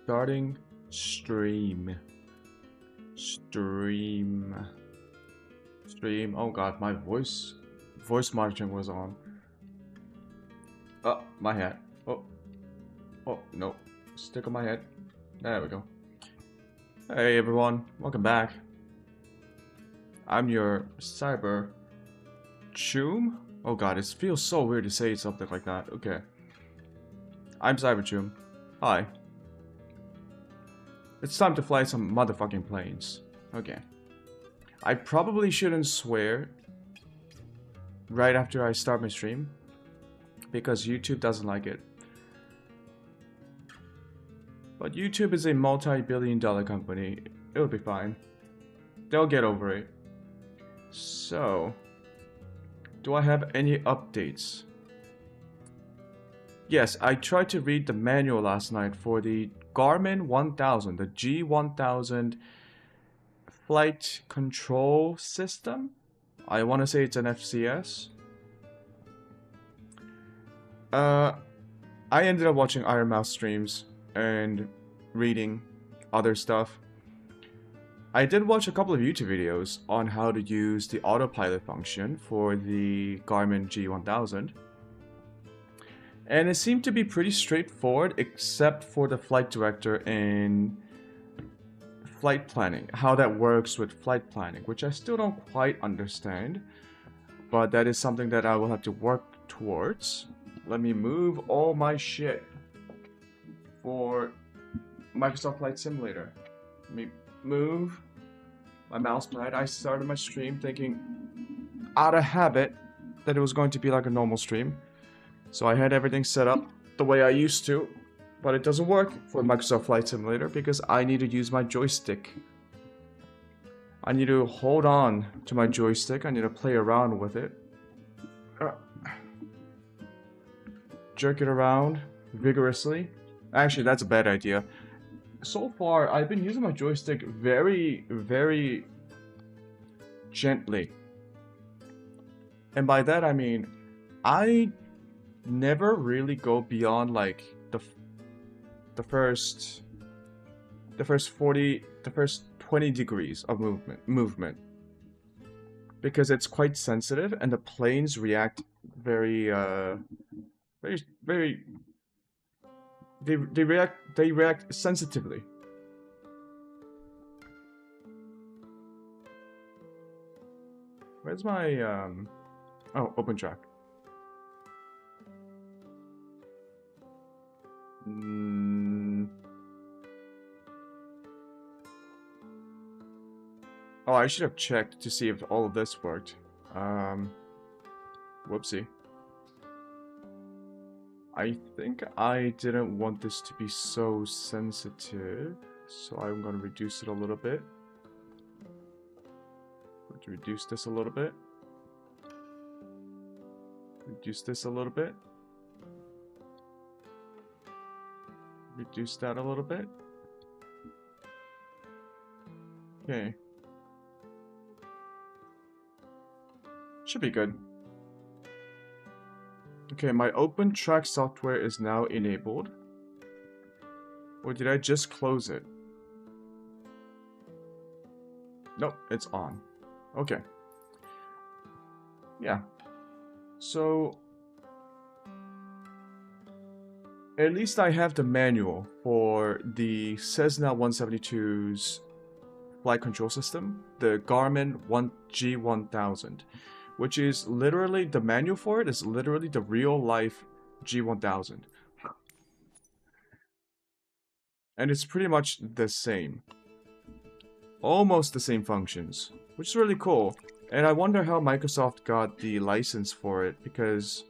Starting stream. Stream. Oh god, my voice monitoring was on. Oh, my hat. Oh, no. Stick on my head. There we go. Hey everyone, welcome back. I'm your cyber Choom. Oh god, it feels so weird to say something like that. Okay. I'm Cyber Choom. Hi. It's time to fly some motherfucking planes. Okay. I probably shouldn't swear right after I start my stream, because YouTube doesn't like it. But YouTube is a multi-billion-dollar company. It'll be fine. They'll get over it. So, do I have any updates? Yes, I tried to read the manual last night for the Garmin 1000, the G1000 flight control system. I want to say it's an FCS. I ended up watching Iron Mouse streams and reading other stuff. I did watch a couple of YouTube videos on how to use the autopilot function for the Garmin G1000. And it seemed to be pretty straightforward, except for the flight director and flight planning. How that works with flight planning, which I still don't quite understand. But that is something that I will have to work towards. Let me move all my shit for Microsoft Flight Simulator. Let me move my mouse pad. I started my stream thinking, out of habit, that it was going to be like a normal stream. So I had everything set up the way I used to, but it doesn't work for Microsoft Flight Simulator because I need to use my joystick. I need to hold on to my joystick. I need to play around with it. Jerk it around vigorously. Actually, that's a bad idea. So far, I've been using my joystick very, very gently. And by that, I mean, I never really go beyond like the first 20 degrees of movement because it's quite sensitive and the planes react very they react sensitively. Where's my oh, open track. Oh, I should have checked to see if all of this worked. Whoopsie. I think I didn't want this to be so sensitive, so I'm gonna reduce it a little bit. Reduce this a little bit. Reduce this a little bit. Reduce that a little bit. Okay. Should be good. Okay, my open track software is now enabled. Or did I just close it? Nope, it's on. Okay. Yeah. So at least I have the manual for the Cessna 172's flight control system, the Garmin G1000, which is literally, the manual for it is literally the real life G1000. And it's pretty much the same. Almost the same functions, which is really cool. And I wonder how Microsoft got the license for it, because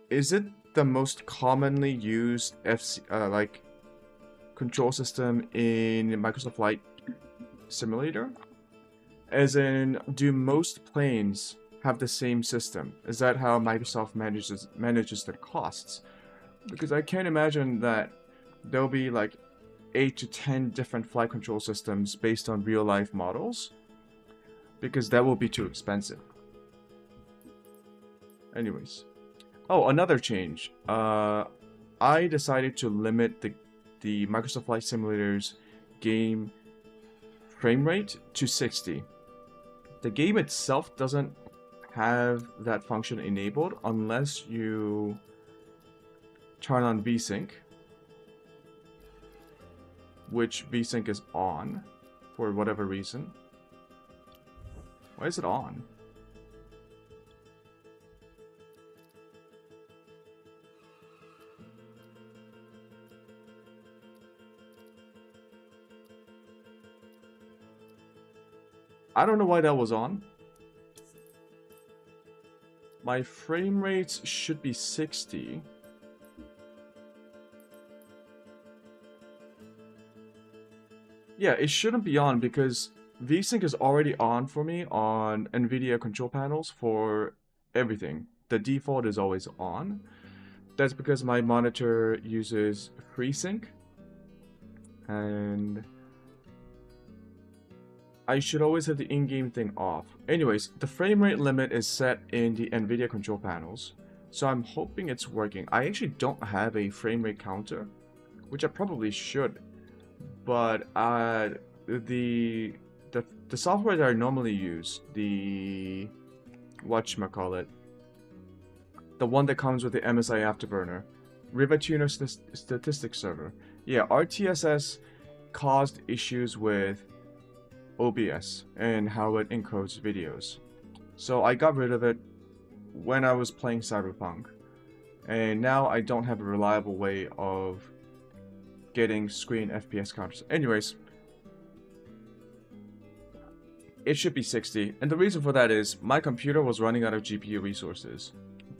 is it the most commonly used like control system in Microsoft Flight Simulator? As in, do most planes have the same system? Is that how Microsoft manages their costs? Because I can't imagine that there'll be like 8 to 10 different flight control systems based on real-life models, because that will be too expensive. Anyways, Oh, another change. I decided to limit the Microsoft Flight Simulator's game frame rate to 60. The game itself doesn't have that function enabled unless you turn on VSync, which VSync is on for whatever reason. Why is it on? I don't know why that was on. My frame rates should be 60. Yeah, it shouldn't be on because VSync is already on for me on NVIDIA control panels for everything. The default is always on. That's because my monitor uses FreeSync. And I should always have the in-game thing off. Anyways, the frame rate limit is set in the NVIDIA control panels, so I'm hoping it's working. I actually don't have a frame rate counter, which I probably should, but the software that I normally use, the whatchamacallit, the one that comes with the MSI Afterburner, RivetTuner Statistics Server. Yeah, RTSS caused issues with OBS and how it encodes videos. So I got rid of it when I was playing Cyberpunk. And now I don't have a reliable way of getting screen FPS counters. Anyways, it should be 60. And the reason for that is my computer was running out of GPU resources,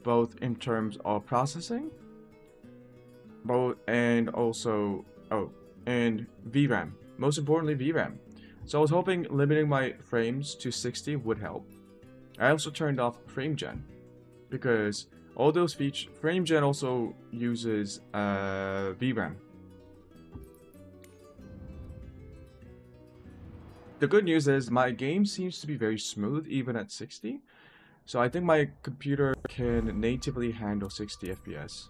both in terms of processing, and VRAM. Most importantly, VRAM. So I was hoping limiting my frames to 60 would help. I also turned off FrameGen because all those features, FrameGen also uses VRAM. The good news is my game seems to be very smooth even at 60. So I think my computer can natively handle 60 FPS.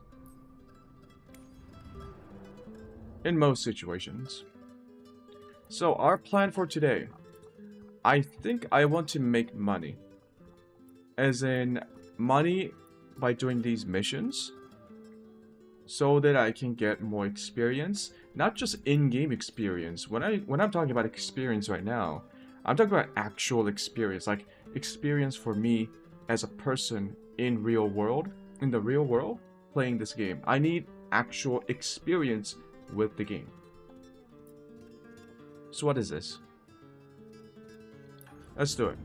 In most situations. So our plan for today, I think I want to make money. As in money by doing these missions so that I can get more experience, not just in-game experience. When I'm talking about experience right now, I'm talking about actual experience, like experience for me as a person in the real world playing this game. I need actual experience with the game. So what is this? Let's do it.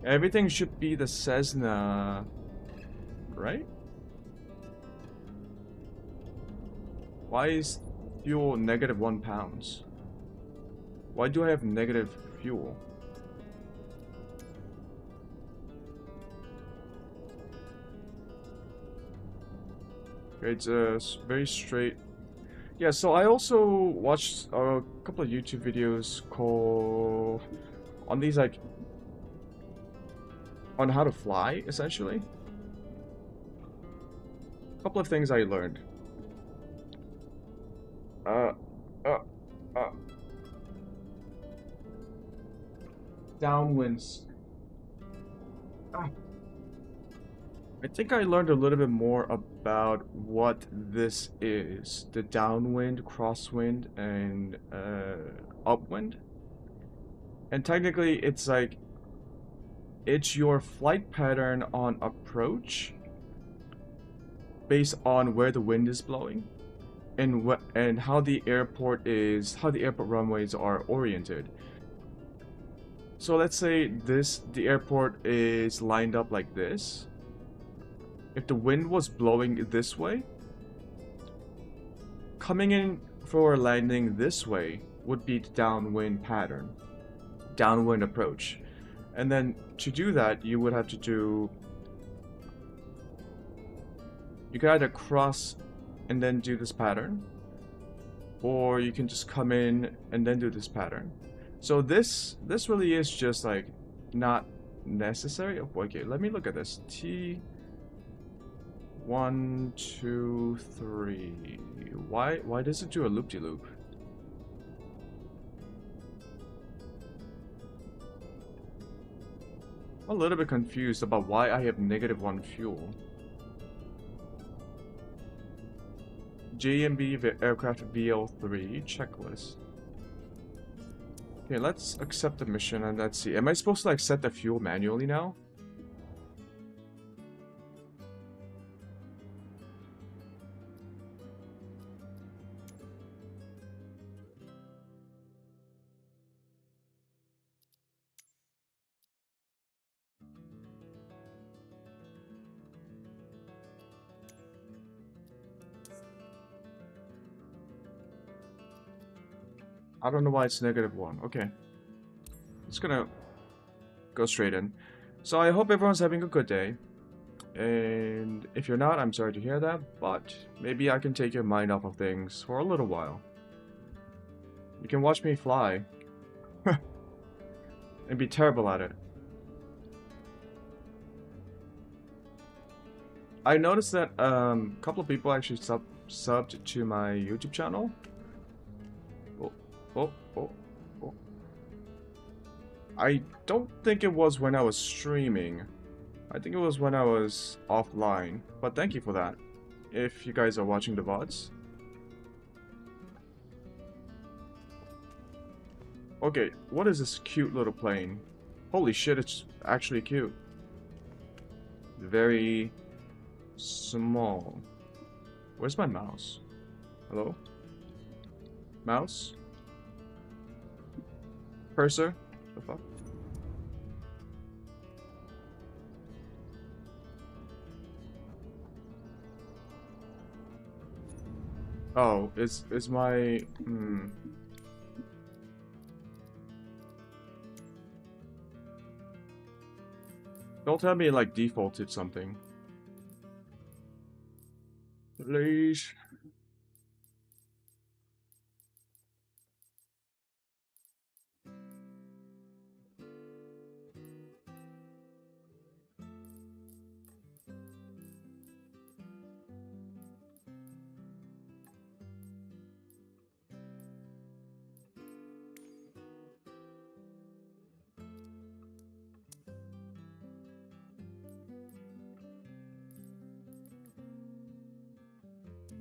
Everything should be the Cessna, right? Why is fuel -1 pounds? Why do I have negative fuel? It's very straight. Yeah, so I also watched a couple of YouTube videos on these, like, on how to fly, essentially. A couple of things I learned. Downwinds. I think I learned a little bit more about what this is. The downwind, crosswind, and upwind. And technically it's like, it's your flight pattern on approach based on where the wind is blowing and how the airport runways are oriented. So let's say the airport is lined up like this. If the wind was blowing this way, coming in for a landing this way would be the downwind pattern, downwind approach. And then to do that, you would have to do, you could either cross and then do this pattern, or you can just come in and then do this pattern. So this really is just like not necessary. Oh, okay, let me look at this. 1, 2, 3. Why does it do a loop-de-loop? I'm a little bit confused about why I have -1 fuel. JMB aircraft VL3 checklist. Okay, let's accept the mission and let's see. Am I supposed to like set the fuel manually now? I don't know why it's -1. Okay. It's gonna go straight in. So I hope everyone's having a good day. And if you're not, I'm sorry to hear that, but maybe I can take your mind off of things for a little while. You can watch me fly. And be terrible at it. I noticed that a couple of people actually subbed to my YouTube channel. Oh, oh, oh. I don't think it was when I was streaming. I think it was when I was offline. But thank you for that. If you guys are watching the VODs. Okay, what is this cute little plane? Holy shit, it's actually cute. Very small. Where's my mouse? Hello? Mouse? Cursor? The fuck? Oh, is my Don't tell me it like defaulted something. Please.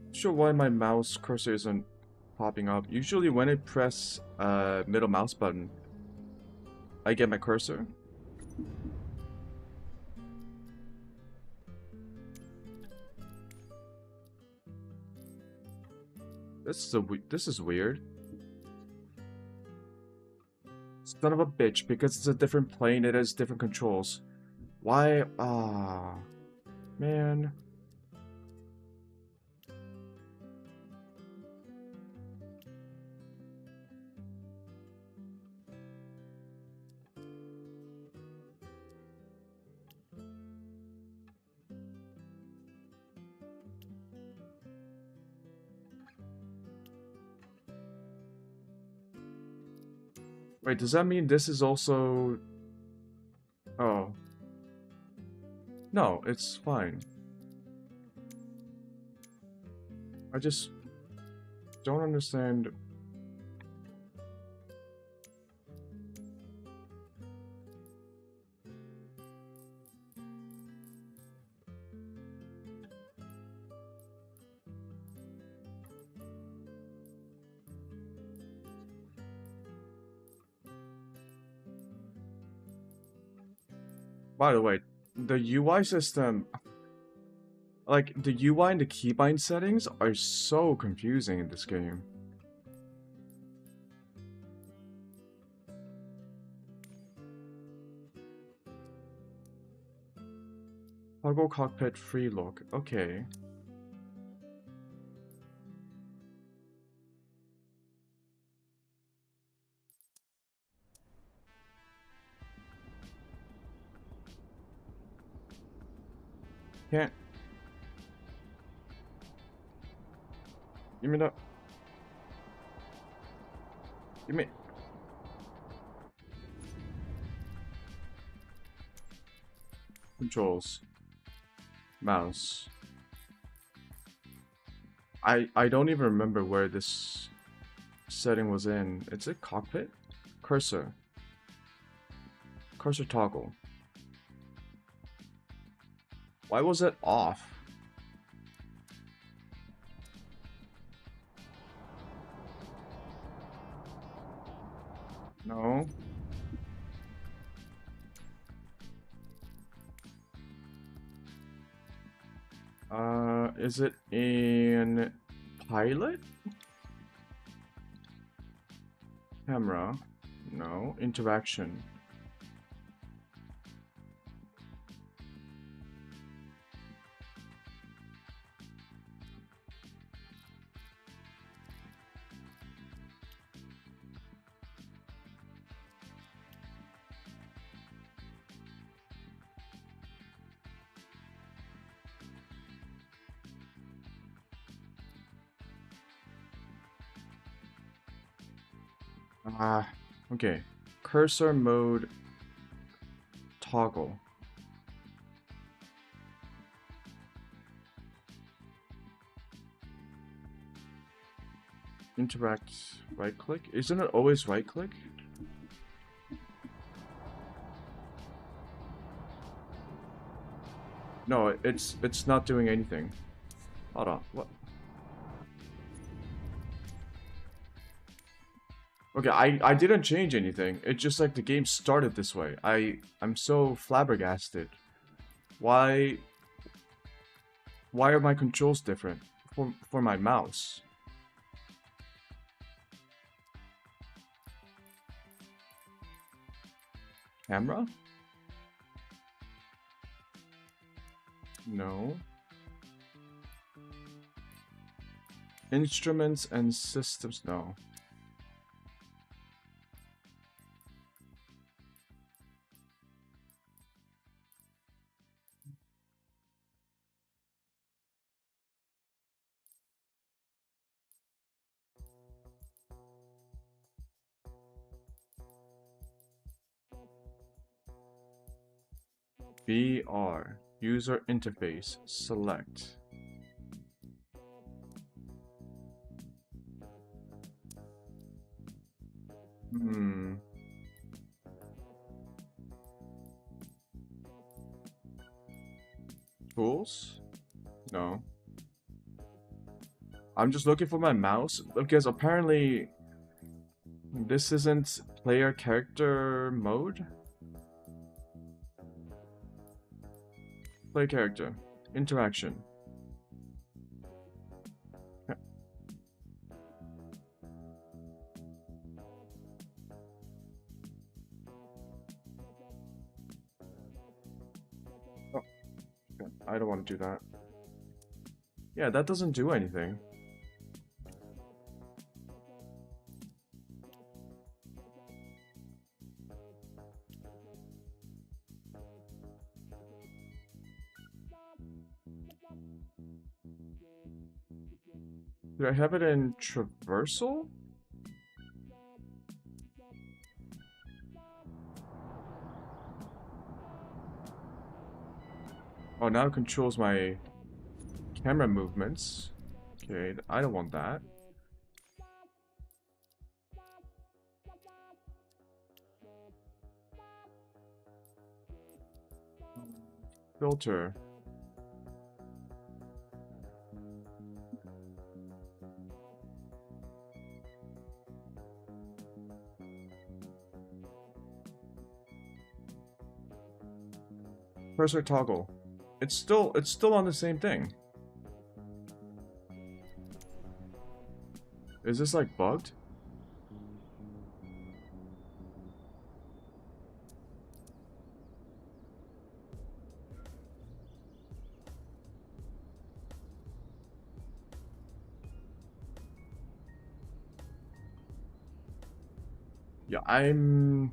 Not sure why my mouse cursor isn't popping up. Usually when I press middle mouse button, I get my cursor. This is weird. Son of a bitch, because it's a different plane, it has different controls. Why? Ah, man. Wait, does that mean this is also... Oh. No, it's fine. I just don't understand. By the way, the UI system, like the UI and the keybind settings are so confusing in this game. Toggle cockpit free look. Okay. Can't. Give me that. Give me. Controls. Mouse. I don't even remember where this setting was in. It's a cockpit? Cursor. Cursor toggle. Why was it off? No. Is it in pilot? Camera? No. Interaction. Okay. Cursor mode toggle. Interact right click? Isn't it always right click? No, it's not doing anything. Hold on. What? Okay, I didn't change anything. It's just like the game started this way. I'm so flabbergasted. Why are my controls different for my mouse? Camera? No. Instruments and systems? No. VR. User interface. Select. Tools? No. I'm just looking for my mouse because apparently this isn't player character mode. Play character. Interaction. Oh, okay. I don't want to do that. Yeah, that doesn't do anything. Do I have it in traversal? Oh, now it controls my camera movements. Okay, I don't want that. Filter. Cursor toggle. It's still on the same thing. Is this like bugged? Yeah, I'm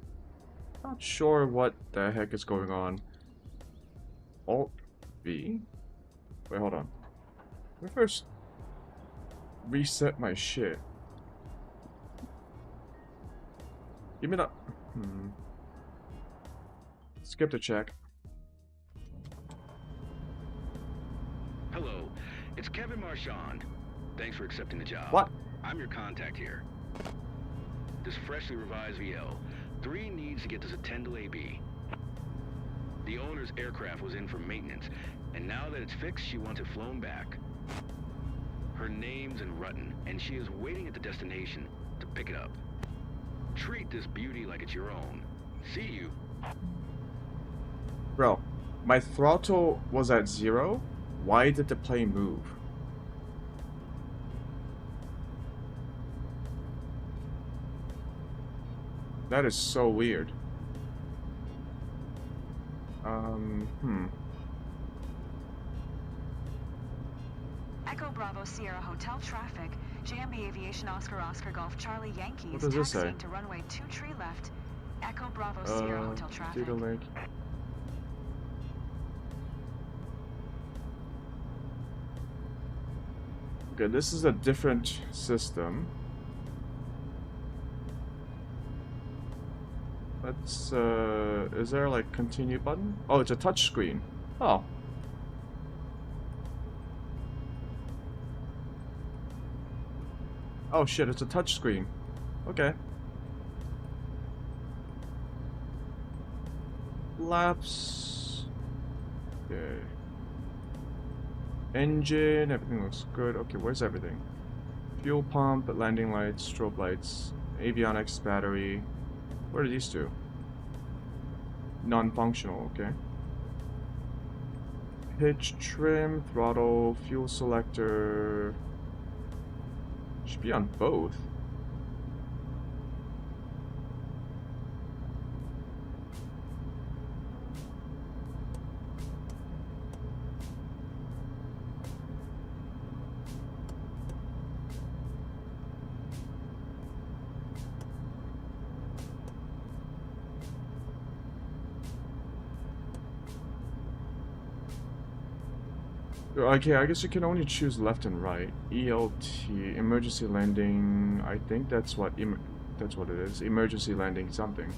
not sure what the heck is going on. Alt V? Wait, hold on. Let me first reset my shit. Give me that. Skip the check. Hello, it's Kevin Marchand. Thanks for accepting the job. What? I'm your contact here. This freshly revised VL 3 needs to get to Tendal AB. The owner's aircraft was in for maintenance, and now that it's fixed, she wants it flown back. Her name's in Rutten, and she is waiting at the destination to pick it up. Treat this beauty like it's your own. See you. Bro, my throttle was at 0. Why did the plane move? That is so weird. Echo Bravo Sierra Hotel traffic. JMB Aviation Oscar Oscar Golf Charlie Yankee What is does this say? taxiing to runway 23 left. Echo Bravo Sierra Hotel traffic. Data link. Okay, this is a different system. Let's, is there like continue button? Oh, it's a touch screen. Oh. Oh shit, it's a touch screen. Okay. Laps. Okay. Engine, everything looks good. Okay, where's everything? Fuel pump, landing lights, strobe lights, avionics, battery. What are these two? Non-functional, okay. Hitch, trim, throttle, fuel selector. Should be on both. Okay, I guess you can only choose left and right. ELT, emergency landing. I think that's what it is. Emergency landing something.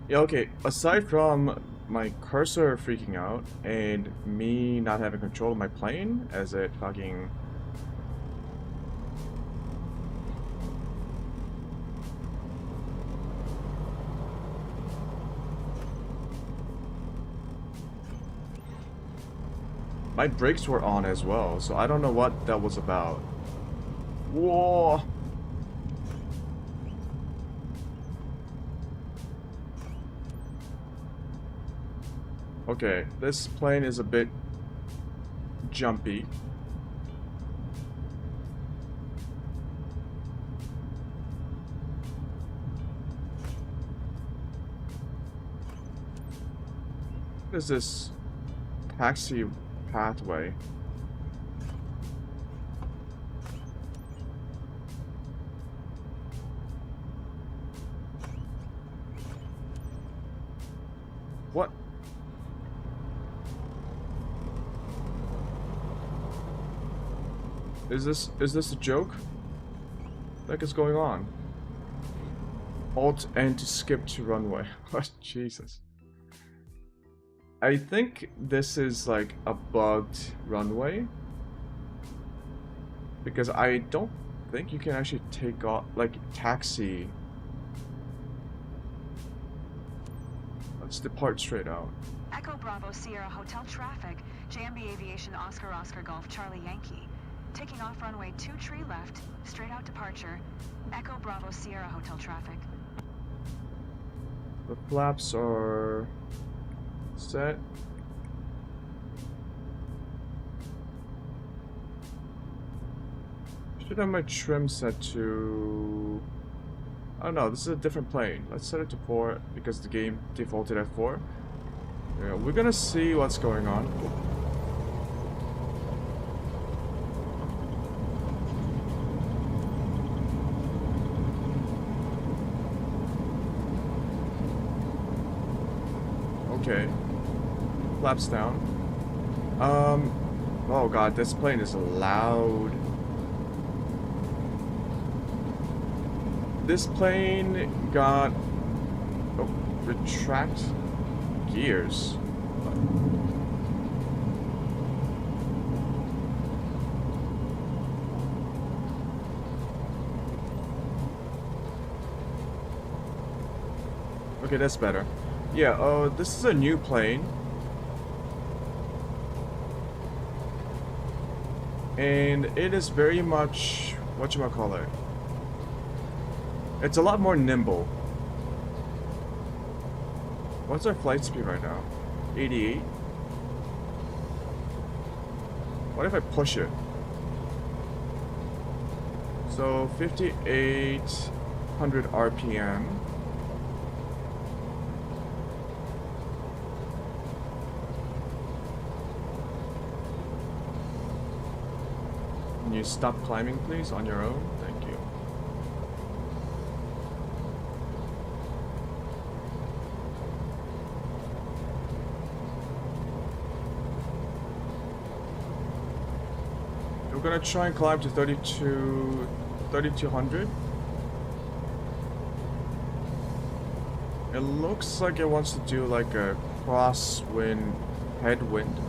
Yeah, okay. Aside from my cursor freaking out and me not having control of my plane as it fucking my brakes were on as well, so I don't know what that was about. Whoa! Okay, this plane is a bit jumpy. What is this taxi pathway? What? Is this a joke? What is going on? Alt N to skip to runway. What? Jesus. I think this is like a bugged runway, because I don't think you can actually take off, like, taxi. Let's depart straight out. Echo Bravo Sierra Hotel traffic. JMB Aviation Oscar Oscar Golf Charlie Yankee. Taking off runway 23 left, straight out departure. Echo Bravo Sierra Hotel traffic. The flaps are set. Should have my trim set to... Oh no, this is a different plane. Let's set it to 4 because the game defaulted at 4. Yeah, we're gonna see what's going on. Okay. Flaps down. Oh god, this plane is loud. This plane got... Oh, retract gears. Okay, that's better. Yeah, this is a new plane. And it is very much, whatchamacallit, it's a lot more nimble. What's our flight speed right now? 88? What if I push it? So 5,800 RPM. Can you stop climbing, please, on your own? Thank you. We're gonna try and climb to 3,200. It looks like it wants to do like a crosswind headwind.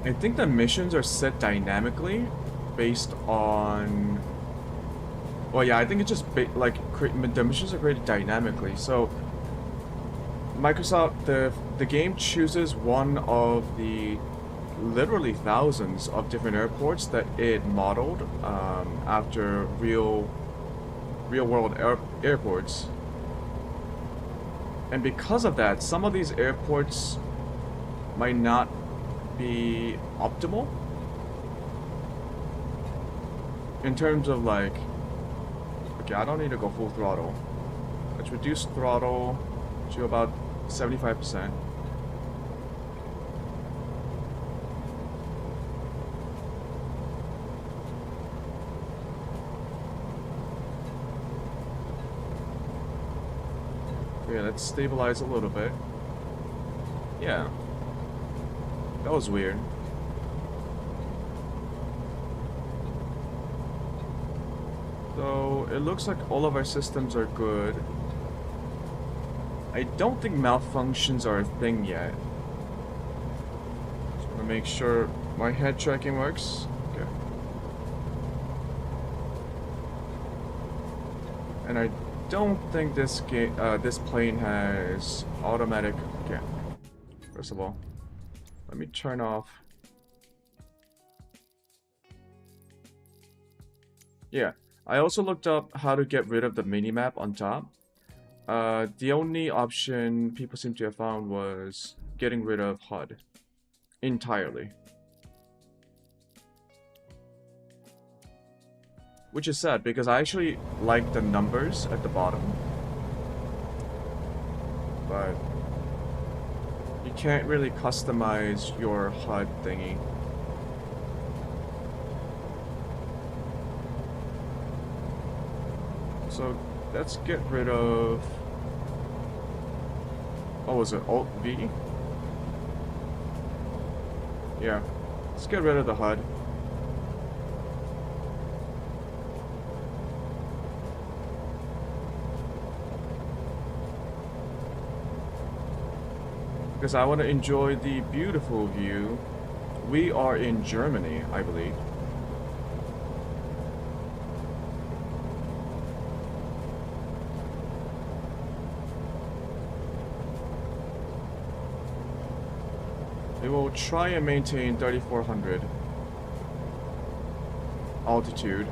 I think the missions are set dynamically based on... Well, yeah, I think it's just the missions are created dynamically. So Microsoft, the game chooses one of the literally thousands of different airports that it modeled after real world airports. And because of that, some of these airports might not be optimal in terms of like, okay, I don't need to go full throttle. Let's reduce throttle to about 75%. Okay, let's stabilize a little bit. Yeah. That was weird. So, it looks like all of our systems are good. I don't think malfunctions are a thing yet. Just wanna make sure my head tracking works. Okay. And I don't think this plane has automatic... Okay. First of all, let me turn off. Yeah, I also looked up how to get rid of the minimap on top. The only option people seem to have found was getting rid of HUD entirely. Which is sad because I actually like the numbers at the bottom. But you can't really customize your HUD thingy. So let's get rid of... what was it? Alt-V? Yeah. Let's get rid of the HUD. Because I want to enjoy the beautiful view. We are in Germany, I believe. We will try and maintain 3,400 altitude.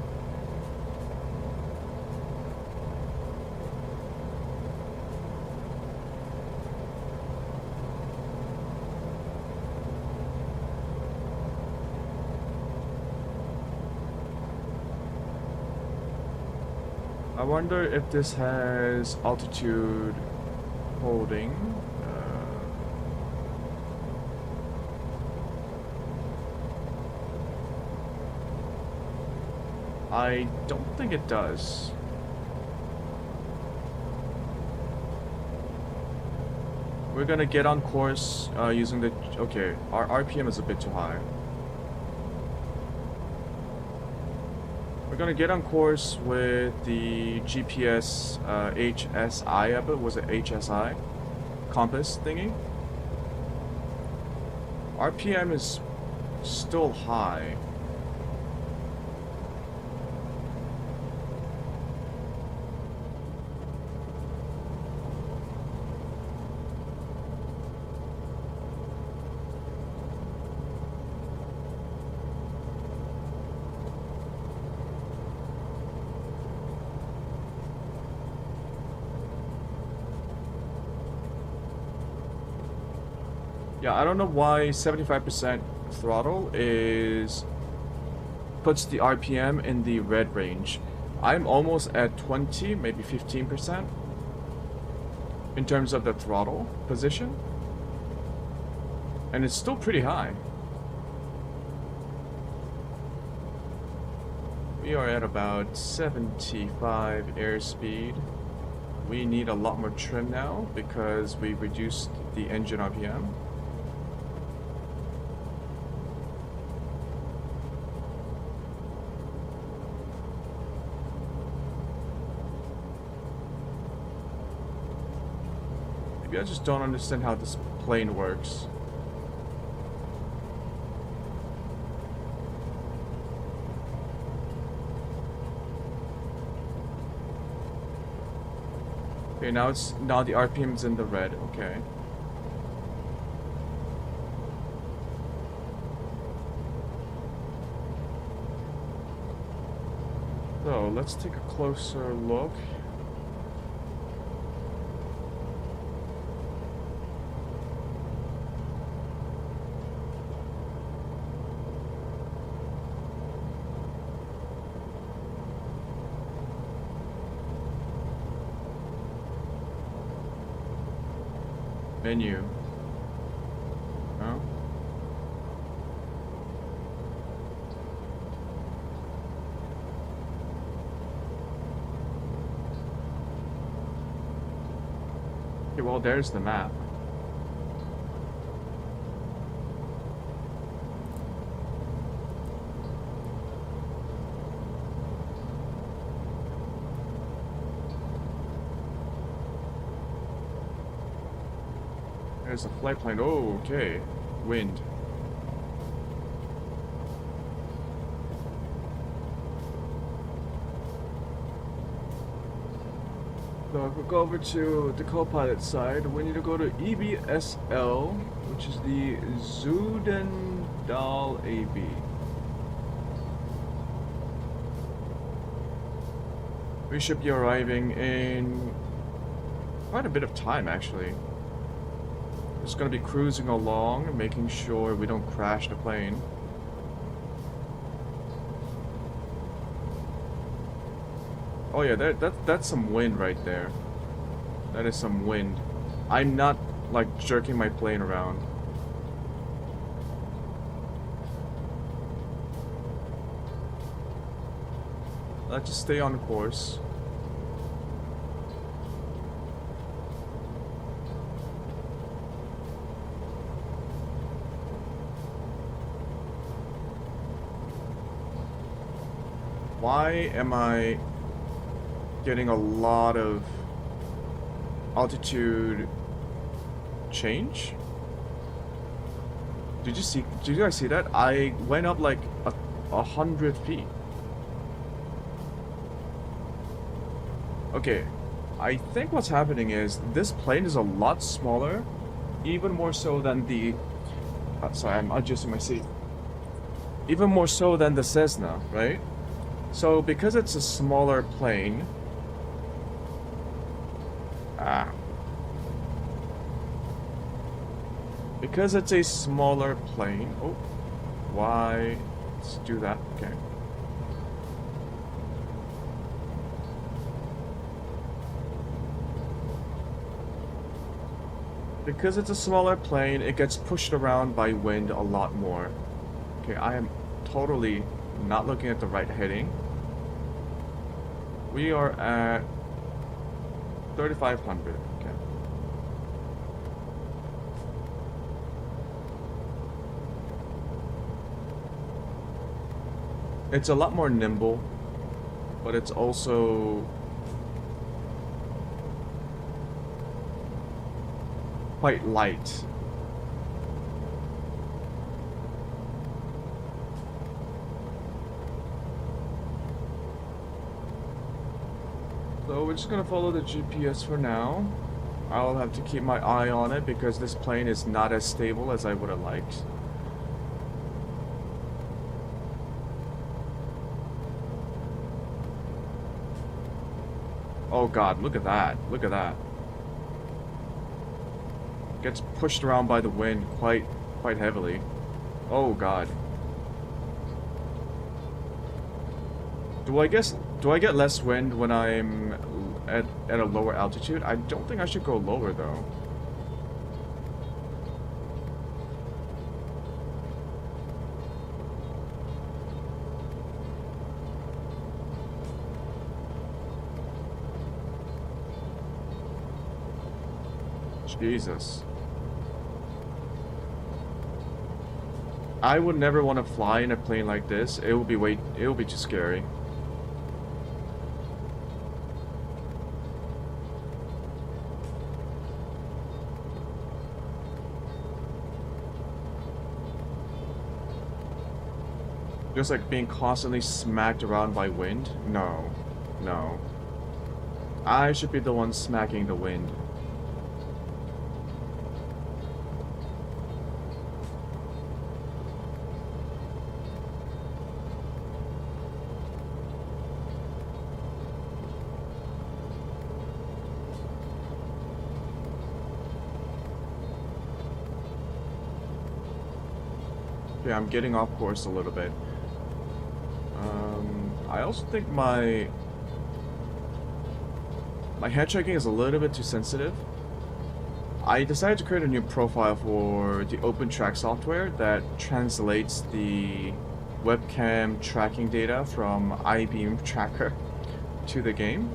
I wonder if this has altitude holding. I don't think it does. We're gonna get on course using the... okay, our RPM is a bit too high. We're We're gonna get on course with the GPS HSI, I believe. Was it HSI? Compass thingy. RPM is still high. Yeah, I don't know why 75% throttle puts the RPM in the red range. I'm almost at 20, maybe 15% in terms of the throttle position. And it's still pretty high. We are at about 75 airspeed. We need a lot more trim now because we reduced the engine RPM. Maybe I just don't understand how this plane works. Okay, now the RPM's in the red. Okay. So let's take a closer look. Menu. No? Okay, well, there's the map. There's a flight plane. Oh, okay. Wind. So we'll go over to the co-pilot side. We need to go to EBSL, which is the Zudendal AB. We should be arriving in quite a bit of time, actually. Just gonna be cruising along, making sure we don't crash the plane. Oh yeah, that's some wind right there. That is some wind. I'm not like jerking my plane around. Let's just stay on course. Why am I getting a lot of altitude change? Did you guys see that? I went up like 100 feet. Okay, I think what's happening is this plane is a lot smaller, even more so than the sorry, I'm adjusting my seat. Even more so than the Cessna, right? So because it's a smaller plane, because it's a smaller plane, oh, why, let's do that, okay. Because it's a smaller plane, it gets pushed around by wind a lot more. Okay, I am totally not looking at the right heading. We are at 3,500. Okay. It's a lot more nimble but it's also quite light. So we're just gonna follow the GPS for now. I'll have to keep my eye on it because this plane is not as stable as I would have liked. Oh god, look at that. Look at that. Gets pushed around by the wind quite heavily. Oh god. Do I get less wind when I'm at a lower altitude? I don't think I should go lower though. Jesus. I would never want to fly in a plane like this. It would be too scary. Just like being constantly smacked around by wind? No. No. I should be the one smacking the wind. Okay, I'm getting off course a little bit. I also think my head tracking is a little bit too sensitive. I decided to create a new profile for the OpenTrack software that translates the webcam tracking data from iBeam Tracker to the game.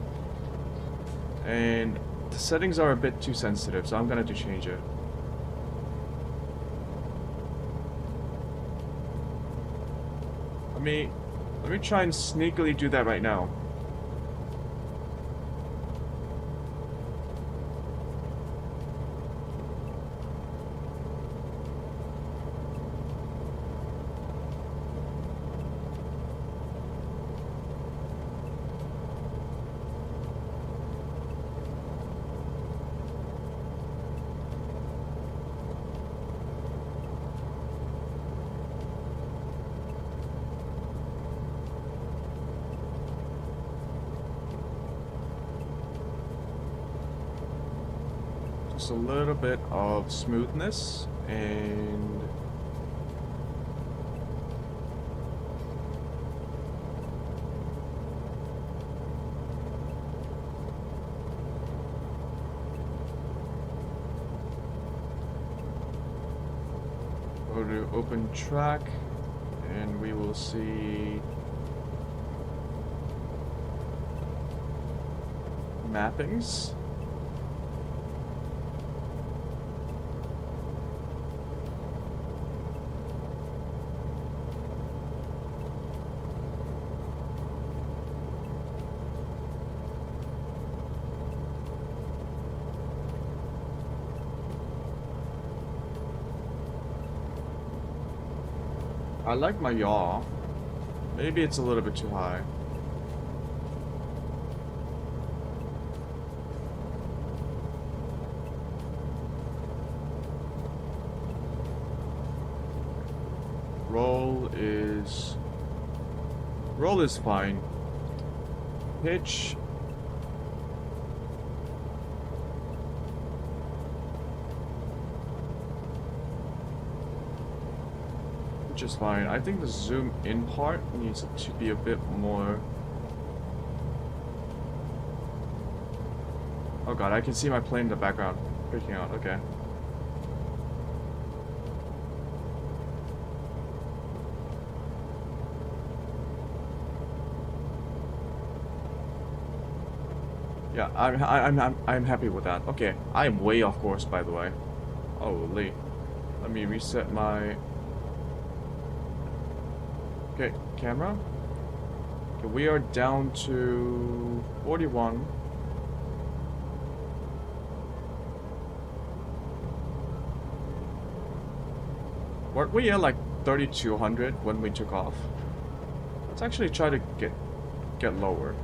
And the settings are a bit too sensitive, so I'm gonna have to change it. Let me try and sneakily do that right now. Just a little bit of smoothness and go to open track and we will see mappings. I like my yaw. Maybe it's a little bit too high. Roll is fine. Pitch. Just fine. I think the zoom in part needs to be a bit more. Oh god, I can see my plane in the background freaking out. Okay. Yeah, I'm happy with that. Okay, I'm way off course, by the way. Holy. Let me reset my. Okay, camera. We are down to 41. Weren't we at like 3,200 when we took off? Let's actually try to get lower.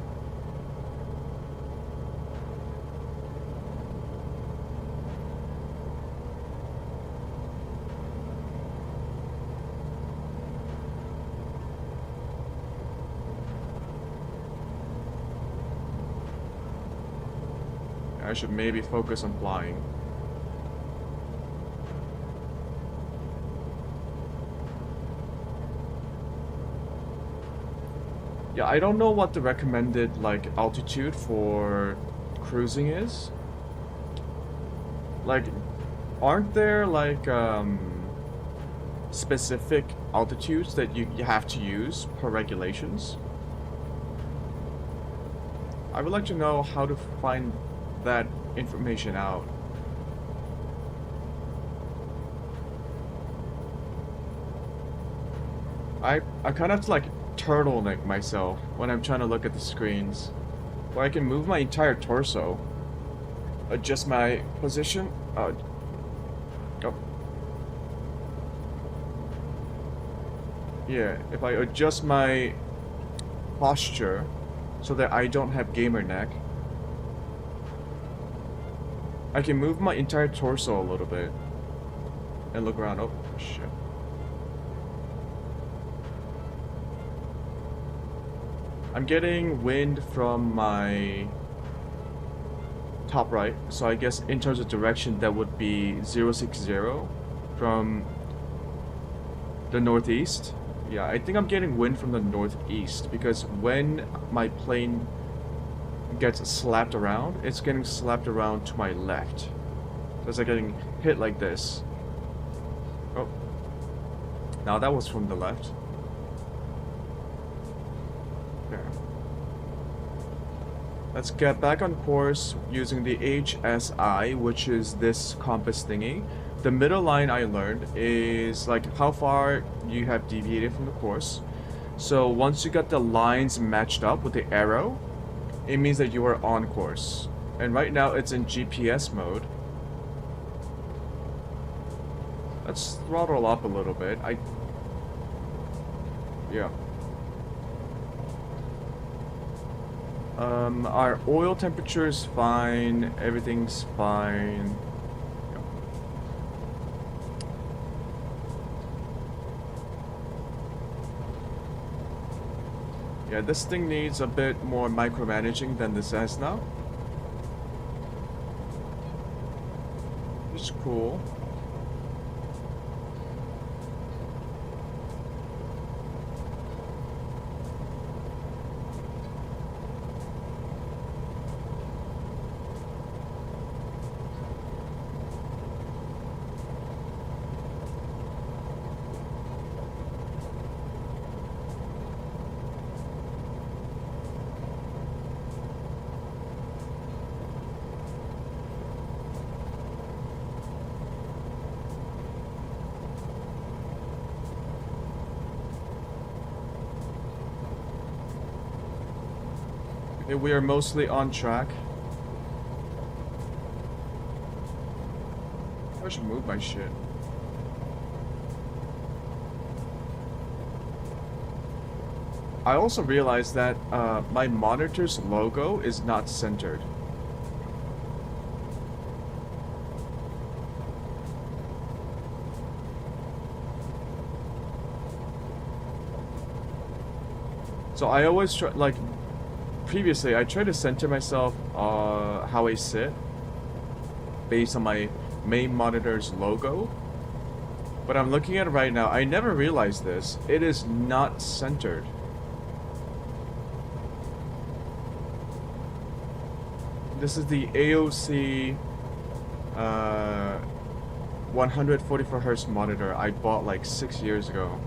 I should maybe focus on flying. Yeah, I don't know what the recommended like altitude for cruising is. Like, aren't there like specific altitudes that you have to use per regulations? I would like to know how to find that information out. I kind of have to like turtleneck myself when I'm trying to look at the screens, where I can move my entire torso, adjust my position. Oh. Yeah, if I adjust my posture so that I don't have gamer neck, I can move my entire torso a little bit and look around. Oh, shit. I'm getting wind from my top right, so I guess in terms of direction that would be 060 from the northeast. Yeah, I think I'm getting wind from the northeast because when my plane gets slapped around, it's getting slapped around to my left. So it's like getting hit like this. Oh. Now that was from the left. There. Let's get back on course using the HSI, which is this compass thingy. The middle line I learned is like how far you have deviated from the course. So once you got the lines matched up with the arrow, it means that you are on course. And right now it's in GPS mode. Let's throttle up a little bit. Yeah. Our oil temperature is fine. Everything's fine. Yeah, this thing needs a bit more micromanaging than the Cessna. Which is cool. We are mostly on track. I should move my shit. I also realized that my monitor's logo is not centered. So I always try, like, previously I tried to center myself how I sit based on my main monitor's logo, but I'm looking at it right now. I never realized this. It is not centered. This is the AOC 144 Hz monitor I bought like 6 years ago.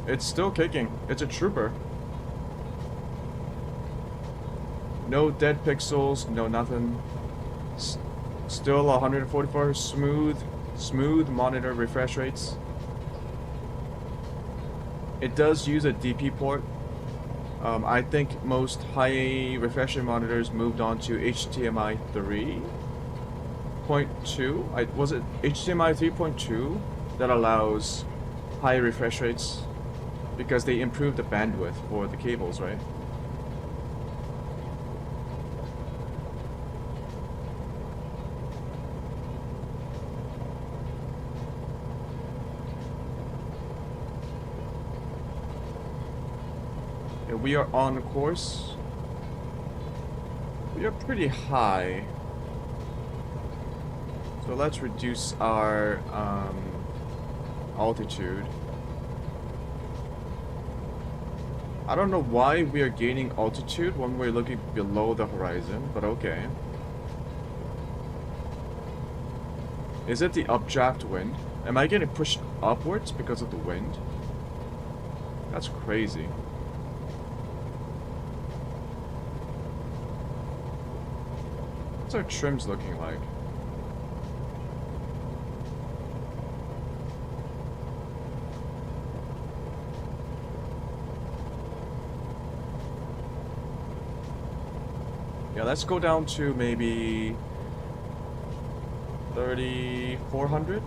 It's still kicking. It's a trooper. No dead pixels, no nothing. Still 144 smooth monitor refresh rates. it does use a DP port. I think most high refresh rate monitors moved on to HDMI 3.2. Was it HDMI 3.2 that allows high refresh rates because they improved the bandwidth for the cables, right? We are on course. We are pretty high. So let's reduce our altitude. I don't know why we are gaining altitude when we're looking below the horizon, but okay. Is it the updraft wind? Am I getting pushed upwards because of the wind? That's crazy. What's our trims looking like? Yeah, let's go down to maybe 3,400.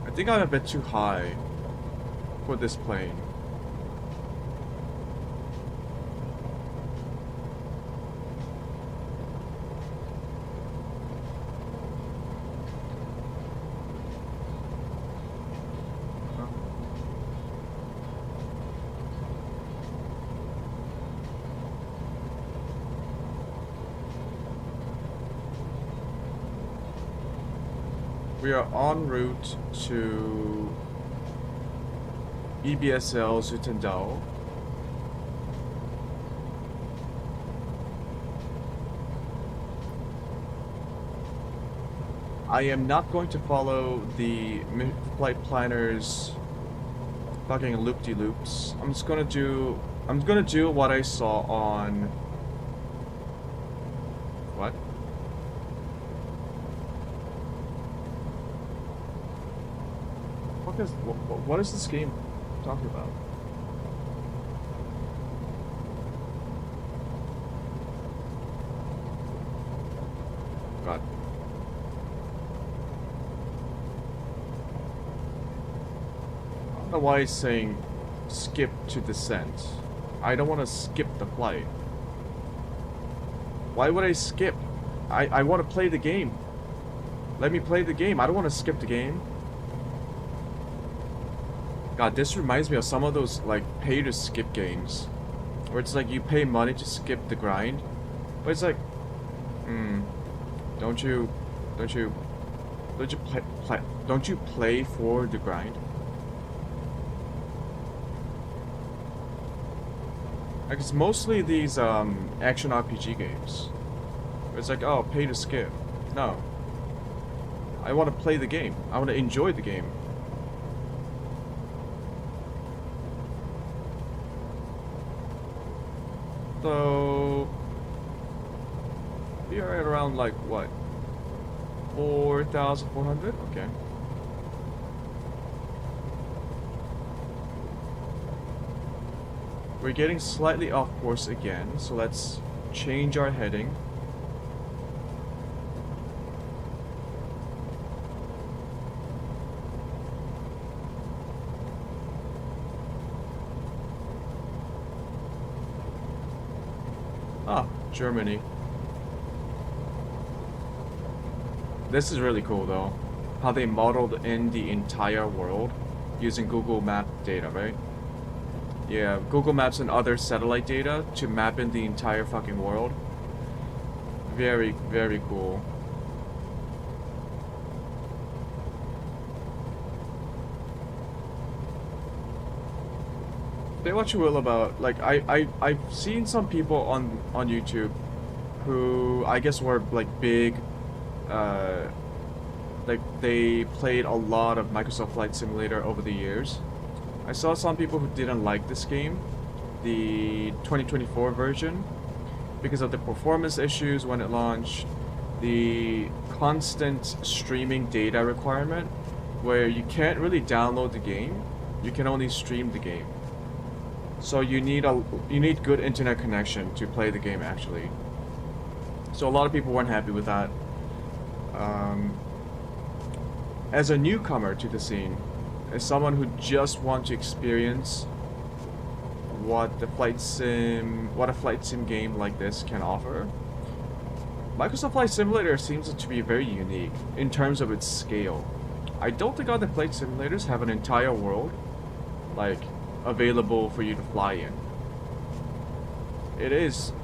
I think I'm a bit too high for this plane. We are en route to EBSL Zutendao. I am not going to follow the flight planner's fucking loop-de-loops. I'm gonna do what I saw on what? What is this game talking about? God. I don't know why it's saying skip to descent. I don't want to skip the flight. Why would I skip? I want to play the game. Let me play the game. I don't want to skip the game. God, this reminds me of some of those, like, pay-to-skip games. Where it's like you pay money to skip the grind. But it's like, don't you play for the grind? Like, it's mostly these, action RPG games. Where it's like, oh, pay to skip. No. I want to play the game. I want to enjoy the game. So we are at around like what? 4,400? Okay. We're getting slightly off course again, so let's change our heading. Ah, Germany. This is really cool though. How they modeled in the entire world using Google Map data, right? Yeah, Google Maps and other satellite data to map in the entire fucking world. Very, very cool. Say what you will about, like, I've seen some people on YouTube who I guess were like big, like they played a lot of Microsoft Flight Simulator over the years. I saw some people who didn't like this game, the 2024 version, because of the performance issues when it launched, the constant streaming data requirement, where you can't really download the game You can only stream the game. So you need good internet connection to play the game actually. So a lot of people weren't happy with that. As a newcomer to the scene, as someone who just wants to experience what a flight sim game like this can offer, Microsoft Flight Simulator seems to be very unique in terms of its scale. I don't think other flight simulators have an entire world like available for you to fly in.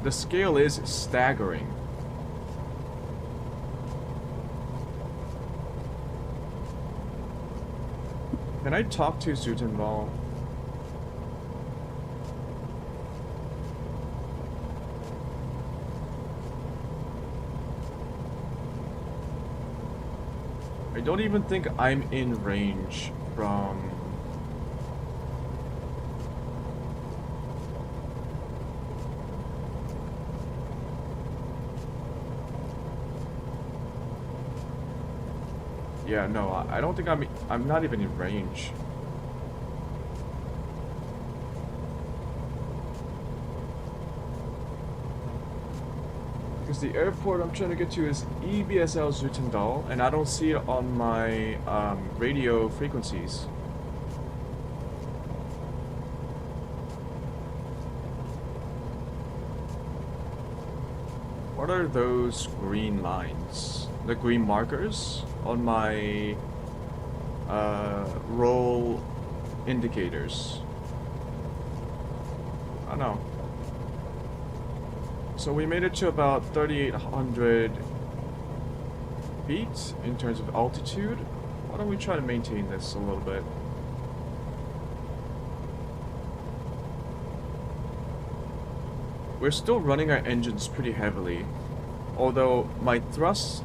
The scale is staggering. Can I talk to Zutenball? I don't even think I'm in range from... Yeah, no, I don't think I'm not even in range. Because the airport I'm trying to get to is EBSL Zutendal, and I don't see it on my radio frequencies. What are those green lines? The green markers on my roll indicators. I don't know. So we made it to about 3,800 feet in terms of altitude. Why don't we try to maintain this a little bit? We're still running our engines pretty heavily, although my thrust...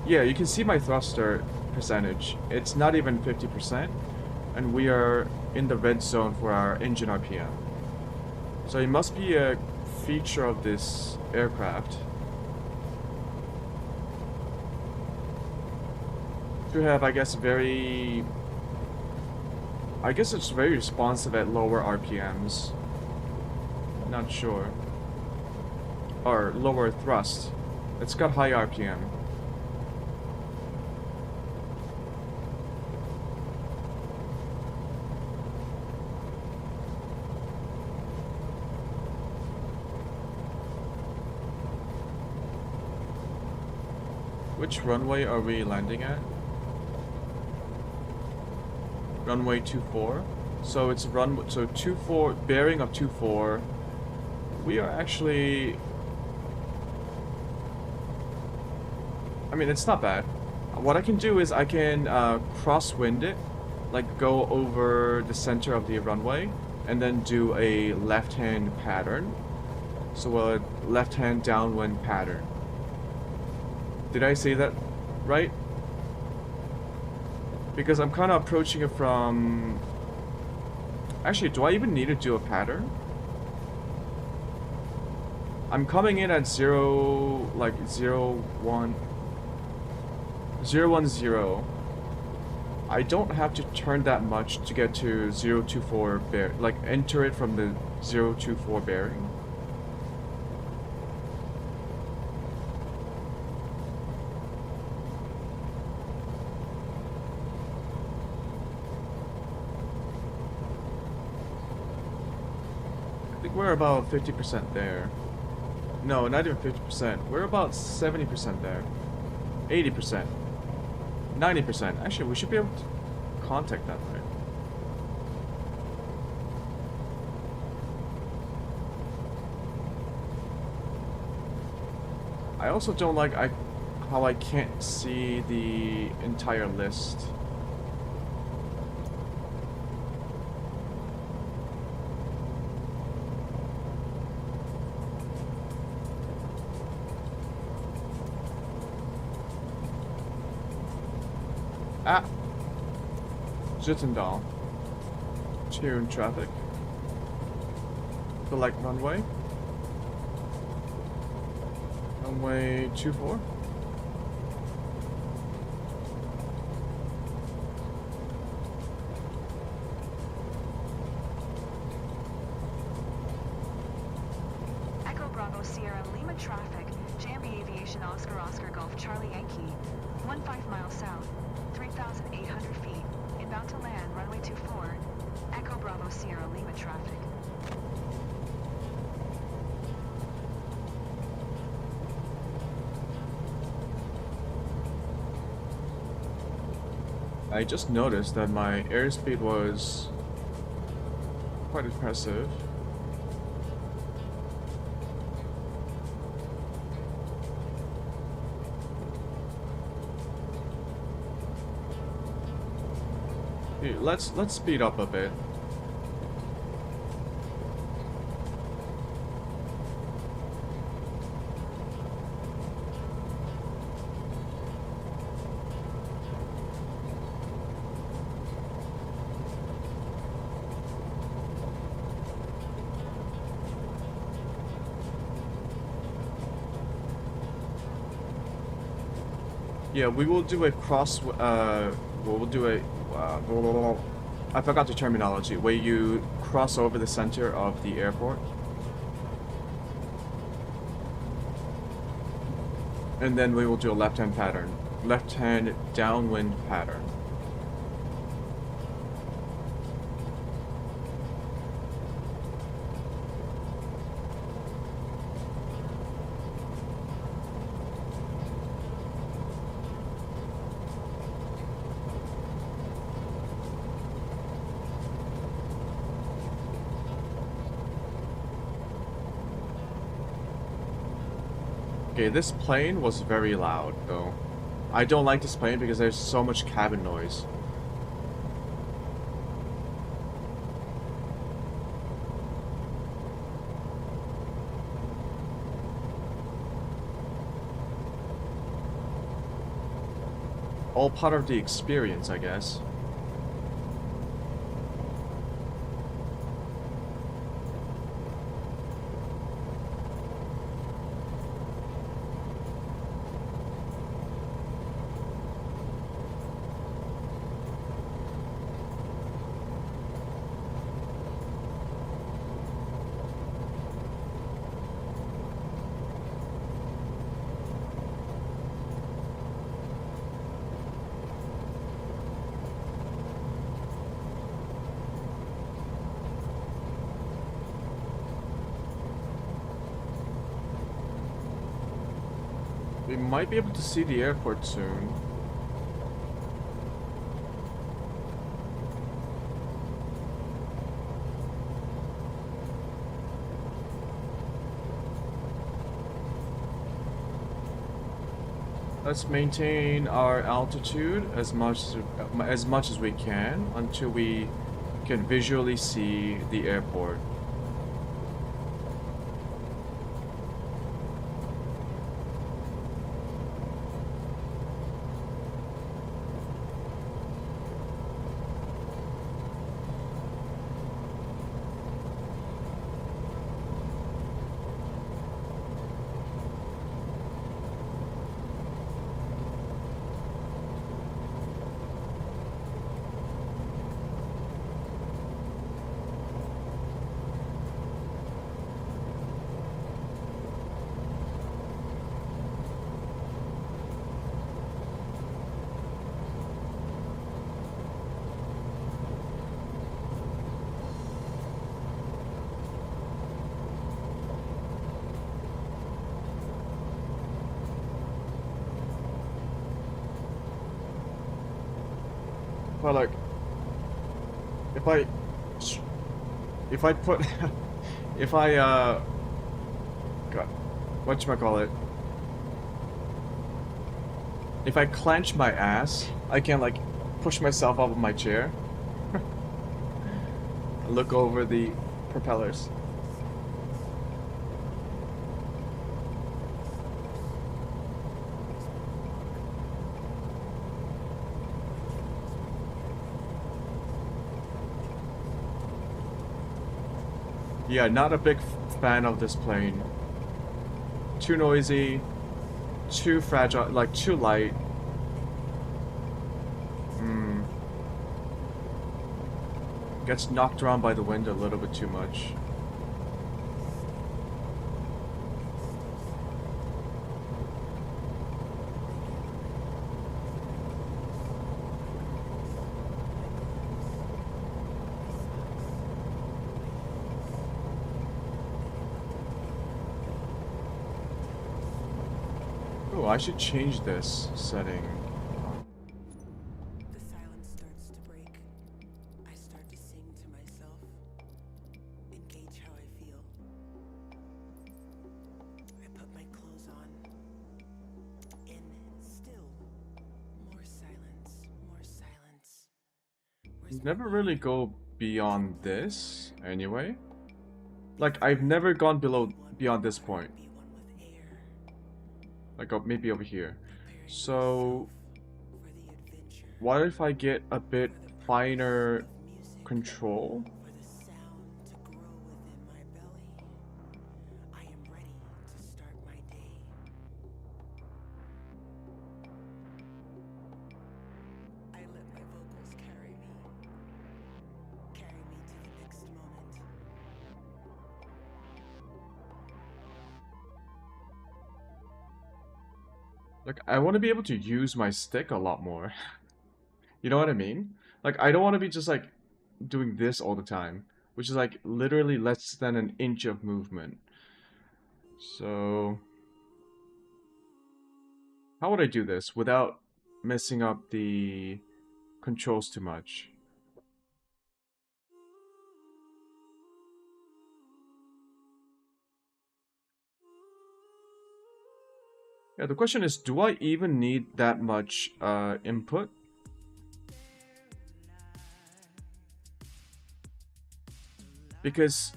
Yeah, you can see my thruster percentage. It's not even 50%, and we are in the red zone for our engine RPM. So it must be a feature of this aircraft to have, I guess, it's very responsive at lower RPMs. Not sure. Or lower thrust. It's got high RPM. Which runway are we landing at? Runway 24. So it's so 24, bearing of 24. We are actually... I mean, it's not bad. What I can do is I can crosswind it, like go over the center of the runway, and then do a left-hand pattern. So a left-hand downwind pattern. Did I say that right? Because I'm kind of approaching it from... Actually, do I even need to do a pattern? I'm coming in at 0, like 1, 010. I don't have to turn that much to get to 024 bear, like enter it from the 024 bearing. I think we're about 50% there. No, not even 50%. We're about 70% there. 80%. 90%. Actually, we should be able to contact that, right? I also don't like how I can't see the entire list. Ah! Zittendal. Tune traffic. Select runway. Runway 24. Sierra Lima traffic, JMB Aviation Oscar Golf Charlie Yankee, 15 miles south, 3,800 feet, inbound to land, runway 24, Echo Bravo Sierra Lima traffic. I just noticed that my airspeed was quite impressive. Here, let's speed up a bit. Yeah, we will do a we'll do a, I forgot the terminology, where you cross over the center of the airport. And then we will do a left-hand pattern. Left-hand downwind pattern. Okay, this plane was very loud, though. I don't like this plane because there's so much cabin noise. All part of the experience, I guess. We might be able to see the airport soon. Let's maintain our altitude as much as we can until we can visually see the airport. But like, if I put, if I, God, whatchamacallit, if I clench my ass, I can like push myself up of my chair, look over the propellers. Yeah, not a big fan of this plane. Too noisy, too fragile, like too light. Gets knocked around by the wind a little bit too much. I should change this setting. The silence starts to break. I start to sing to myself and gauge how I feel. I put my clothes on, and still more silence, more silence. Where's my Never really go beyond this, anyway. Like, I've never gone beyond this point. be one with air? Like, maybe over here. So, For the adventure, what if I get a bit finer music, control? for the sound to grow within my belly. I am ready to start my day. I let my vocals carry me to the next moment. Like, I want to be able to use my stick a lot more. You know what I mean? Like, I don't want to be just like doing this all the time, which is like literally less than an inch of movement. So, how would I do this without messing up the controls too much? Yeah, the question is, do I even need that much input? Because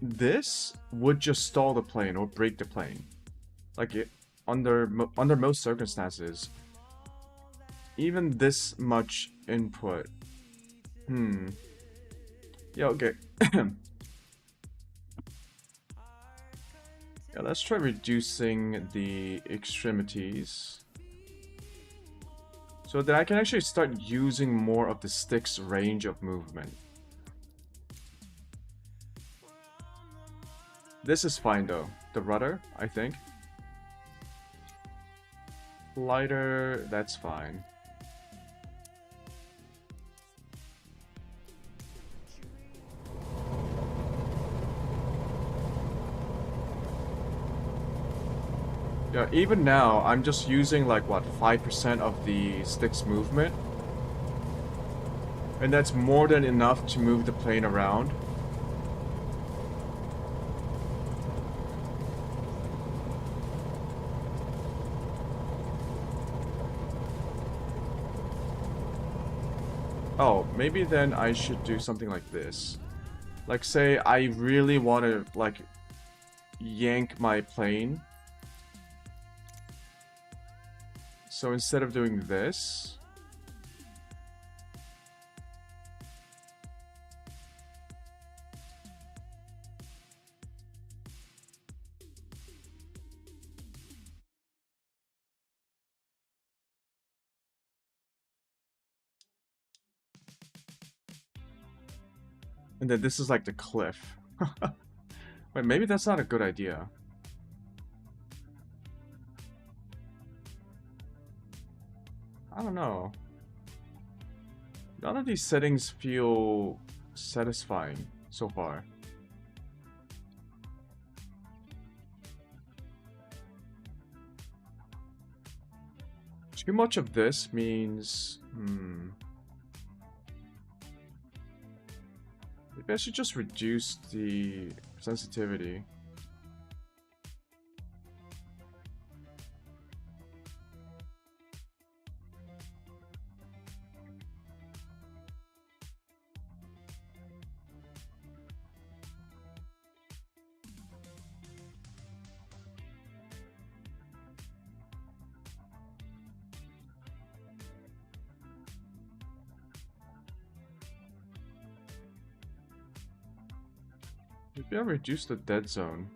this would just stall the plane or break the plane. Like, under most circumstances, even this much input. Yeah, okay. Yeah, let's try reducing the extremities so that I can actually start using more of the stick's range of movement. This is fine though. The rudder, I think. Lighter, that's fine. Yeah, even now, I'm just using like, what, 5% of the stick's movement? And that's more than enough to move the plane around. Oh, maybe then I should do something like this. Like, say I really want to, like, yank my plane. So instead of doing this... And then this is like the cliff. Wait, maybe that's not a good idea. I don't know. None of these settings feel satisfying so far. Too much of this means... Maybe I should just reduce the sensitivity. Maybe I'll reduce the dead zone.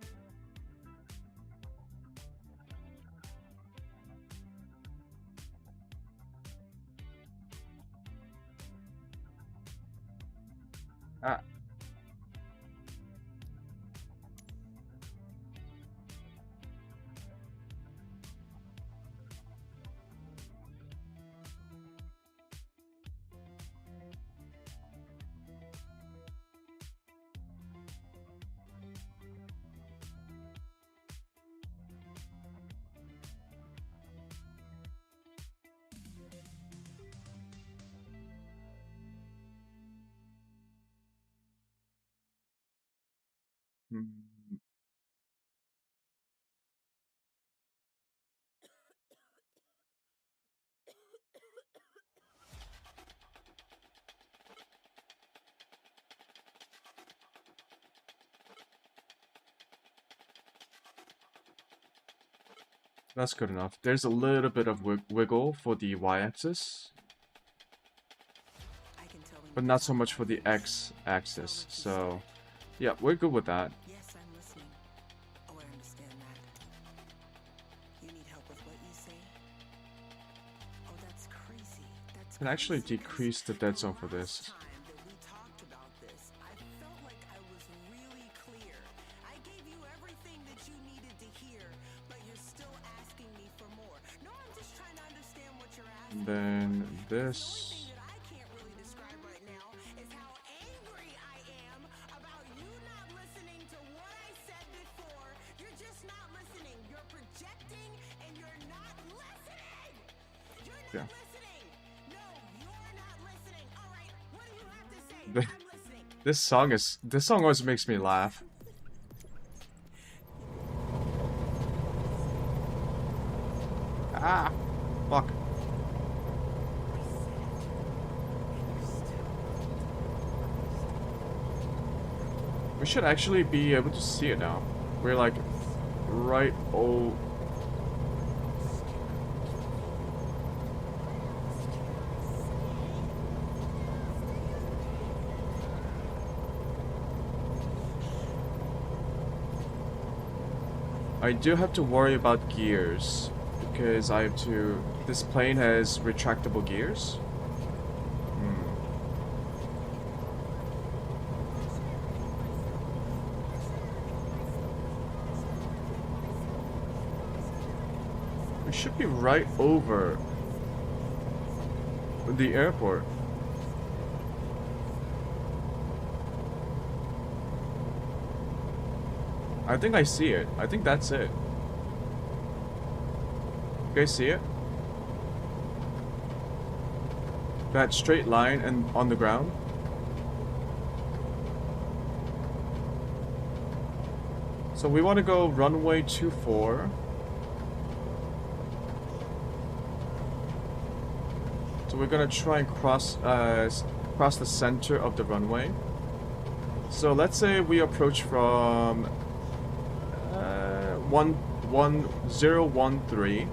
Ah. Hmm. That's good enough. There's a little bit of wiggle for the y-axis, I can tell when but you not so talk much for about the things. x-axis. Sound like you So, said. yeah, we're good with that. Yes, I'm listening. Oh, I understand that. You need help with what you say? Oh, that's crazy. That's Can actually crazy, 'cause decrease the dead zone for this. last time that we talked about this, I felt like I was really clear. I gave you everything that you needed to hear, but you're still asking me for more. No, I'm just trying to understand what you're asking And then for. 'Cause the only this. thing that I can't really describe right now is how angry I am about you not listening to what I said before. You're just not listening. You're projecting and you're not listening. You're not Yeah. listening. No, you're not listening. All right, what do you have to say? I'm listening. This song always makes me laugh. Ah, fuck. We should actually be able to see it now. We're like right I do have to worry about gears because I have to. This plane has retractable gears. We should be right over the airport. I think I see it. I think that's it. You guys see it? That straight line and on the ground? So we want to go runway 24. So we're gonna try and cross the center of the runway. So let's say we approach from 1013,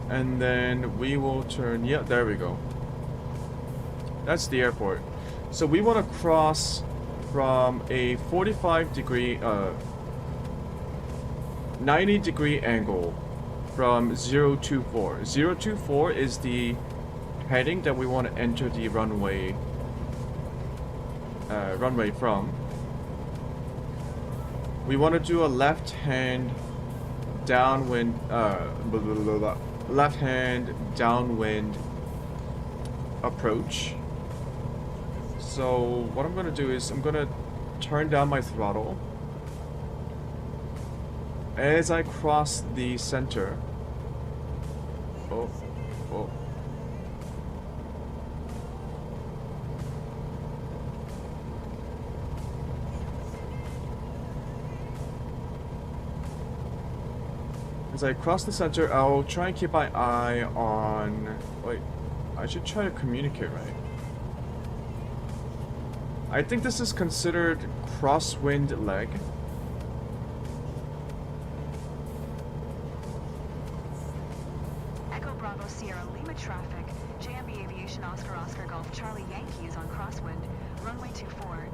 and then we will turn. Yeah, there we go. That's the airport. So we want to cross from a 45-degree, 90-degree angle from 024. 024 is the heading that we want to enter the runway from. We want to do a left-hand downwind, left-hand downwind approach. So what I'm gonna do is I'm gonna turn down my throttle as I cross the center. Oh. As I cross the center, I'll try and keep my eye on... Wait, I should try to communicate right. I think this is considered crosswind leg. Echo Bravo Sierra Lima traffic. JMB Aviation Oscar Oscar Golf Charlie Yankee is on crosswind. Runway 24.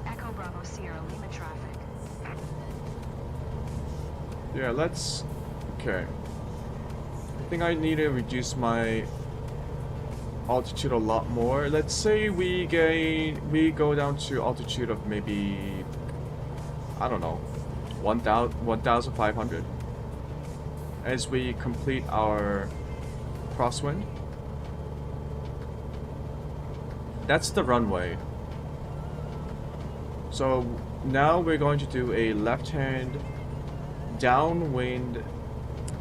Echo Bravo Sierra Lima traffic. Yeah, let's... Okay. I think I need to reduce my altitude a lot more. Let's say we go down to altitude of maybe, I don't know, 1,500 as we complete our crosswind. That's the runway. So now we're going to do a left-hand downwind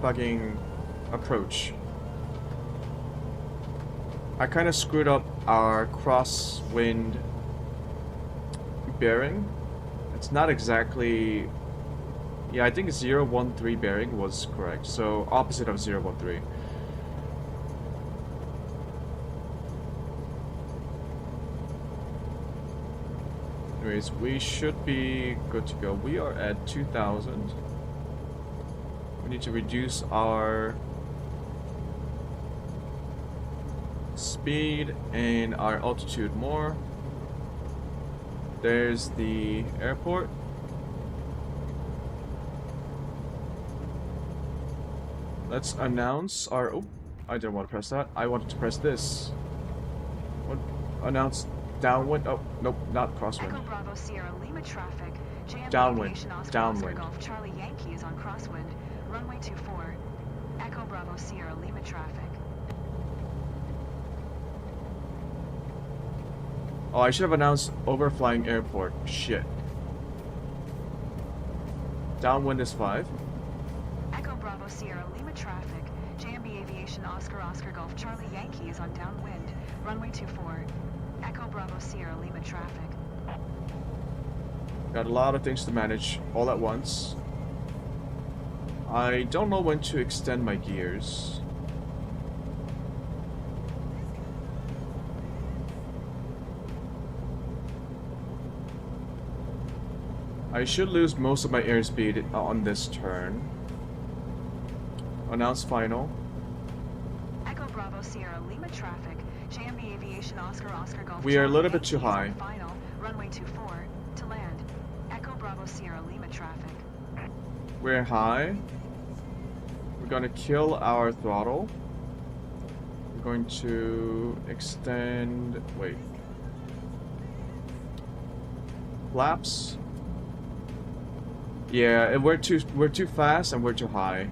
fucking approach. I kind of screwed up our crosswind bearing. It's not exactly... Yeah, I think 013 bearing was correct. So opposite of 013. Anyways, we should be good to go. We are at 2,000. We need to reduce our speed and our altitude more. There's the airport. Let's announce our... Oh, I didn't want to press that. I wanted to press this. What? Announce downwind. Oh, nope, not crosswind. Echo Bravo Sierra Lima traffic. JM Downwind. Aviation Oscar Downwind. Oscar Golf Charlie Yankee is on crosswind. Runway 24. Echo Bravo Sierra Lima traffic. Oh, I should have announced overflying airport. Shit. Downwind is 5. Echo Bravo Sierra Lima traffic. JMB Aviation Oscar Oscar Golf Charlie Yankee is on downwind. Runway 24. Echo Bravo Sierra Lima traffic. Got a lot of things to manage all at once. I don't know when to extend my gears. I should lose most of my airspeed on this turn. Announce final. Echo Bravo Sierra Lima traffic. JMB Aviation Oscar Oscar Golf We are a Charlie little bit Yankee too is on high. Final. Runway 24. To land. Echo Bravo Sierra Lima traffic. We're high. We're gonna kill our throttle. We're going to extend... Wait. Flaps. Yeah, we're too fast and we're too high.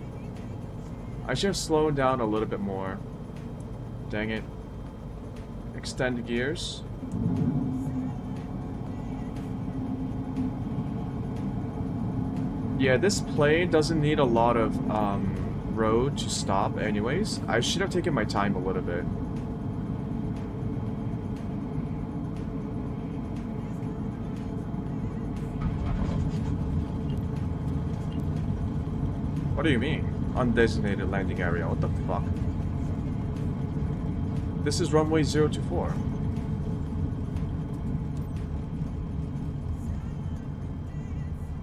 I should have slowed down a little bit more. Dang it. Extend gears. Yeah, this plane doesn't need a lot of road to stop anyways. I should have taken my time a little bit. What do you mean? Undesignated landing area. What the fuck? This is runway 024.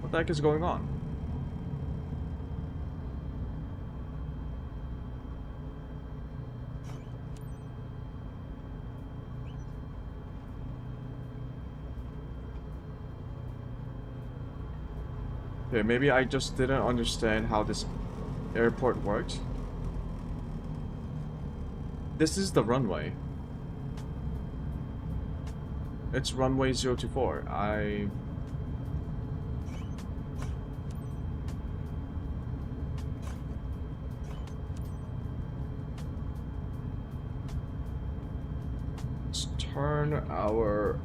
What the heck is going on? Okay, maybe I just didn't understand how this airport worked. This is the runway. It's runway 024. Let's turn our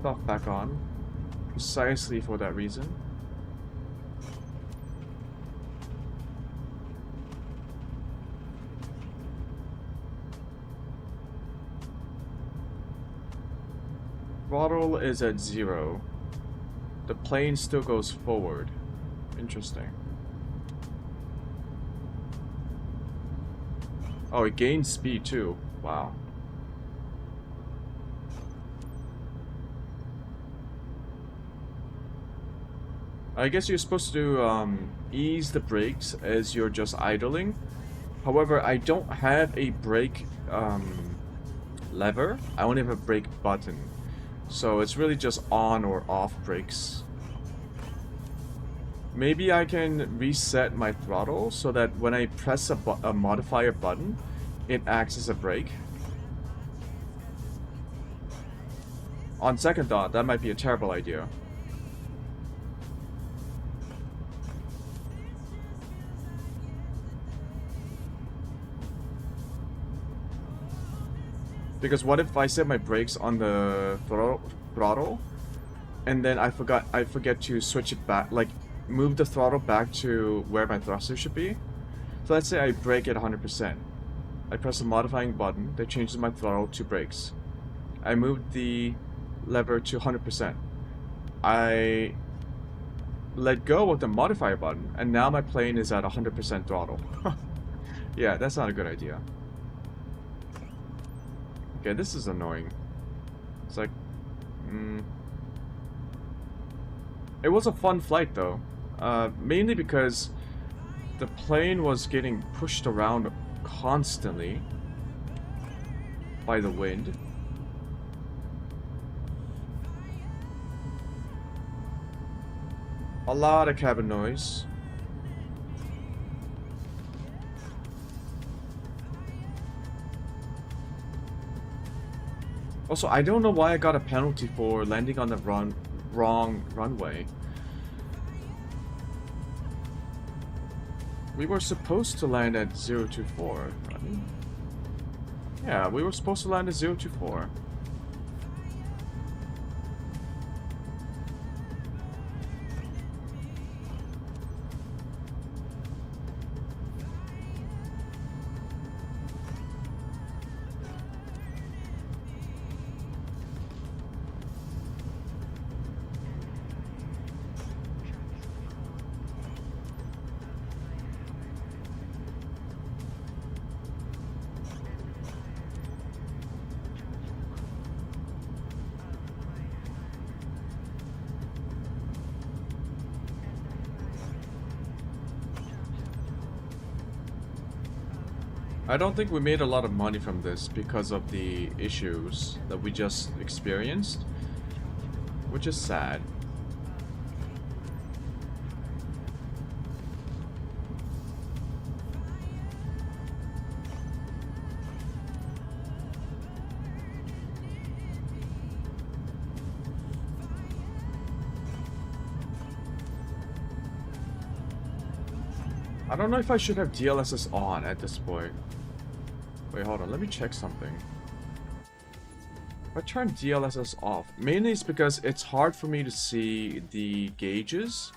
stuff back on, precisely for that reason. Throttle is at 0. The plane still goes forward. Interesting. Oh, it gains speed too. Wow. I guess you're supposed to ease the brakes as you're just idling. However, I don't have a brake lever. I only have a brake button. So it's really just on or off brakes. Maybe I can reset my throttle so that when I press a modifier button, it acts as a brake. On second thought, that might be a terrible idea. Because what if I set my brakes on the throttle, and then I forget to switch it back, like move the throttle back to where my thruster should be. So let's say I brake at 100%. I press the modifying button that changes my throttle to brakes. I moved the lever to 100%. I let go of the modifier button, and now my plane is at 100% throttle. Yeah, that's not a good idea. Okay, this is annoying. It's like, it was a fun flight though, mainly because the plane was getting pushed around constantly by the wind. A lot of cabin noise. Also, I don't know why I got a penalty for landing on the wrong runway. We were supposed to land at 024, right? Yeah, we were supposed to land at 024. I don't think we made a lot of money from this because of the issues that we just experienced, which is sad. I don't know if I should have DLSS on at this point. Wait, hold on, let me check something. If I turn DLSS off, mainly it's because it's hard for me to see the gauges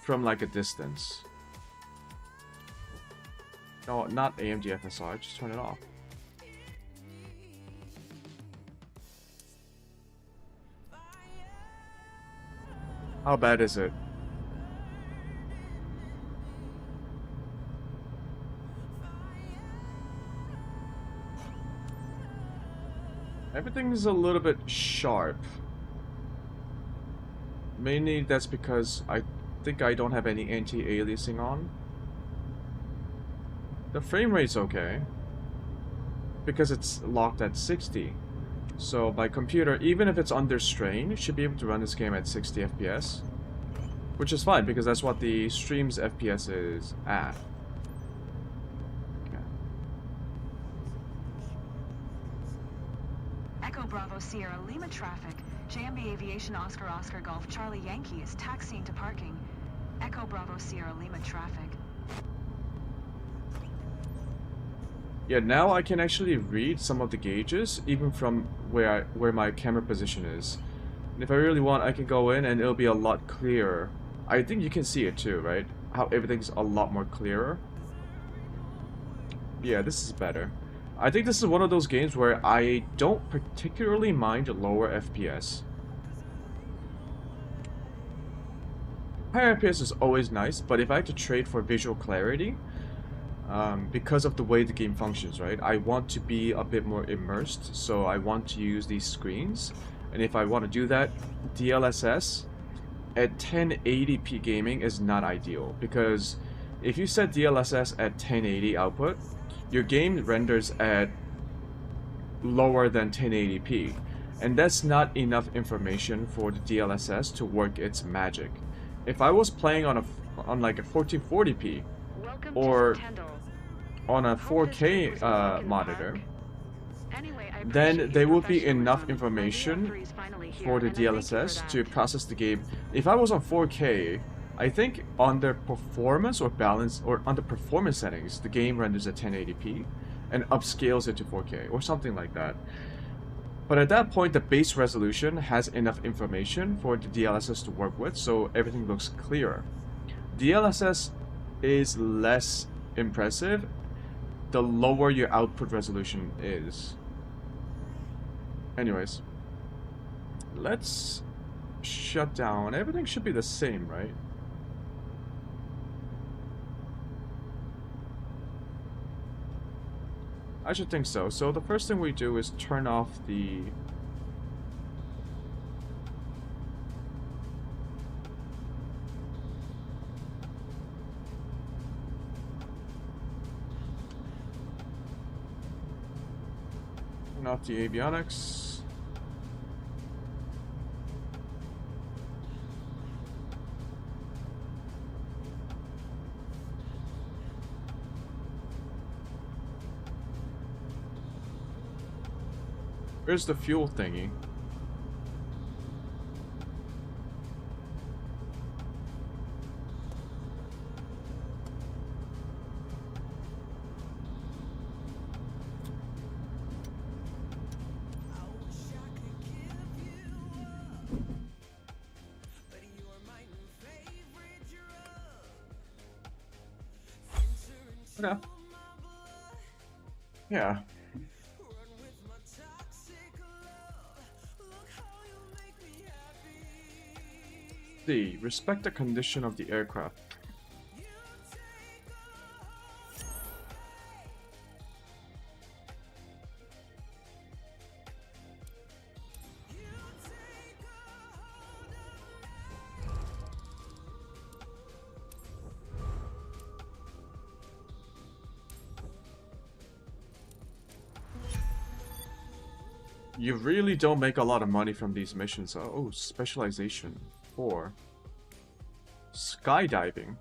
from like a distance. No, not AMD FSR, just turn it off. How bad is it? Everything is a little bit sharp. Mainly that's because I think I don't have any anti-aliasing on. The frame rate's okay, because it's locked at 60. So my computer, even if it's under strain, should be able to run this game at 60 FPS. Which is fine, because that's what the stream's FPS is at. Echo Bravo Sierra Lima traffic. JMB Aviation Oscar Oscar Golf Charlie Yankee is taxiing to parking. Echo Bravo Sierra Lima traffic. Yeah, now I can actually read some of the gauges, even from where my camera position is. And if I really want, I can go in and it'll be a lot clearer. I think you can see it too, right? How everything's a lot more clearer. Yeah, this is better. I think this is one of those games where I don't particularly mind lower FPS. Higher FPS is always nice, but if I have to trade for visual clarity, because of the way the game functions, right? I want to be a bit more immersed, so I want to use these screens. And if I want to do that, DLSS at 1080p gaming is not ideal, because if you set DLSS at 1080 output, your game renders at lower than 1080p, and that's not enough information for the DLSS to work its magic. If I was playing on like a 1440p or on a 4K monitor, then there would be enough information for the DLSS to process the game. If I was on 4K, I think on the performance or balance or on the performance settings, the game renders at 1080p and upscales it to 4K or something like that. But at that point, the base resolution has enough information for the DLSS to work with, so everything looks clearer. DLSS is less impressive the lower your output resolution is. Anyways, let's shut down. Everything should be the same, right? I should think so. So the first thing we do is turn off the... Turn off the avionics. Where's the fuel thingy? Okay. Yeah. C. Respect the condition of the aircraft. You really don't make a lot of money from these missions. Oh, specialization. 4. Skydiving.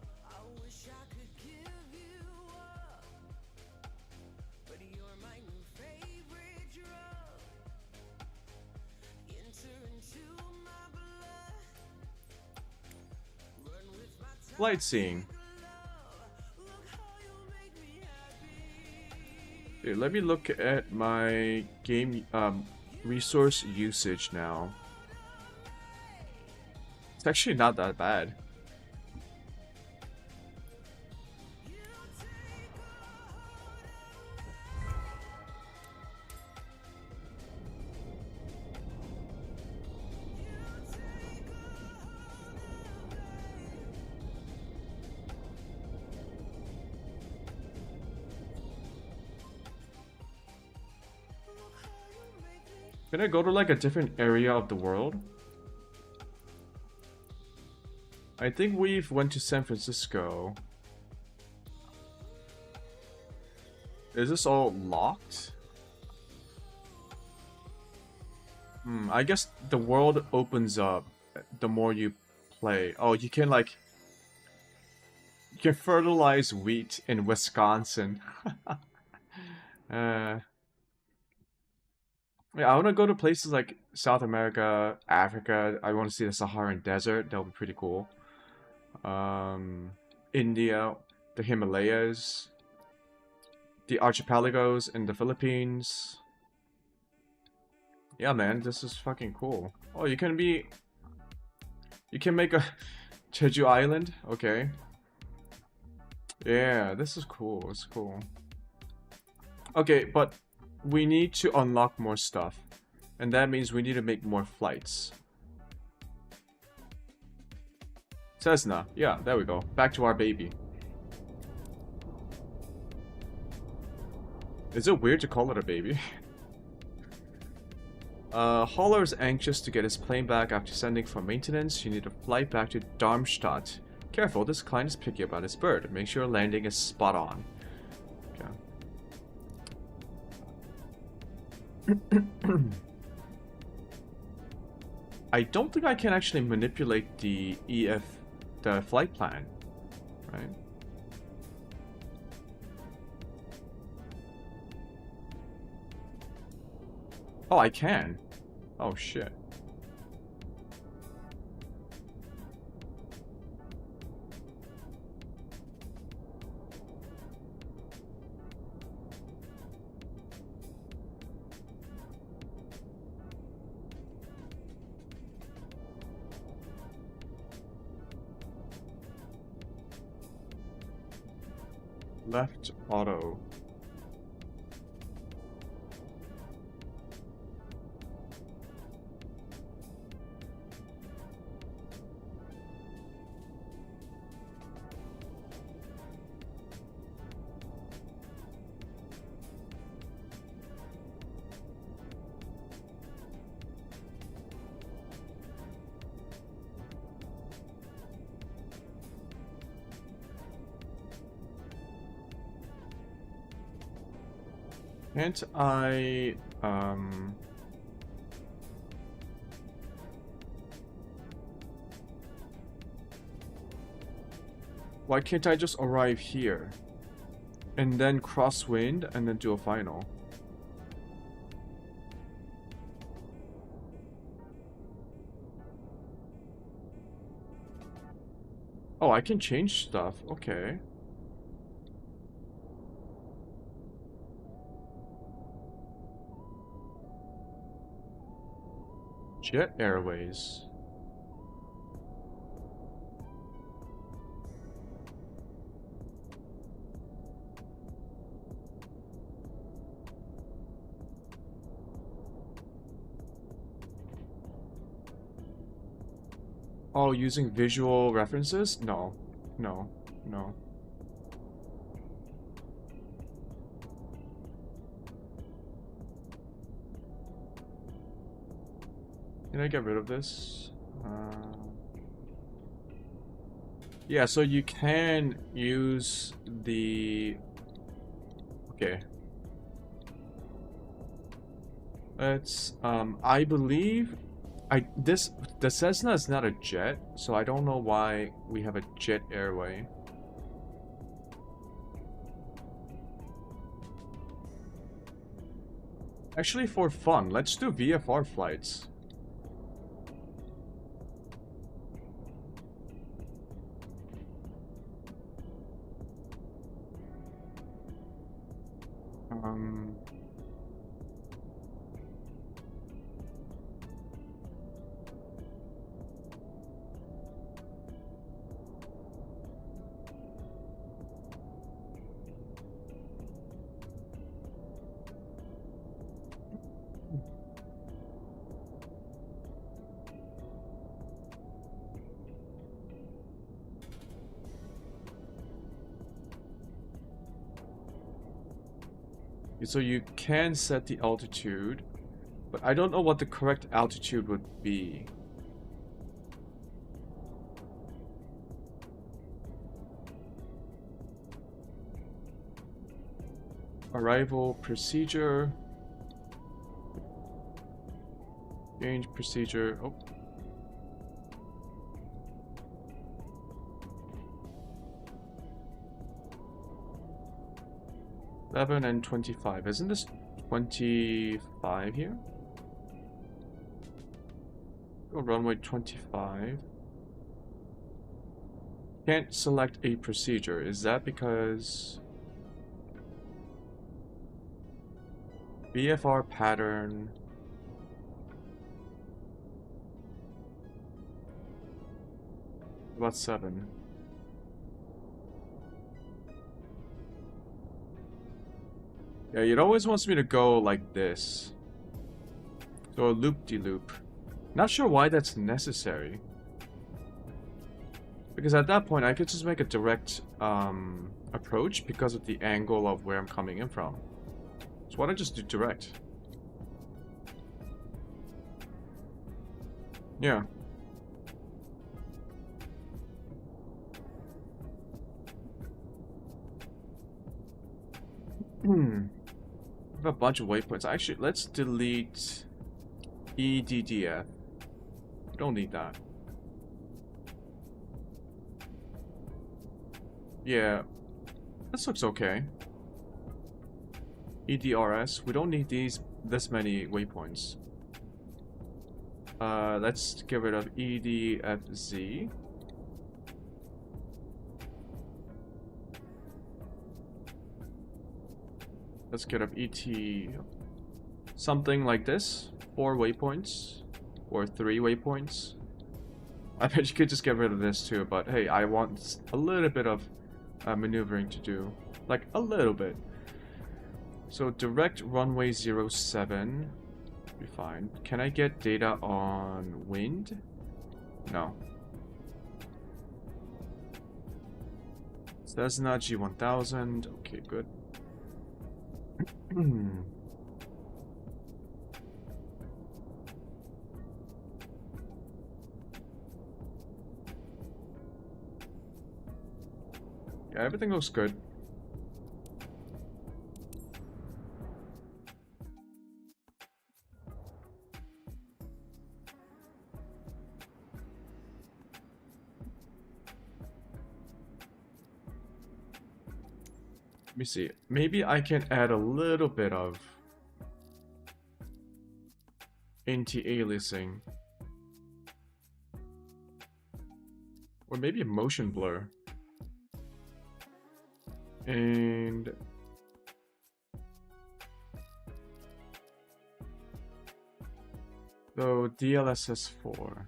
Flight seeing. Dude, let me look at my game resource usage now. It's actually not that bad. Can I go to like a different area of the world? I think we've went to San Francisco. Is this all locked? I guess the world opens up the more you play. Oh, you can like... You can fertilize wheat in Wisconsin. Yeah, I want to go to places like South America, Africa. I want to see the Saharan Desert. That would be pretty cool. India, the Himalayas, the archipelagos in the Philippines. Yeah, man, this is fucking cool. Oh, you can make a Jeju Island? Okay. Yeah, this is cool. It's cool. Okay, but we need to unlock more stuff. And that means we need to make more flights. Cessna. Yeah, there we go. Back to our baby. Is it weird to call it a baby? Holler is anxious to get his plane back after sending for maintenance. You need a flight back to Darmstadt. Careful, this client is picky about his bird. Make sure landing is spot on. Okay. I don't think I can actually manipulate the the flight plan, right? Oh, I can. Oh, shit. Left auto. Can't I, why can't I just arrive here? And then crosswind and then do a final? Oh, I can change stuff. Okay. Jet Airways. Oh, using visual references? No. No. No. Can I get rid of this? Yeah, so you can use the... Okay. Let's, I believe... the Cessna is not a jet, so I don't know why we have a jet airway. Actually, for fun, let's do VFR flights. So you can set the altitude, but I don't know what the correct altitude would be. Arrival procedure. Change procedure. Oh. $11 and $25. Isn't this 25 here? Go runway 25. Can't select a procedure. Is that because VFR pattern? About 7. Yeah, it always wants me to go like this. So a loop-de-loop. Not sure why that's necessary. Because at that point, I could just make a direct approach because of the angle of where I'm coming in from. So why don't I just do direct? Yeah. I have a bunch of waypoints. Actually, let's delete EDDF. Don't need that. Yeah, this looks okay. EDRS. We don't need this many waypoints. Let's get rid of EDFZ. Let's get up ET something like this. 4 waypoints or 3 waypoints. I bet you could just get rid of this too, but hey, I want a little bit of maneuvering to do. Like a little bit. So direct runway 07. Be fine. Can I get data on wind? No. Cessna G1000. Okay, good. Yeah, everything looks good. me see. Maybe I can add a little bit of anti-aliasing. Or maybe a motion blur. And so DLSS4.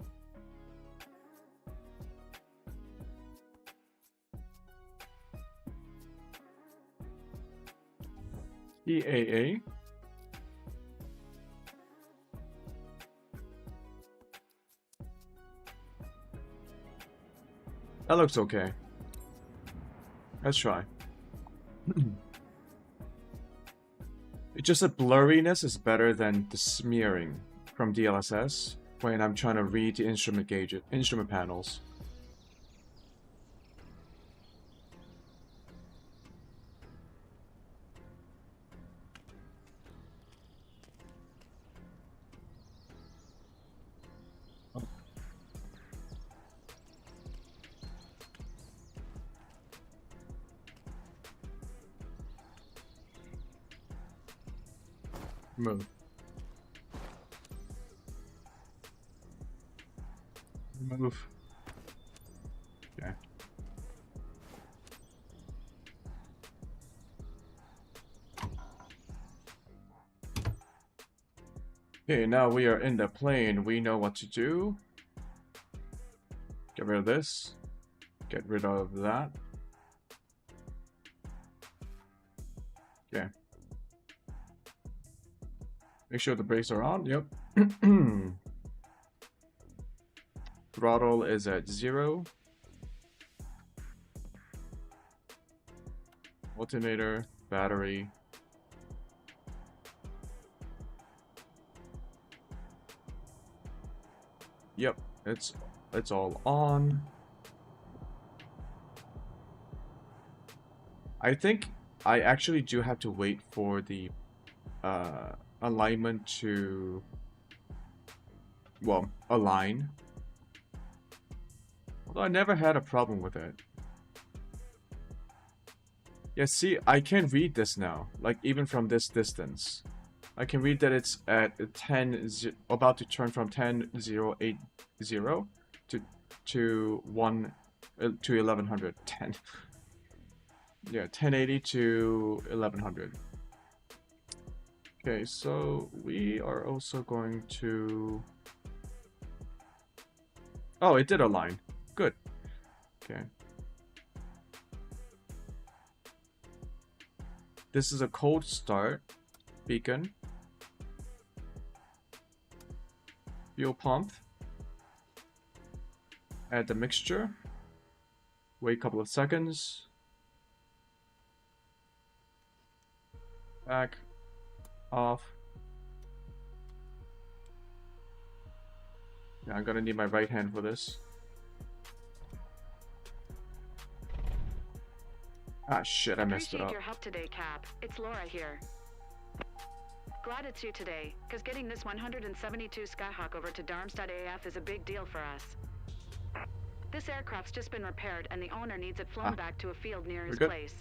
EAA. That looks okay. Let's try. It's just that blurriness is better than the smearing from DLSS when I'm trying to read the instrument panels. Move. Move. Okay. Okay, now we are in the plane. We know what to do. Get rid of this. Get rid of that. Okay. Make sure the brakes are on. Yep. Throttle is at 0. Alternator, battery. Yep, it's all on. I think I actually do have to wait for the alignment to, well, align. Although I never had a problem with it. Yeah, see, I can read this now, like even from this distance. I can read that it's at 10, about to turn from 10,080 to 1100. 10. Yeah, 1080 to 1100. Okay, so we are also going to... Oh, it did align. Good. Okay. This is a cold start. Beacon. Fuel pump. Add the mixture. Wait a couple of seconds. Back. Off. Yeah, I'm gonna need my right hand for this. Ah, shit, I messed it up. Appreciate your help today, Cap. It's Laura here. Glad it's you today, because getting this 172 Skyhawk over to Darmstadt-AF is a big deal for us. This aircraft's just been repaired, and the owner needs it flown back to a field near his place.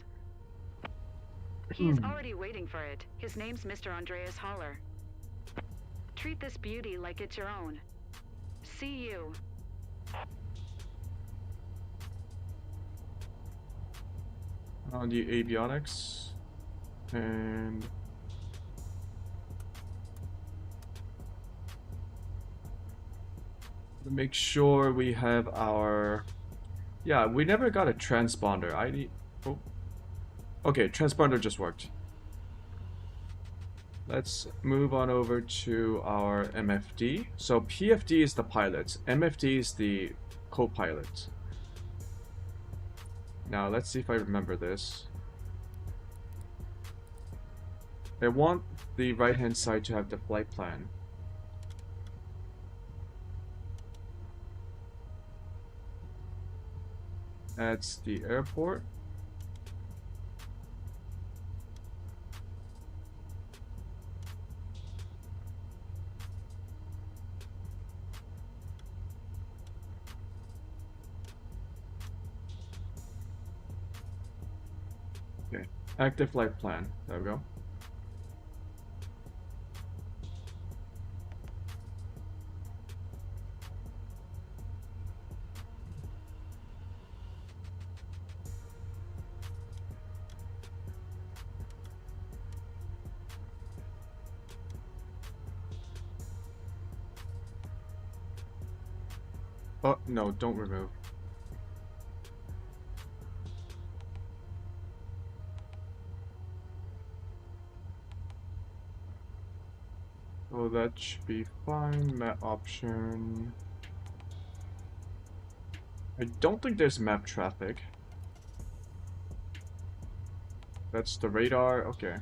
He is already waiting for it. His name's Mr. Andreas Haller. Treat this beauty like it's your own. See you. On the avionics. And... make sure we have our... Yeah, we never got a transponder. I need... Oh. Okay, transponder just worked. Let's move on over to our MFD. So PFD is the pilot. MFD is the co-pilot. Now let's see if I remember this. I want the right hand side to have the flight plan. That's the airport. Active flight plan. There we go. Oh, no, don't remove. Oh, that should be fine. Map option. I don't think there's map traffic. That's the radar. Okay.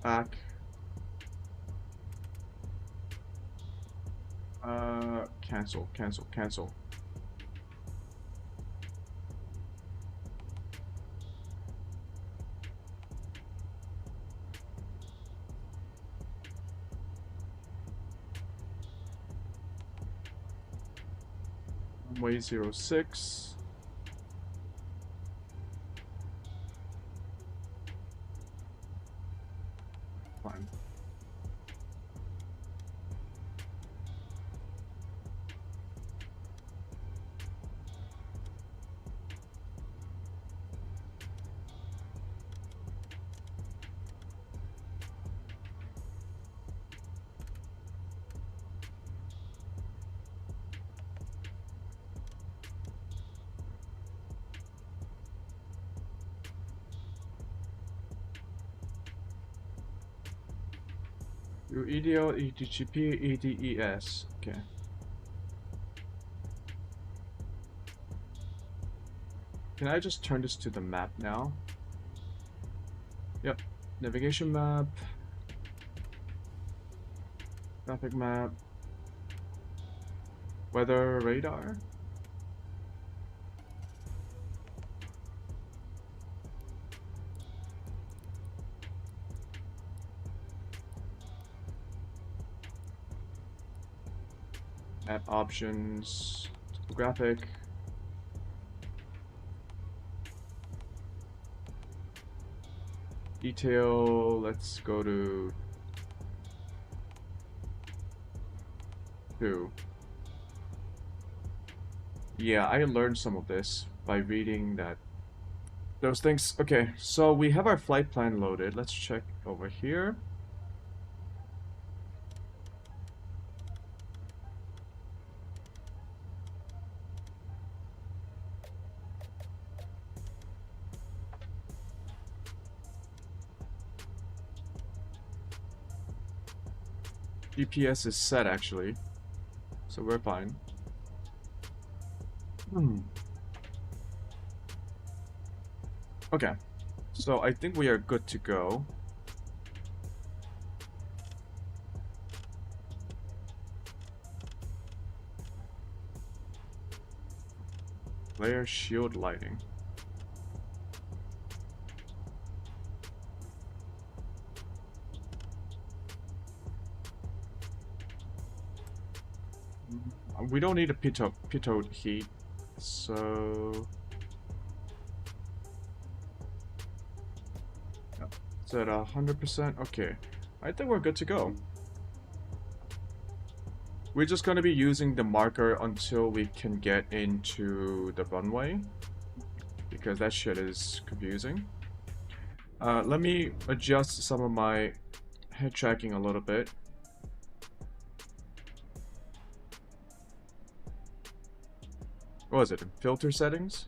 Back. Cancel, cancel, cancel. Runway 06. Fine. Your EDL, EDGP, EDES. Okay. Can I just turn this to the map now? Yep. Navigation map. Traffic map. Weather radar. Map options. Topographic. Detail. Let's go to 2. Yeah, I learned some of this by reading those things. Okay, so we have our flight plan loaded. Let's check over here. GPS is set actually, so we're fine. Okay, so I think we are good to go. Flare shield lighting. We don't need a pitot heat, so it's at 100%. Okay, I think we're good to go. We're just gonna be using the marker until we can get into the runway, because that shit is confusing. Let me adjust some of my head tracking a little bit. What was it? Filter settings?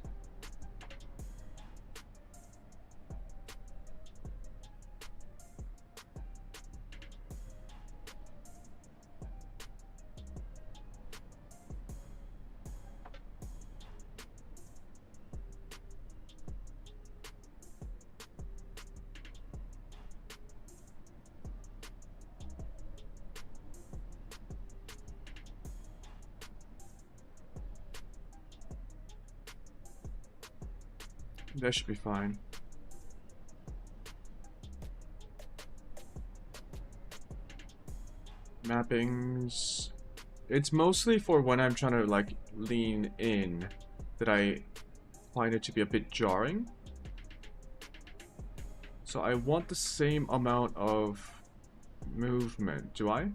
That should be fine. Mappings. It's mostly for when I'm trying to like lean in that I find it to be a bit jarring. So I want the same amount of movement. Do I?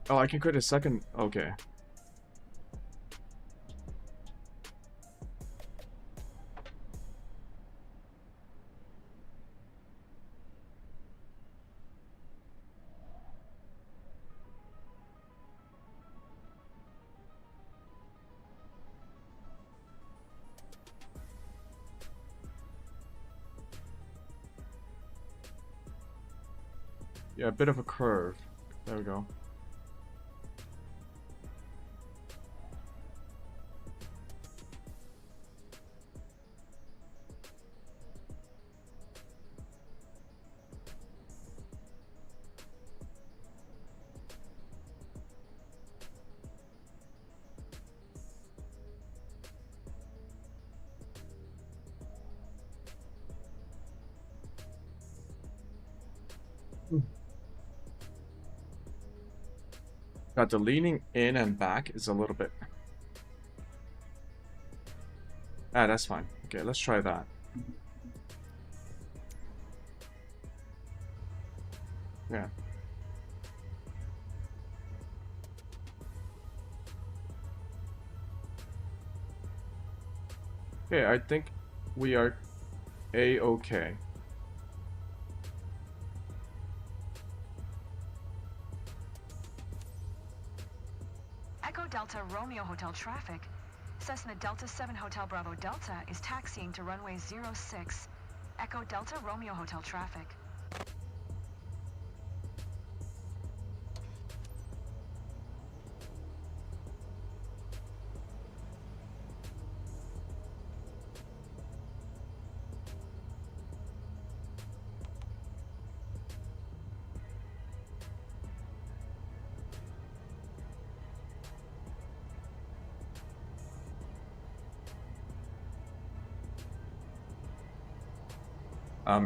Oh, I can create a second. Okay. Yeah, a bit of a curve. There we go. Got the leaning in and back is a little bit... Ah, that's fine. Okay, let's try that. Yeah. Okay, I think we are A-okay. Echo Delta Romeo Hotel traffic. Cessna Delta 7 Hotel Bravo Delta is taxiing to runway 06. Echo Delta Romeo Hotel traffic.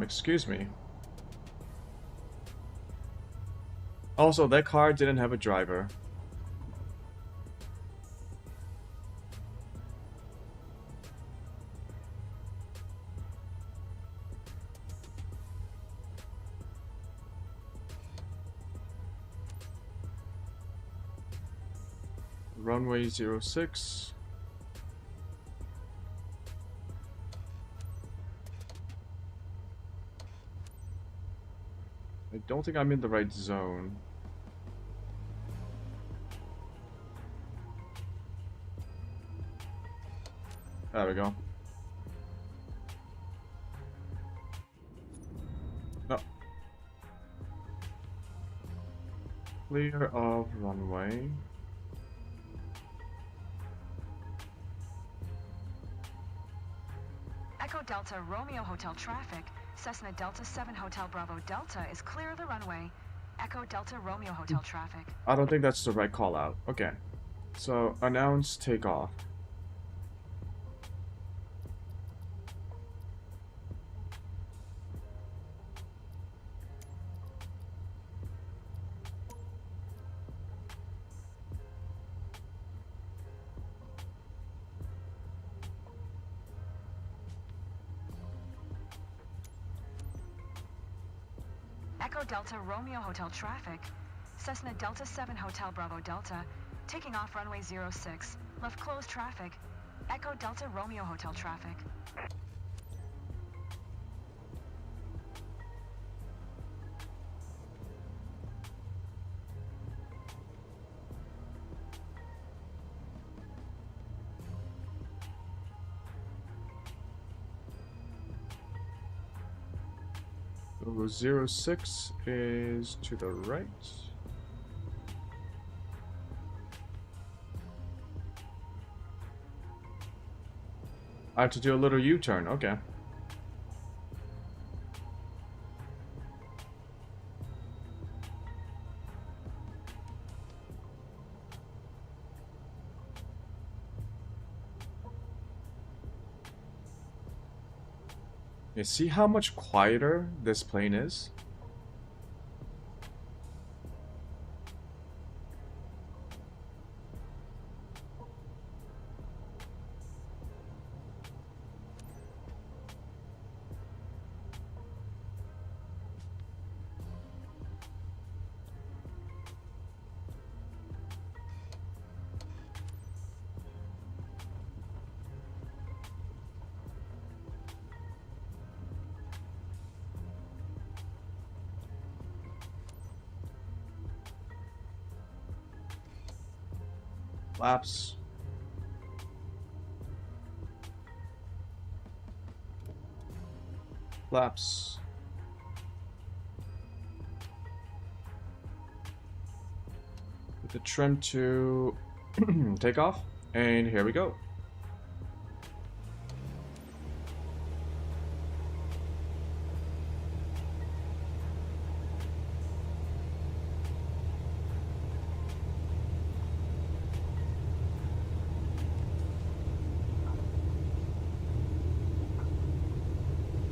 Excuse me. Also, that car didn't have a driver. Runway 06. I don't think I'm in the right zone. There we go. No. Clear of runway. Echo Delta Romeo Hotel traffic. Cessna Delta 7 Hotel Bravo Delta is clear of the runway. Echo Delta Romeo Hotel traffic. I don't think that's the right call out. Okay. So, announce takeoff. Echo Delta Romeo Hotel traffic. Cessna Delta 7 Hotel Bravo Delta, taking off runway 06. Left closed traffic. Echo Delta Romeo Hotel traffic. So 06 is to the right. I have to do a little U-turn, okay. You see how much quieter this plane is? Flaps. Flaps. With the trim to take off. And here we go.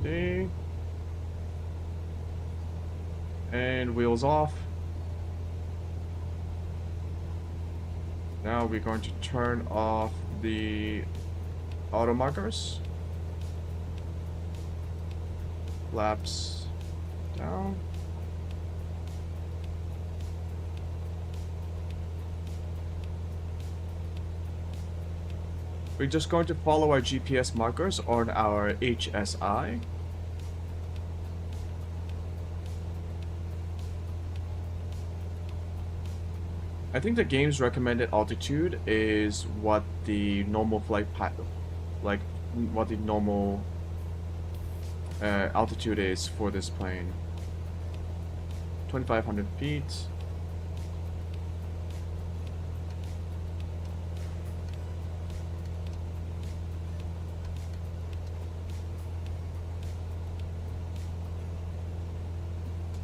Okay. And wheels off. Now we're going to turn off the auto markers. Flaps down. We're just going to follow our GPS markers on our HSI. I think the game's recommended altitude is what the normal flight like what the normal altitude is for this plane. 2,500 feet.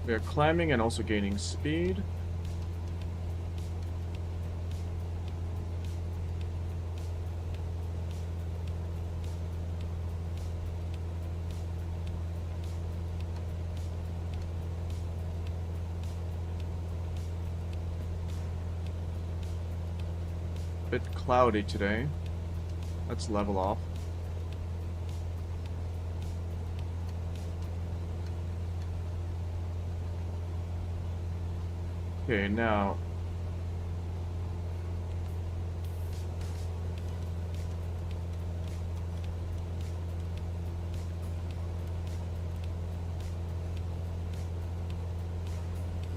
We are climbing and also gaining speed. Bit cloudy today. Let's level off. Okay, now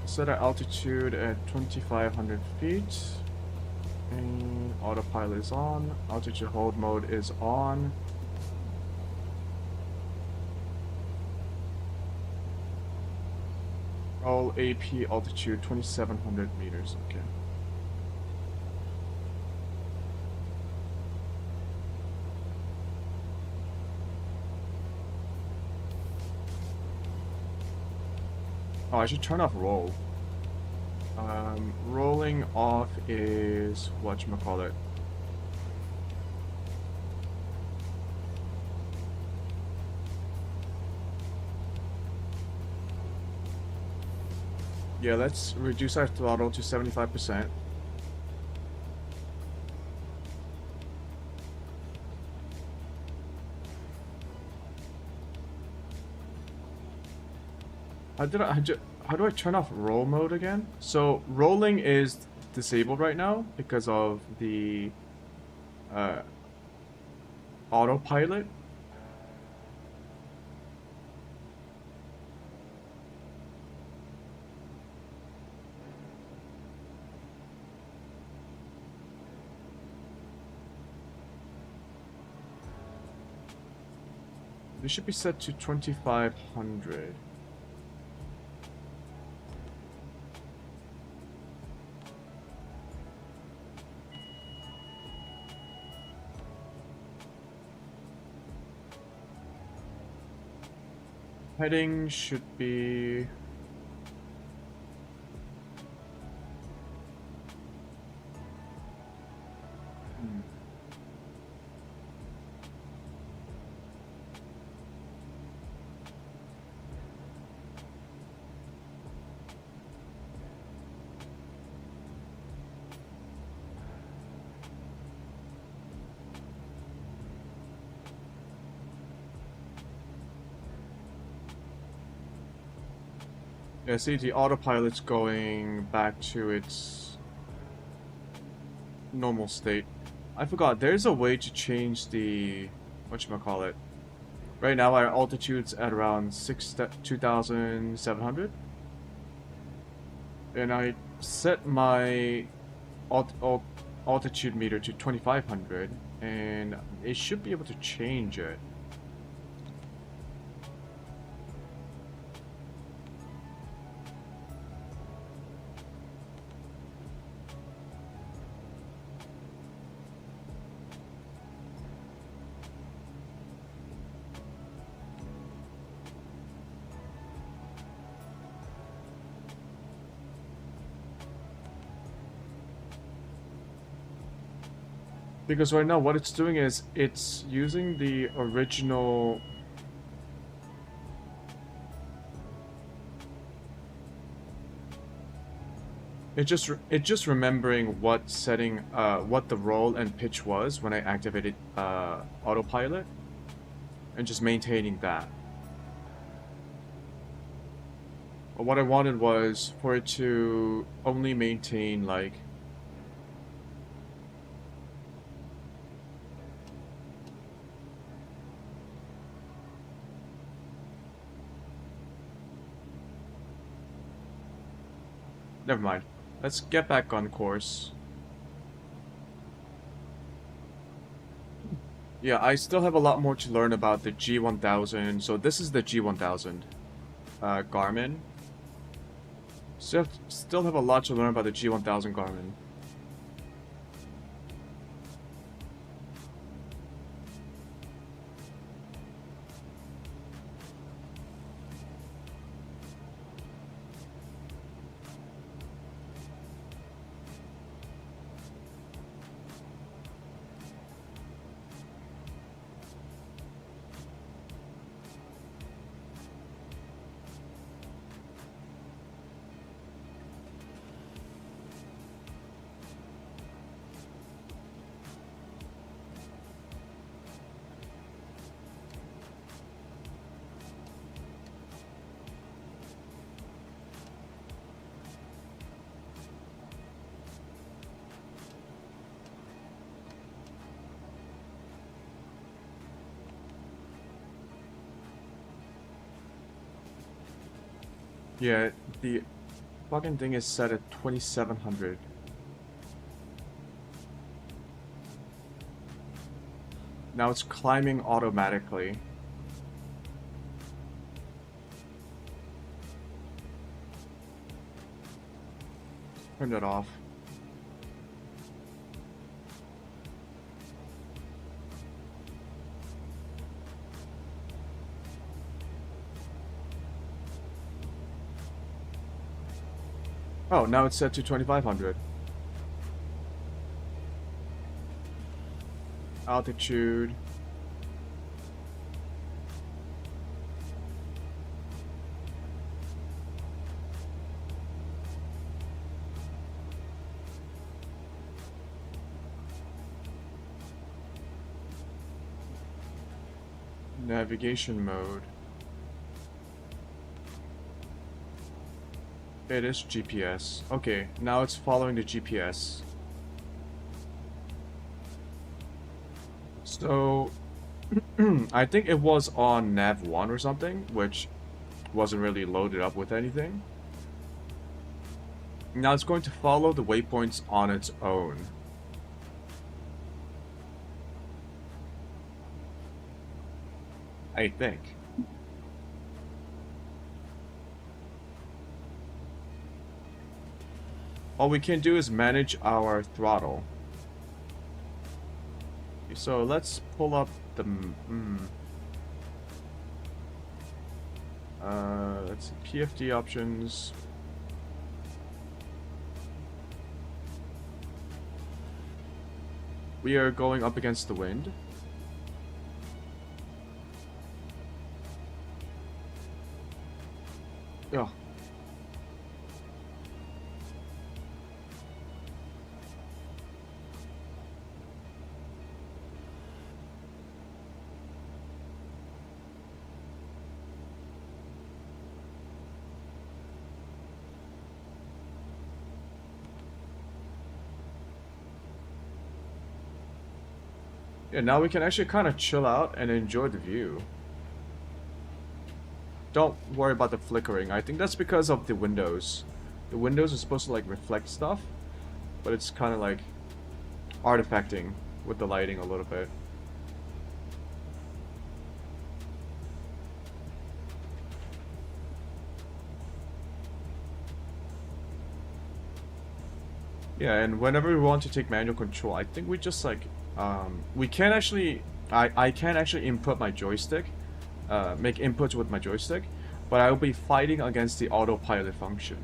set our altitude at 2,500 feet. And autopilot is on. Altitude hold mode is on. All AP altitude 2,700 meters. Okay. Oh, I should turn off roll. Rolling off is whatchamacallit. Yeah, let's reduce our throttle to 75%. How do I turn off roll mode again? So rolling is disabled right now because of the autopilot. This should be set to 2,500. Heading should be... Yeah, see, the autopilot's going back to its normal state. I forgot, there's a way to change the... whatchamacallit. Right now our altitude's at around 2,700. And I set my altitude meter to 2,500. And it should be able to change it. Because right now what it's doing is it's using the original... It just remembering what setting, what the roll and pitch was when I activated autopilot, and just maintaining that. But what I wanted was for it to only maintain like... Never mind. Let's get back on course. Yeah, I still have a lot more to learn about the G1000. So this is the G1000 Garmin. Still have a lot to learn about the G1000 Garmin. Yeah, the fucking thing is set at 2,700. Now it's climbing automatically. Turn that off. Oh, now it's set to 2,500. Altitude. Navigation mode. It is GPS. Okay, now it's following the GPS. So, I think it was on Nav 1 or something, which wasn't really loaded up with anything. Now it's going to follow the waypoints on its own. I think. All we can do is manage our throttle. So let's pull up the... let's see, PFD options. We are going up against the wind. Oh. Yeah, now we can actually kind of chill out and enjoy the view. Don't worry about the flickering. I think that's because of the windows. The windows are supposed to like reflect stuff, but it's kind of like artifacting with the lighting a little bit. Yeah, and whenever we want to take manual control, I think we just like, we can actually, I can actually input my joystick, make inputs with my joystick, but I will be fighting against the autopilot function.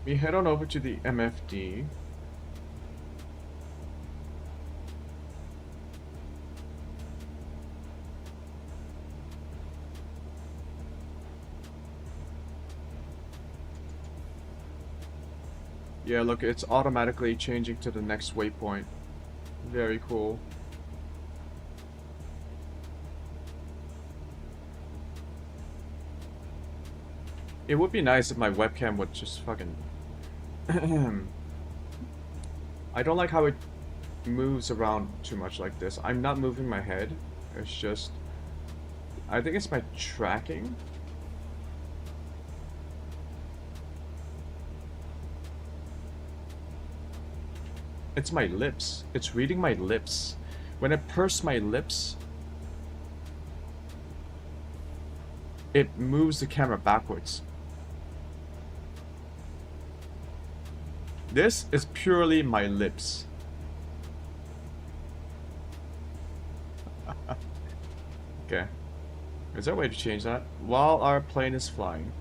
We head on over to the MFD. Yeah, look, it's automatically changing to the next waypoint. Very cool. It would be nice if my webcam would just fucking... I don't like how it moves around too much like this. I'm not moving my head. It's just... I think it's my tracking. It's my lips. It's reading my lips. When I purse my lips, it moves the camera backwards. This is purely my lips. Okay. Is there a way to change that? While our plane is flying.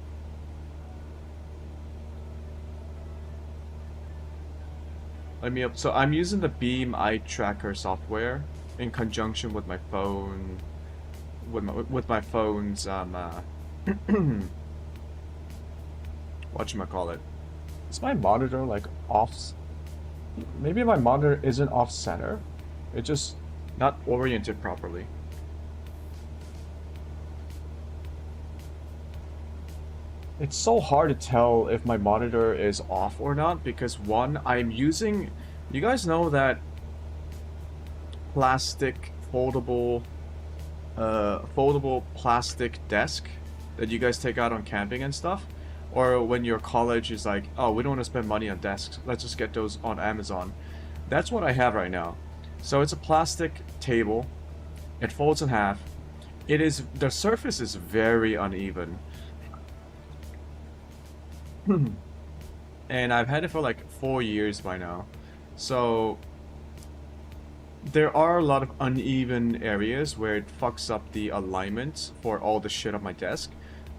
Let me up. So I'm using the Beam Eye Tracker software in conjunction with my phone, with my phone's whatchamacallit. Is my monitor like off? Maybe my monitor isn't off center. It's just not oriented properly. It's so hard to tell if my monitor is off or not because one, I'm using, you guys know that plastic foldable plastic desk that you guys take out on camping and stuff? Or when your college is like, oh, we don't want to spend money on desks, let's just get those on Amazon. That's what I have right now. So it's a plastic table. It folds in half. It is, the surface is very uneven. And I've had it for like 4 years by now. So there are a lot of uneven areas where it fucks up the alignment for all the shit on my desk.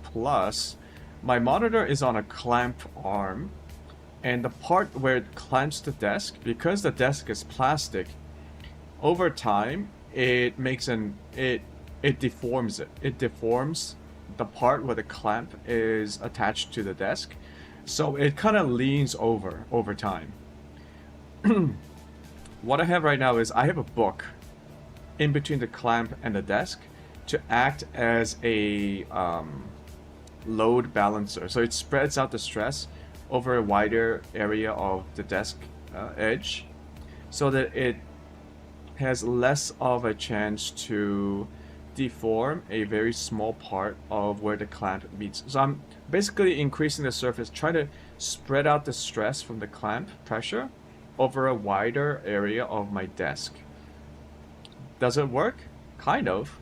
Plus, my monitor is on a clamp arm, and the part where it clamps the desk, because the desk is plastic, over time it makes it deforms it. It deforms the part where the clamp is attached to the desk. So it kind of leans over time. What I have right now is I have a book in between the clamp and the desk to act as a load balancer. So it spreads out the stress over a wider area of the desk edge so that it has less of a chance to deform a very small part of where the clamp meets. So I'm basically increasing the surface, trying to spread out the stress from the clamp pressure over a wider area of my desk. Does it work? Kind of.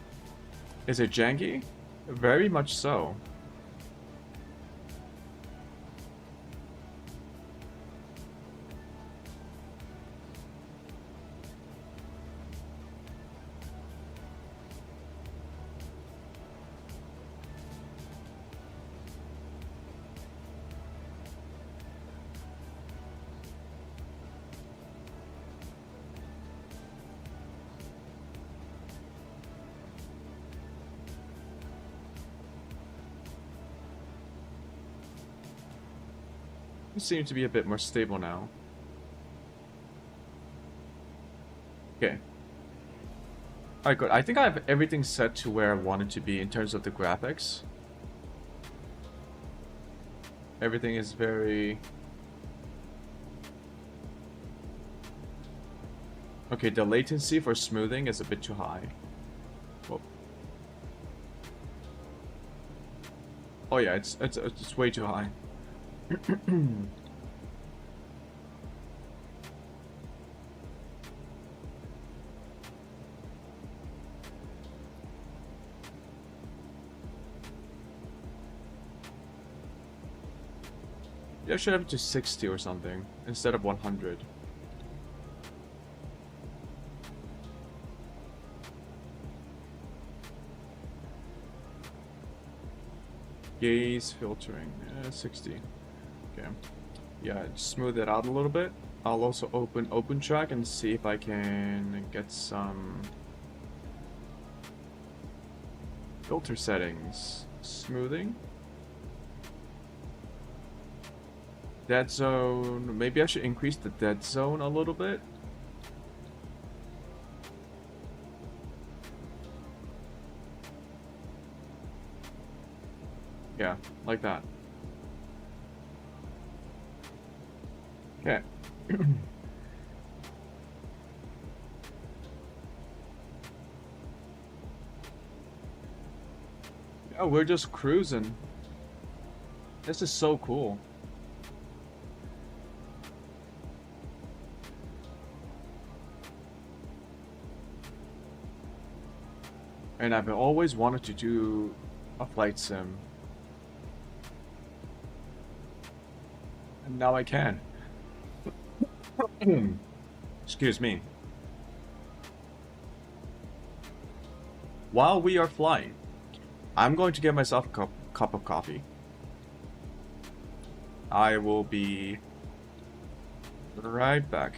Is it janky? Very much so. It seems to be a bit more stable now. Okay. Alright, good. I think I have everything set to where I want it to be in terms of the graphics. Everything is very... Okay, the latency for smoothing is a bit too high. Whoa. Oh yeah, it's way too high. Yeah, I should have it to 60 or something instead of 100. Gaze filtering, 60. Okay. Yeah, smooth it out a little bit. I'll also open track and see if I can get some filter settings. Smoothing. Dead zone. Maybe I should increase the dead zone a little bit. Yeah, like that. Okay. Yeah, we're just cruising. This is so cool. And I've always wanted to do a flight sim. And now I can. Excuse me. While we are flying, I'm going to get myself a cup of coffee. I will be right back.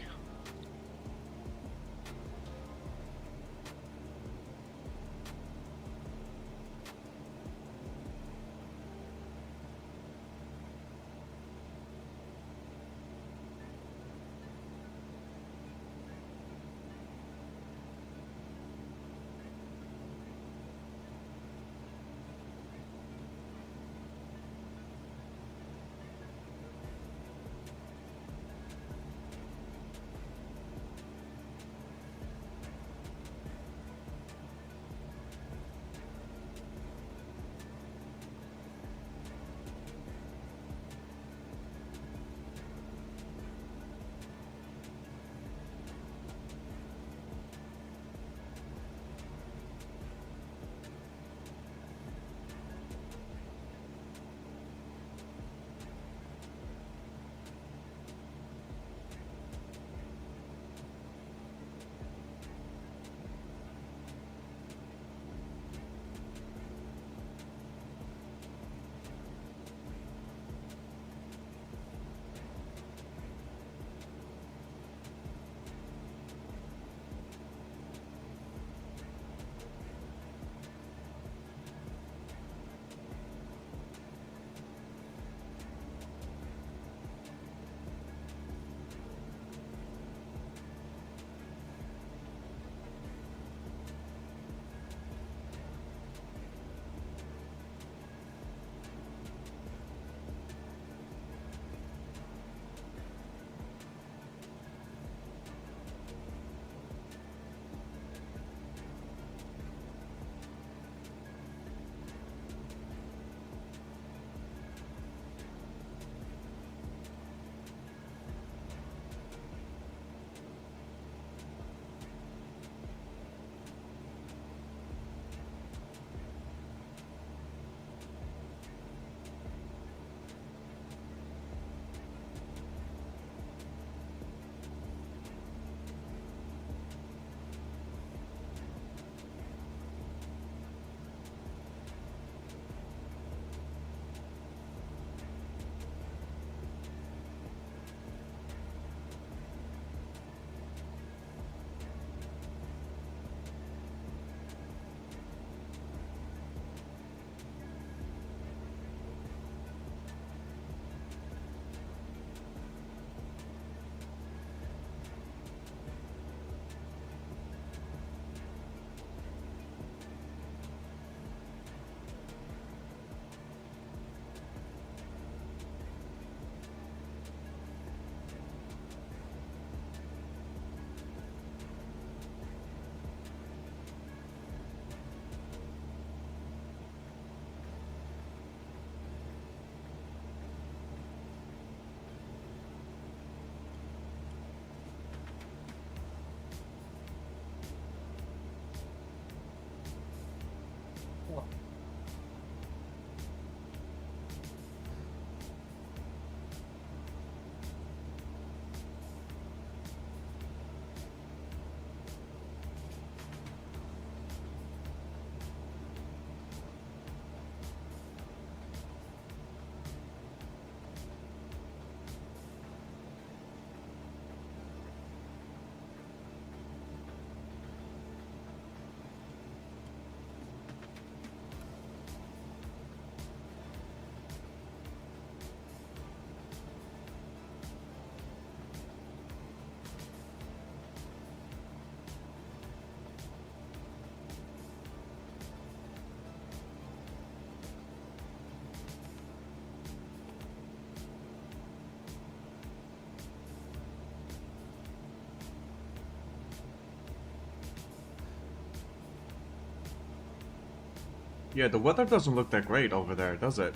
Yeah, the weather doesn't look that great over there, does it?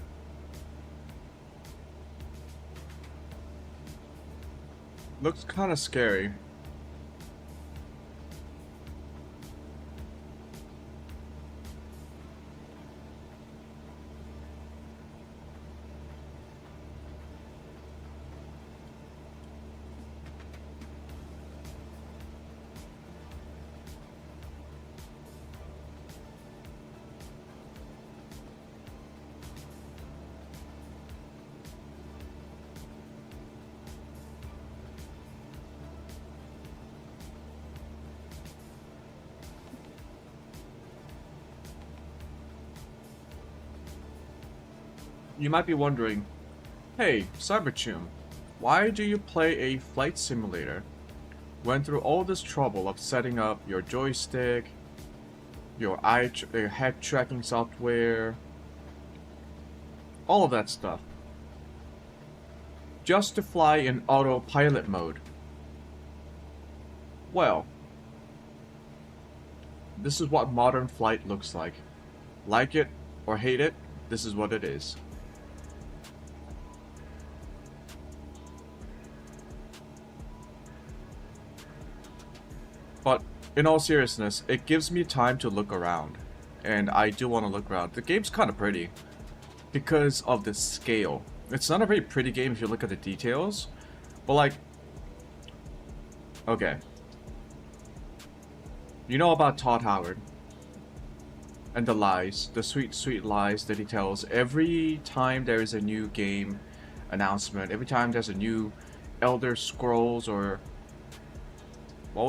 Looks kind of scary. You might be wondering, hey, Choom, why do you play a flight simulator? Went through all this trouble of setting up your joystick, your head tracking software, all of that stuff, just to fly in autopilot mode. Well, this is what modern flight looks like. Like it or hate it, this is what it is. But in all seriousness, it gives me time to look around. And I do want to look around. The game's kind of pretty because of the scale. It's not a very pretty game if you look at the details. But like, okay. You know about Todd Howard and the lies, the sweet, sweet lies that he tells every time there is a new game announcement, every time there's a new Elder Scrolls or what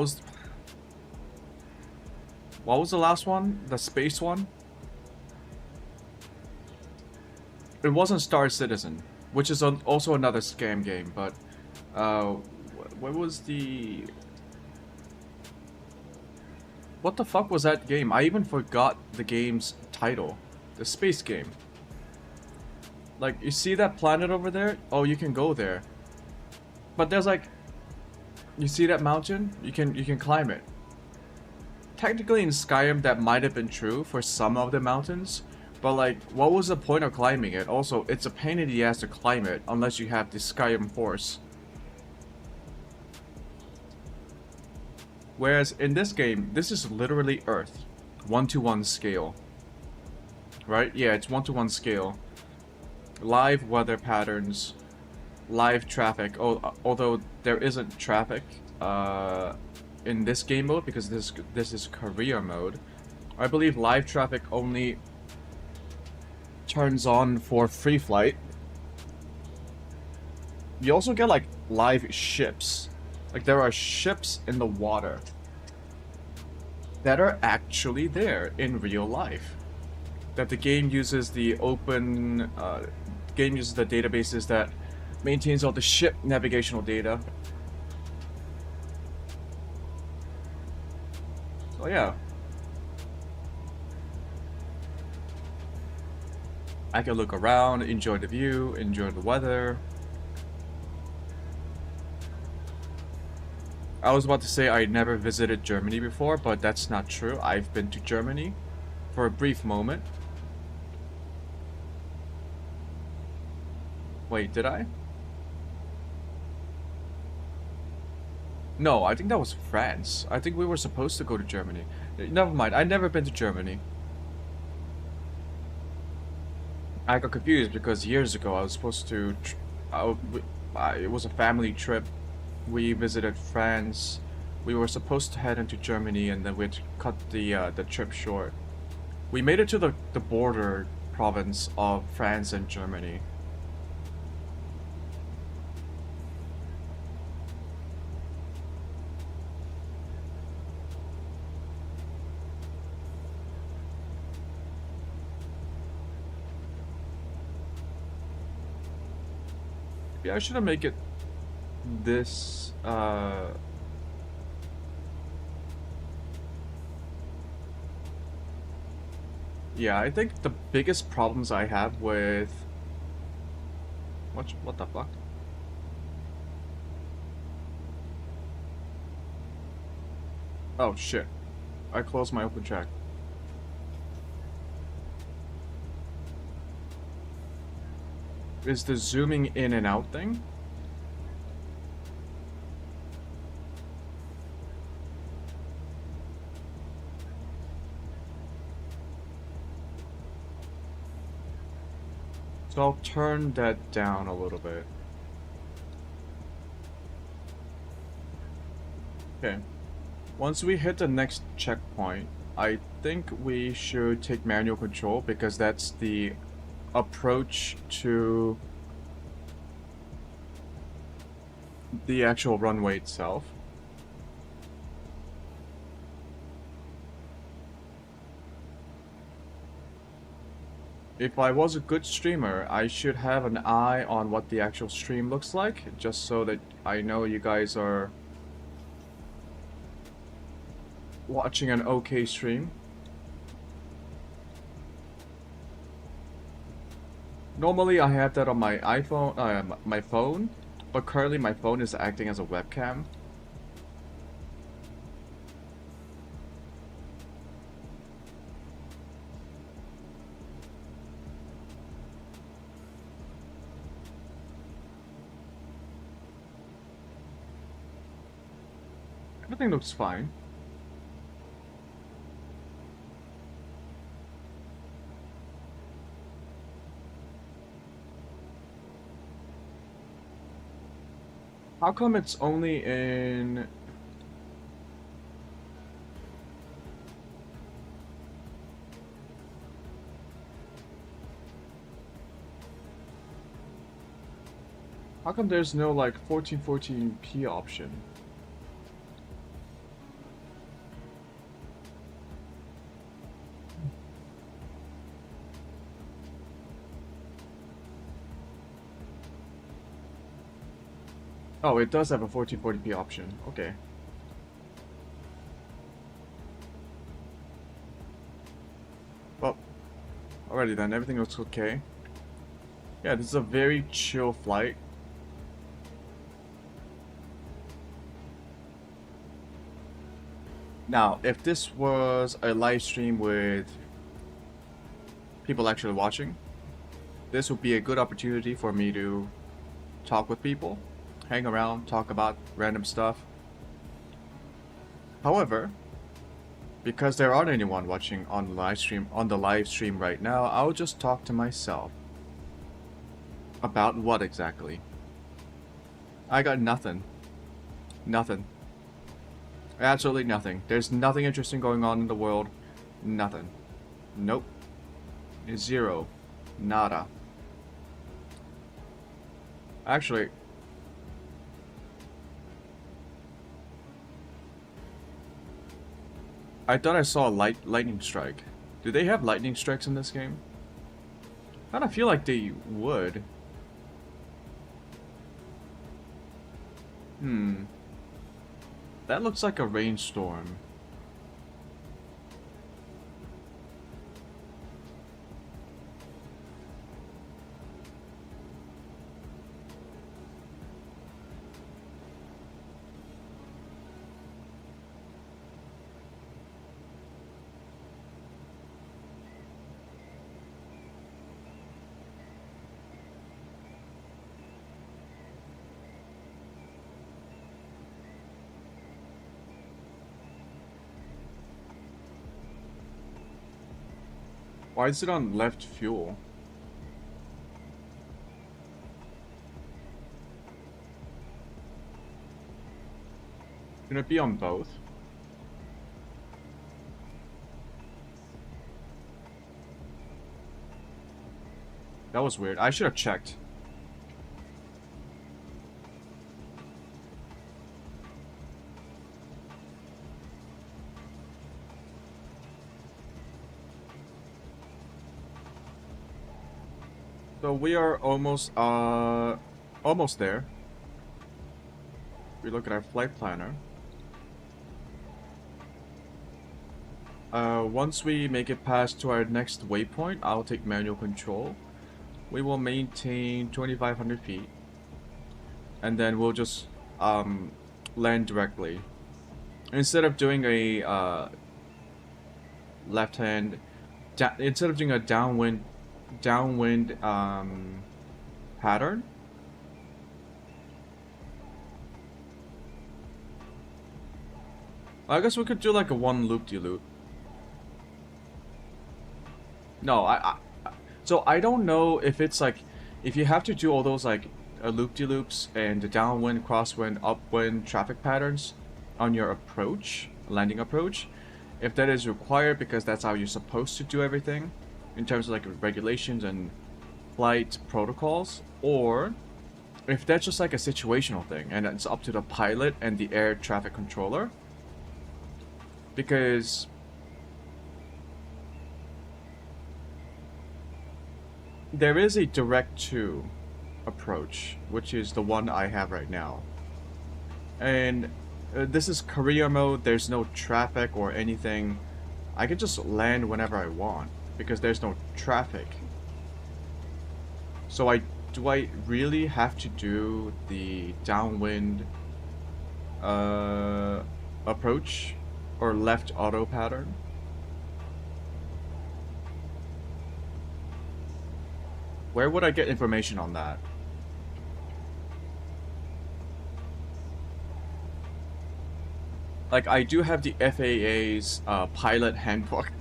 was the last one? The space one? It wasn't Star Citizen, which is also another scam game, but what was the... What the fuck was that game? I even forgot the game's title. The space game. Like, you see that planet over there? Oh, you can go there. But there's like... You see that mountain? You can climb it. Technically in Skyrim that might have been true for some of the mountains, but like, what was the point of climbing it? Also, it's a pain in the ass to climb it unless you have the Skyrim Force. Whereas in this game, this is literally Earth. 1-to-1 scale. Right? Yeah, it's 1-to-1 scale. Live weather patterns. Live traffic. Although there isn't traffic in this game mode because this is career mode. I believe live traffic only turns on for free flight. You also get like live ships. Like there are ships in the water that are actually there in real life. That the game uses the open game uses the databases that maintains all the ship navigational data. So yeah. I can look around, enjoy the view, enjoy the weather. I was about to say I never visited Germany before, but that's not true. I've been to Germany for a brief moment. Wait, did I? No, I think that was France. I think we were supposed to go to Germany. Never mind, I've never been to Germany. I got confused because years ago I was supposed to... it was a family trip. We visited France. We were supposed to head into Germany and then we'd cut the trip short. We made it to the border province of France and Germany. Yeah, I should have made it this yeah, I think the biggest problems I have with what the fuck? Oh shit. I closed my open track. is the zooming in and out thing. So I'll turn that down a little bit. Okay. Once we hit the next checkpoint, I think we should take manual control because that's the approach to the actual runway itself. If I was a good streamer, I should have an eye on what the actual stream looks like, just so that I know you guys are watching an okay stream. Normally I have that on my iPhone, my phone, but currently my phone is acting as a webcam. Everything looks fine. How come it's only in... How come there's no like 1440p option? Oh, it does have a 1440p option. Okay. Well, alrighty then, everything looks okay. Yeah, this is a very chill flight. Now, if this was a live stream with people actually watching, this would be a good opportunity for me to talk with people, hang around, talk about random stuff. However, because there aren't anyone watching on the live stream right now, I'll just talk to myself. About what exactly? I got nothing. Nothing. Absolutely nothing. There's nothing interesting going on in the world. Nothing. Nope. Zero. Nada. Actually, I thought I saw a lightning strike. Do they have lightning strikes in this game? I kinda feel like they would. That looks like a rainstorm. Why is it on left fuel? Can it be on both? That was weird. I should have checked. So we are almost there. We look at our flight planner. Once we make it past to our next waypoint, I'll take manual control. We will maintain 2,500 feet. And then we'll just land directly. Instead of doing a left-hand, instead of doing a downwind pattern. I guess we could do like a one loop-de-loop. No, so I don't know if it's like, if you have to do all those like loop-de-loops and the downwind, crosswind, upwind traffic patterns on your approach, landing approach, if that is required because that's how you're supposed to do everything in terms of like regulations and flight protocols, or if that's just like a situational thing and it's up to the pilot and the air traffic controller. Because there is a direct to approach, which is the one I have right now. And this is career mode, there's no traffic or anything. I can just land whenever I want because there's no traffic. So do I really have to do the downwind approach or left auto pattern? Where would I get information on that? Like, I do have the FAA's pilot handbook,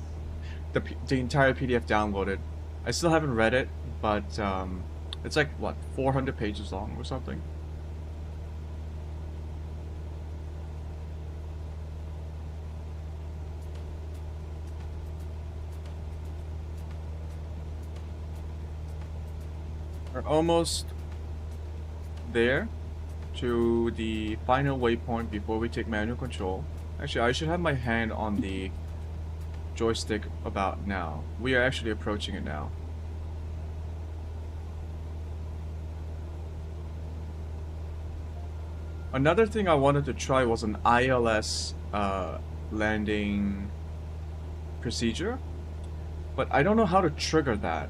the entire PDF downloaded. I still haven't read it, but it's like, what, 400 pages long or something? We're almost there to the final waypoint before we take manual control. Actually, I should have my hand on the joystick about now. We are actually approaching it now. Another thing I wanted to try was an ILS landing procedure, but I don't know how to trigger that.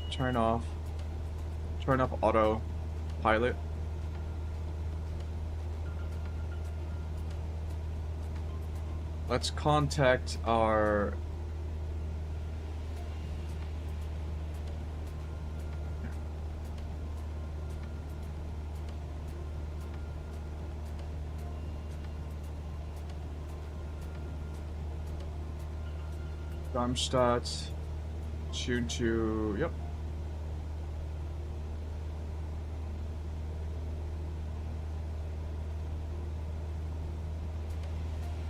Turn off auto pilot. Let's contact our Darmstadt, Choom, yep.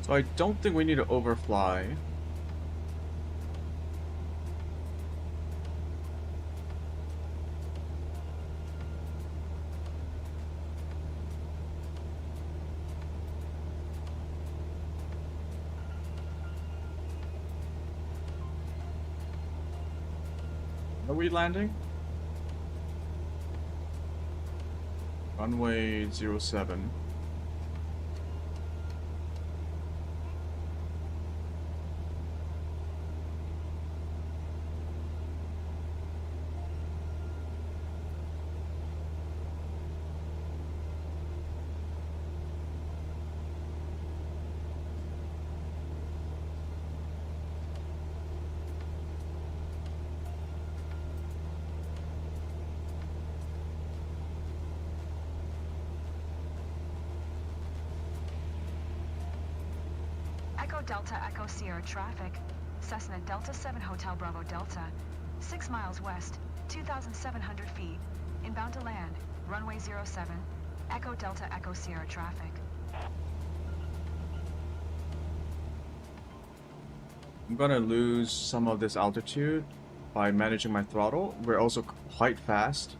So I don't think we need to overfly. Are we landing? Runway 07. Echo Delta Echo Sierra traffic. Cessna Delta 7 Hotel Bravo Delta. 6 miles west, 2,700 feet. Inbound to land, runway 07. Echo Delta Echo Sierra traffic. I'm gonna lose some of this altitude by managing my throttle. We're also quite fast.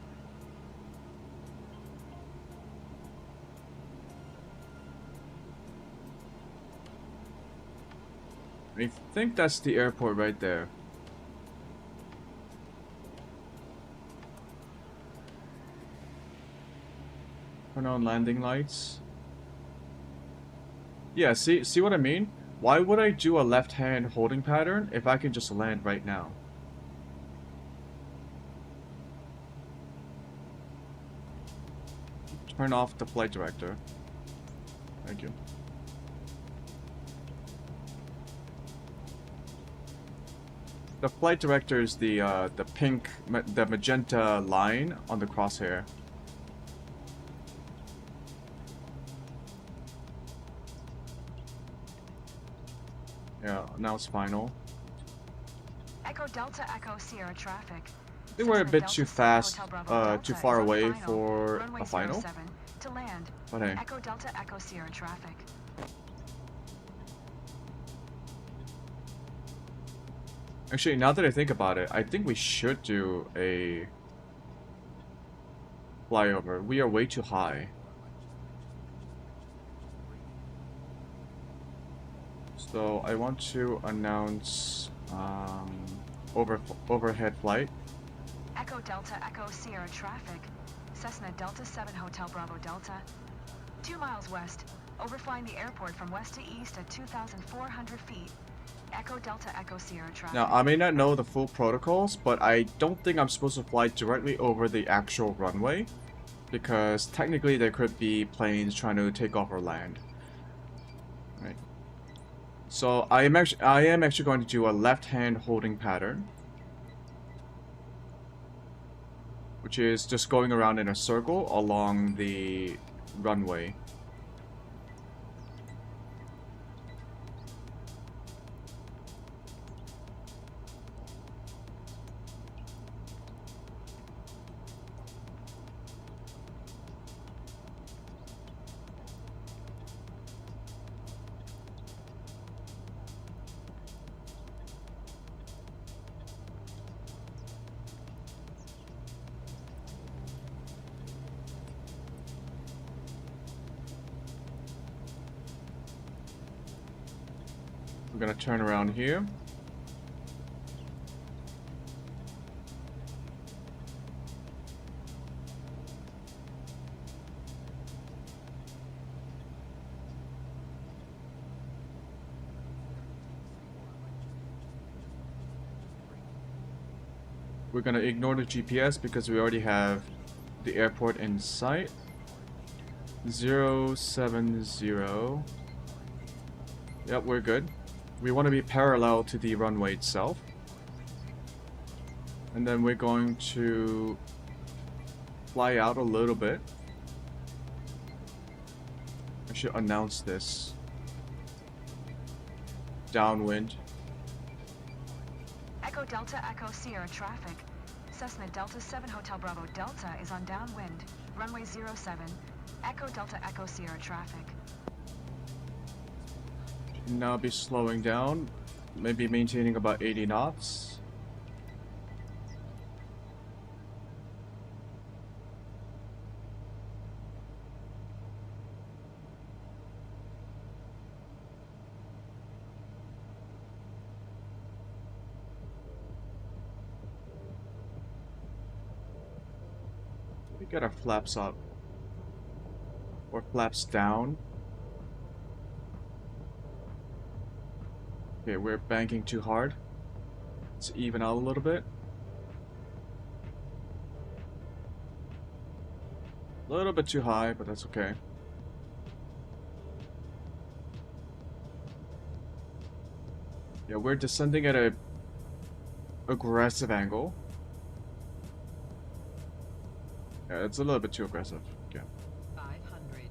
I think that's the airport right there. Turn on landing lights. Yeah, see what I mean? Why would I do a left hand holding pattern if I can just land right now? Turn off the flight director. Thank you. The flight director is the pink, the magenta line on the crosshair. Yeah, now it's final. Echo Delta Echo Sierra traffic. I think we're a Cessna bit Delta too 7 fast, Hotel Bravo Delta too is far on away final. for Runway a final. 07 to land. But hey. Echo Delta Echo Sierra traffic. Actually, now that I think about it, I think we should do a flyover. We are way too high. So I want to announce overhead flight. Echo Delta Echo Sierra traffic. Cessna Delta 7 Hotel Bravo Delta. 2 miles west. Overflying the airport from west to east at 2,400 feet. Echo Delta Echo Sierra traffic. Now, I may not know the full protocols, but I don't think I'm supposed to fly directly over the actual runway, because technically there could be planes trying to take off or land. Right. So I am actually going to do a left-hand holding pattern, which is just going around in a circle along the runway. I'm gonna turn around here. We're gonna ignore the GPS because we already have the airport in sight. 070. Yep, we're good. We want to be parallel to the runway itself. And then we're going to fly out a little bit. I should announce this. Downwind. Echo Delta Echo Sierra traffic. Cessna Delta 7 Hotel Bravo Delta is on downwind. Runway 07. Echo Delta Echo Sierra traffic. Now be slowing down. Maybe maintaining about 80 knots. We get our flaps up. Or flaps down. Okay, we're banking too hard. Let's even out a little bit. A little bit too high, but that's okay. Yeah, we're descending at a aggressive angle. Yeah, it's a little bit too aggressive. Okay. 500.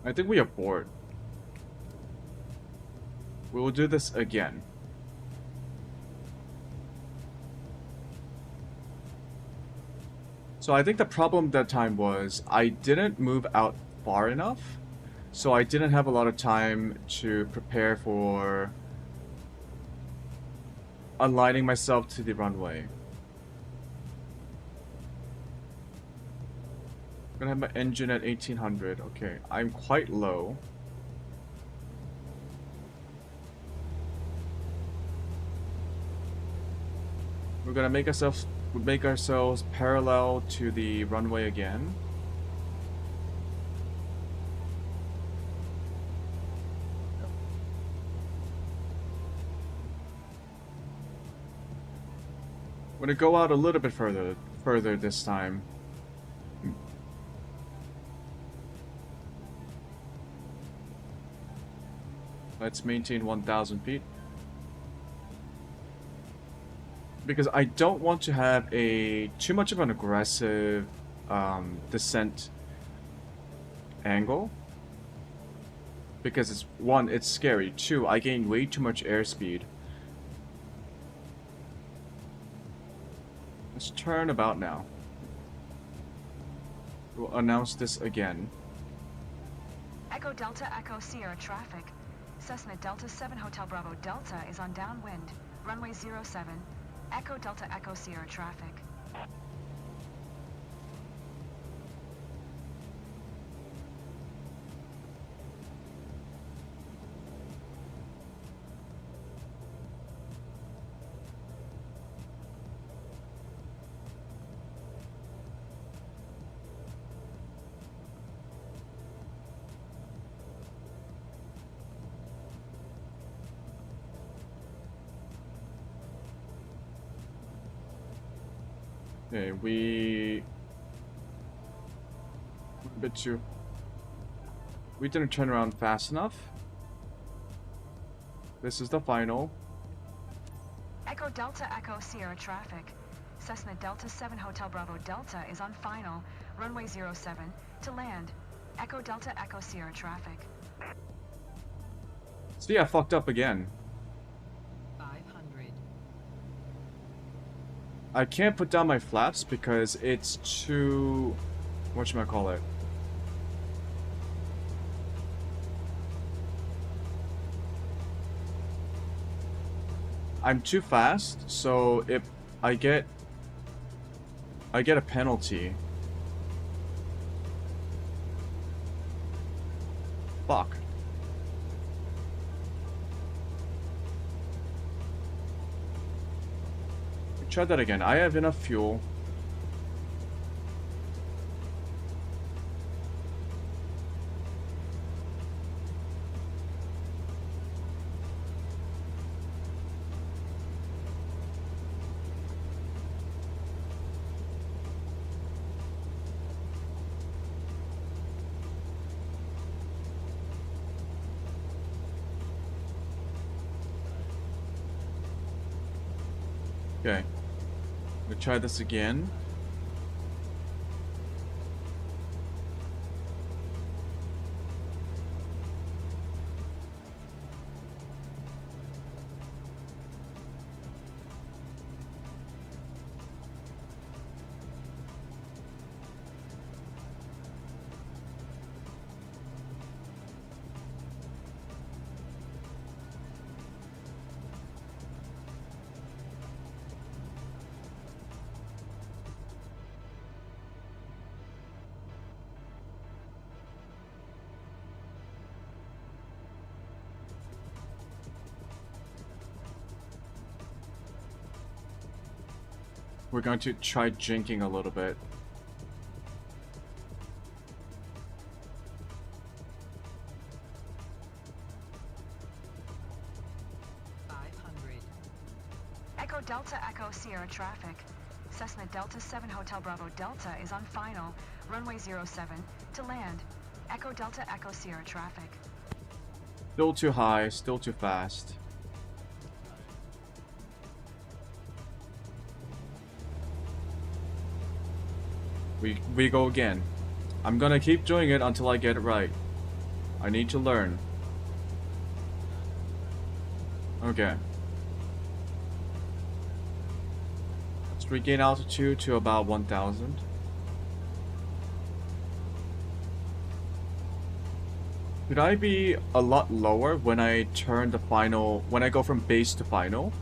I think we are bored. We will do this again. So I think the problem that time was I didn't move out far enough. So I didn't have a lot of time to prepare for aligning myself to the runway. I'm gonna have my engine at 1800. Okay, I'm quite low. We're gonna make ourselves parallel to the runway again. We're gonna go out a little bit further this time. Let's maintain 1,000 feet. Because I don't want to have too much of an aggressive descent angle. Because it's one, it's scary. Two, I gain way too much airspeed. Let's turn about now. We'll announce this again. Echo Delta Echo Sierra traffic. Cessna Delta 7 Hotel Bravo Delta is on downwind. Runway 07. Echo Delta Echo Sierra traffic. Okay, we didn't turn around fast enough. This is the final. Echo Delta Echo Sierra traffic. Cessna Delta 7 Hotel Bravo Delta is on final. Runway 07 to land. Echo Delta Echo Sierra traffic. See, I fucked up again. 500. I can't put down my flaps because it's too... whatchamacallit? I'm too fast, so if I get a penalty. Fuck. Try that again. I have enough fuel. Okay. We'll try this again. We're going to try jinking a little bit. Echo Delta Echo Sierra traffic. Cessna Delta 7 Hotel Bravo Delta is on final. Runway 07 to land. Echo Delta Echo Sierra traffic. Still too high, still too fast. We go again. I'm gonna keep doing it until I get it right. I need to learn. Okay. Let's regain altitude to about 1,000. Could I be a lot lower when I turn the final, when I go from base to final?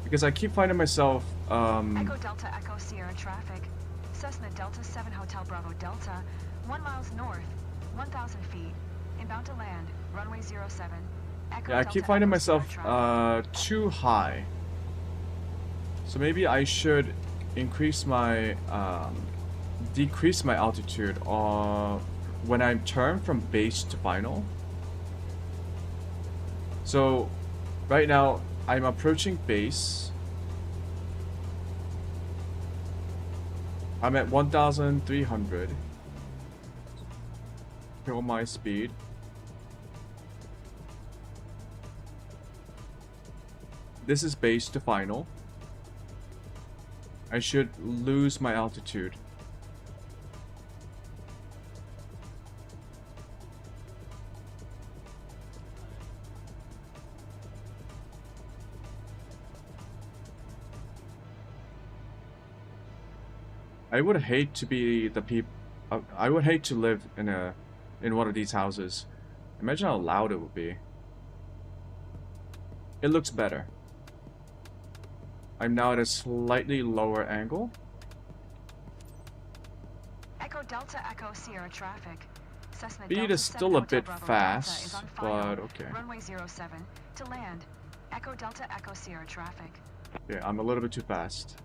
Because I keep finding myself, Echo Delta Echo Sierra traffic. Cessna Delta 7 Hotel Bravo Delta, 1 miles north, 1,000 feet, inbound to land, runway 07. Echo yeah, I Delta keep finding Echo myself, Sierra traffic. too high. So maybe I should increase my, decrease my altitude, when I turn from base to final. So, right now, I'm approaching base. I'm at 1,300. kill my speed. This is base to final. I should lose my altitude. I would hate to be the I would hate to live in one of these houses. Imagine how loud it would be. It looks better. I'm now at a slightly lower angle. Echo Delta Echo Sierra traffic. Cessna Speed Delta is 7 still a Hotel bit Bravo Delta fast, is on final. but okay. Runway 07 to land. Echo Delta Echo Sierra traffic. Yeah, I'm a little bit too fast.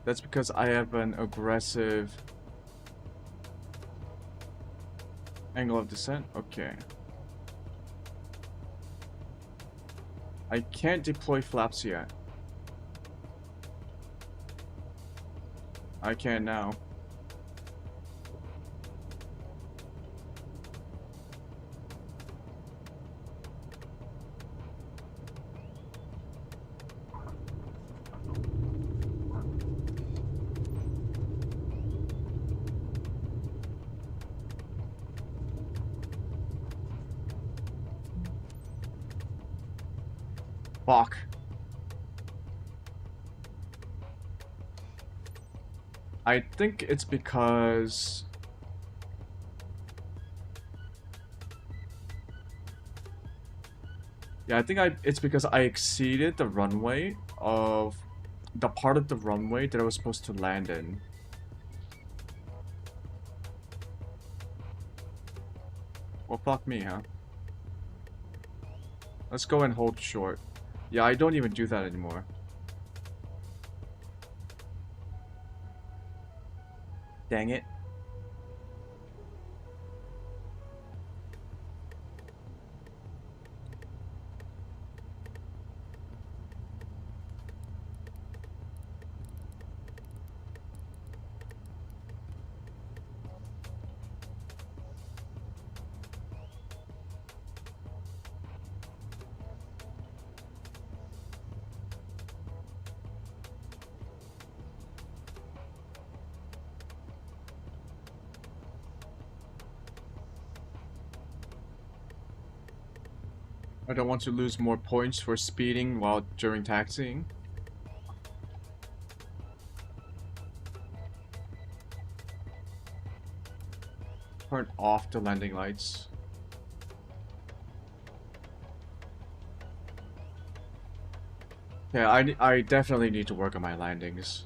That's because I have an aggressive angle of descent. Okay. I can't deploy flaps yet. I can now. Fuck. I think it's because I think it's because I exceeded the runway of the part of the runway that I was supposed to land in. Well, fuck me, huh? Let's go and hold short. Yeah, I don't even do that anymore. Dang it. I don't want to lose more points for speeding while during taxiing. Turn off the landing lights. Yeah, I definitely need to work on my landings.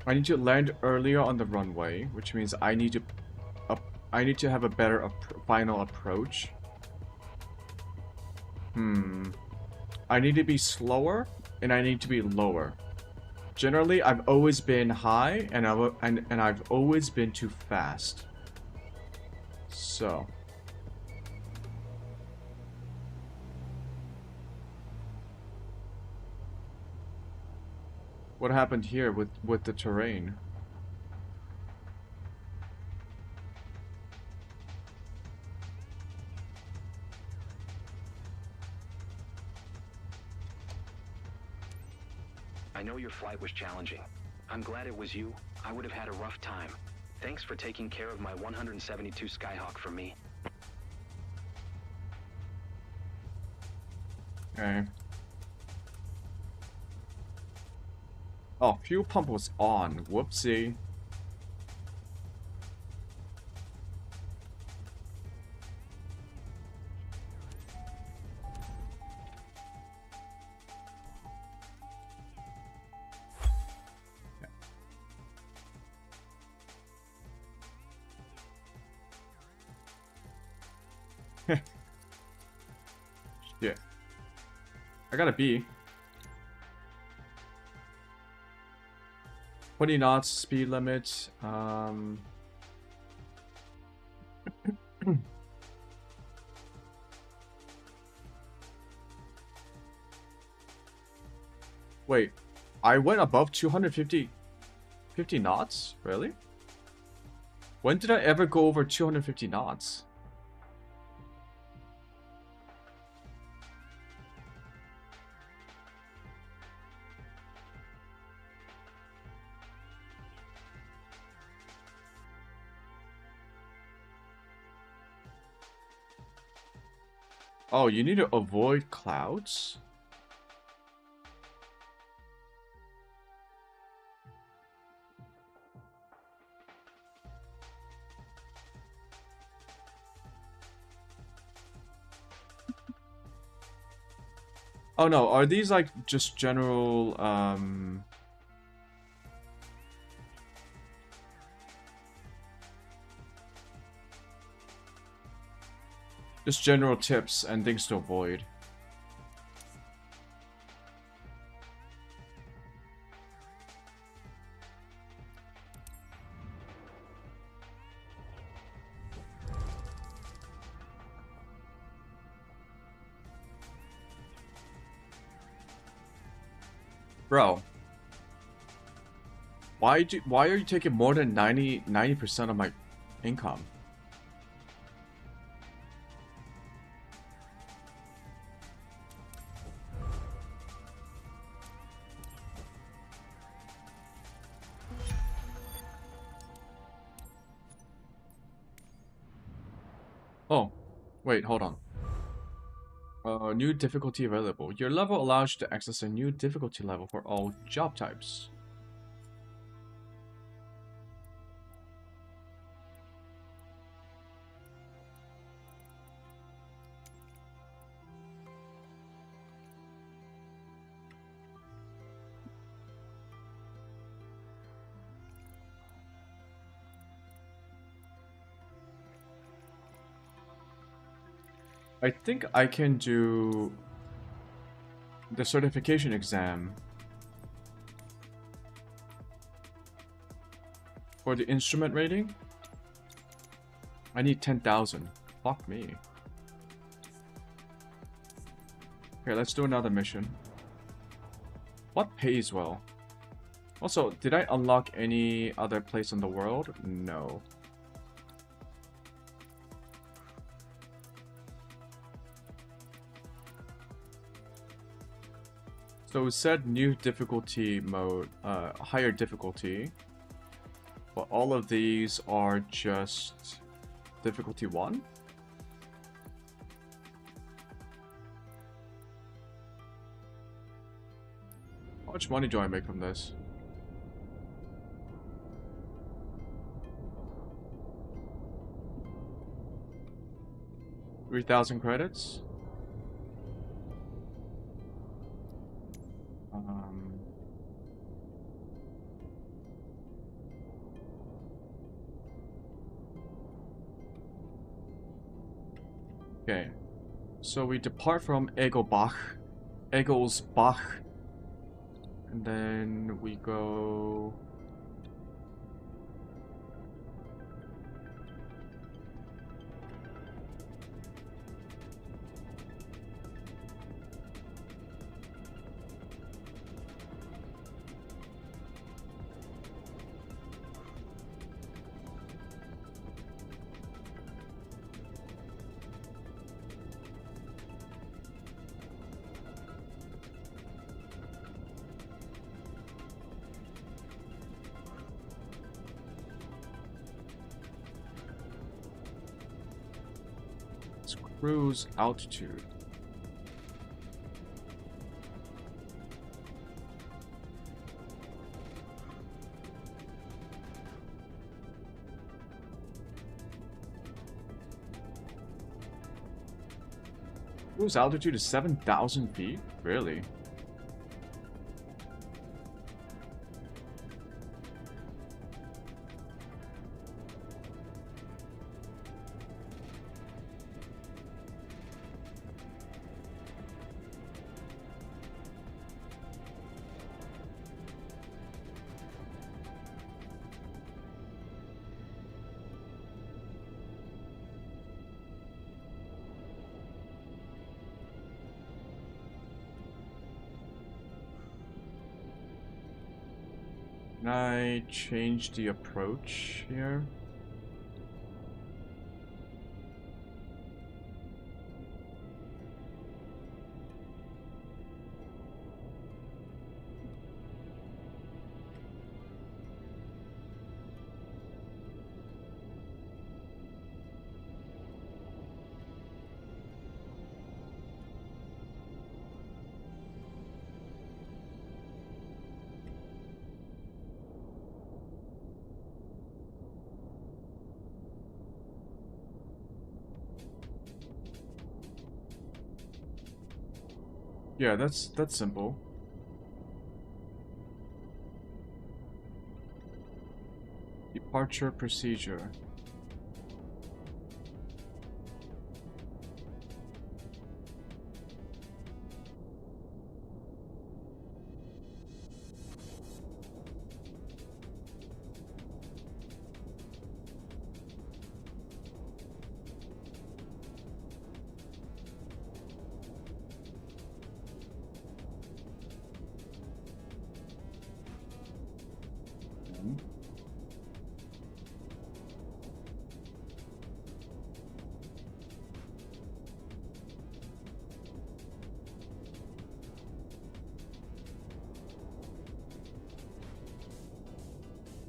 I need to land earlier on the runway, which means I need to have a better final approach. I need to be slower, and I need to be lower. Generally, I've always been high, and I've always been too fast. So. What happened here with the terrain? I know your flight was challenging. I'm glad it was you. I would have had a rough time. Thanks for taking care of my 172 Skyhawk for me. Okay. Oh, fuel pump was on. Whoopsie. Shit. I got a B. 20 knots speed limit. Wait, I went above 250 knots? Really? When did I ever go over 250 knots? Oh, you need to avoid clouds? Oh no, are these like just general just general tips and things to avoid? Bro, why are you taking more than 90% of my income? Oh, wait, hold on. New difficulty available. Your level allows you to access a new difficulty level for all job types. I think I can do the certification exam for the instrument rating. I need 10,000. Fuck me. Okay, let's do another mission. What pays well? Also, did I unlock any other place in the world? No. So it said new difficulty mode, higher difficulty. But all of these are just difficulty 1? How much money do I make from this? $3,000 credits? Okay, so we depart from Egglesbach, and then we go. Cruise altitude. Cruise altitude is 7,000 feet? Really? Can I change the approach here? Yeah, that's simple. Departure procedure.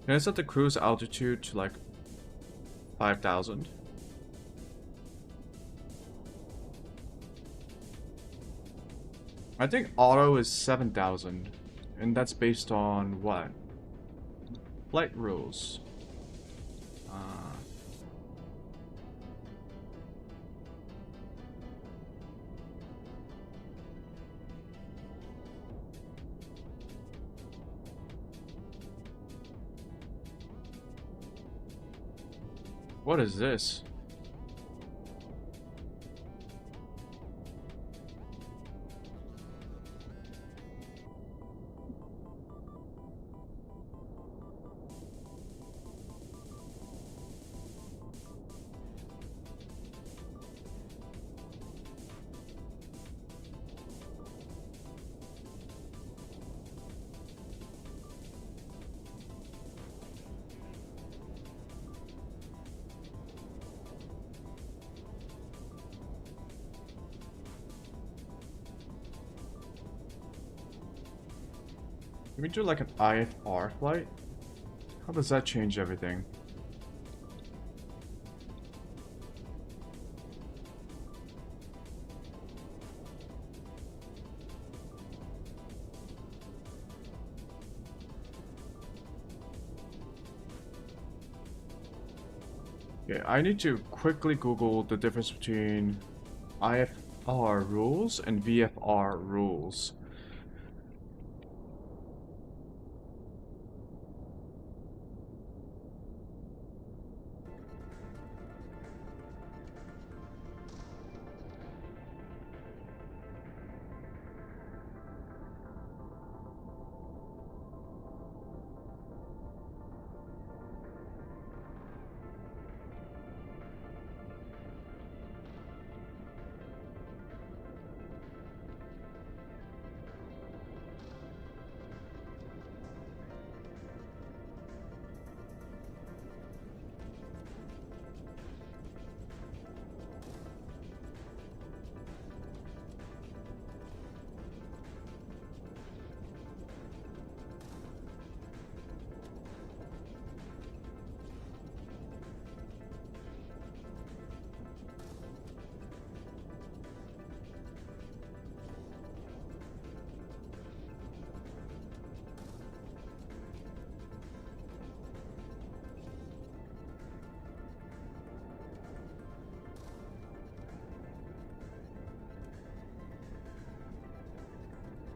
Can I set the cruise altitude to like 5,000? I think auto is 7,000, and that's based on what? Flight rules. What is this? Can we do like an IFR flight? How does that change everything? Yeah, I need to quickly Google the difference between IFR rules and VFR rules.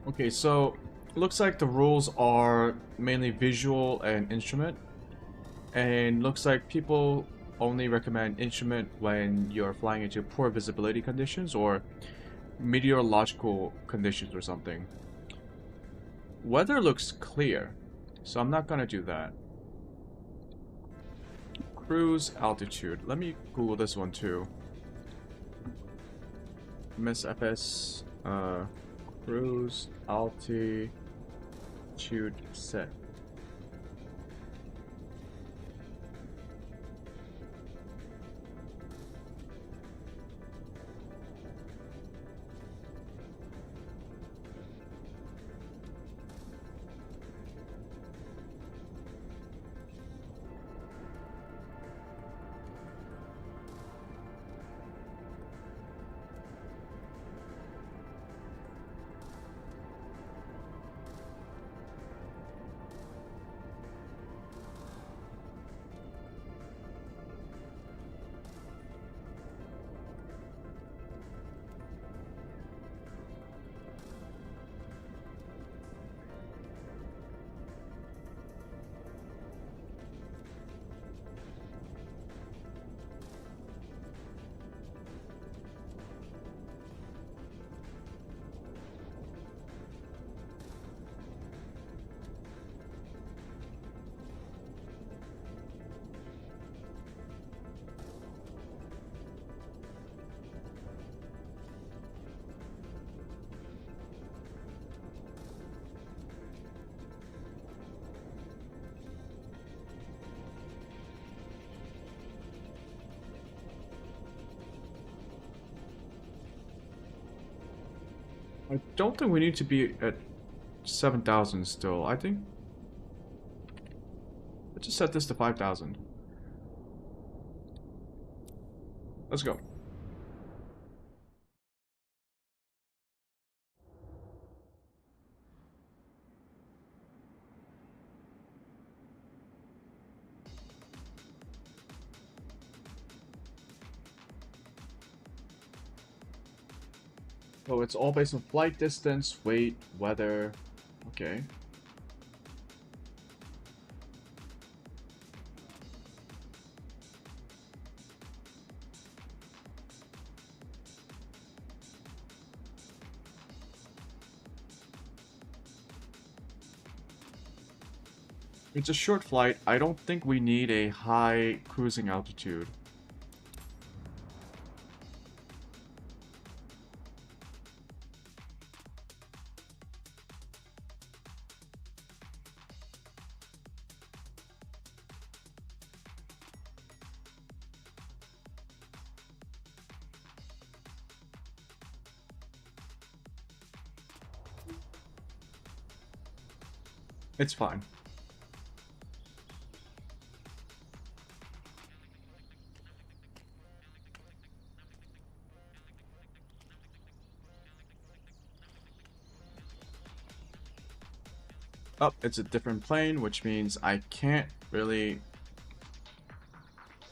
Okay, so looks like the rules are mainly visual and instrument, and looks like people only recommend instrument when you're flying into poor visibility conditions or meteorological conditions or something. Weather looks clear, so I'm not gonna do that. Cruise altitude. Let me Google this one too. MSFS, cruise altitude set. I don't think we need to be at 7,000 still. I think... Let's just set this to 5,000. Let's go. So it's all based on flight distance, weight, weather. Okay. It's a short flight. I don't think we need a high cruising altitude. It's fine. Oh, it's a different plane, which means I can't really...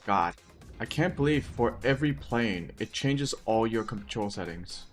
God. I can't believe for every plane, it changes all your control settings.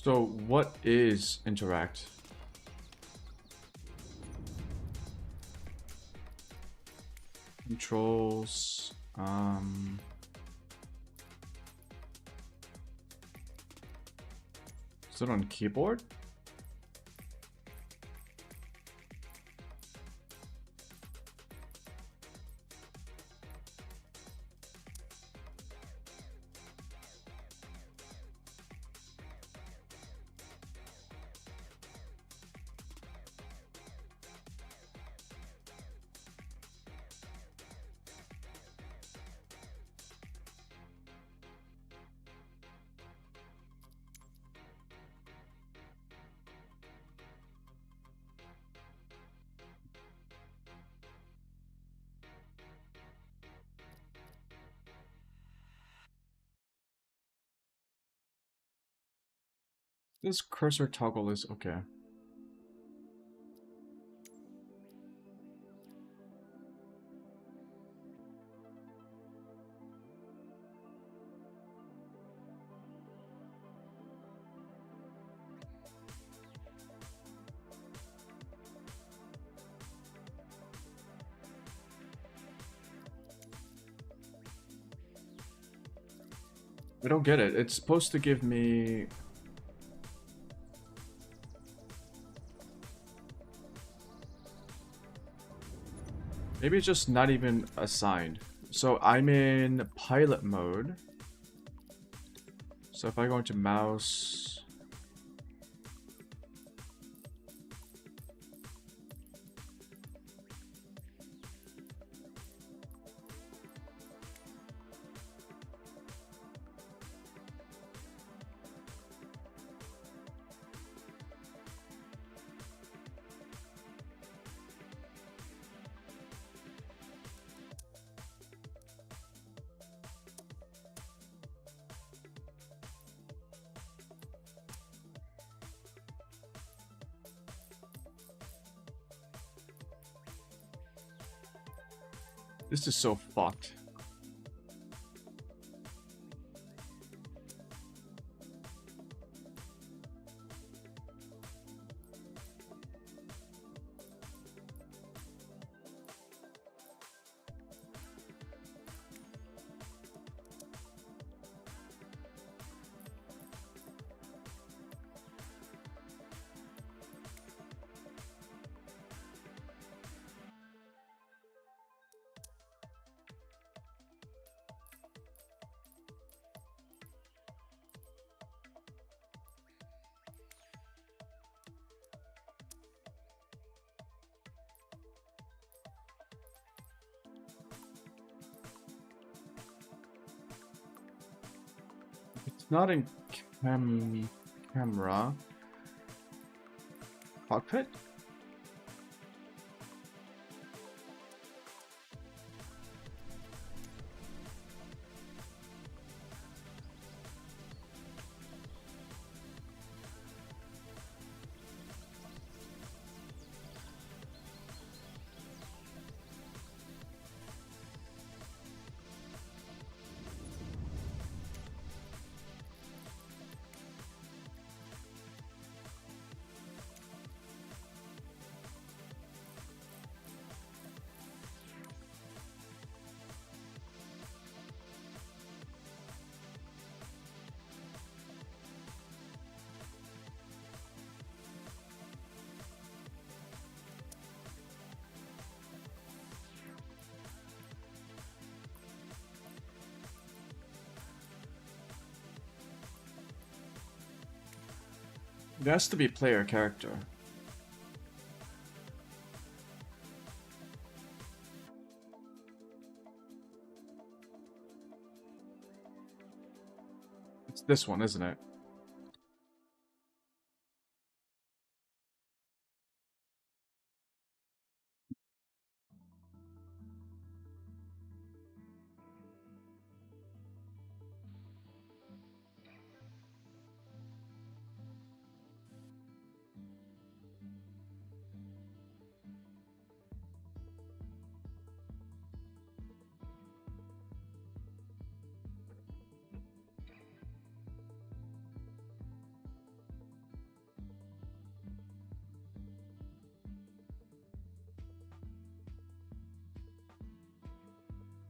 So what is interact? Controls, is it on keyboard? This cursor toggle is okay. I don't get it. It's supposed to give me... Maybe it's just not even assigned. So I'm in pilot mode. So if I go into mouse, this is so fucked. It's not in camera. Cockpit? It has to be player character. It's this one, isn't it?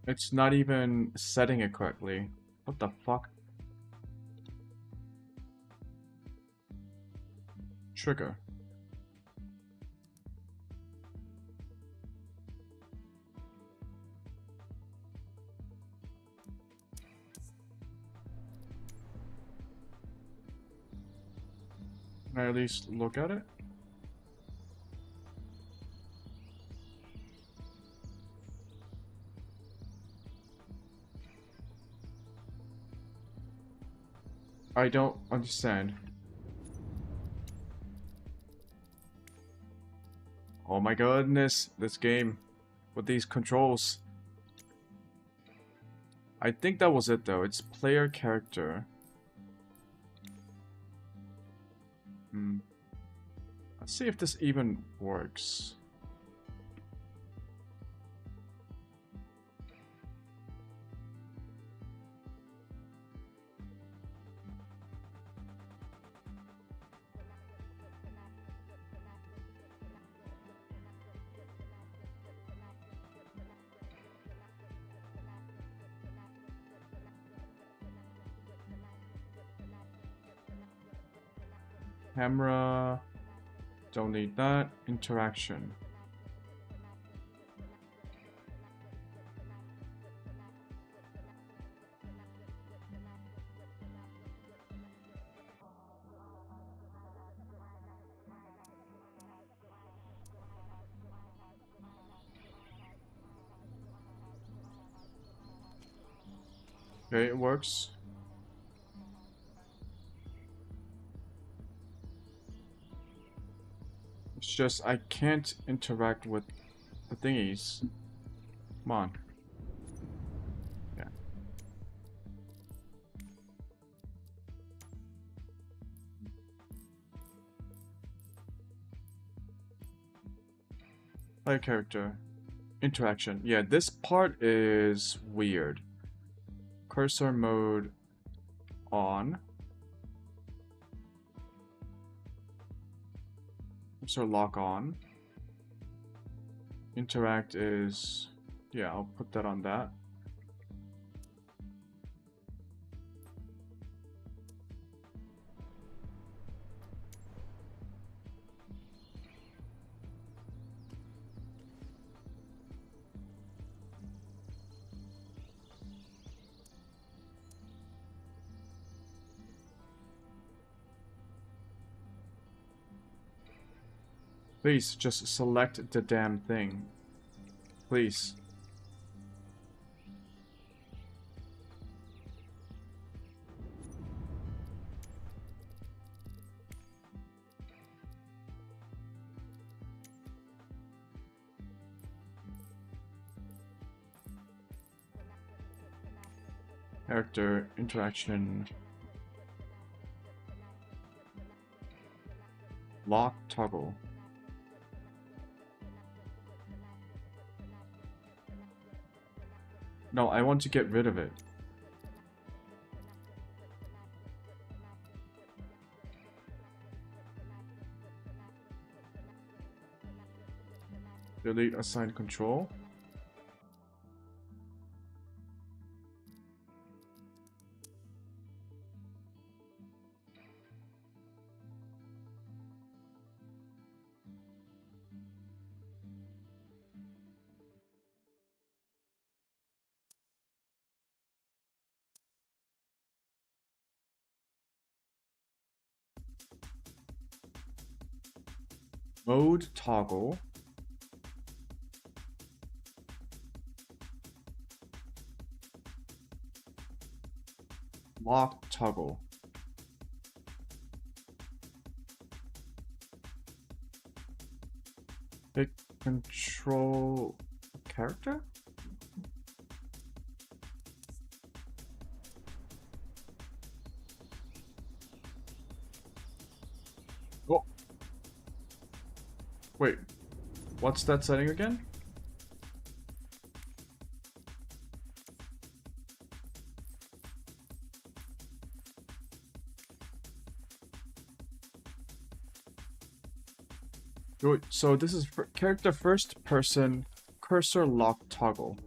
It's not even setting it correctly. What the fuck? Trigger. Can I at least look at it? I don't understand. Oh my goodness, this game with these controls. I think that was it though. It's player character. Let's see if this even works. Camera, don't need that. Interaction. Okay, it works. It's just I can't interact with the thingies. Come on. Yeah. Play character. Interaction. Yeah, this part is weird. Cursor mode on. Cursor lock on. Interact is... yeah, I'll put that on that. Please, just select the damn thing. Please. Character interaction. Lock toggle. No, I want to get rid of it. Delete assigned control. Mode toggle. Lock toggle. Pick control character? Oh. Wait. What's that setting again? Wait, so this is character first person cursor lock toggle.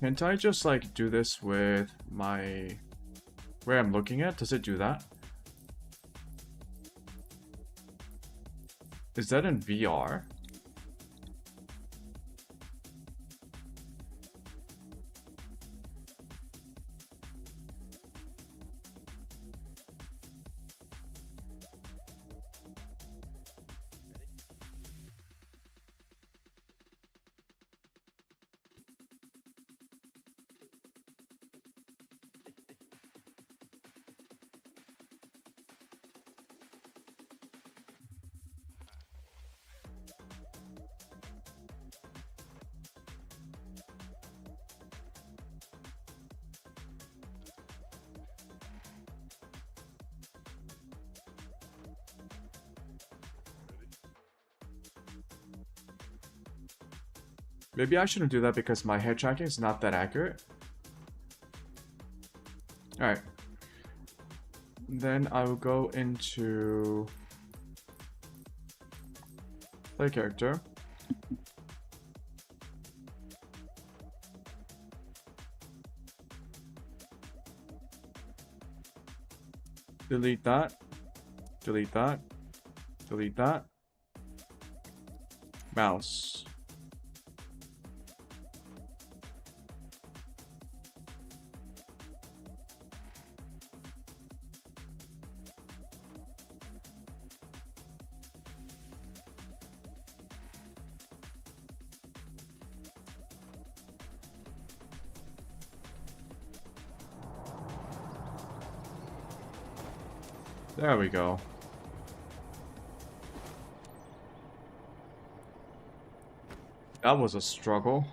Can't I just like do this with my... where I'm looking at? Does it do that? Is that in VR? Maybe I shouldn't do that because my head tracking is not that accurate. Alright. Then I will go into play character. Delete that. Delete that. Delete that. Mouse. There we go. That was a struggle.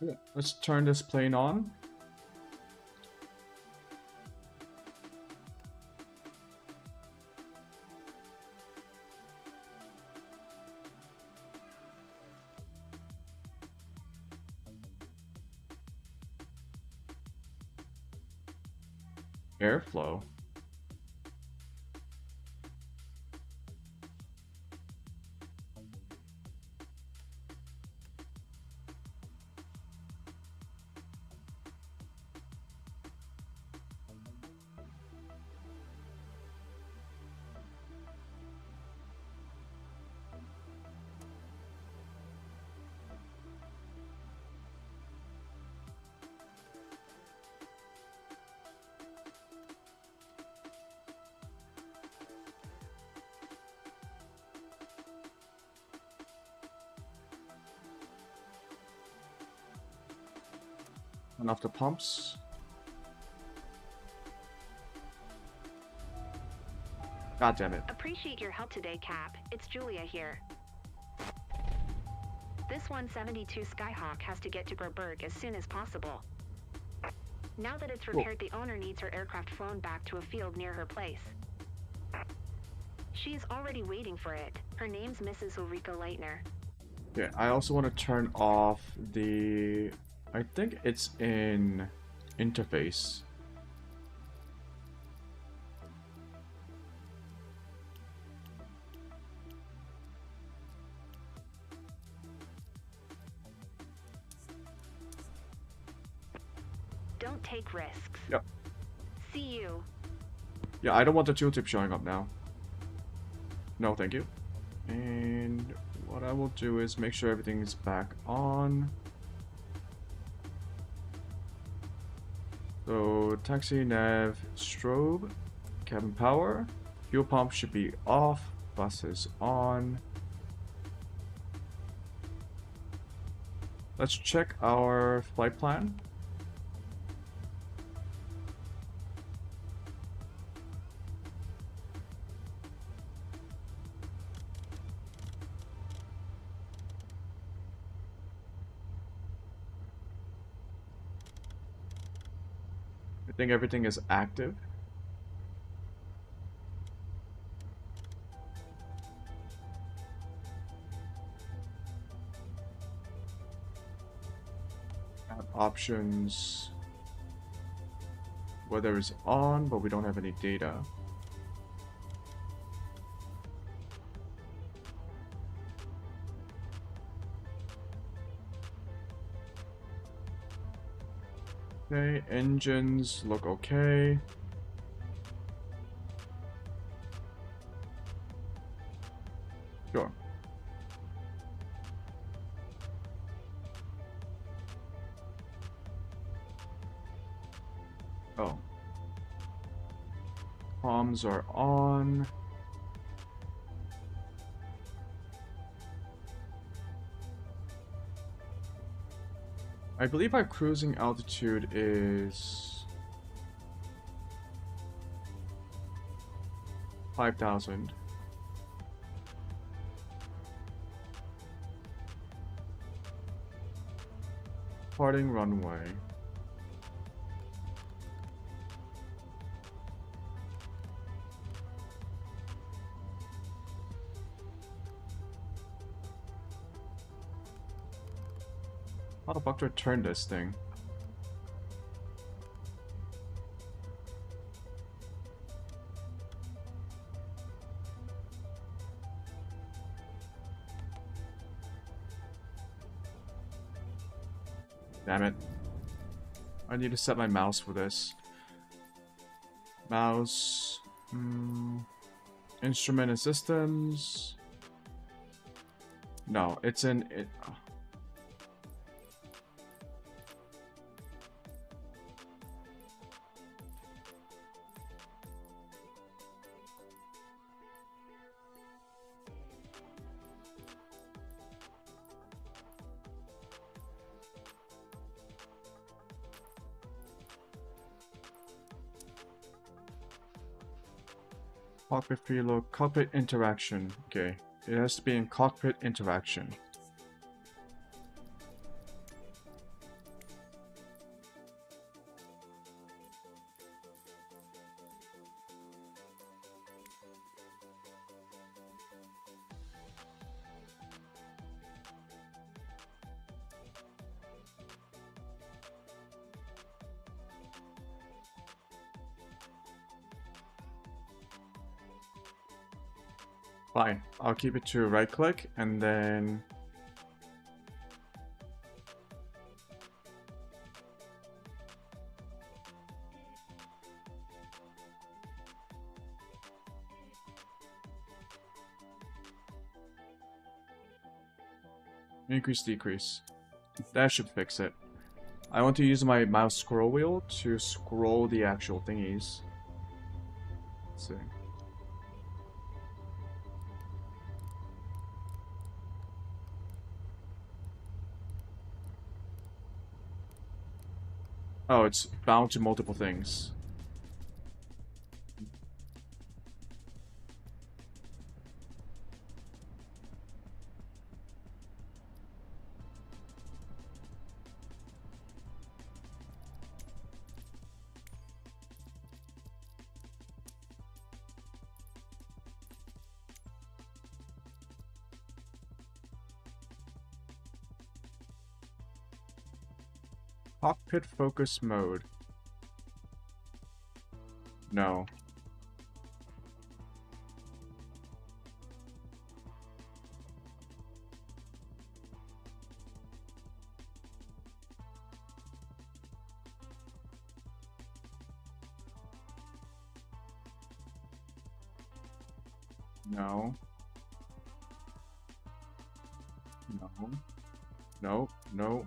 Yeah, let's turn this plane on. Airflow. Turn off the pumps. God damn it. Appreciate your help today, Cap. It's Julia here. This 172 Skyhawk has to get to Berberg as soon as possible. Now that it's repaired, the owner needs her aircraft flown back to a field near her place. She's already waiting for it. Her name's Mrs. Ulrika Leitner. Yeah, I also want to turn off the... I think it's in interface. Don't take risks. Yep. See you. Yeah, I don't want the tooltip showing up now. No, thank you. And what I will do is make sure everything is back on. So, taxi, nav, strobe, cabin power, fuel pump should be off, bus is on. Let's check our flight plan. I think everything is active. Add options. Weather is on, but we don't have any data. Okay, engines look okay. Sure. Oh. Comms are on. I believe our cruising altitude is 5,000. Departing runway. How the fuck do I turn this thing? Damn it. I need to set my mouse for this. Mouse. Instrument and systems. No, it's in it. Cockpit preload, cockpit interaction. Okay, it has to be in cockpit interaction. Fine, I'll keep it to right click and then increase, decrease. That should fix it. I want to use my mouse scroll wheel to scroll the actual thingies. Let's see. Oh, it's bound to multiple things. Cockpit focus mode. No. No. No. No. No.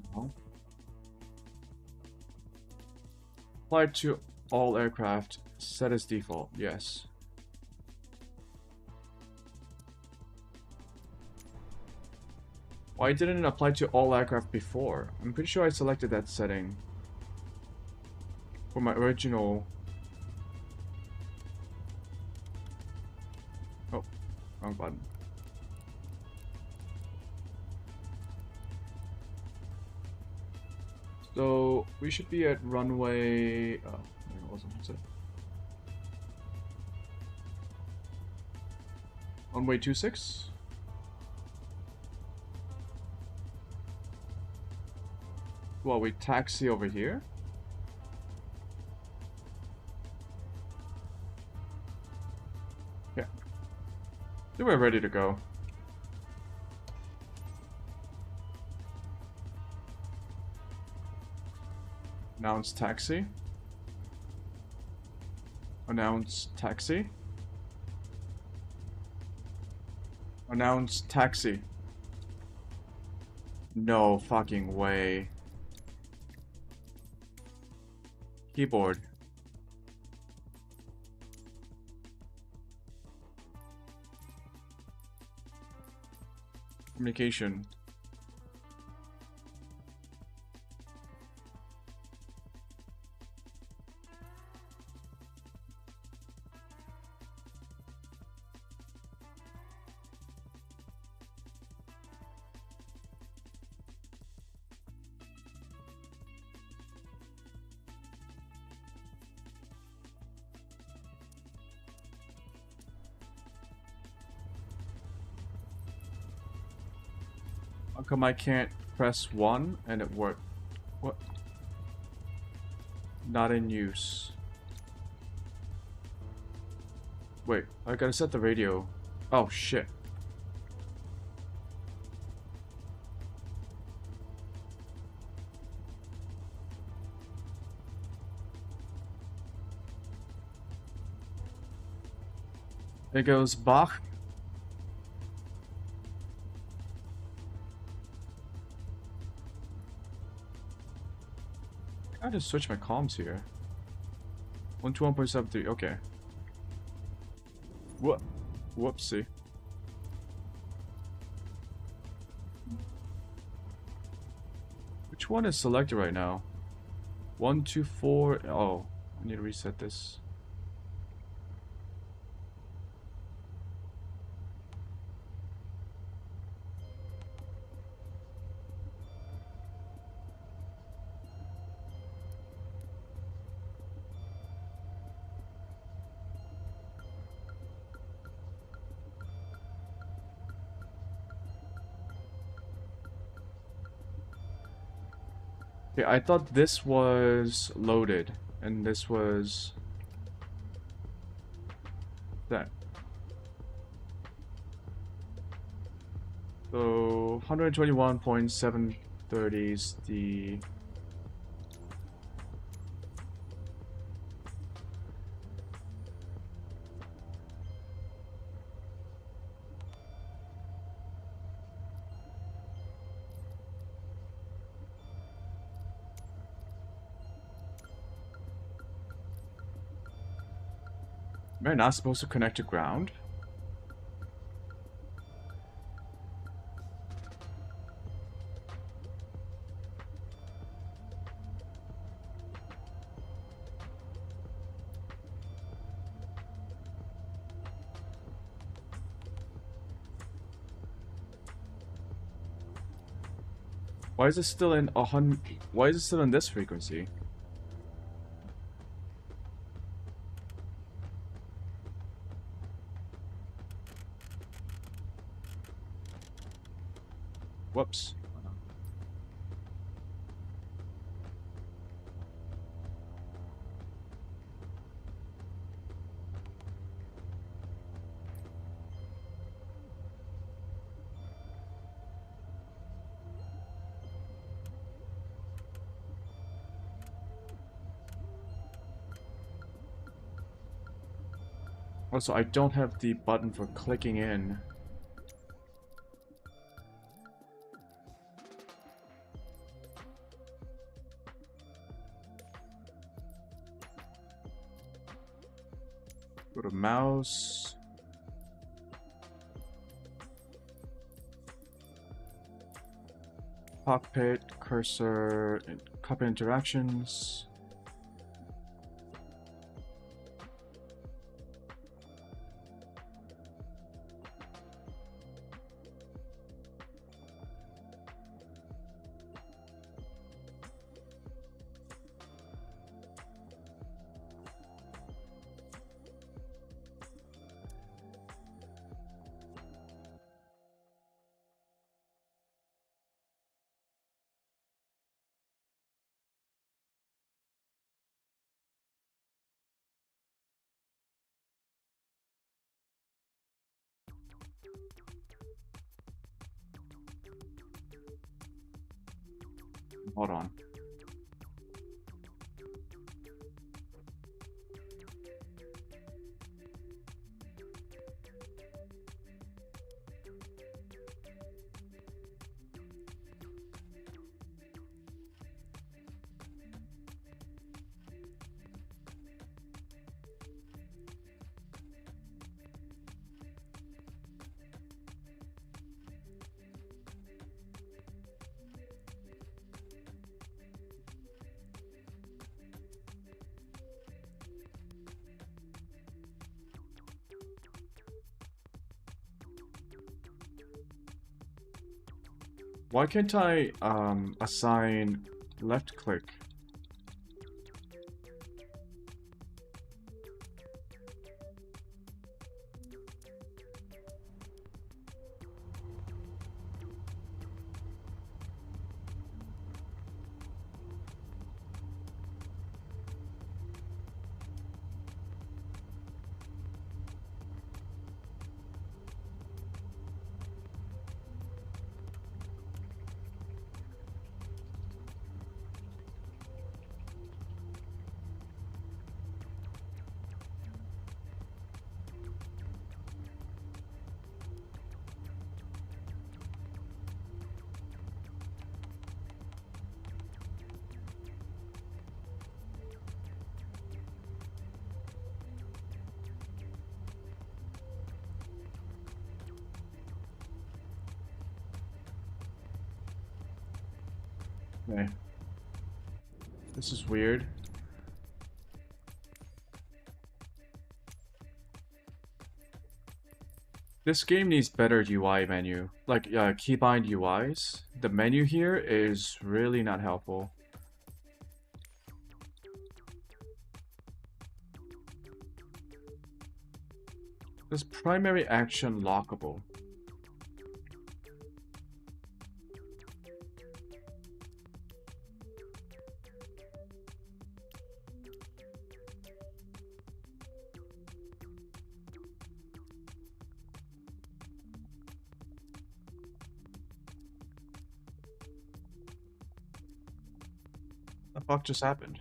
No. Apply to all aircraft. Set as default. Yes. Why didn't it apply to all aircraft before? I'm pretty sure I selected that setting for my original. Oh, wrong button. So we should be at runway. Oh, it wasn't. What's it? Runway 26. Well, we taxi over here. Yeah. Then we're ready to go. Announce taxi. Announce taxi. Announce taxi. No fucking way. Keyboard. Communication. How come I can't press 1 and it worked? What? Not in use. Wait, I gotta set the radio. Oh shit. It goes Bach. I just switch my comms here. 121.73, okay. What? Whoopsie. Which one is selected right now? 1, 2, 4. Oh, I need to reset this. Okay, I thought this was loaded, and this was that. So 121.730 is the Am I not supposed to connect to ground? Why is it still in Why is it still in this frequency? Whoops. Also, I don't have the button for clicking in. Go to mouse. Cockpit, cursor, cockpit interactions. Hold on. Why can't I assign left click? Okay. This is weird. This game needs better UI menu. Like, keybind UIs. The menu here is really not helpful. This primary action lockable. The fuck just happened?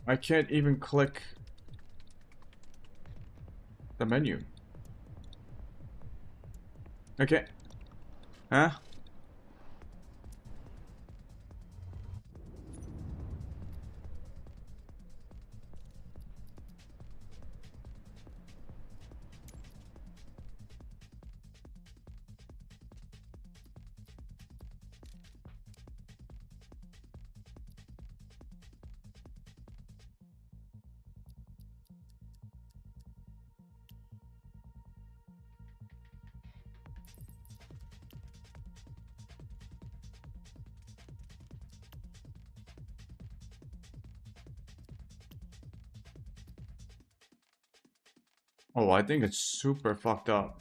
I can't even click the menu. Okay. Huh? Oh, I think it's super fucked up.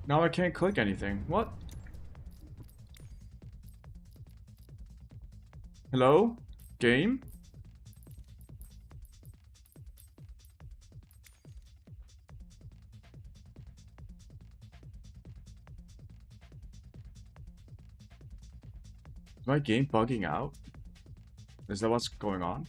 Now I can't click anything. What? Hello? Game? Is my game bugging out? Is that what's going on?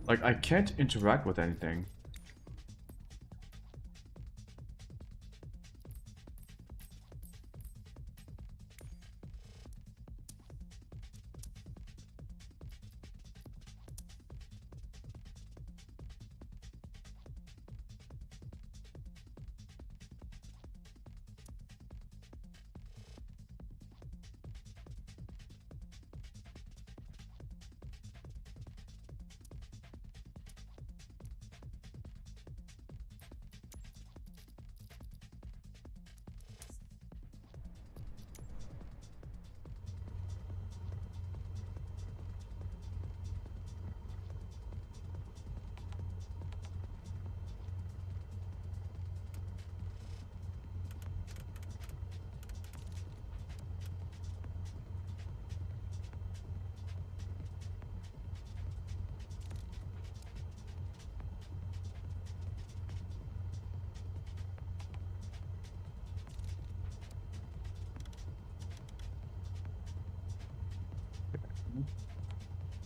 Like, I can't interact with anything.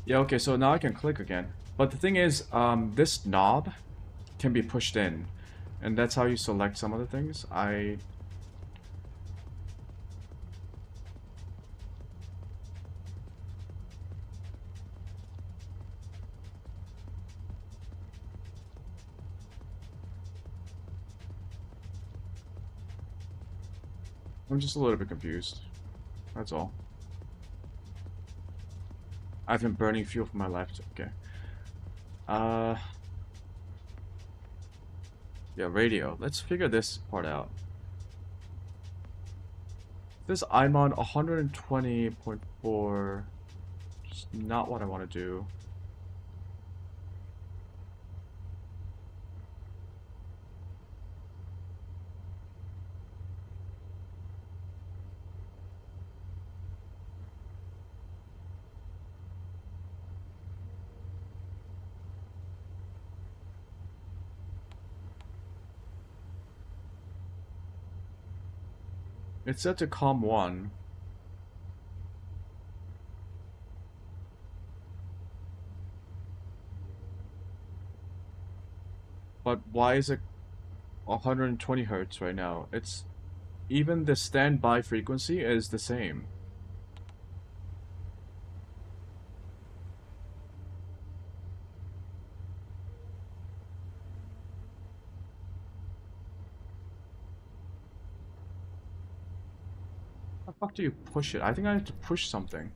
Yeah, okay, so now I can click again. But the thing is, this knob can be pushed in. And that's how you select some of the things. I'm just a little bit confused. That's all. I've been burning fuel for my left. Okay. Yeah, radio. Let's figure this part out. This I'm on 120.4. Just not what I want to do. It's set to COM 1. But why is it 120 hertz right now? It's even the standby frequency is the same. How the fuck do you push it? I think I have to push something.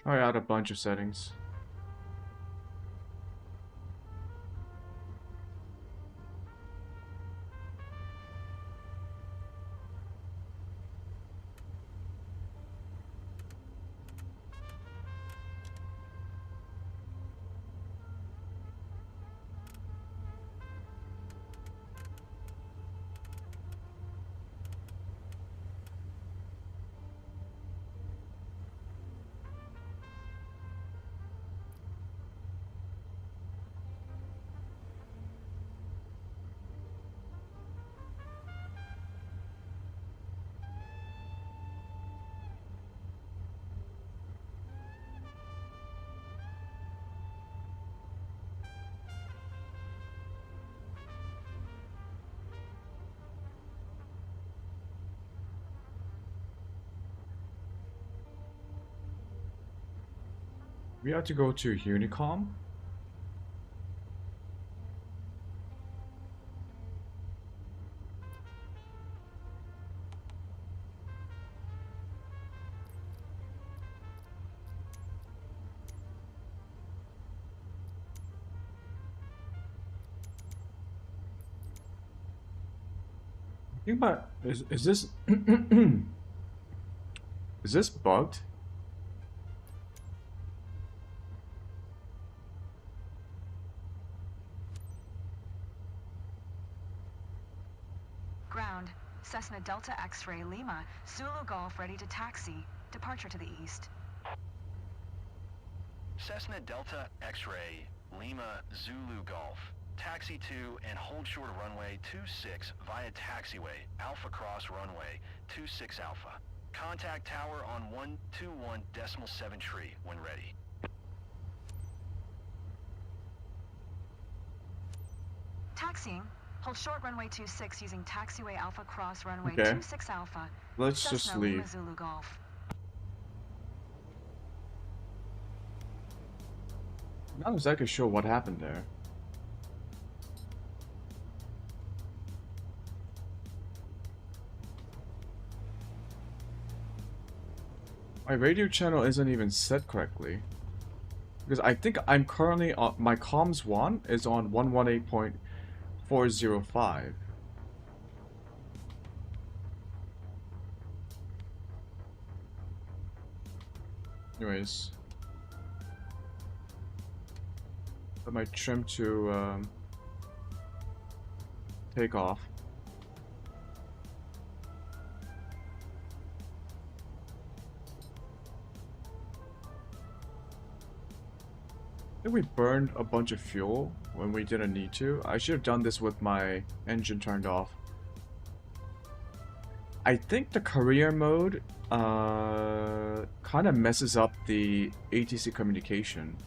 Try out a bunch of settings. We have to go to Unicom. Think about is this is this bugged? Ground. Cessna Delta X-Ray Lima. Zulu Golf ready to taxi. Departure to the east. Cessna Delta X-Ray, Lima Zulu Golf. Taxi to and hold short of runway 26 via taxiway, Alpha Cross runway 26 Alpha. Contact tower on 121.7 tree when ready. Taxiing. Hold short runway 26 using taxiway Alpha Cross runway Okay. 26 Alpha. Let's Cessna just Lima leave. Zulu Golf. Not exactly sure what happened there. My radio channel isn't even set correctly. Because I think I'm currently on my comms 1 is on 118.405. Anyways. Set my trim to take off. I think we burned a bunch of fuel when we didn't need to. I should have done this with my engine turned off. I think the career mode kind of messes up the ATC communication.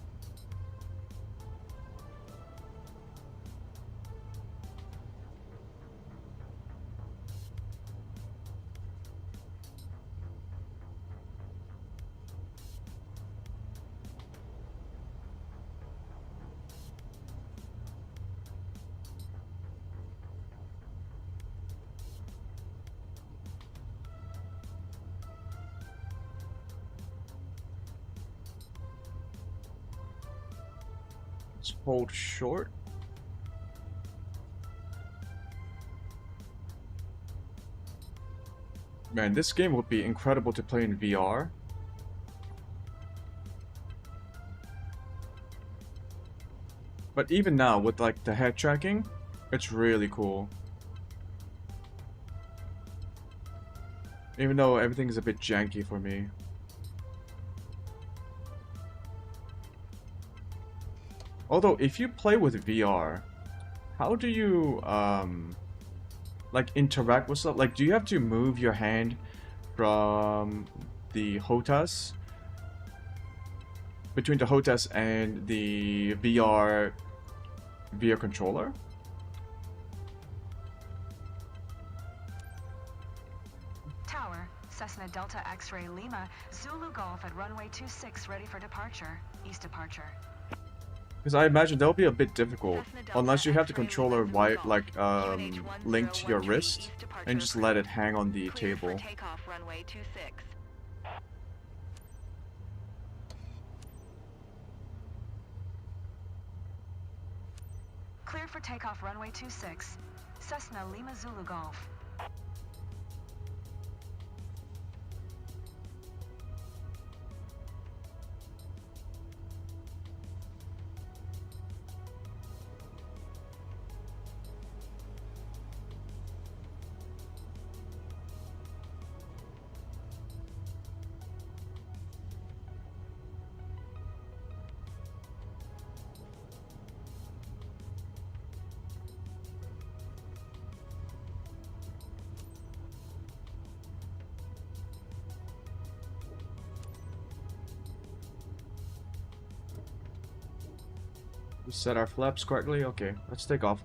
Hold short. Man, this game would be incredible to play in VR. But even now, with like the head tracking, it's really cool. Even though everything is a bit janky for me. Although, if you play with VR, how do you, like, interact with stuff? Like, do you have to move your hand from the HOTAS, between the HOTAS and the VR controller? Tower, Cessna Delta X-Ray Lima, Zulu Golf at runway 26 ready for departure. East departure. Because I imagine that'll be a bit difficult, unless you have the controller linked to your wrist, and just let it hang on the table. Cleared for takeoff runway 26. Cessna Lima Zulu Golf. We set our flaps correctly? Okay, let's take off.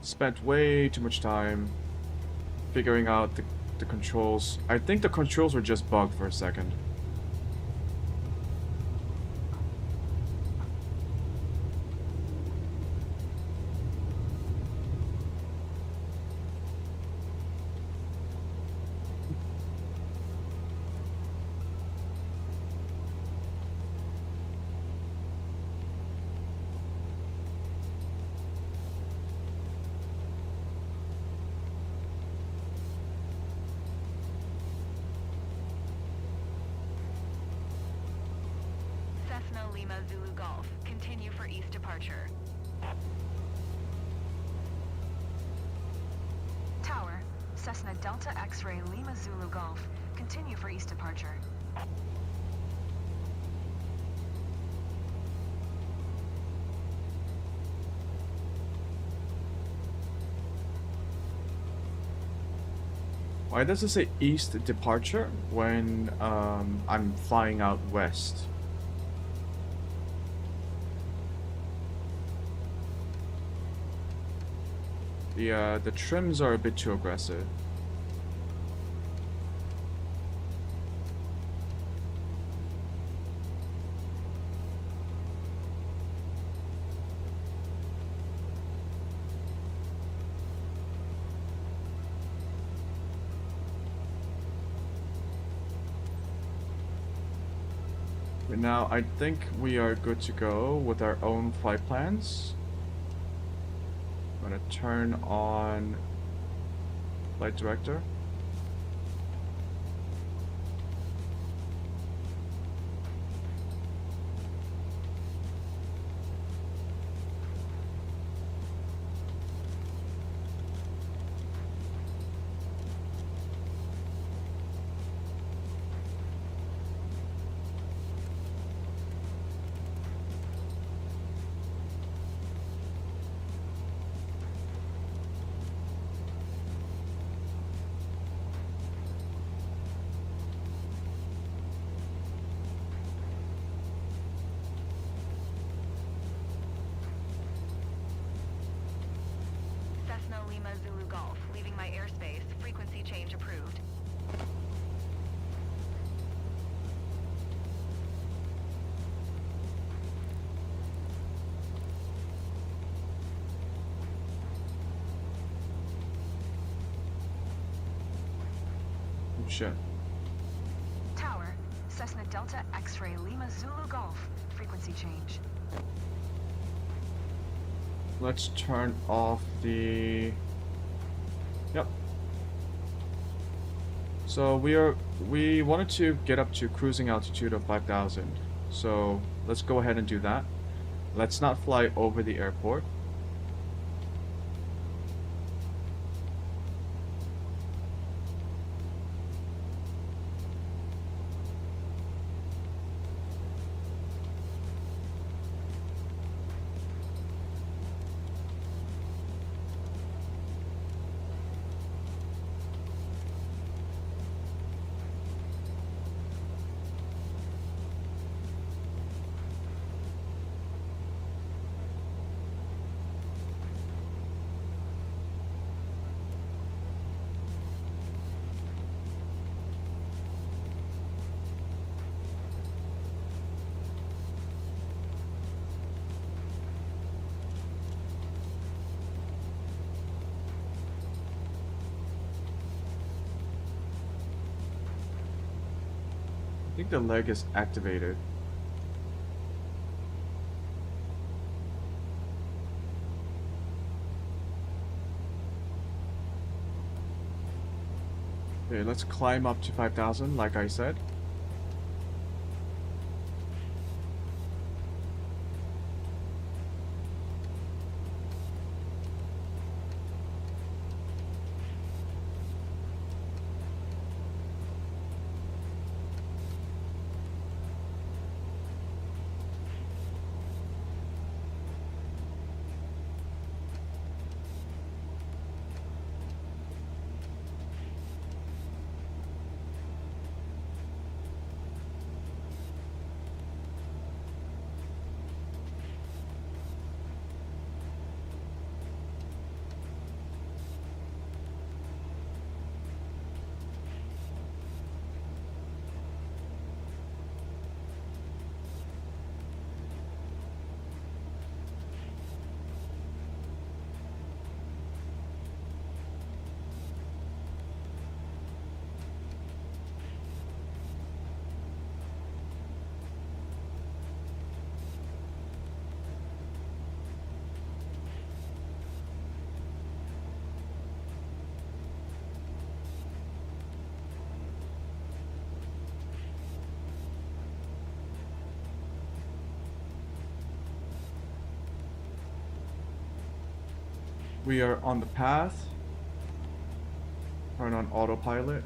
Spent way too much time figuring out the controls. I think the controls were just bugged for a second. Cessna Lima Zulu Golf. Continue for east departure. Tower, Cessna Delta X-Ray Lima Zulu Golf. Continue for east departure. Why does it say east departure when I'm flying out west? The trims are a bit too aggressive. But now I think we are good to go with our own flight plans. I'm gonna turn on flight director. Lima Zulu Golf, leaving my airspace. Frequency change approved. Oh shit. Tower, Cessna Delta X-Ray Lima Zulu Golf, frequency change. Let's turn off the... Yep. So we wanted to get up to cruising altitude of 5,000. So let's go ahead and do that. Let's not fly over the airport. I think the leg is activated. Okay, let's climb up to 5,000 like I said. We are on the path. Turn on autopilot.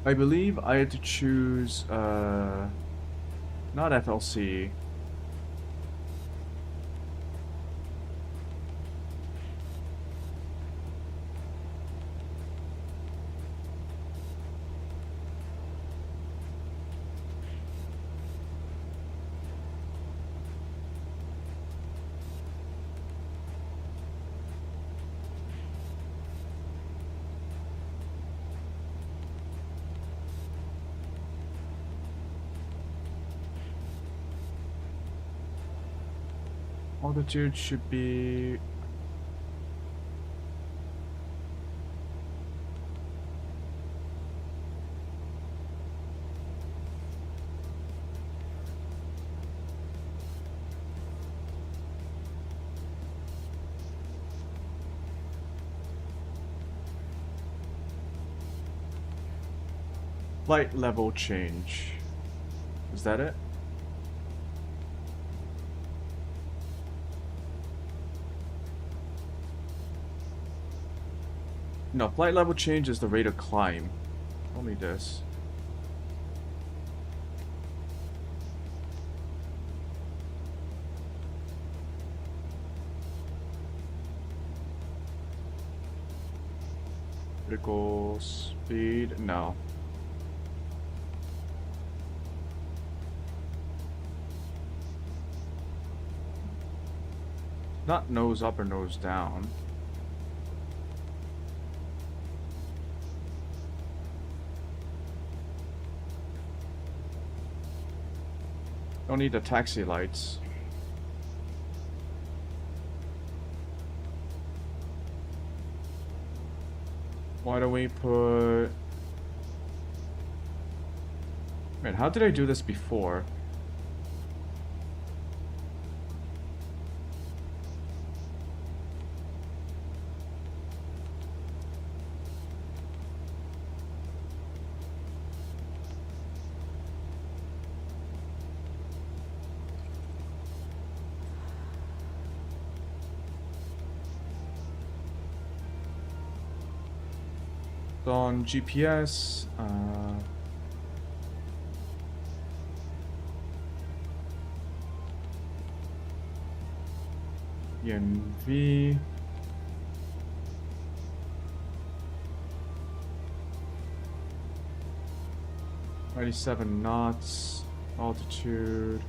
I believe I had to choose, not FLC. Altitude should be... Flight level change. Is that it? No, flight level changes the rate of climb. Only this. Critical speed, no. Not nose up or nose down. Don't need the taxi lights. Why don't we put... Man, how did I do this before? So on GPS, ENV, .97 knots, altitude.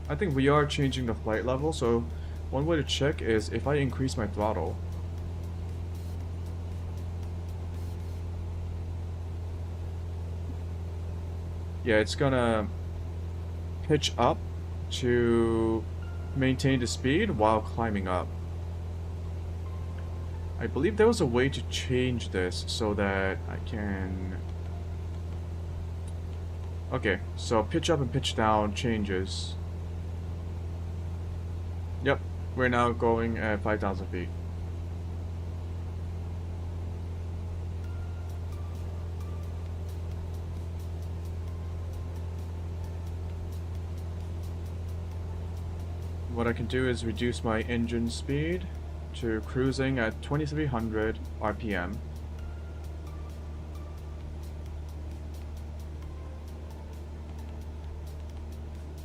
I think we are changing the flight level, so one way to check is if I increase my throttle. Yeah, it's gonna pitch up to maintain the speed while climbing up. I believe there was a way to change this so that I can... Okay, so pitch up and pitch down changes. Yep, we're now going at 5,000 feet. What I can do is reduce my engine speed to cruising at 2300 RPM.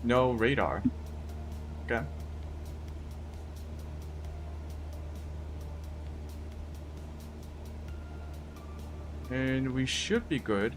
No radar. Okay. And we should be good.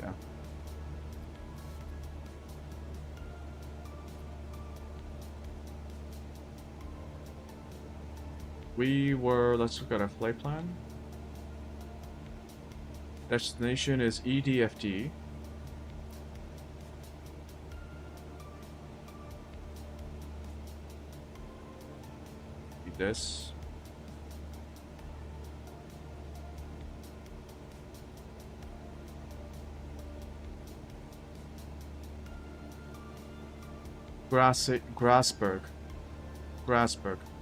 Yeah. Let's look at our flight plan. Destination is EDFD. This. Grasberg.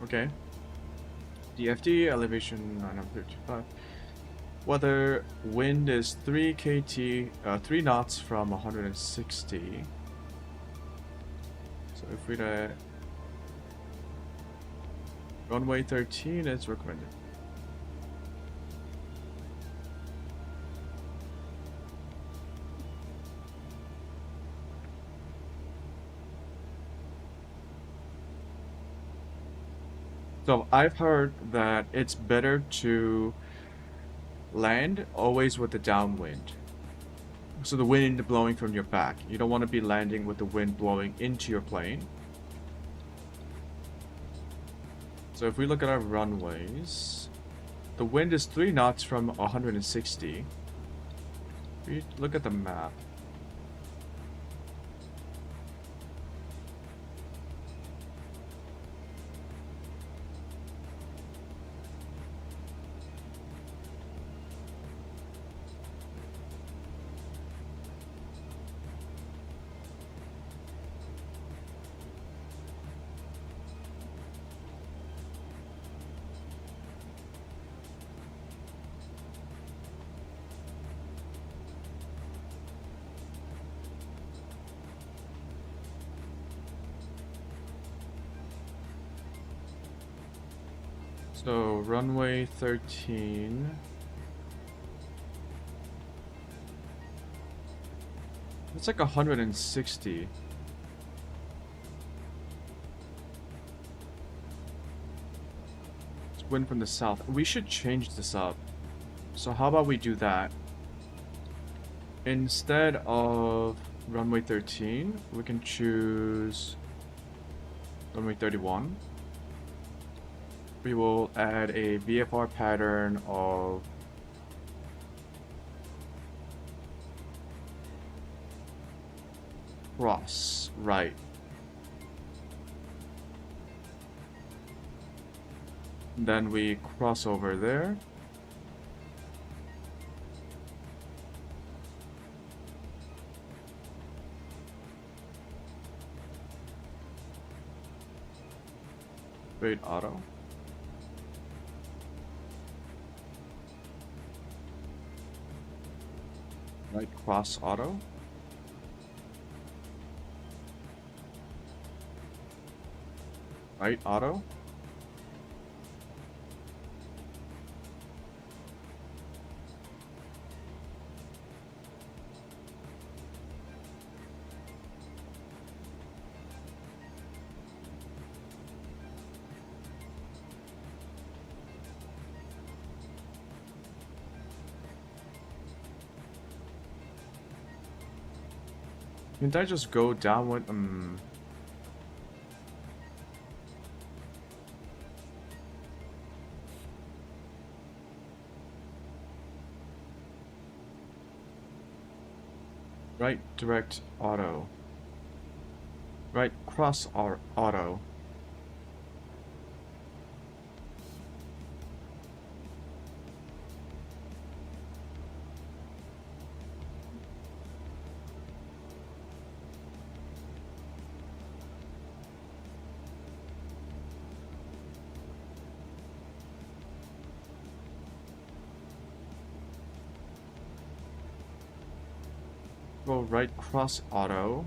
Okay. DFD, elevation 955. Weather, wind is 3 kT, 3 knots from 160. So if we runway 13 is recommended. So I've heard that it's better to land always with the downwind. So the wind blowing from your back. You don't want to be landing with the wind blowing into your plane. So if we look at our runways, the wind is 3 knots from 160. If we look at the map. So runway 13. It's like 160. It's wind from the south. We should change this up. So how about we do that? Instead of runway 13, we can choose runway 31. We will add a VFR pattern of cross right. Then we cross over there. Straight auto. Right cross auto. Right auto. Can't I just go downwind? Right direct auto. Right cross auto. Go right cross auto.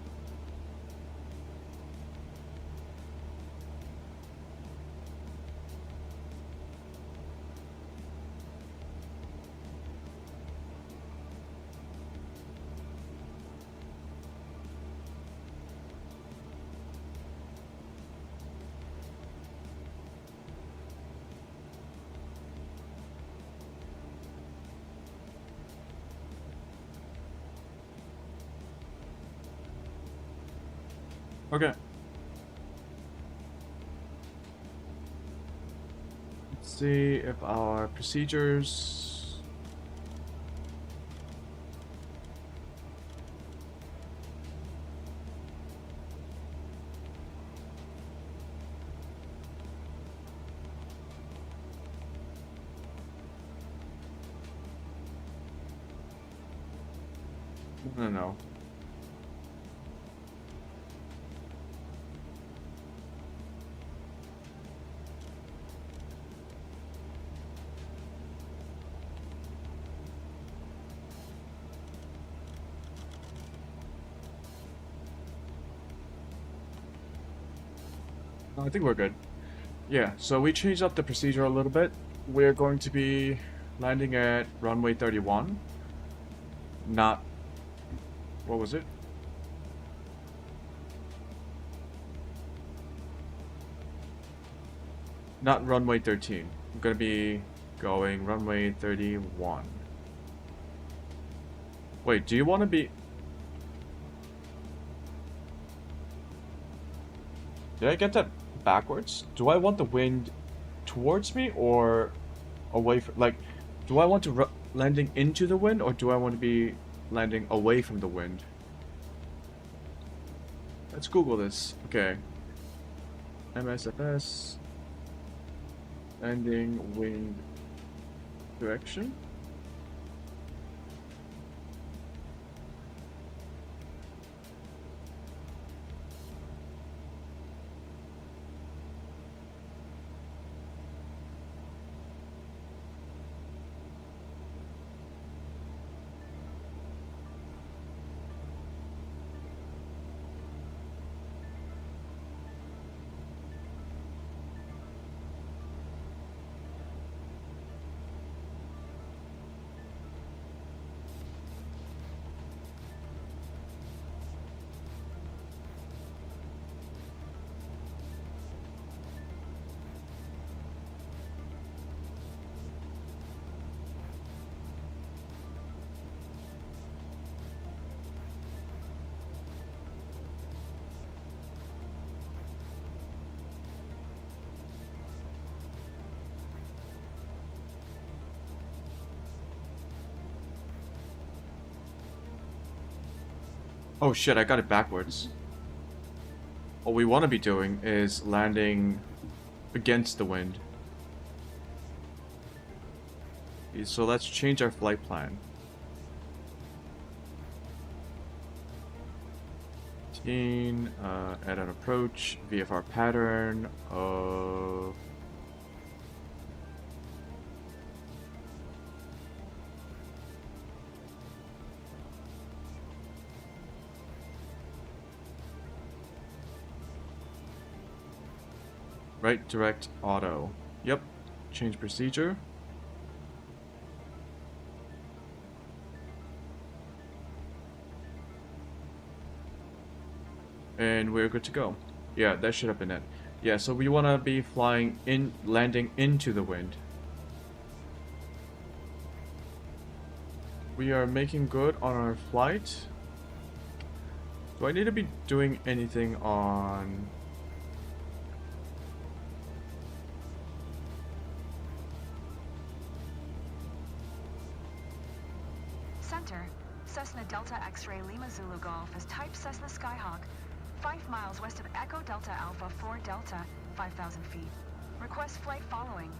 Okay. Let's see if our procedures. No. I think we're good. Yeah, so we changed up the procedure a little bit. We're going to be landing at runway 31. Not... What was it? Not runway 13. We're going to be Going runway 31. Wait, do you want to be... Did I get that backwards? Do I want the wind towards me or away from... Like, do I want to landing into the wind or do I want to be landing away from the wind? Let's Google this. Okay. MSFS. Landing wind direction. Oh shit, I got it backwards. What we want to be doing is landing against the wind. So let's change our flight plan. Add an approach, VFR pattern of... Right direct auto. Yep. Change procedure. And we're good to go. Yeah, that should have been it. Yeah, so we want to be flying in, landing into the wind. We are making good on our flight. Do I need to be doing anything on... Center, Cessna Delta X-Ray Lima Zulu Golf is type Cessna Skyhawk, 5 miles west of Echo Delta Alpha 4 Delta, 5,000 feet. Request flight following.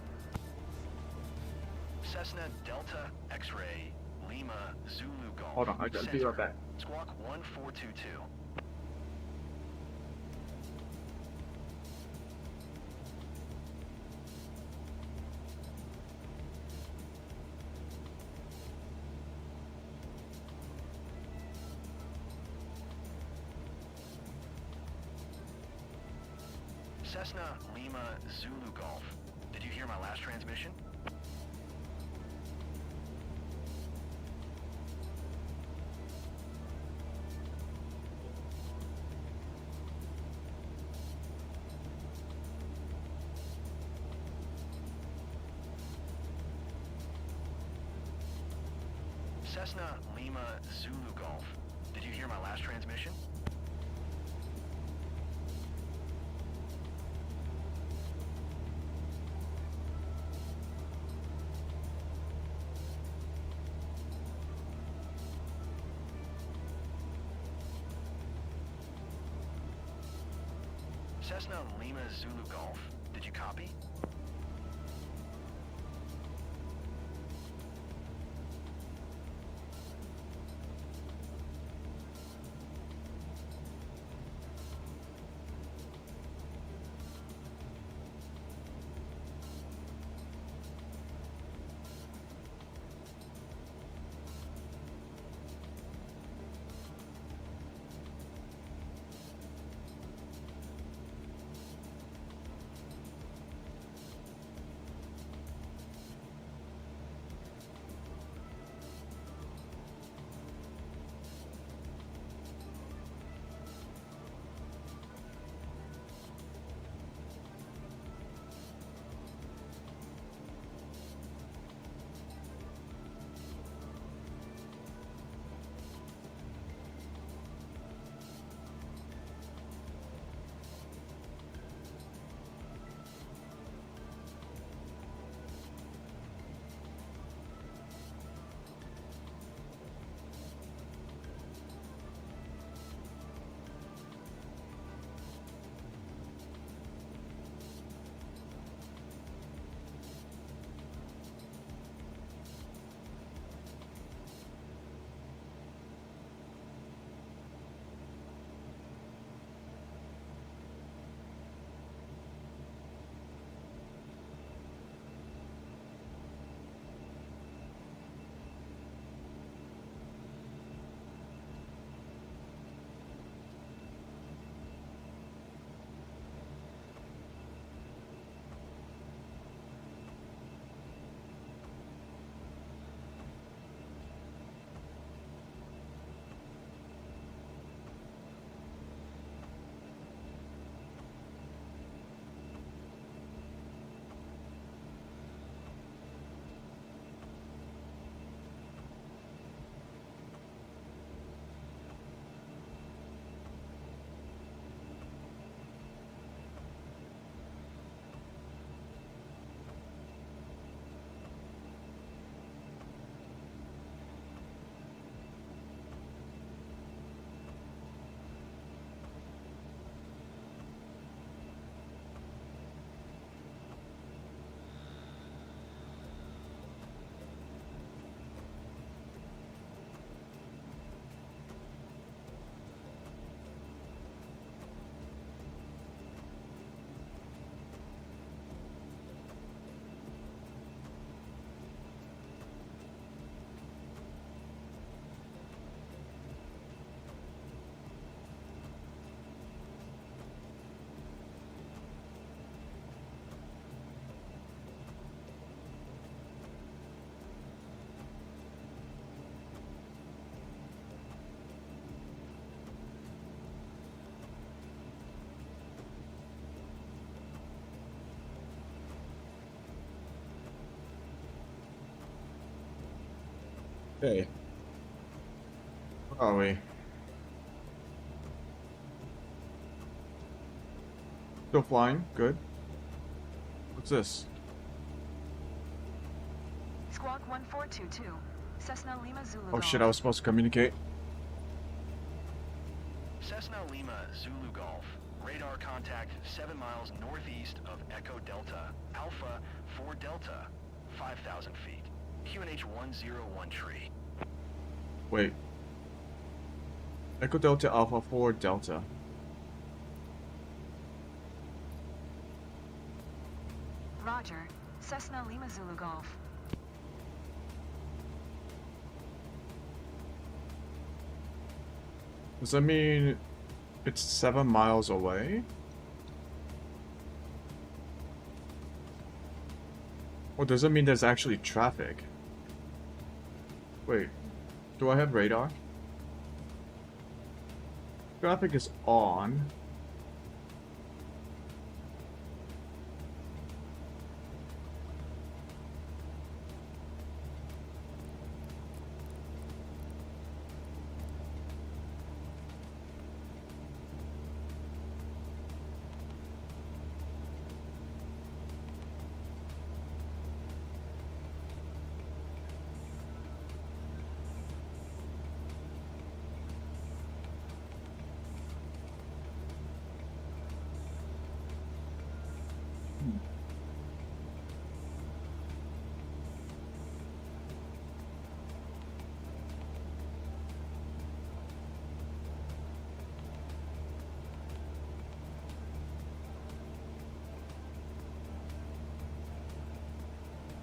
Cessna Delta X-Ray Lima Zulu Golf. Hold on, I'll be right back. Squawk 1422. Cessna Lima Zulu Golf. Did you hear my last transmission? Cessna Lima Zulu Golf. Did you hear my last transmission? Cessna Lima Zulu Golf. Did you copy? Okay. Where are we? Still flying. Good. What's this? Squawk 1422. Cessna Lima Zulu Oh Golf. shit, I was supposed to communicate. Cessna Lima Zulu Golf. Radar contact 7 miles northeast of Echo Delta. Alpha 4 Delta. 5,000 feet. QNH 101 tree. Wait. Echo Delta Alpha 4 Delta. Roger. Cessna Lima Zulu Golf. Does that mean it's 7 miles away? Or does it mean there's actually traffic? Wait, do I have radar? Traffic is on.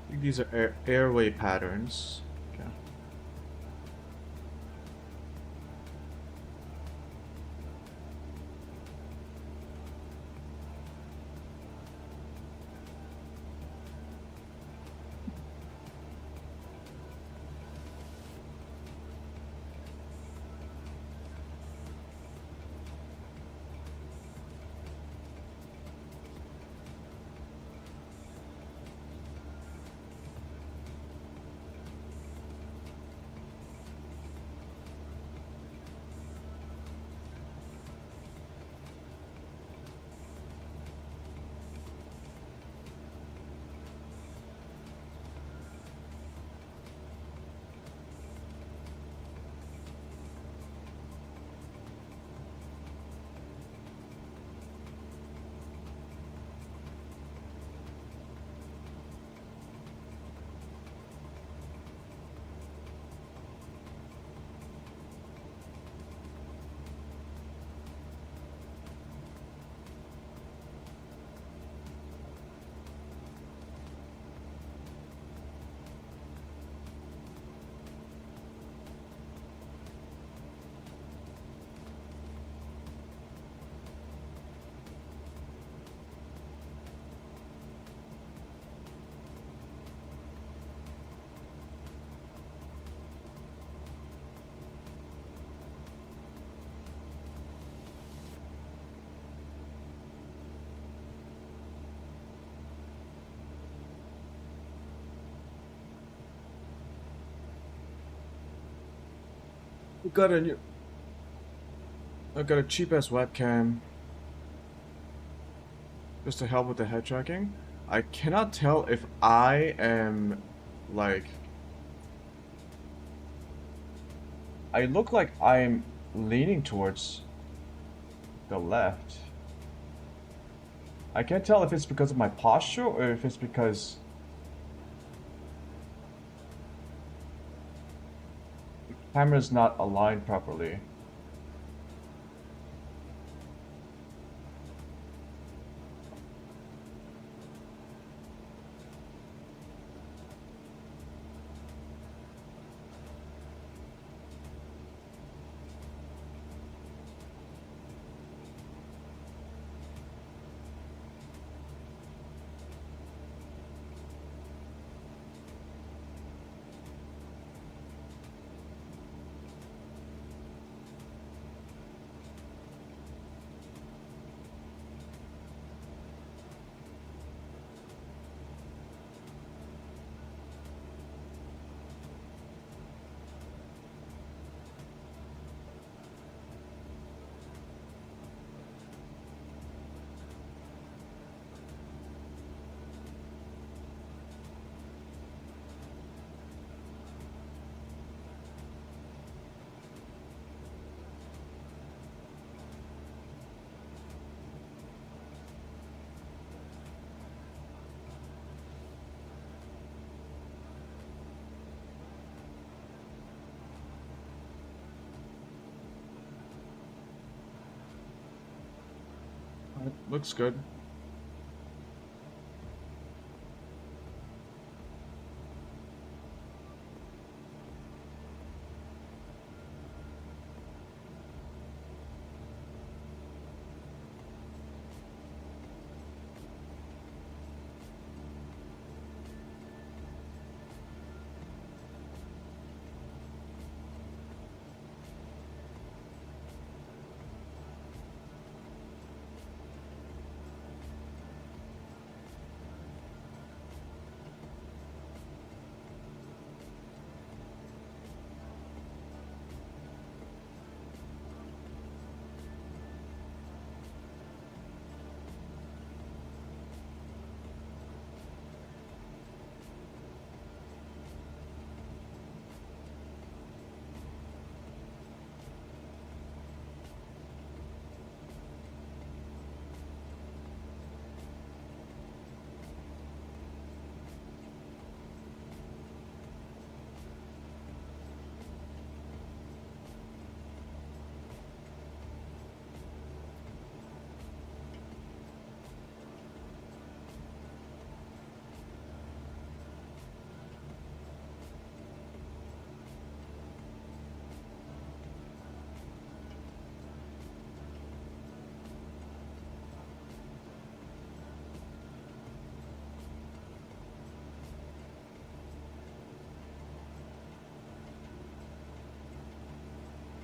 I think these are airway patterns. Okay. We got a new. I got a cheap ass webcam. Just to help with the head tracking. I cannot tell if I am like. I look like I'm leaning towards the left. I can't tell if it's because of my posture or if it's because the camera's not aligned properly. looks good.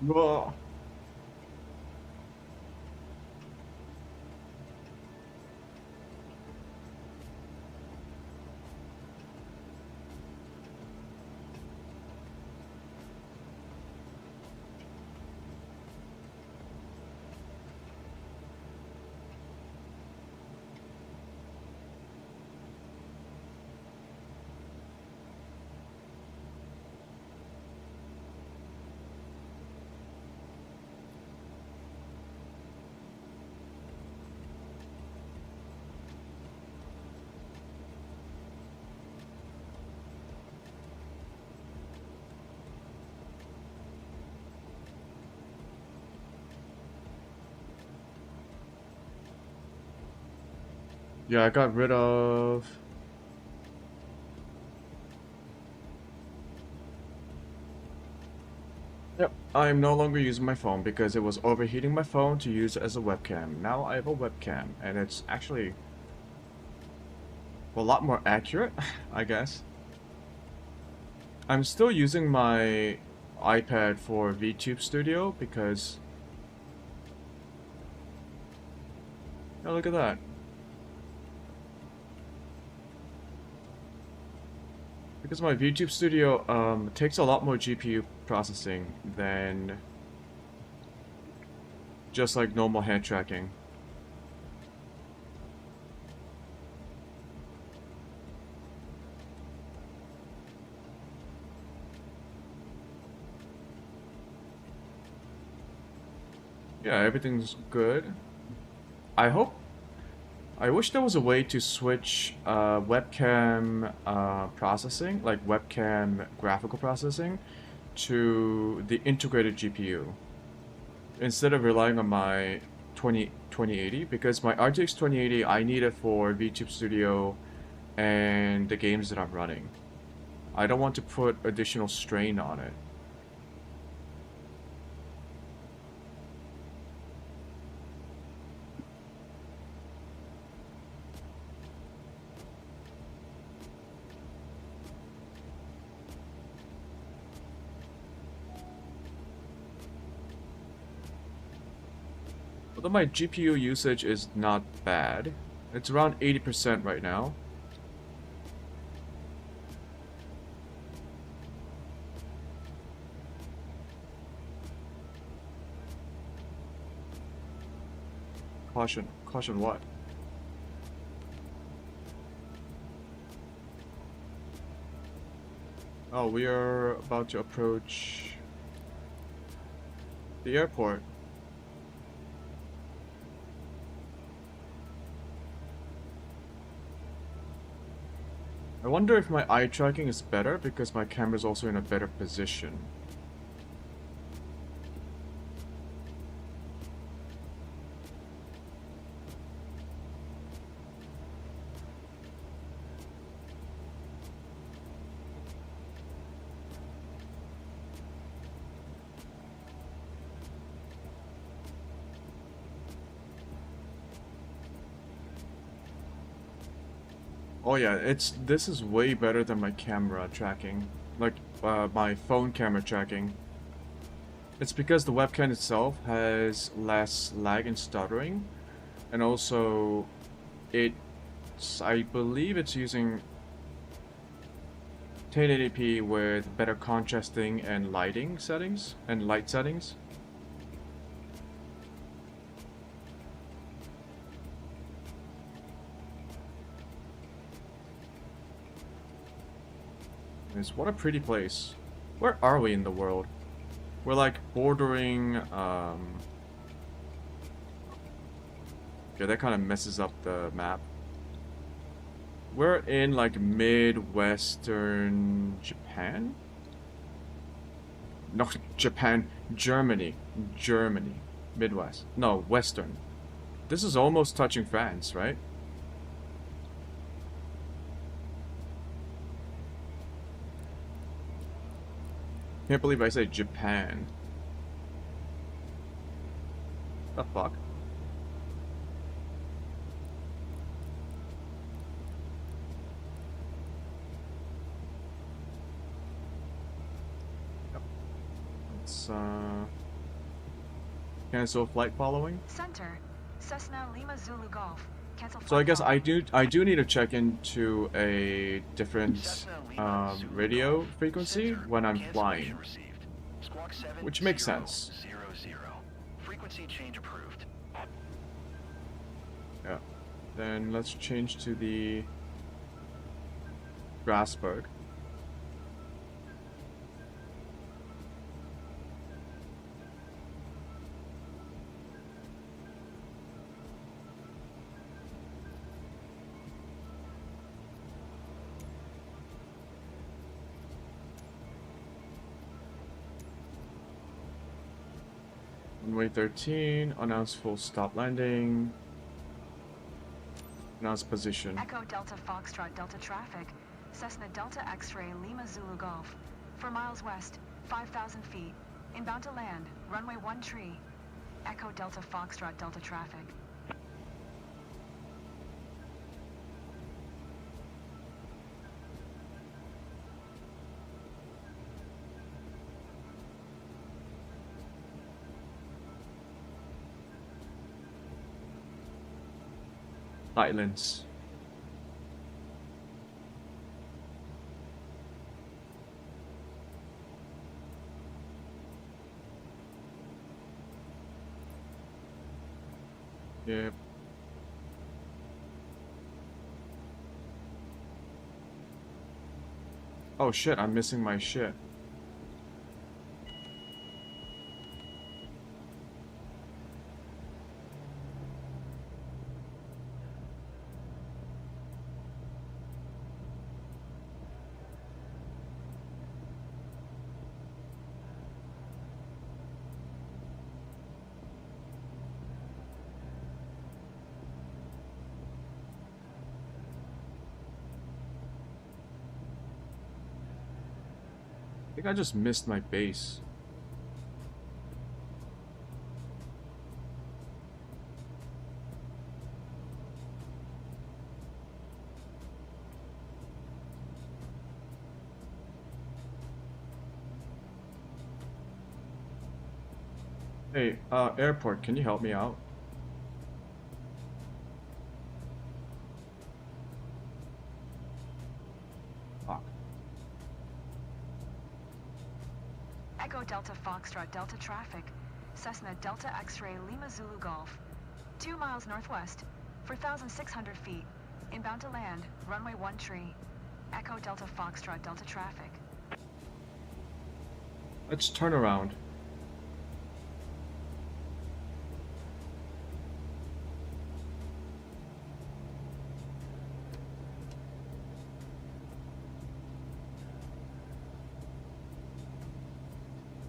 Whoa. Yeah, I got rid of... Yep, I'm no longer using my phone because it was overheating my phone to use as a webcam. Now I have a webcam, and it's actually a lot more accurate, I guess. I'm still using my iPad for Vtube Studio because... Oh, look at that. Because my Vtube Studio takes a lot more GPU processing than just like normal hand tracking. Yeah, everything's good. I wish there was a way to switch webcam processing, like webcam graphical processing, to the integrated GPU. Instead of relying on my 2080, because my RTX 2080 I need it for VTube Studio and the games that I'm running. I don't want to put additional strain on it. Although my GPU usage is not bad. It's around 80% right now. Caution. Caution what? Oh, we are about to approach the airport. I wonder if my eye tracking is better because my camera is also in a better position. Oh yeah, this is way better than my camera tracking. Like, my phone camera tracking. It's because the webcam itself has less lag and stuttering. And also, I believe it's using 1080p with better contrasting and lighting settings, and light settings. What a pretty place. Where are we in the world? We're like bordering, yeah, that kind of messes up the map. We're in like Midwestern Japan? No, Japan, Germany. Germany. Midwest. No, Western. This is almost touching France, right? Can't believe I say Japan. The fuck? Yep. Let's cancel flight following. Center. Cessna Lima Zulu Golf. Cancel flight So I guess following. I do need to check into a different radio frequency when I'm flying, which makes sense. Frequency change approved. Yeah. Then let's change to the Grasberg. Runway 13, announce full stop landing. Announce position. Echo Delta Foxtrot Delta traffic. Cessna Delta X-ray Lima Zulu Golf. 4 miles west, 5,000 feet. Inbound to land, runway 13. Echo Delta Foxtrot Delta traffic. Islands. Yep. Oh shit, I'm missing my shit. I think I just missed my base. Hey, airport, can you help me out? Fuck. Echo Delta Foxtrot Delta traffic. Cessna Delta X-ray Lima Zulu Golf. 2 miles northwest, 4,600 feet. Inbound to land, runway 13. Echo Delta Foxtrot Delta traffic. Let's turn around.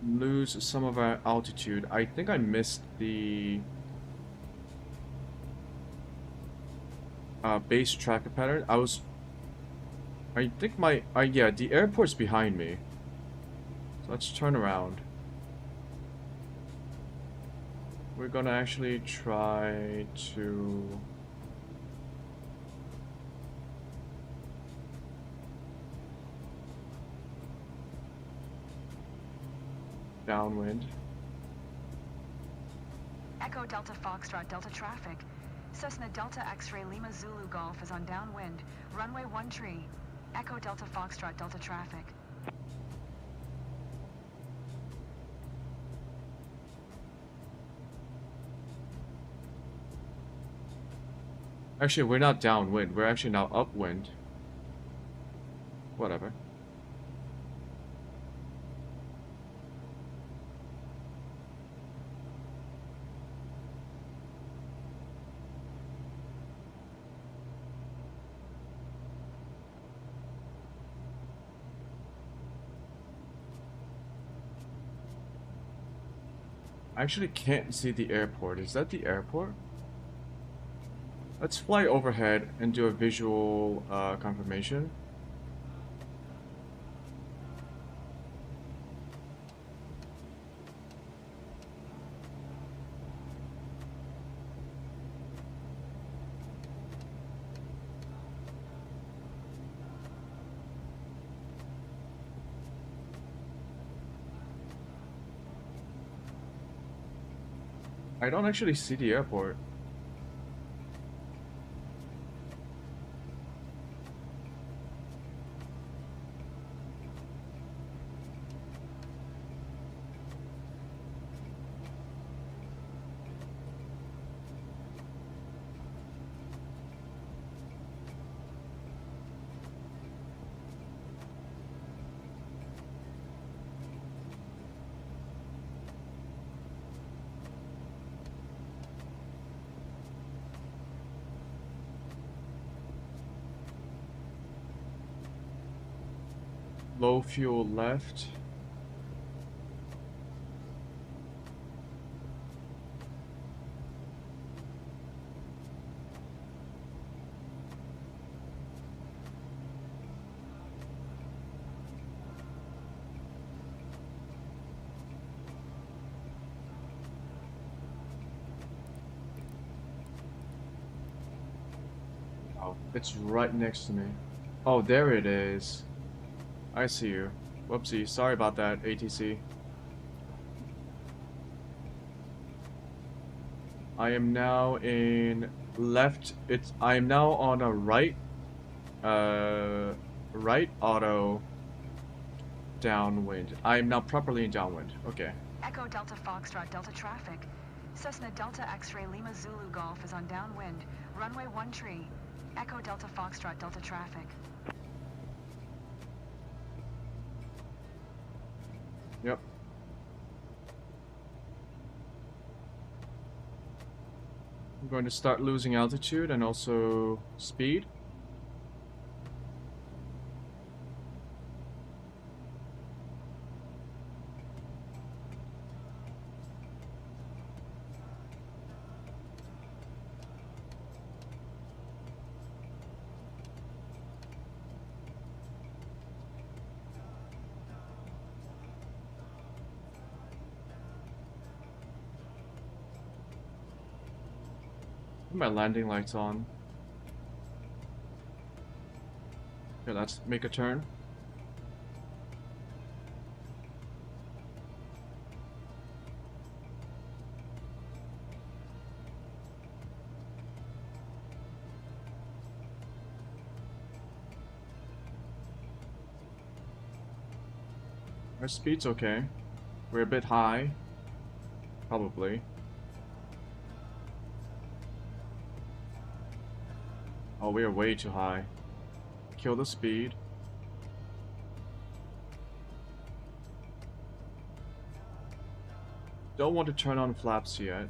Lose some of our altitude. I think I missed the base tracker pattern. I think yeah, the airport's behind me. So let's turn around. We're gonna actually try to downwind. Echo Delta Foxtrot Delta traffic. Cessna Delta X-Ray Lima Zulu Golf is on downwind. Runway 13. Echo Delta Foxtrot Delta traffic. Actually, we're not downwind. We're actually now upwind. Whatever. I actually can't see the airport. Is that the airport? Let's fly overhead and do a visual confirmation. I don't actually see the airport. Low fuel left. Oh, it's right next to me. Oh, there it is. I see you. Whoopsie, sorry about that, ATC. I am now in left. I am now on a right auto downwind. I am now properly in downwind. Okay. Echo Delta Foxtrot Delta traffic. Cessna Delta X-Ray Lima Zulu Golf is on downwind. Runway 13. Echo Delta Foxtrot Delta traffic. Yep. I'm going to start losing altitude and also speed. Put my landing lights on. Okay, let's make a turn. Our speed's okay. We're a bit high. Probably. Oh, we are way too high. Kill the speed. Don't want to turn on flaps yet.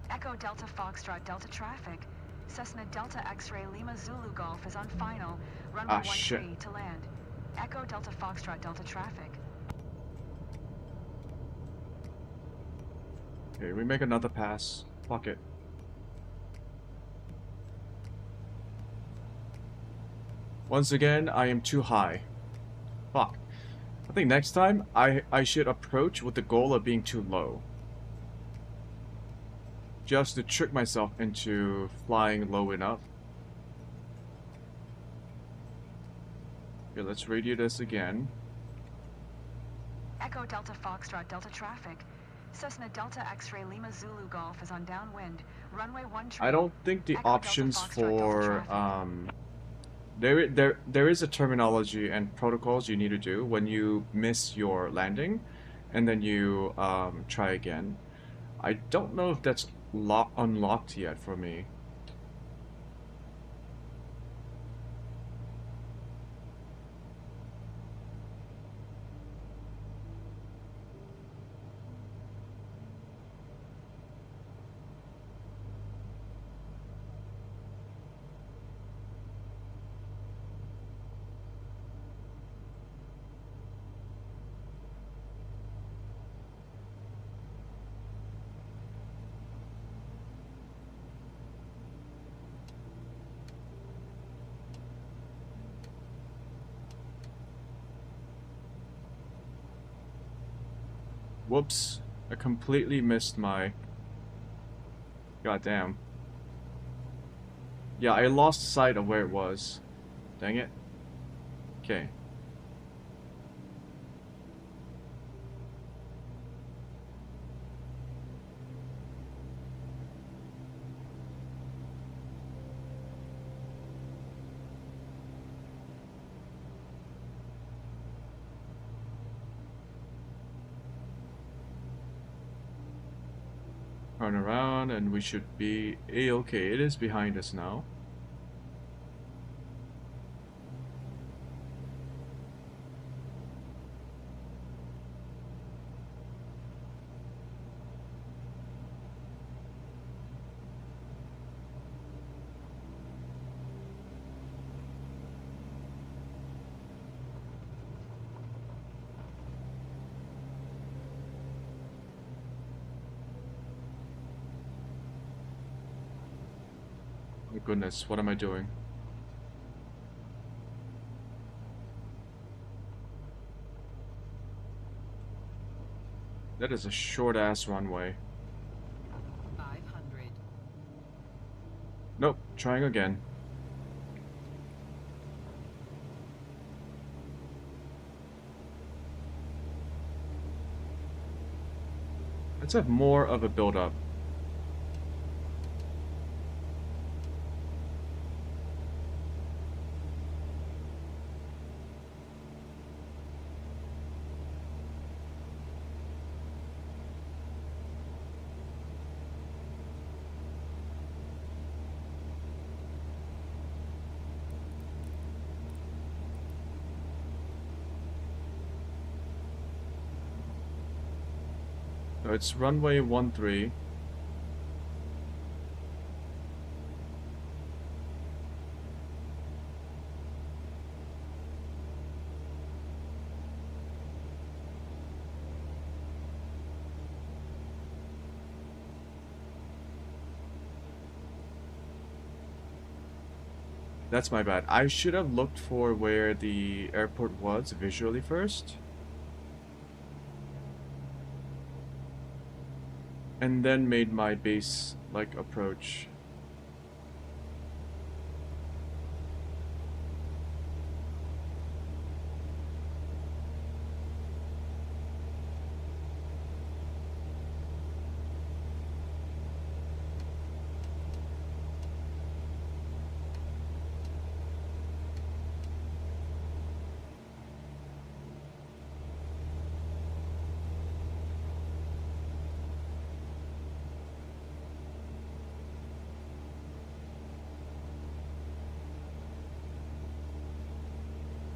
Echo Delta Foxtrot Delta traffic. Cessna Delta X-Ray Lima Zulu Golf is on final. Runway 13 to land. Echo Delta Foxtrot Delta traffic. Okay, we make another pass. Fuck it. Once again, I am too high. Fuck. I think next time, I should approach with the goal of being too low. just to trick myself into flying low enough. Okay, let's radio this again. Echo Delta Foxtrot Delta traffic. Cessna Delta X-ray Lima Zulu Golf is on downwind. Runway 13. I don't think the Echo Delta options Foxtrot Delta for traffic. there is a terminology and protocols you need to do when you miss your landing, and then you try again. I don't know if that's unlocked yet for me. Whoops, I completely missed my... Goddamn. Yeah, I lost sight of where it was. Dang it. Okay. Turn around and we should be A-okay. It is behind us now. Oh goodness, what am I doing? That is a short-ass runway. 500. Nope, trying again. Let's have more of a build-up. So it's runway 13. That's my bad. I should have looked for where the airport was visually first. And then made my base, like, approach.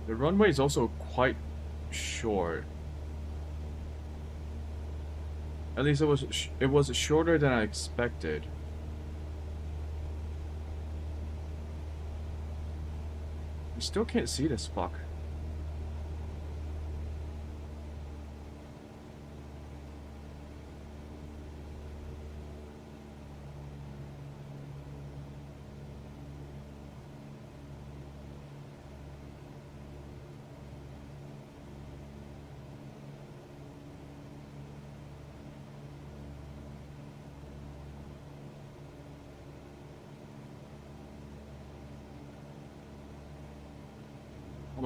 The runway is also quite short. At least it was shorter than I expected. I still can't see this fuck.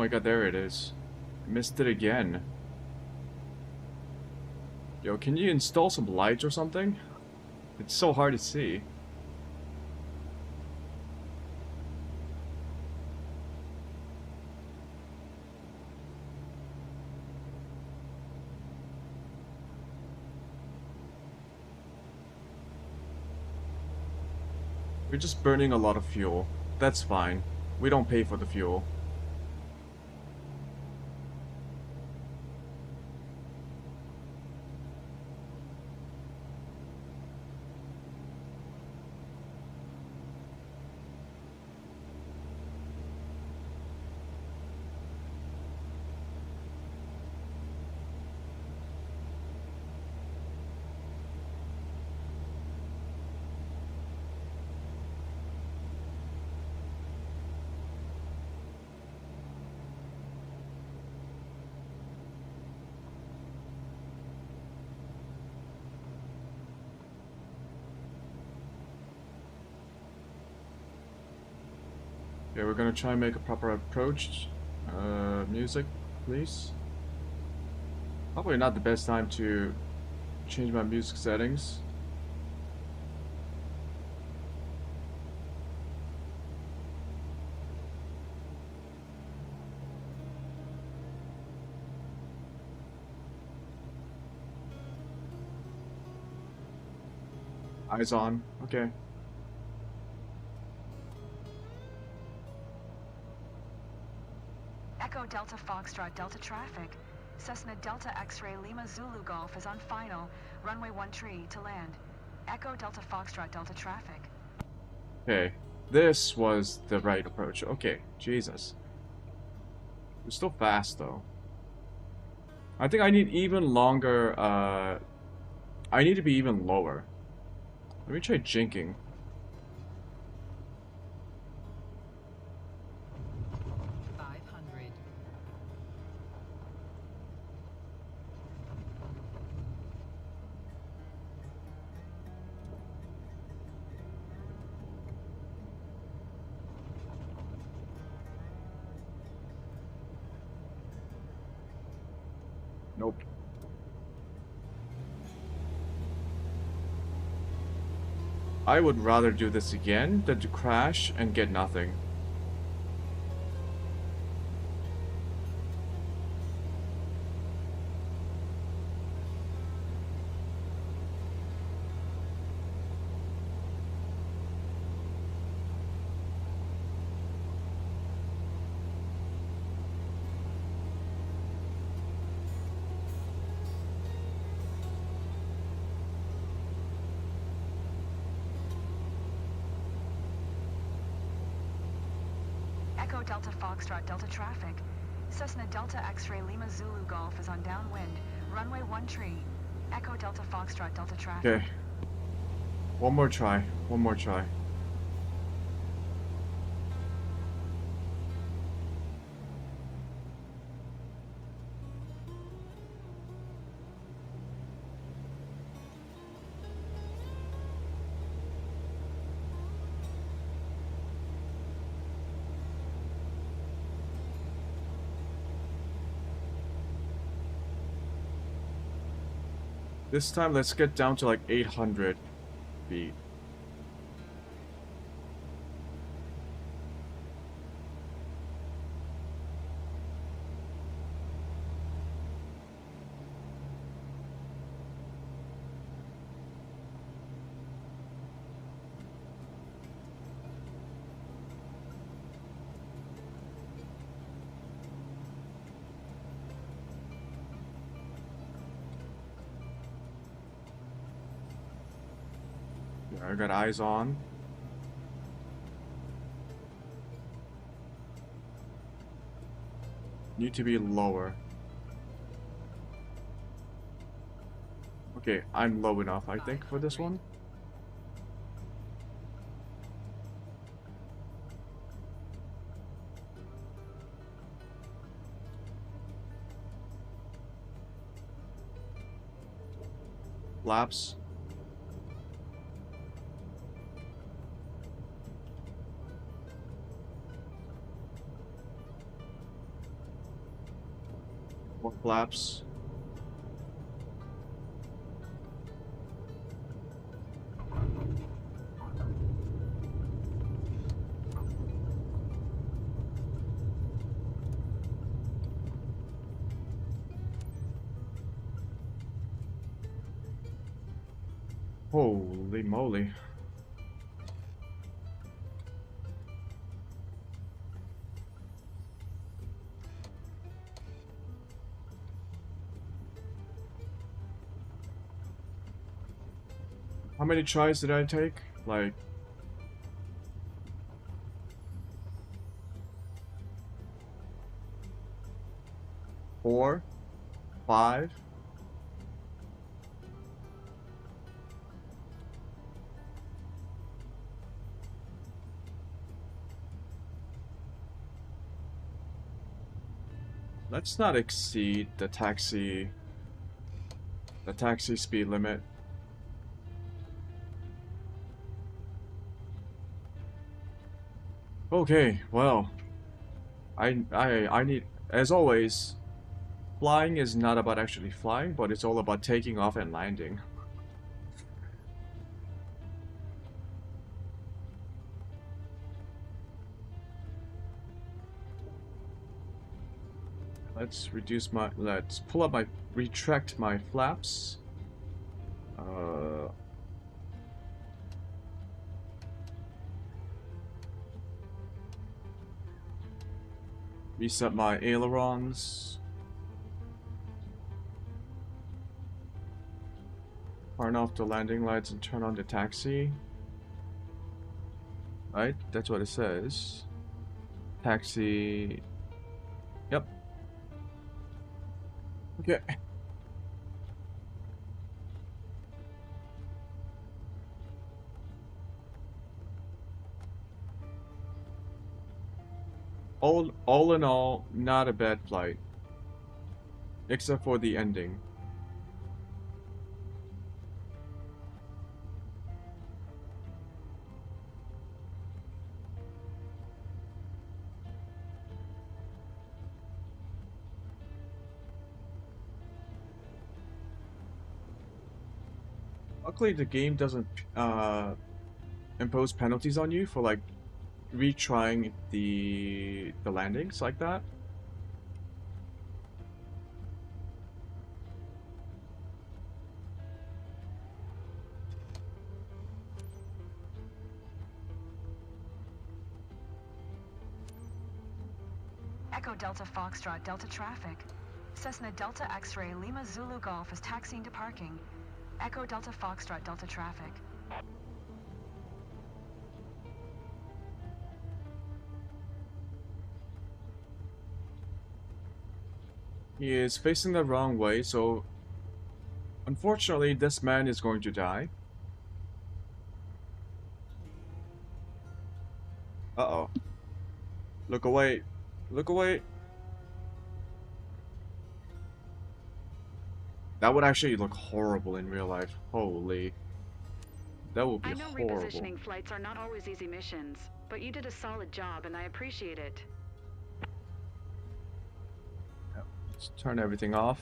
my god, there it is. Missed it again. Yo, can you install some lights or something? It's so hard to see. We're just burning a lot of fuel. That's fine. We don't pay for the fuel. Okay, we're gonna try and make a proper approach. Music, please. Probably not the best time to change my music settings. Eyes on. Okay. Echo Delta Foxtrot Delta traffic. Cessna Delta X-Ray Lima Zulu Golf is on final. Runway 13 to land. Echo Delta Foxtrot Delta traffic. Okay. This was the right approach. Okay. Jesus. We're still fast though. I think I need even longer, I need to be even lower. Let me try jinking. Nope. I would rather do this again than to crash and get nothing. Echo Delta Foxtrot Delta traffic. Cessna Delta X-Ray Lima Zulu Golf is on downwind. Runway 13. Echo Delta Foxtrot Delta traffic. Okay. One more try. One more try. This time, let's get down to like 800 feet. I got eyes on. Need to be lower. Okay, I'm low enough, I think, for this one. Laps. flaps. Holy moly. How many tries did I take? Like 4, 5? Let's not exceed the taxi speed limit. Okay, well, I need, as always, flying is not about actually flying, but it's all about taking off and landing. Let's pull up retract my flaps. Reset my ailerons. Turn off the landing lights and turn on the taxi. Right? That's what it says. Taxi. Yep. Okay. All in all, not a bad flight. Except for the ending. Luckily, the game doesn't impose penalties on you for like retrying the landings like that. Echo Delta Foxtrot Delta traffic. Cessna Delta X-ray Lima Zulu Golf is taxiing to parking. Echo Delta Foxtrot Delta traffic. He is facing the wrong way, so unfortunately this man is going to die. Uh-oh. Look away. Look away. That would actually look horrible in real life. Holy. That would be I know horrible. repositioning flights are not always easy missions, but you did a solid job and I appreciate it. Let's turn everything off.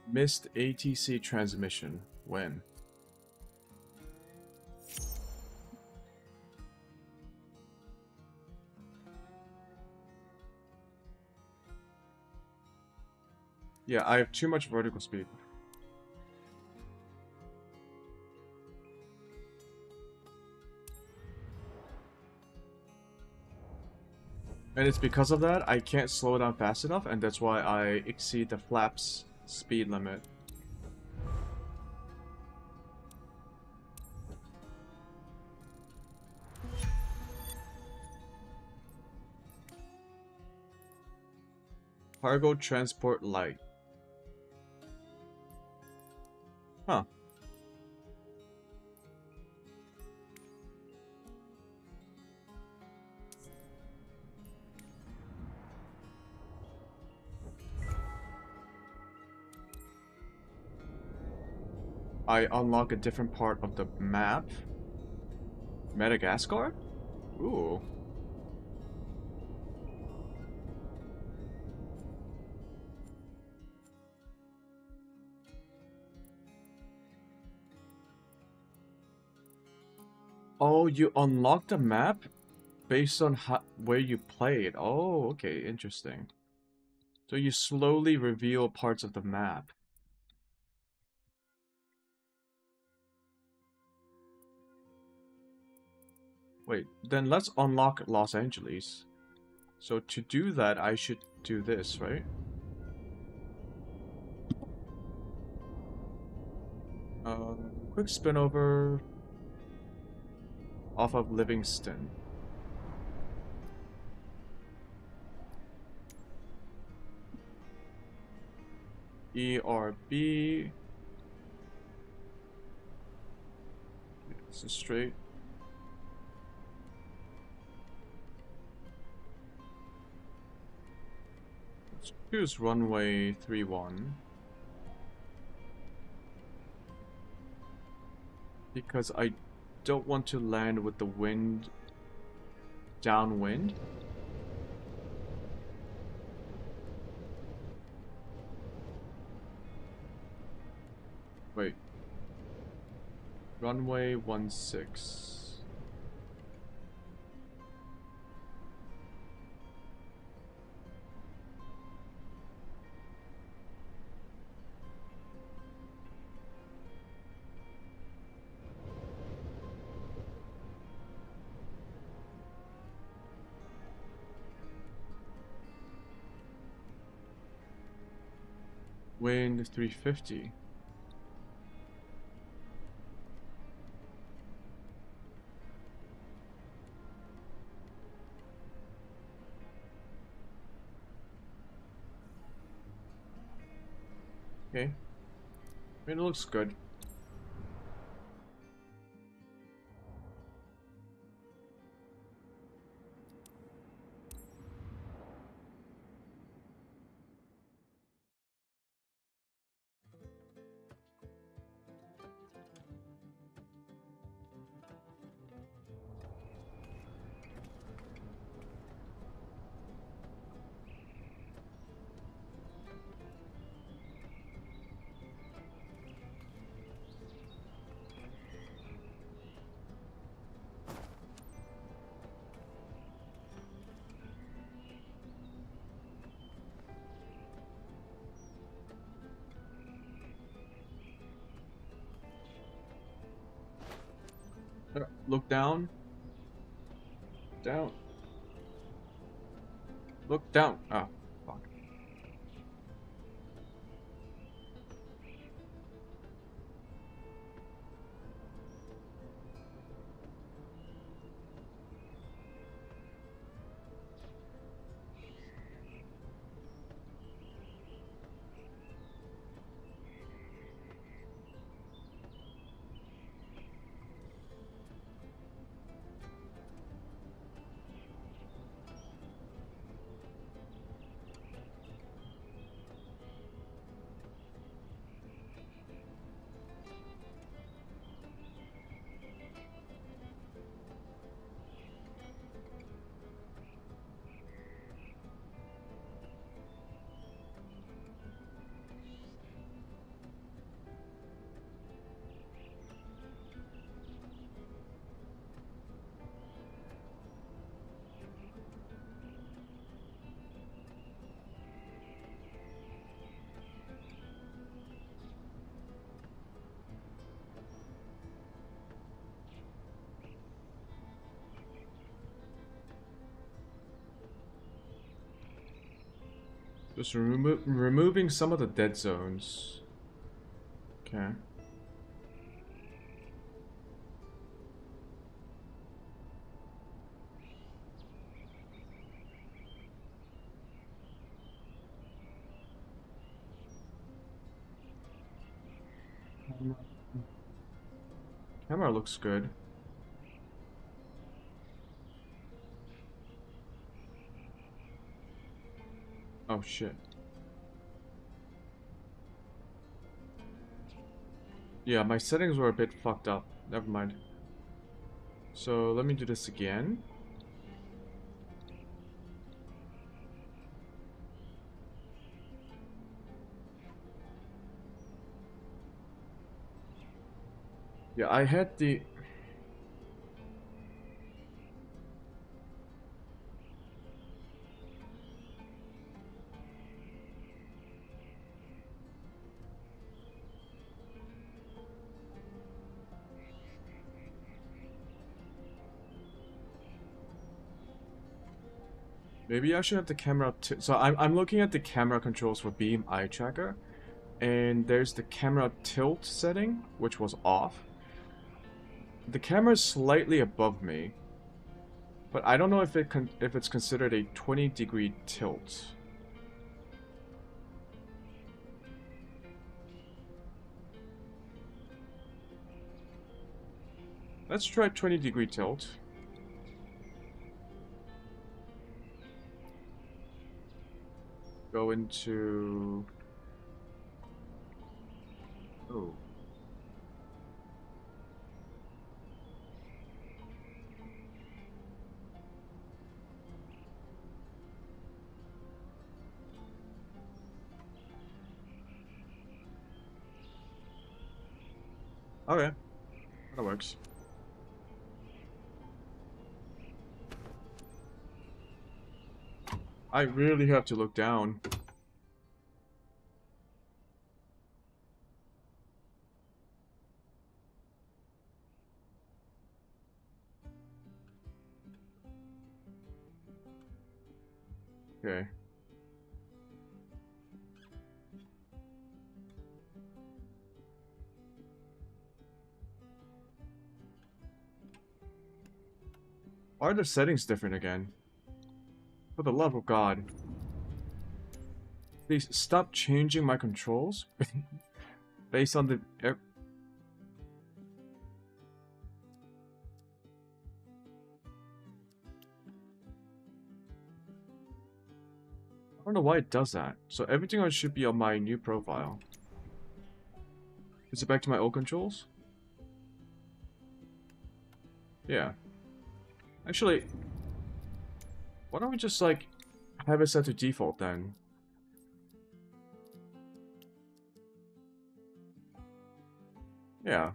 Missed ATC transmission. When? Yeah, I have too much vertical speed. And it's because of that, I can't slow down fast enough, and that's why I exceed the flaps speed limit. Cargo transport light. Huh. I unlock a different part of the map. Madagascar? Ooh. Oh, you unlock the map based on where you played. Oh, okay, interesting. So you slowly reveal parts of the map. Wait, then let's unlock Los Angeles. So to do that, I should do this, right? Quick spin over off of Livingston. ERB. This is straight. Let's choose runway 31. Because I don't want to land with the wind downwind. Wait. Runway 16. Wind 350. Okay. I mean, it looks good. Look down. Down. Look down. Oh, fuck. Just removing some of the dead zones. Okay. Camera looks good. Oh shit. Yeah, my settings were a bit fucked up. Never mind. So let me do this again. Yeah, I had the... Maybe I should have the camera... So I'm looking at the camera controls for Beam Eye Tracker. And there's the camera tilt setting, which was off. The camera is slightly above me. But I don't know if it's considered a 20-degree tilt. Let's try 20-degree tilt. Go into... Oh. Okay. That works. I really have to look down. Okay. Why are the settings different again? For the love of God. Please stop changing my controls based on the... I don't know why it does that. So everything should be on my new profile. Is it back to my old controls? Yeah. Actually, why don't we just like have it set to default then? Yeah.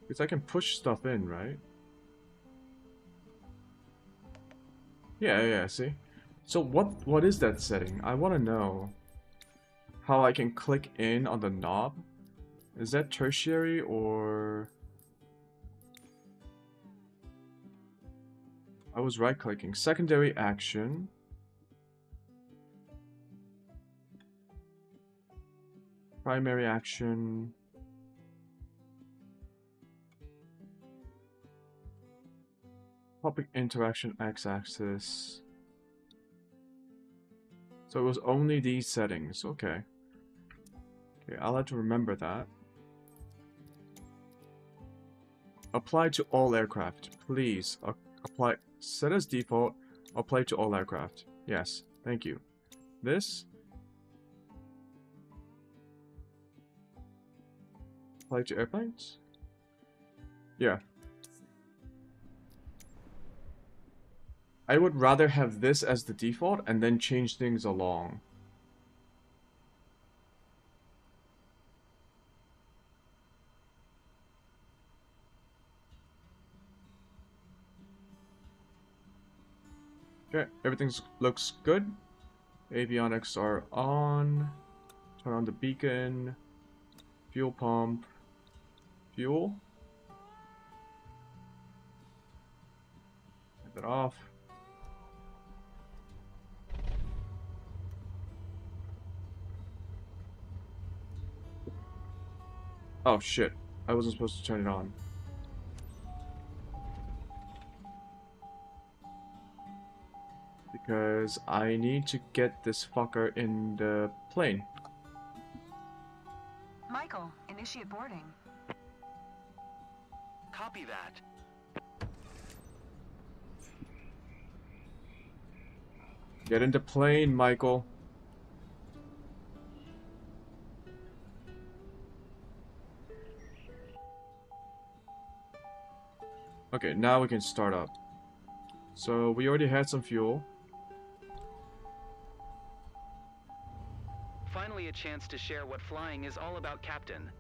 Because I can push stuff in, right? Yeah, see? So what is that setting? I want to know how I can click in on the knob. Is that tertiary or... I was right-clicking. Secondary action. Primary action. Public interaction x-axis. So it was only these settings. Okay. Okay, I'll have to remember that. Apply to all aircraft. Please. Apply. Set as default. Apply to all aircraft. Yes. Thank you. This. Apply to airplanes? Yeah. I would rather have this as the default and then change things along. Okay, everything looks good. Avionics are on. Turn on the beacon. Fuel pump. Fuel. Turn that off. Oh shit, I wasn't supposed to turn it on. Because I need to get this fucker in the plane. Michael, initiate boarding. Copy that. Get in the plane, Michael. Okay, now we can start up. So we already had some fuel. Finally a chance to share what flying is all about, Captain.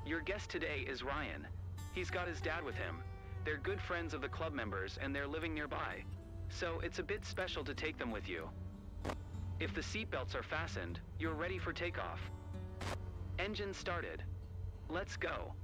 Your guest today is Ryan. He's got his dad with him. They're good friends of the club members and they're living nearby. So it's a bit special to take them with you. If the seatbelts are fastened, you're ready for takeoff. Engine started. Let's go.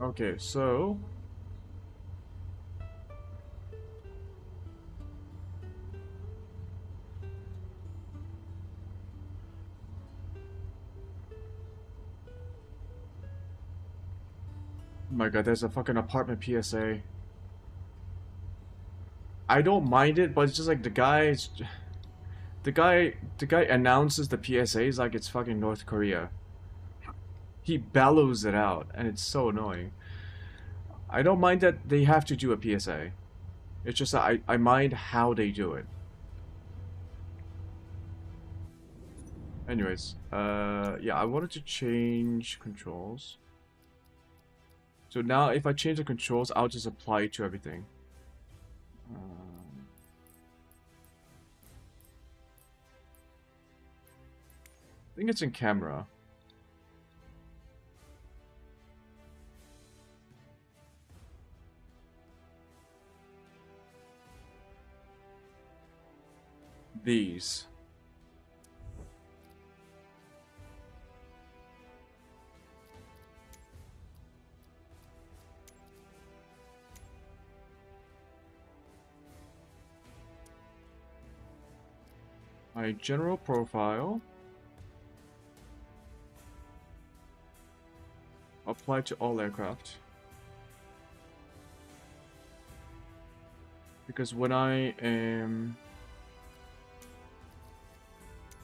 Okay, so oh my god, there's a fucking apartment PSA. I don't mind it, but it's just like the guy announces the PSAs like it's fucking North Korea. He bellows it out, and it's so annoying. I don't mind that they have to do a PSA. It's just that I mind how they do it. Anyways, yeah, I wanted to change controls. So now if I change the controls, I'll just apply it to everything. I think it's in camera. These. My general profile. Apply to all aircraft. Because when I am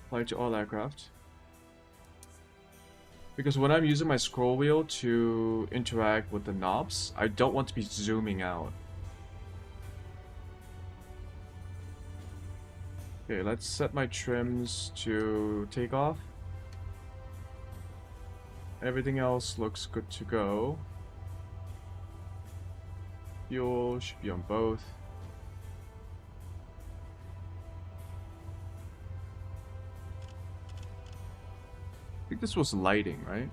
apply to all aircraft. Because when I'm using my scroll wheel to interact with the knobs, I don't want to be zooming out. Okay, let's set my trims to take off. Everything else looks good to go. Fuel should be on both. I think this was lighting, right?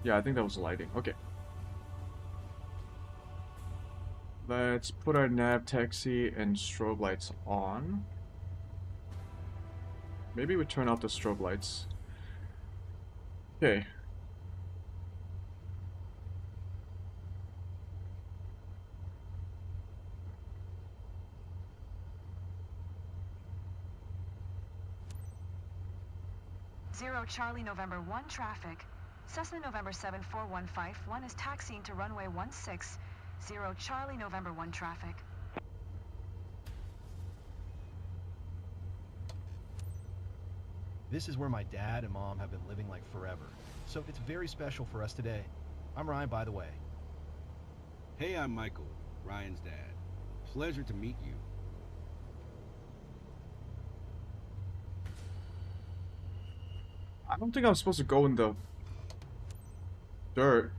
Yeah, I think that was lighting. Okay. Let's put our nav taxi and strobe lights on. Maybe we turn off the strobe lights. Okay. Zero Charlie November 1 traffic. Cessna November 74151 is taxiing to runway 16. Zero Charlie November 1 traffic. This is where my dad and mom have been living like forever, so it's very special for us today. I'm Ryan, by the way. Hey, I'm Michael, Ryan's dad. Pleasure to meet you. I don't think I'm supposed to go in the dirt.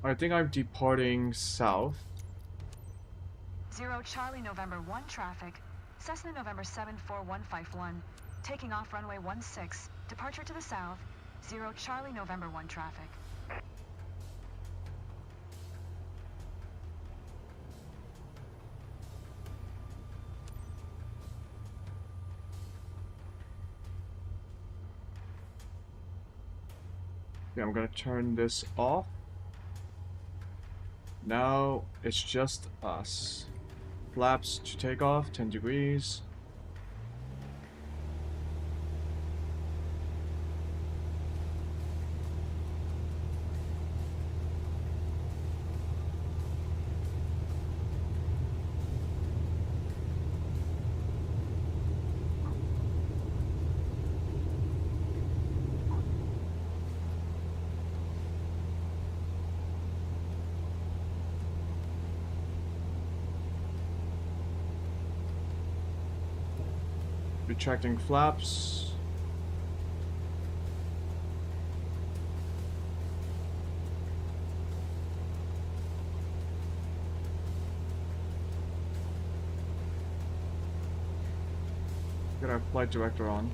I think I'm departing south. Zero Charlie November 1 traffic. Cessna November 74151. Taking off runway 16. Departure to the south. Zero Charlie November 1 traffic. Okay, I'm gonna turn this off. Now it's just us. Flaps to take off, 10 degrees. Retracting flaps. Get our flight director on.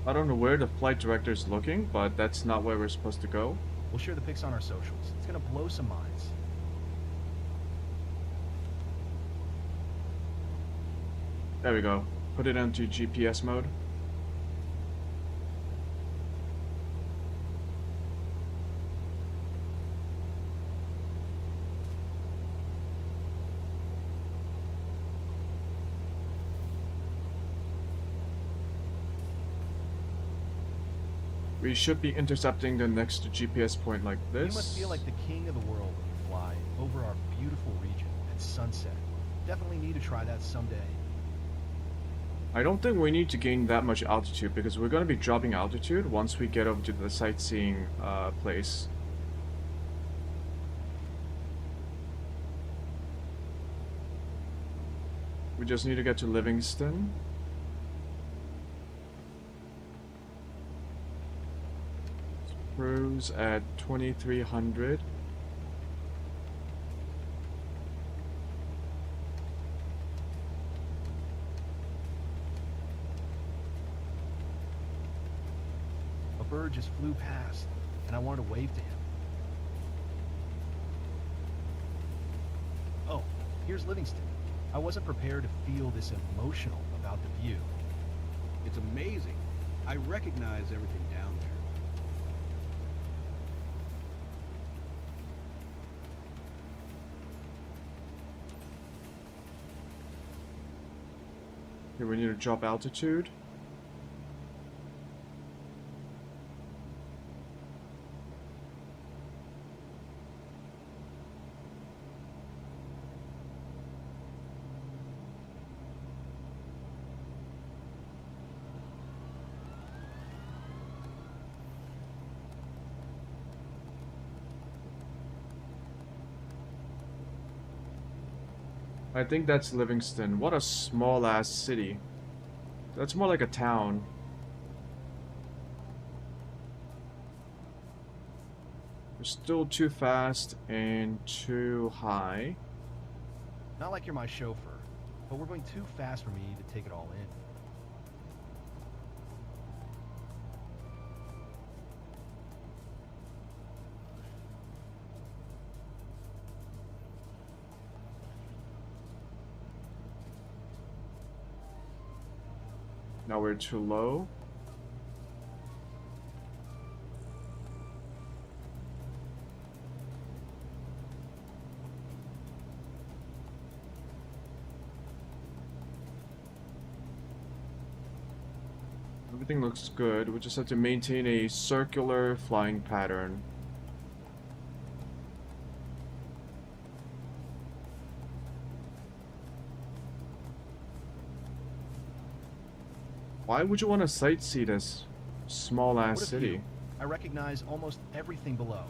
I don't know where the flight director is looking, but that's not where we're supposed to go. We'll share the pics on our socials. It's gonna blow some minds. There we go. Put it into GPS mode. We should be intercepting the next GPS point like this. You must feel like the king of the world when you fly over our beautiful region at sunset. Definitely need to try that someday. I don't think we need to gain that much altitude because we're going to be dropping altitude once we get over to the sightseeing place. We just need to get to Livingston. Cruise at 2300. A bird just flew past, and I wanted to wave to him. Oh, here's Livingston. I wasn't prepared to feel this emotional about the view. It's amazing. I recognize everything down there. Okay, we need to drop altitude. I think that's Livingston. What a small ass city. That's more like a town. We're still too fast and too high. Not like you're my chauffeur, but we're going too fast for me to take it all in. Now we're too low. Everything looks good. We just have to maintain a circular flying pattern. Why would you want to sightsee this small ass What a city? view. I recognize almost everything below.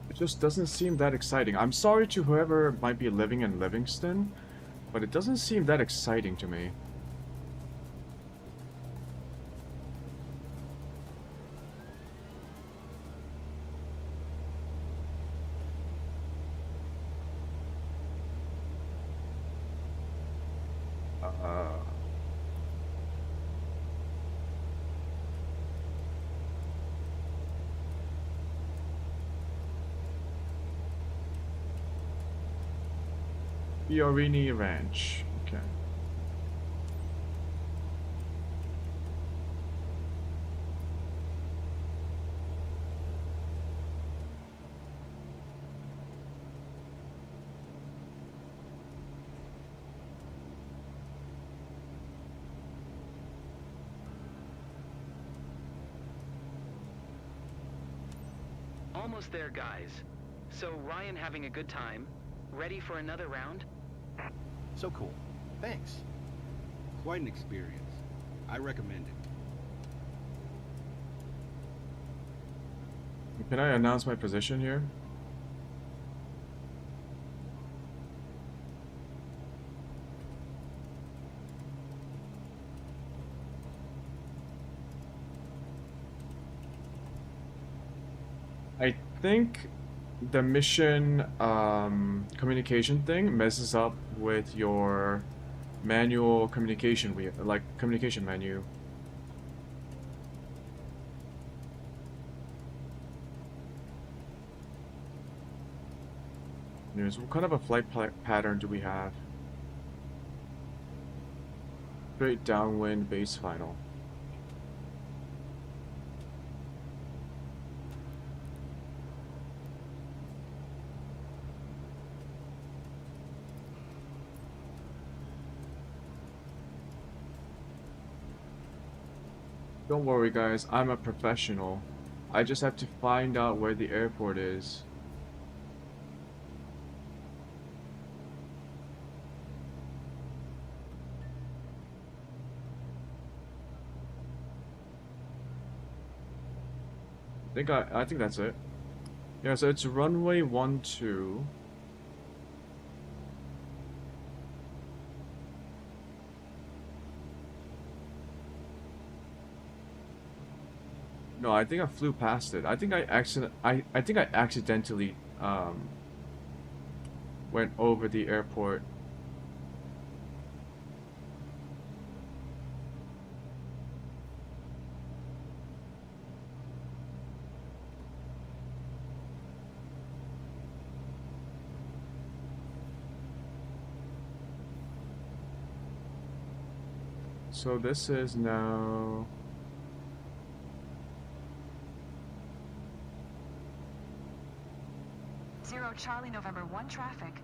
It just doesn't seem that exciting. I'm sorry to whoever might be living in Livingston, but it doesn't seem that exciting to me. Fiorini Ranch. Okay. Almost there, guys. So Ryan having a good time? Ready for another round? So cool. Thanks. Quite an experience. I recommend it. Can I announce my position here? I think the mission communication thing messes up with your manual communication like communication menu. Anyways, what kind of a flight pattern do we have? Straight downwind base final. Don't worry guys, I'm a professional. I just have to find out where the airport is. I think that's it. Yeah, so it's runway 12. No, I think I flew past it. I think I accidentally went over the airport. So this is now Charlie November 1 traffic.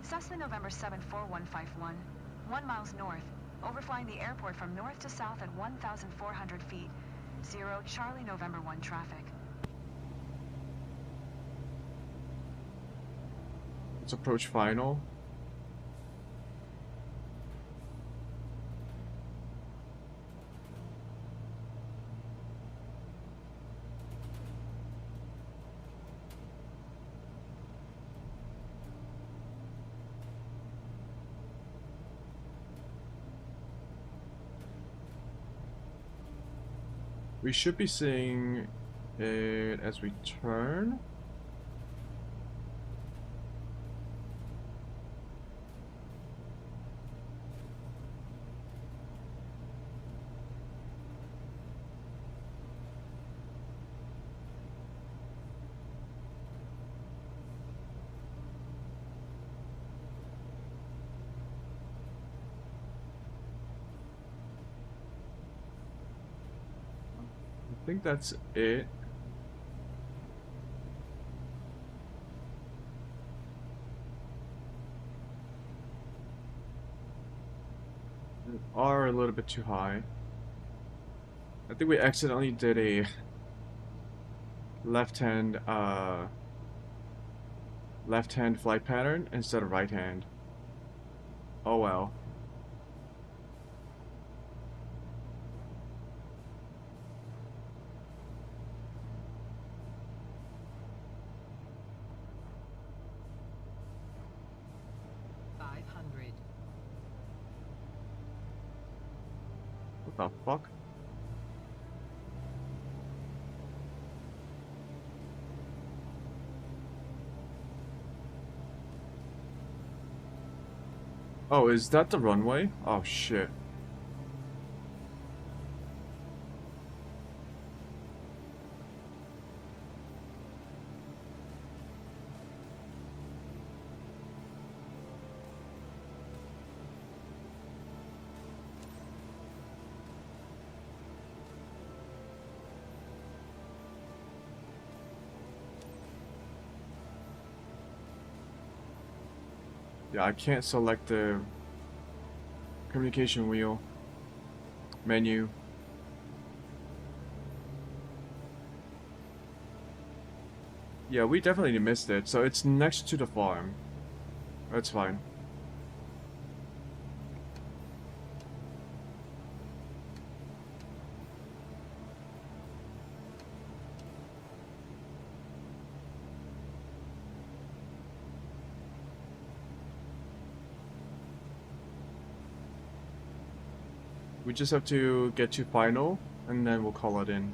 Cessna November 74151. 1 miles north. Overflying the airport from north to south at 1,400 feet. 0 Charlie November 1 traffic. let's approach final. We should be seeing it as we turn. I think that's it. We are a little bit too high. I think we accidentally did a left-hand flight pattern instead of right-hand. Oh well. What the fuck? Oh, is that the runway? Oh shit. Yeah, I can't select the communication wheel menu. Yeah, we definitely missed it. So it's next to the farm. That's fine. We just have to get to final, and then we'll call it in.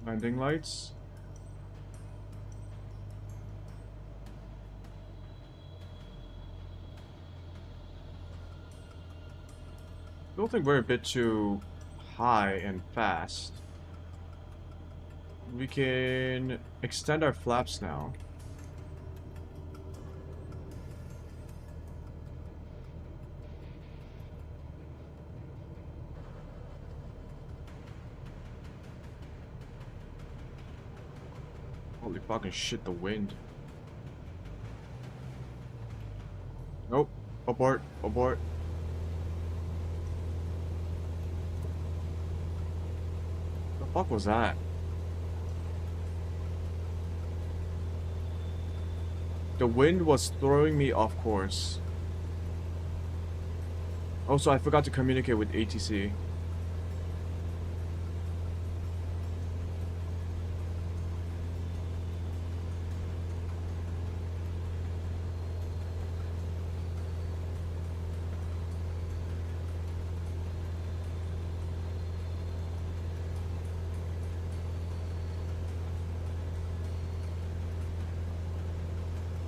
Landing lights. I think we're a bit too high and fast. We can extend our flaps now. Holy fucking shit, the wind. Nope. Abort. Abort. The fuck was that? The wind was throwing me off course. Also, I forgot to communicate with ATC.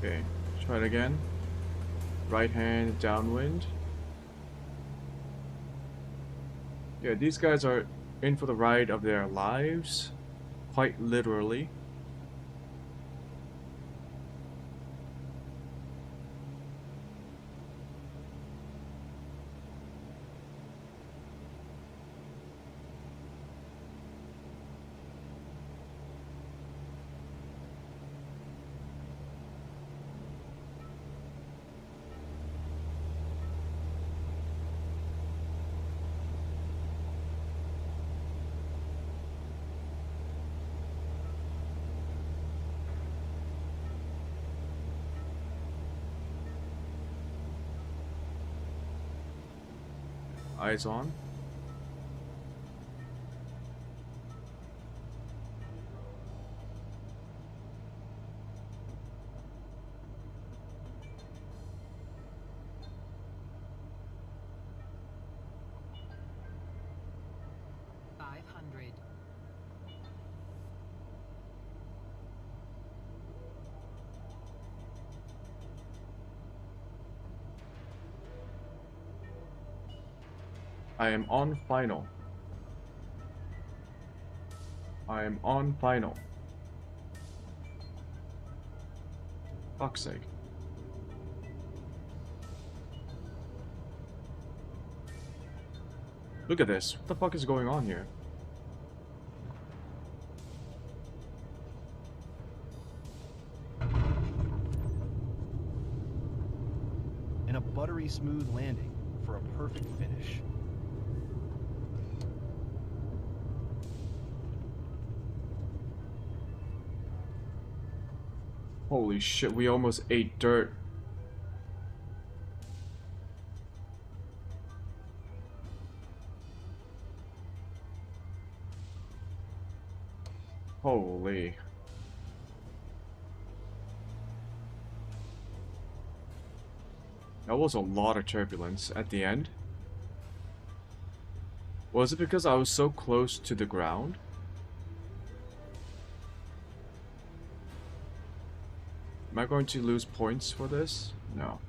Okay, try it again. Right hand downwind. Yeah, these guys are in for the ride of their lives, quite literally. Eyes on. I am on final. I am on final. Fuck's sake. Look at this. What the fuck is going on here? And a buttery smooth landing for a perfect finish. Holy shit, we almost ate dirt. Holy. That was a lot of turbulence at the end. Was it because I was so close to the ground? Am I going to lose points for this? No.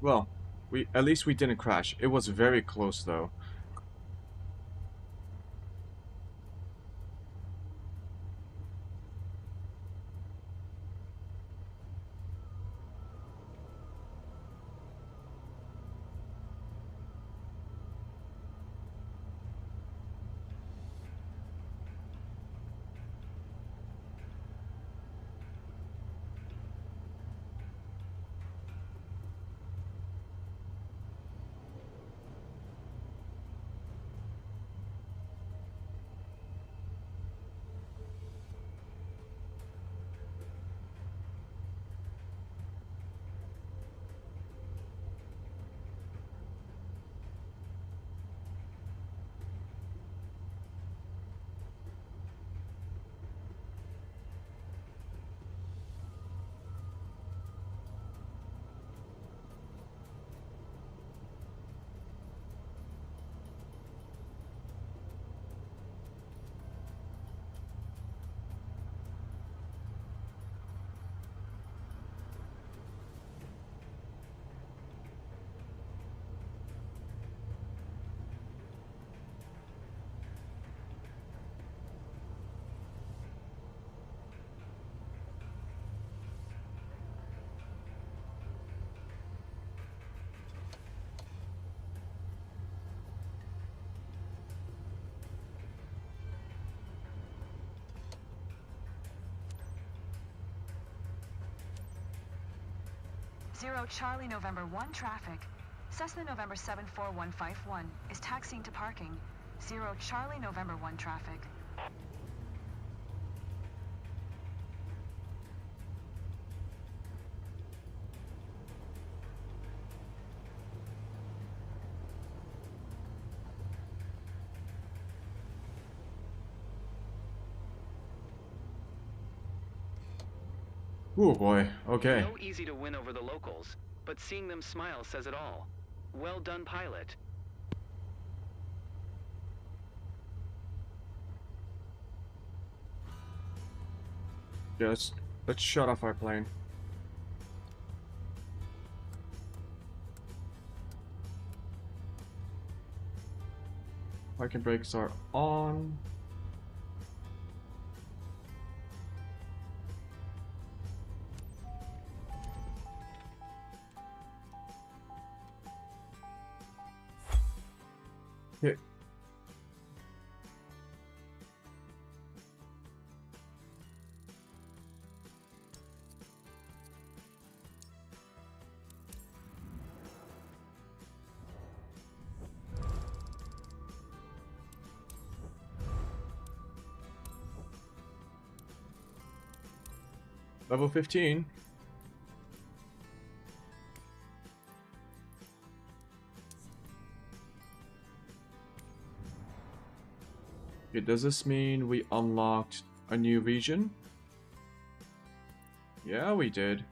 Well, at least we didn't crash. It was very close though. Zero Charlie November 1 traffic. Cessna November 74151 is taxiing to parking. Zero Charlie November 1 traffic. Oh boy, okay. No easy to win over the locals, but seeing them smile says it all. Well done, pilot. Yeah, let's shut off our plane. Parking brakes are on. Yeah. Level 15. Okay, does this mean we unlocked a new region? Yeah, we did.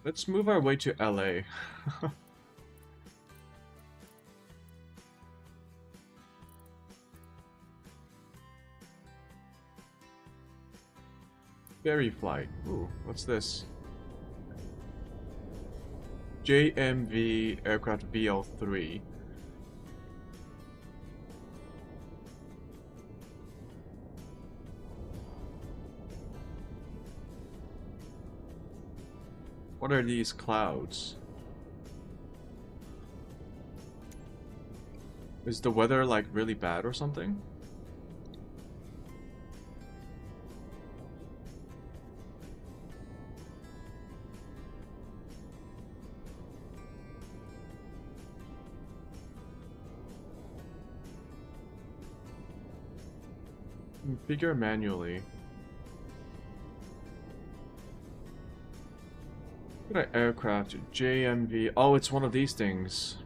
Let's move our way to LA. Ferry flight. Ooh, what's this? JMV aircraft VL3. What are these clouds? Is the weather like really bad or something? Configure manually. What an aircraft? JMV. Oh, it's one of these things.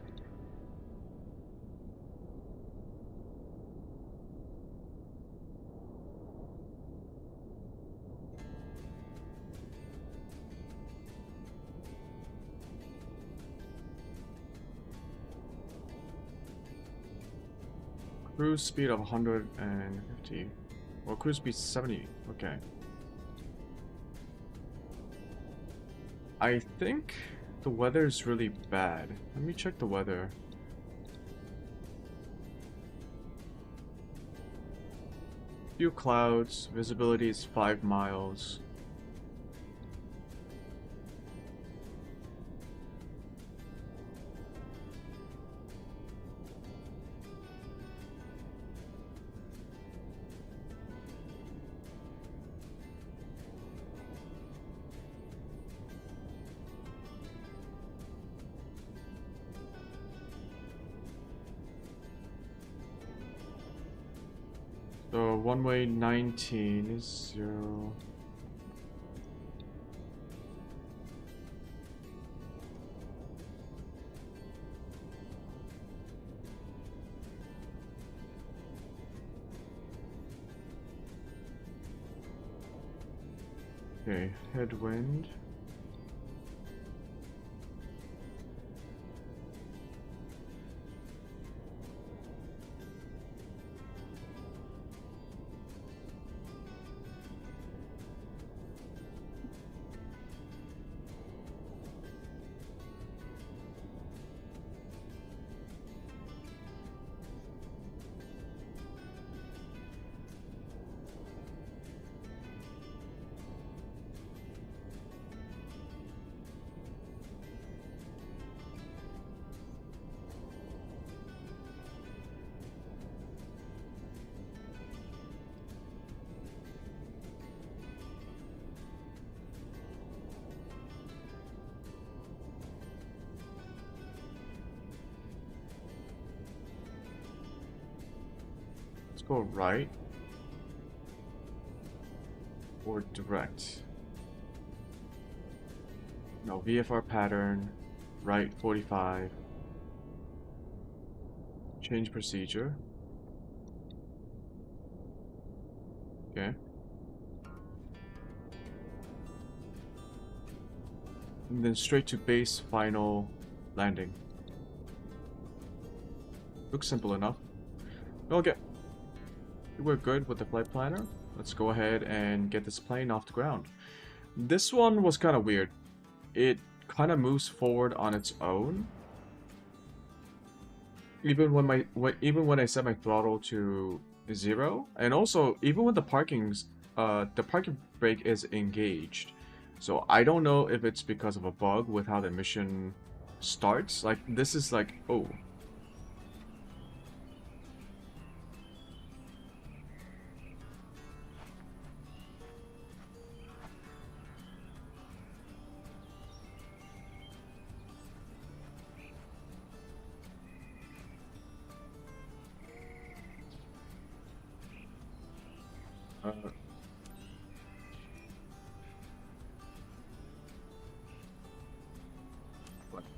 Cruise speed of 150. Well, cruise speed 70. Okay. I think the weather is really bad. Let me check the weather. Few clouds. Visibility is 5 miles. So one-way 19 is 0. Okay, headwind. Let's go right or direct. No, VFR pattern, right 45. Change procedure. Okay. And then straight to base final landing. Looks simple enough. Okay. We're good with the flight planner. Let's go ahead and get this plane off the ground. This one was kind of weird. It kind of moves forward on its own. Even when I set my throttle to 0, and also even when the parking brake is engaged. So I don't know if it's because of a bug with how the mission starts. Like this is like, oh.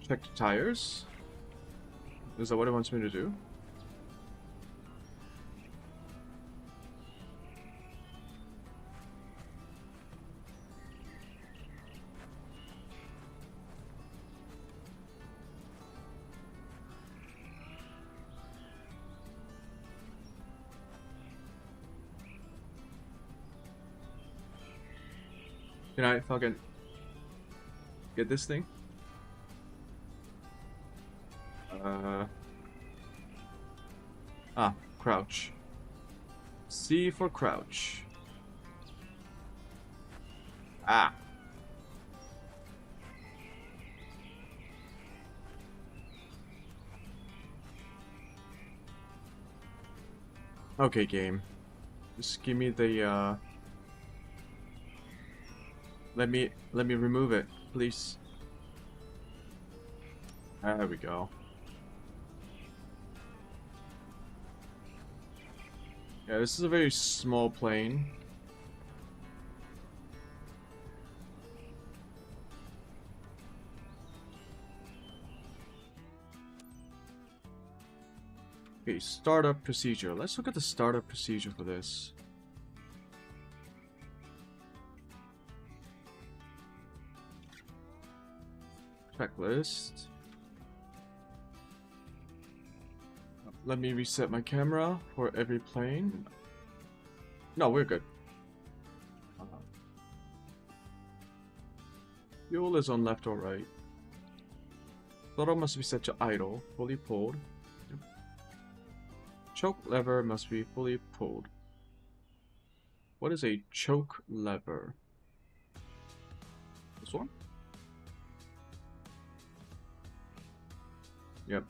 Check the tires. Is that what it wants me to do? Can I fucking get this thing? Crouch. C for crouch. Ah. Okay, game. Just give me the let me remove it, please. There we go. Yeah, this is a very small plane. Okay, startup procedure. Let's look at the startup procedure for this. Checklist. Let me reset my camera for every plane. No, we're good. Fuel is on left or right. Throttle must be set to idle, fully pulled. Choke lever must be fully pulled. What is a choke lever? This one? Yep.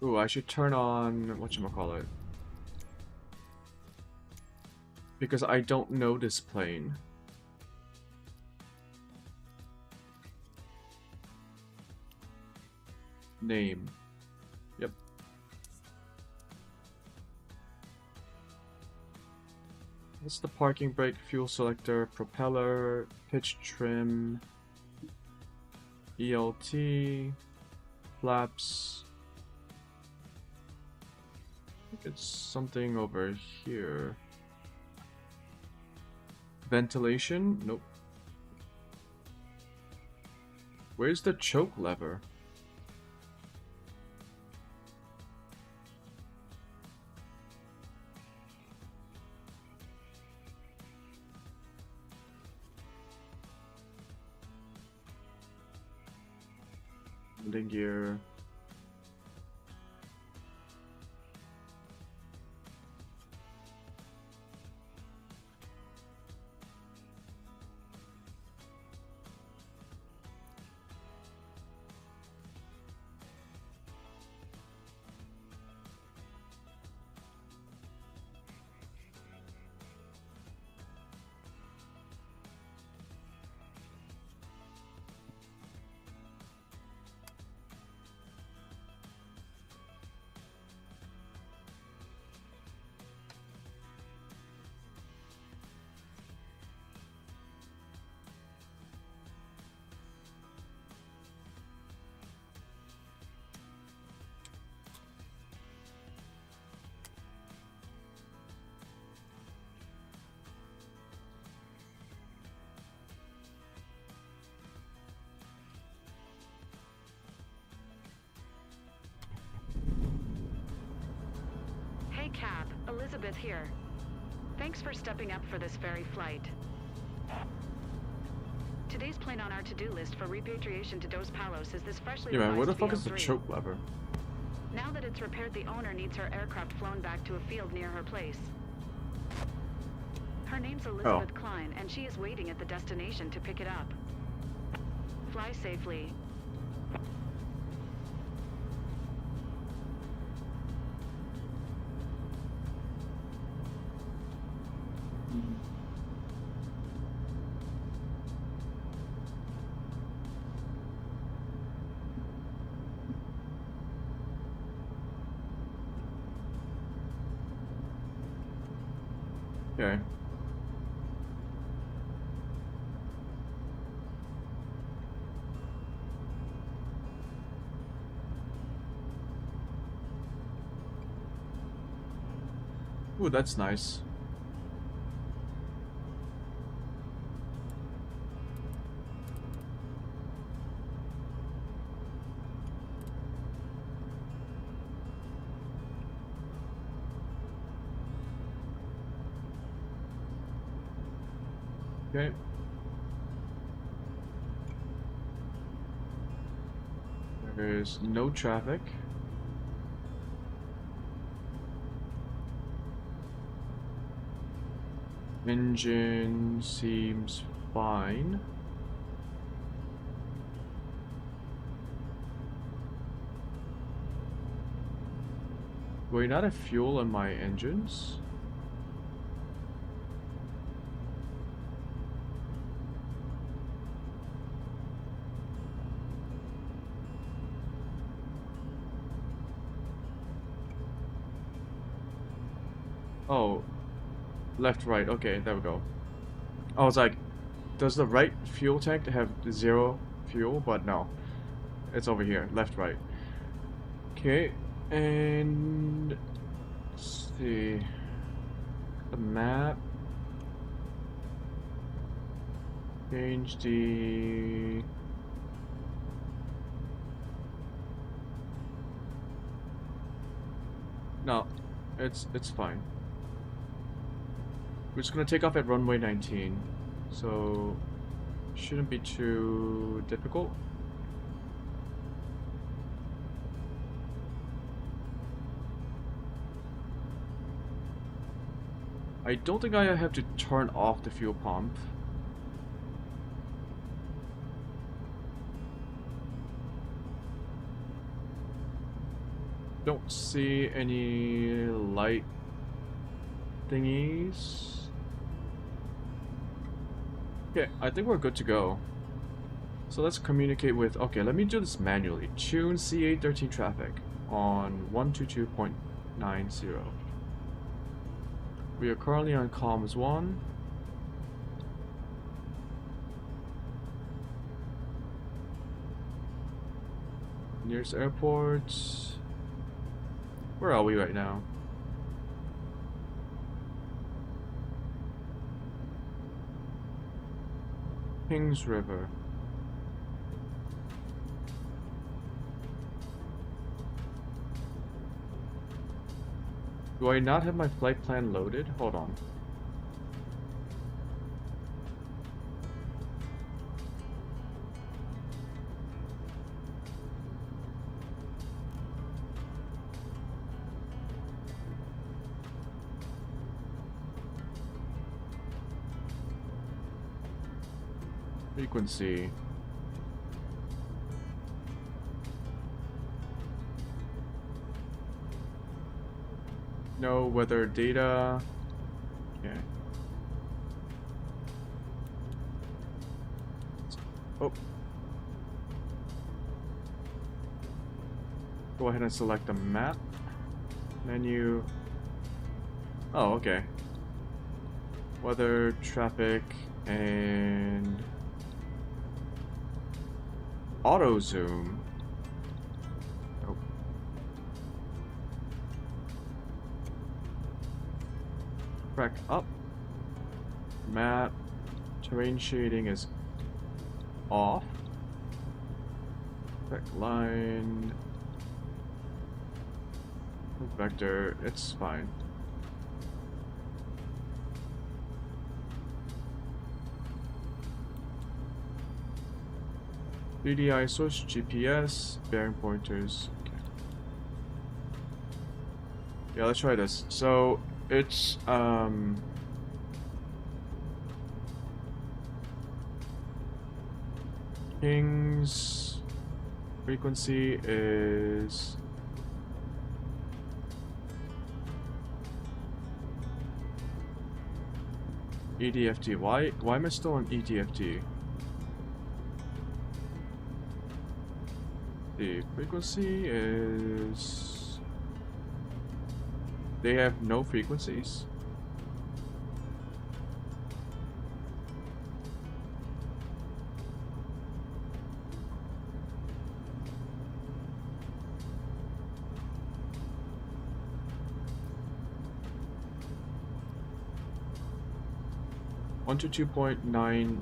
Ooh, I should turn on whatchamacallit. Because I don't know this plane. Name. Yep. What's the parking brake, fuel selector, propeller, pitch trim, ELT, flaps. I think it's something over here. Ventilation? Nope. Where's the choke lever? Landing gear. Hey Cap, Elizabeth here. Thanks for stepping up for this ferry flight. Today's plane on our to-do list for repatriation to Dos Palos is this freshly Yeah, man, where the revised fuck is the VL3. choke lever? Now that it's repaired, the owner needs her aircraft flown back to a field near her place. Her name's Elizabeth Klein, and she is waiting at the destination to pick it up. Fly safely. Okay. Ooh, that's nice. Okay. There is no traffic. Engine seems fine. Going out of fuel on my engines? Oh, left, right. Okay, there we go. I was like, does the right fuel tank have 0 fuel? But no, it's over here, left, right. Okay, and let's see the map. Change the no, it's fine. We're just gonna take off at runway 19, so shouldn't be too difficult. I don't think I have to turn off the fuel pump. Don't see any light thingies. Okay, I think we're good to go. So let's communicate with, okay, let me do this manually. Tune C813 traffic on 122.90. We are currently on comms 1. Nearest airports. Where are we right now? Kings River. Do I not have my flight plan loaded? Hold on. Frequency. No weather data. Okay. Oh. Go ahead and select the map. Menu. Oh, okay. Weather, traffic, and auto zoom. Oh. Track up. Map. Terrain shading is off. Track line. Vector, it's fine. VDI source, GPS, bearing pointers. Okay. Yeah, let's try this. So it's King's frequency is EDFT. Why am I still on EDFT? The frequency is... They have no frequencies? One to 2.9.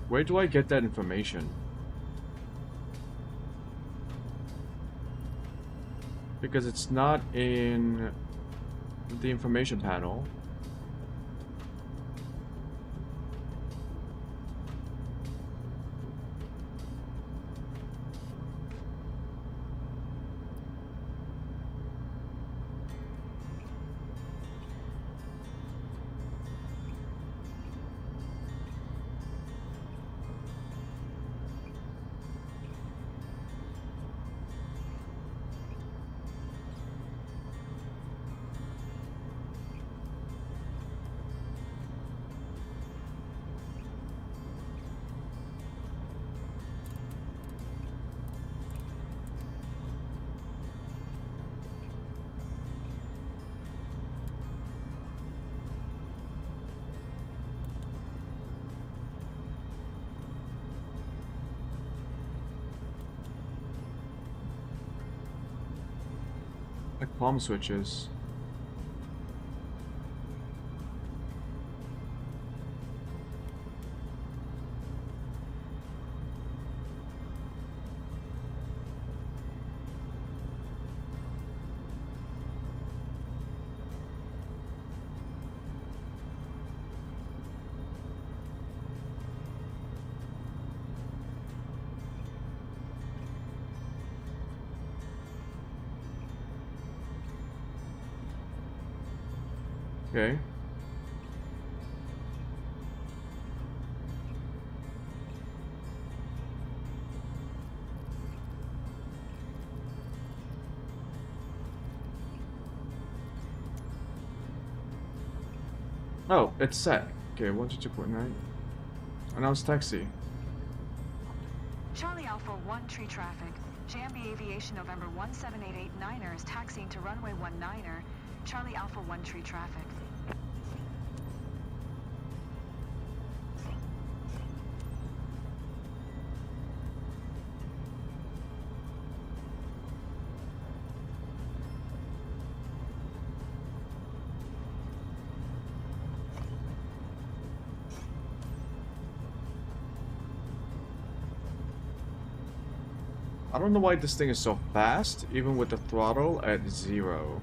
Where do I get that information? Because it's not in the information panel. Like palm switches. Okay. Oh, it's set. Okay, 122.9. Announce taxi. Charlie Alpha 1 tree traffic. JMB Aviation November 17889er is taxiing to runway 19er. Charlie Alpha 1 tree traffic. I don't know why this thing is so fast, even with the throttle at 0.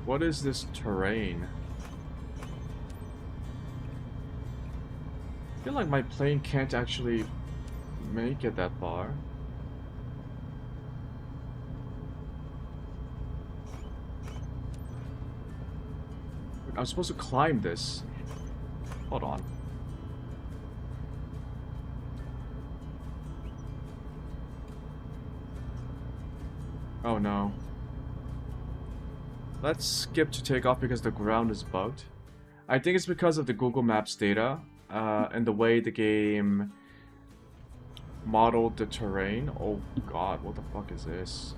What is this terrain? I feel like my plane can't actually make it that far. I'm supposed to climb this. Hold on. Oh no. Let's skip to takeoff because the ground is bugged. I think it's because of the Google Maps data and the way the game modeled the terrain. Oh god, what the fuck is this?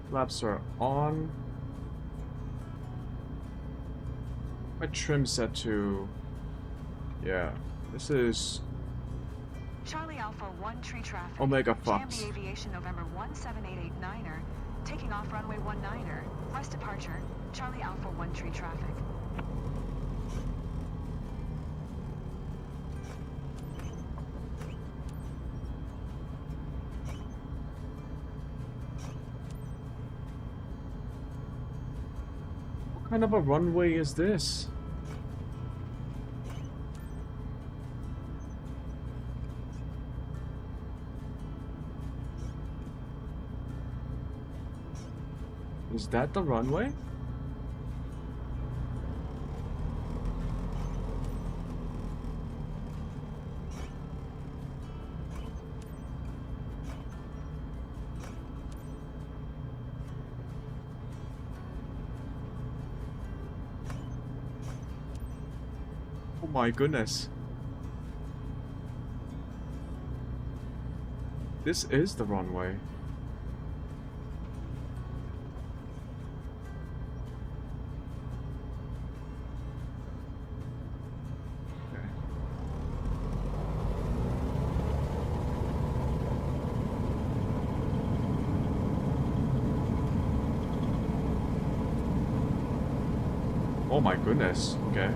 Flaps are on. My trim set to... Yeah, this is... Charlie Alpha 1 tree traffic. Omega Fox. JMB Aviation November 17889er. Taking off runway 19er. West departure. Charlie Alpha 1 tree traffic. What kind of a runway is this? Is that the runway? Oh my goodness. This is the runway. Oh my goodness, okay.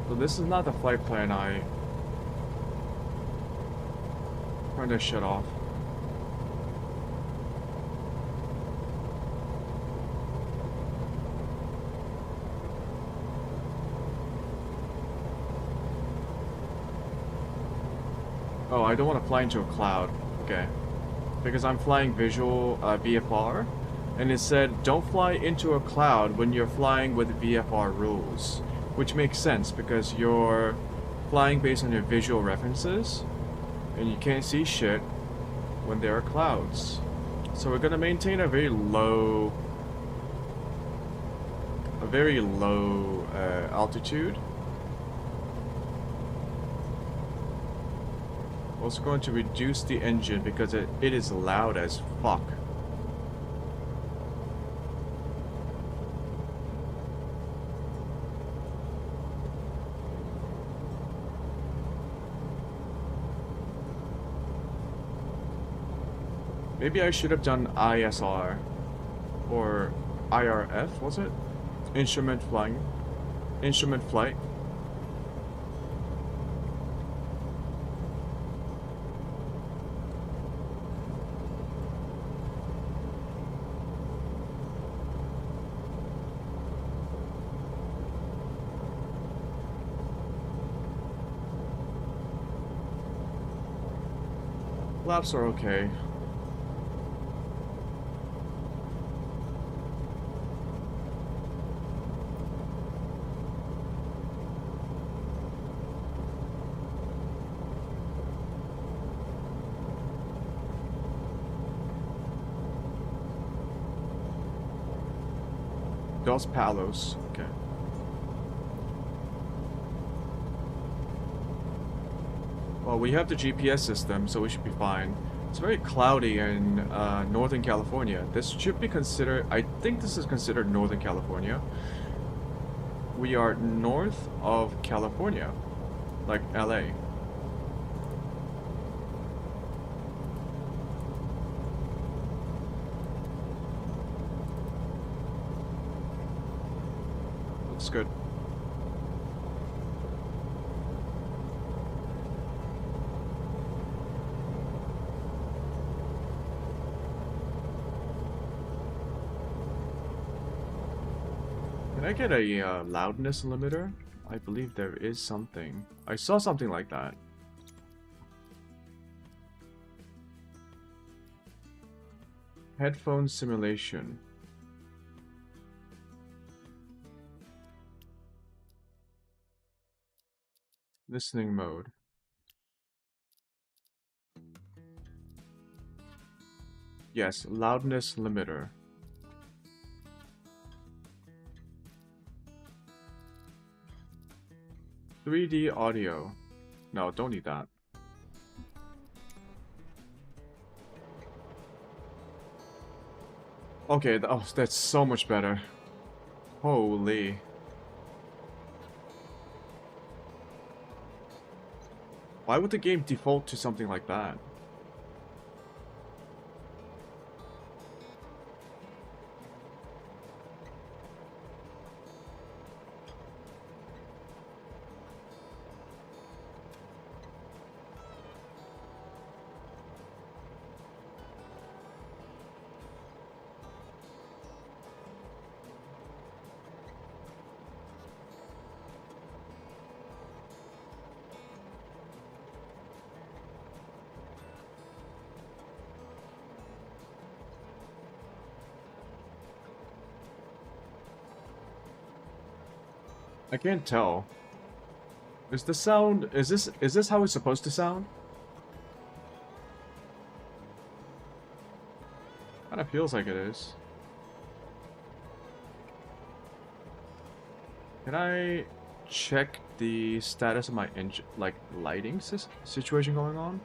So this is not the flight plan I trying to shut off. Oh, I don't want to fly into a cloud. Okay. Because I'm flying visual VFR, And it said, don't fly into a cloud when you're flying with VFR rules. Which makes sense because you're flying based on your visual references. And you can't see shit when there are clouds. So we're gonna maintain a very low altitude. Also going to reduce the engine because it is loud as fuck. Maybe I should have done ISR or IRF, was it? Instrument flight. Flaps are okay. Dos Palos. Okay. Well, we have the GPS system, so we should be fine. It's very cloudy in Northern California. This should be considered... I think this is considered Northern California. We are north of California. Like LA. Looks good. Can I get a loudness limiter? I believe there is something. I saw something like that. Headphone simulation. Listening mode. Yes, loudness limiter. .3D audio. No, don't need that. Okay, oh, that's so much better. Holy. Why would the game default to something like that? I can't tell. Is the sound... Is this how it's supposed to sound? Kinda feels like it is. Can I check the status of my engine, like lighting situation going on?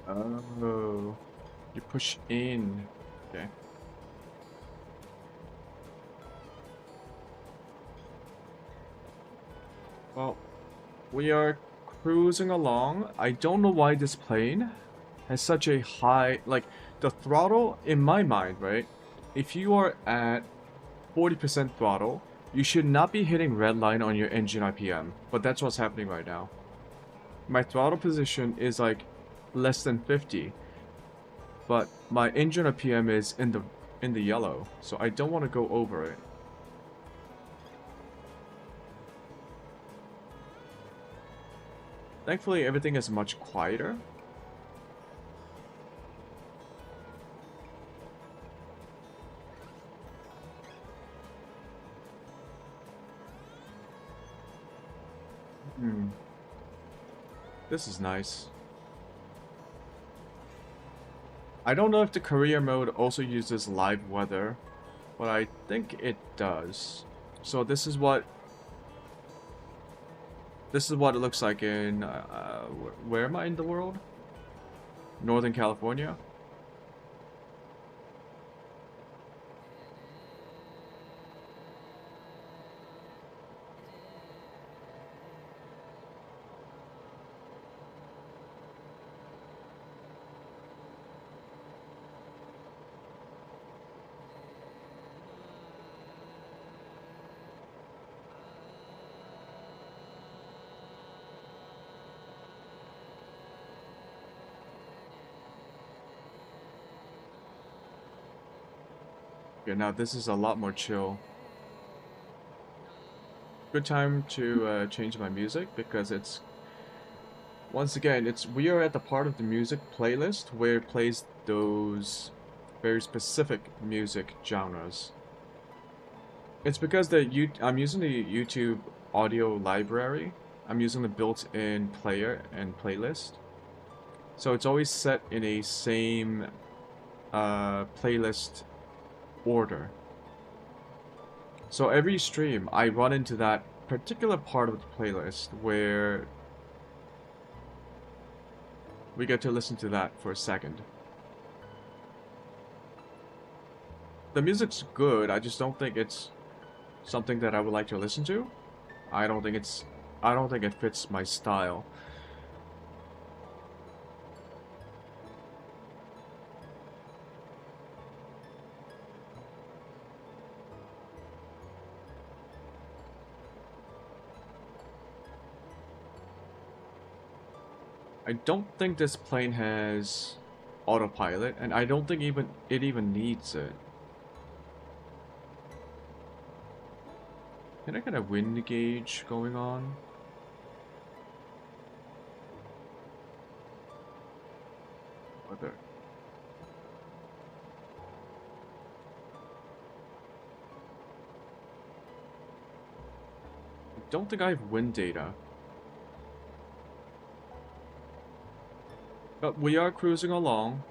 Oh, you push in. Okay. Well, we are cruising along. I don't know why this plane has such a high, like, the throttle, in my mind, right? If you are at 40% throttle, you should not be hitting red line on your engine RPM, but that's what's happening right now. My throttle position is like less than 50, but my engine RPM is in the yellow, so I don't want to go over it. Thankfully, everything is much quieter. Hmm. This is nice. I don't know if the career mode also uses live weather, but I think it does. So this is what it looks like in where am I in the world? Northern California. Okay, now this is a lot more chill. Good time to change my music because it's once again we are at the part of the music playlist where it plays those very specific music genres. It's because I'm using the YouTube audio library. I'm using the built-in player and playlist. So it's always set in a same playlist order. So every stream, I run into that particular part of the playlist where we get to listen to that for a second. The music's good, I just don't think it's something that I would like to listen to. I don't think it fits my style. I don't think this plane has autopilot, and I don't think it even needs it. Can I get a wind gauge going on? Weather. I don't think I have wind data. But we are cruising along.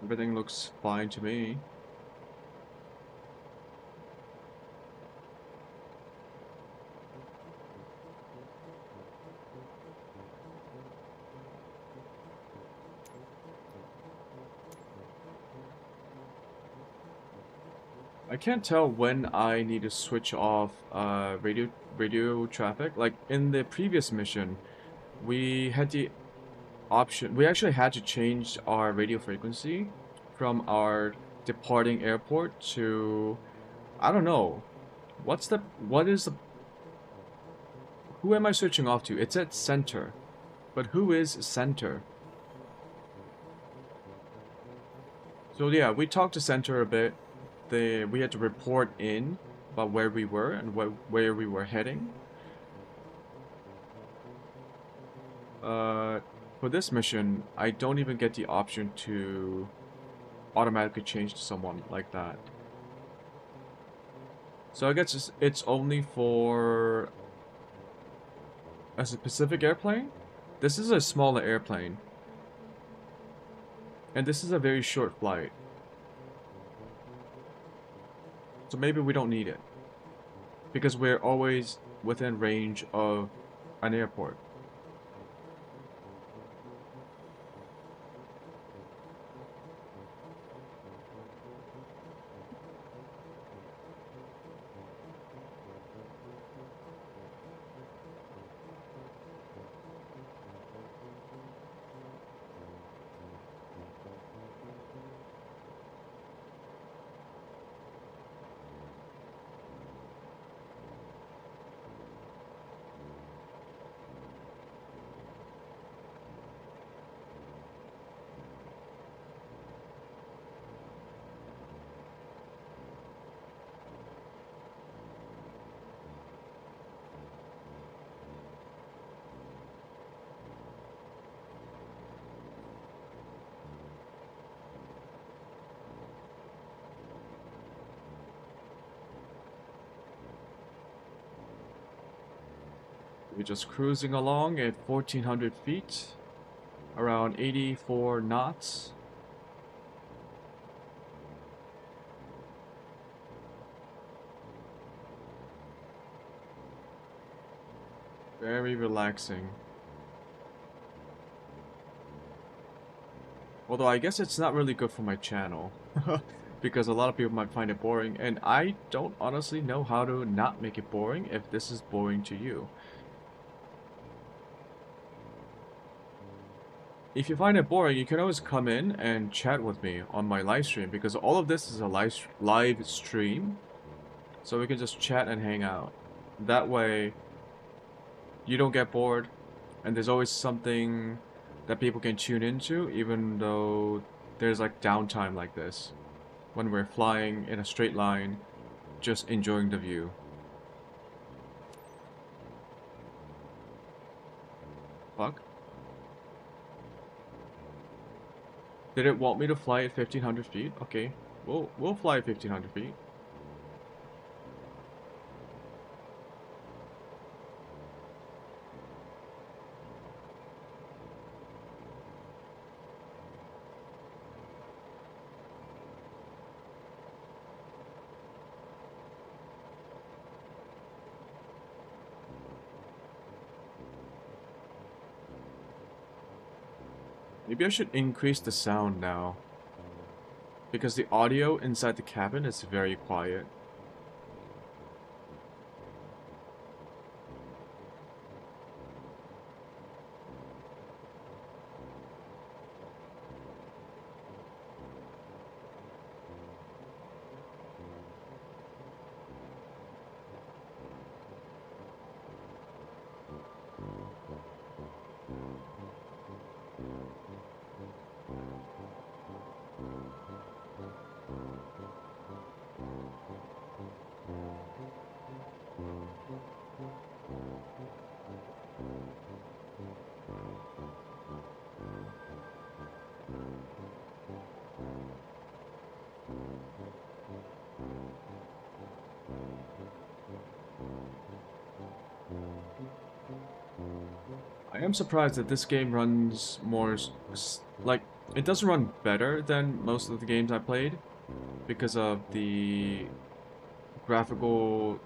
Everything looks fine to me. I can't tell when I need to switch off radio traffic. Like in the previous mission, we had the option. We actually had to change our radio frequency from our departing airport to, I don't know. What is the who am I switching off to? It's at center. But who is center? So yeah, we talked to center a bit. We had to report in about where we were and where we were heading. For this mission, I don't even get the option to automatically change to someone like that. So I guess it's only for a specific airplane. This is a smaller airplane. And this is a very short flight. So maybe we don't need it. Because we're always within range of an airport. We're just cruising along at 1400 feet, around 84 knots. Very relaxing. Although I guess it's not really good for my channel. Because a lot of people might find it boring, and I don't honestly know how to not make it boring if this is boring to you. If you find it boring, you can always come in and chat with me on my live stream, because all of this is a live stream, so we can just chat and hang out. That way, you don't get bored, and there's always something that people can tune into, even though there's like downtime like this. When we're flying in a straight line, just enjoying the view. Fuck. Did it want me to fly at 1500 feet? Okay, we'll fly at 1500 feet. Maybe I should increase the sound now, because the audio inside the cabin is very quiet. I am surprised that this game runs more, like, it doesn't run better than most of the games I played because of the graphical,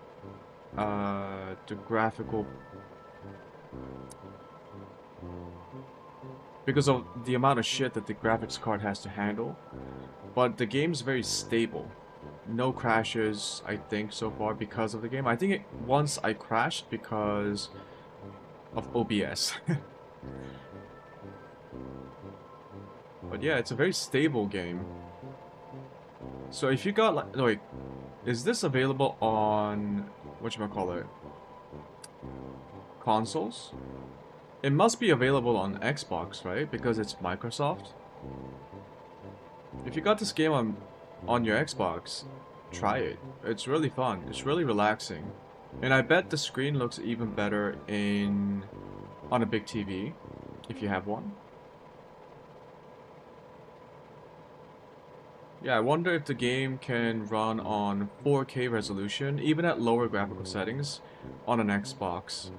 because of the amount of shit that the graphics card has to handle. But the game's very stable. No crashes, I think, so far because of the game. I think once I crashed because of OBS. But yeah, it's a very stable game. So if you got like, wait, is this available on whatchamacallit? Consoles? It must be available on Xbox, right? Because it's Microsoft. If you got this game on your Xbox, try it. It's really fun. It's really relaxing. And I bet the screen looks even better on a big TV, if you have one. Yeah, I wonder if the game can run on 4K resolution, even at lower graphical settings, on an Xbox.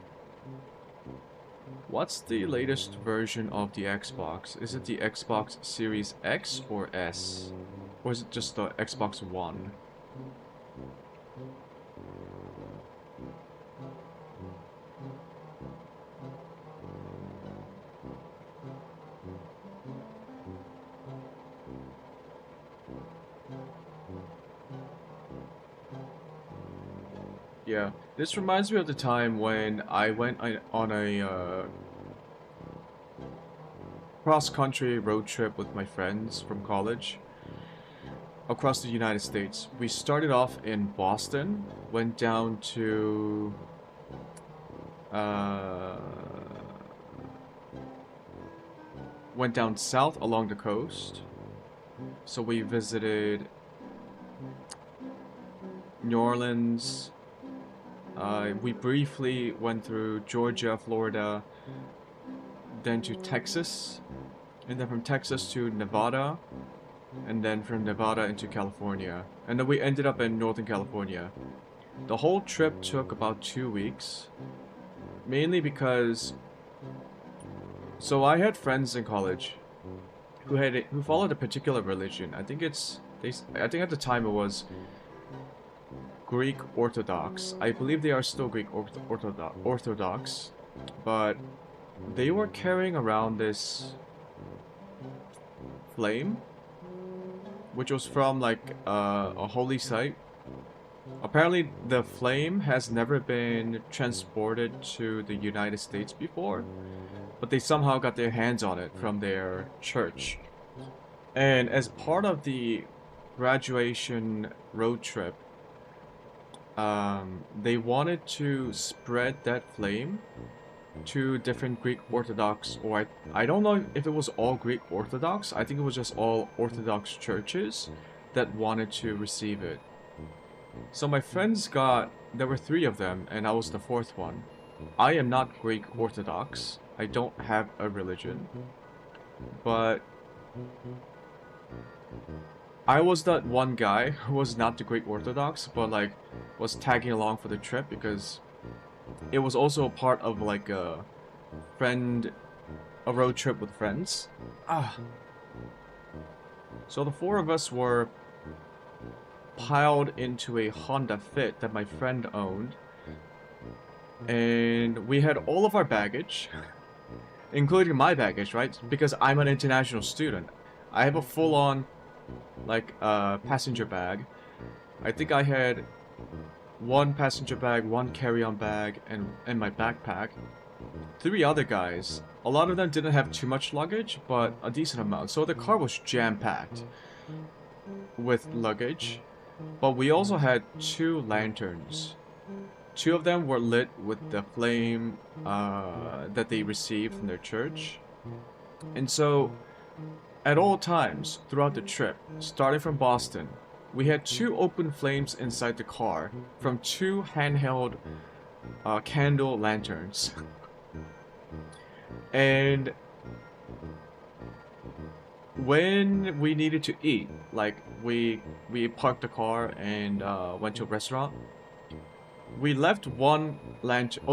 What's the latest version of the Xbox? Is it the Xbox Series X or S? Or is it just the Xbox One? Yeah, this reminds me of the time when I went on a cross-country road trip with my friends from college across the United States. We started off in Boston, went down to went down south along the coast. So we visited New Orleans. We briefly went through Georgia, Florida, then to Texas, and then from Texas to Nevada, and then from Nevada into California. And then we ended up in Northern California. The whole trip took about 2 weeks. mainly because, so I had friends in college who followed a particular religion. I think I think at the time it was Greek Orthodox. I believe they are still Greek Orthodox, but they were carrying around this flame, which was from like a holy site. Apparently, the flame has never been transported to the United States before, but they somehow got their hands on it from their church. And as part of the graduation road trip, they wanted to spread that flame to different Greek Orthodox, or I don't know if it was all Greek Orthodox. I think it was just all Orthodox churches that wanted to receive it. So my friends there were 3 of them, and I was the 4th one. I am not Greek Orthodox. I don't have a religion. But I was that one guy who was not the Greek Orthodox, but like was tagging along for the trip because it was also a part of like a road trip with friends. So the 4 of us were piled into a Honda Fit that my friend owned, and we had all of our baggage, including my baggage, right? Because I'm an international student. I have a full-on like passenger bag. I think I had 1 passenger bag, 1 carry-on bag, and my backpack. 3 other guys. A lot of them didn't have too much luggage, but a decent amount. So the car was jam-packed with luggage. But we also had 2 lanterns. 2 of them were lit with the flame that they received from their church. And so, at all times throughout the trip, starting from Boston, we had 2 open flames inside the car from 2 handheld candle lanterns. And when we needed to eat, like we parked the car and went to a restaurant, we left 1 lantern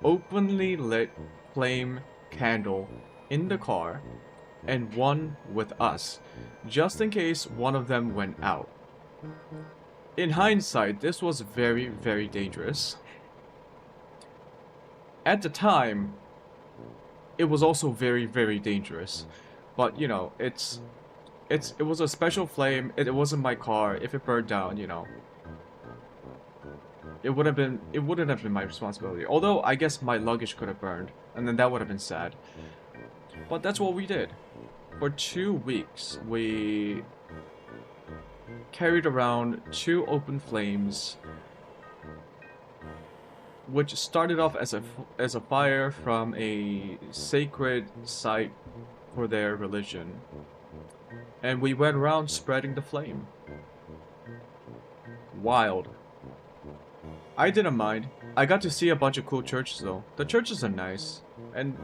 openly lit flame candle in the car, and 1 with us, just in case one of them went out. In hindsight, this was very, very dangerous. At the time, it was also very, very dangerous. But, you know, it was a special flame. It wasn't my car. If it burned down, you know, it wouldn't have been my responsibility. Although, I guess my luggage could have burned, and then that would have been sad. But that's what we did. For 2 weeks, we carried around 2 open flames, which started off as a fire from a sacred site for their religion. And we went around spreading the flame. Wild. I didn't mind. I got to see a bunch of cool churches though. The churches are nice. And,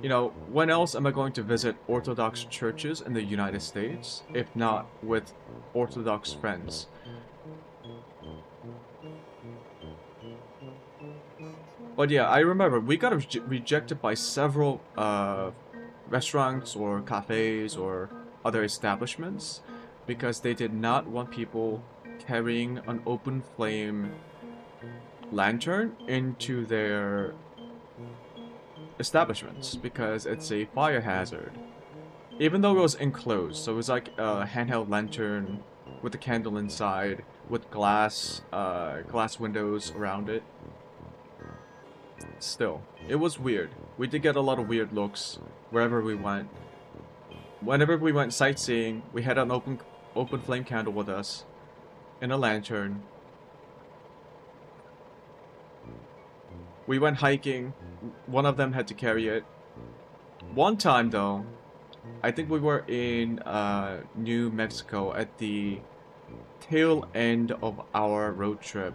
you know, when else am I going to visit Orthodox churches in the United States, if not with Orthodox friends? But yeah, I remember we got rejected by several restaurants or cafes or other establishments because they did not want people carrying an open flame lantern into their establishments because it's a fire hazard. Even though it was enclosed, so it was like a handheld lantern with a candle inside with glass windows around it. Still, it was weird. We did get a lot of weird looks wherever we went. Whenever we went sightseeing, we had an open flame candle with us and a lantern. We went hiking. One of them had to carry it. One time though, I think we were in New Mexico at the tail end of our road trip.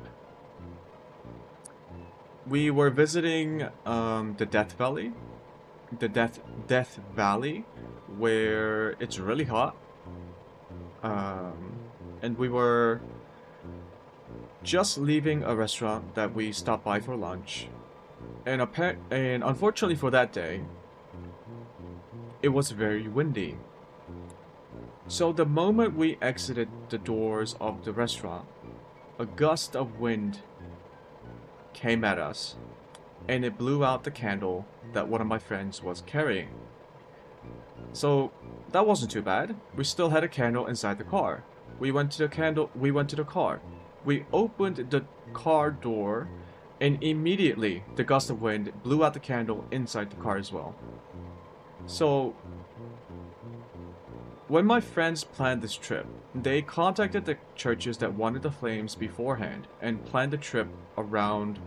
We were visiting the Death Valley, Death Valley, where it's really hot, and we were just leaving a restaurant that we stopped by for lunch. And unfortunately for that day, it was very windy. So the moment we exited the doors of the restaurant, a gust of wind came at us, and it blew out the candle that one of my friends was carrying. So that wasn't too bad. We still had a candle inside the car. We went to the car. We opened the car door, and immediately the gust of wind blew out the candle inside the car as well. So when my friends planned this trip, they contacted the churches that wanted the flames beforehand and planned the trip around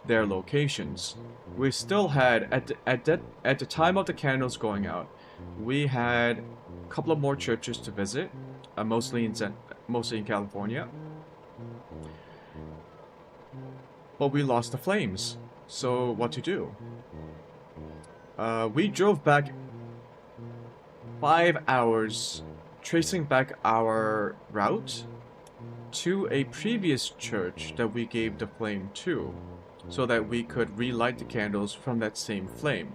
their locations. We still had, at the time of the candles going out, we had a couple of more churches to visit, mostly in California. But we lost the flames. So what to do? We drove back 5 hours, tracing back our route to a previous church that we gave the flame to, so that we could relight the candles from that same flame.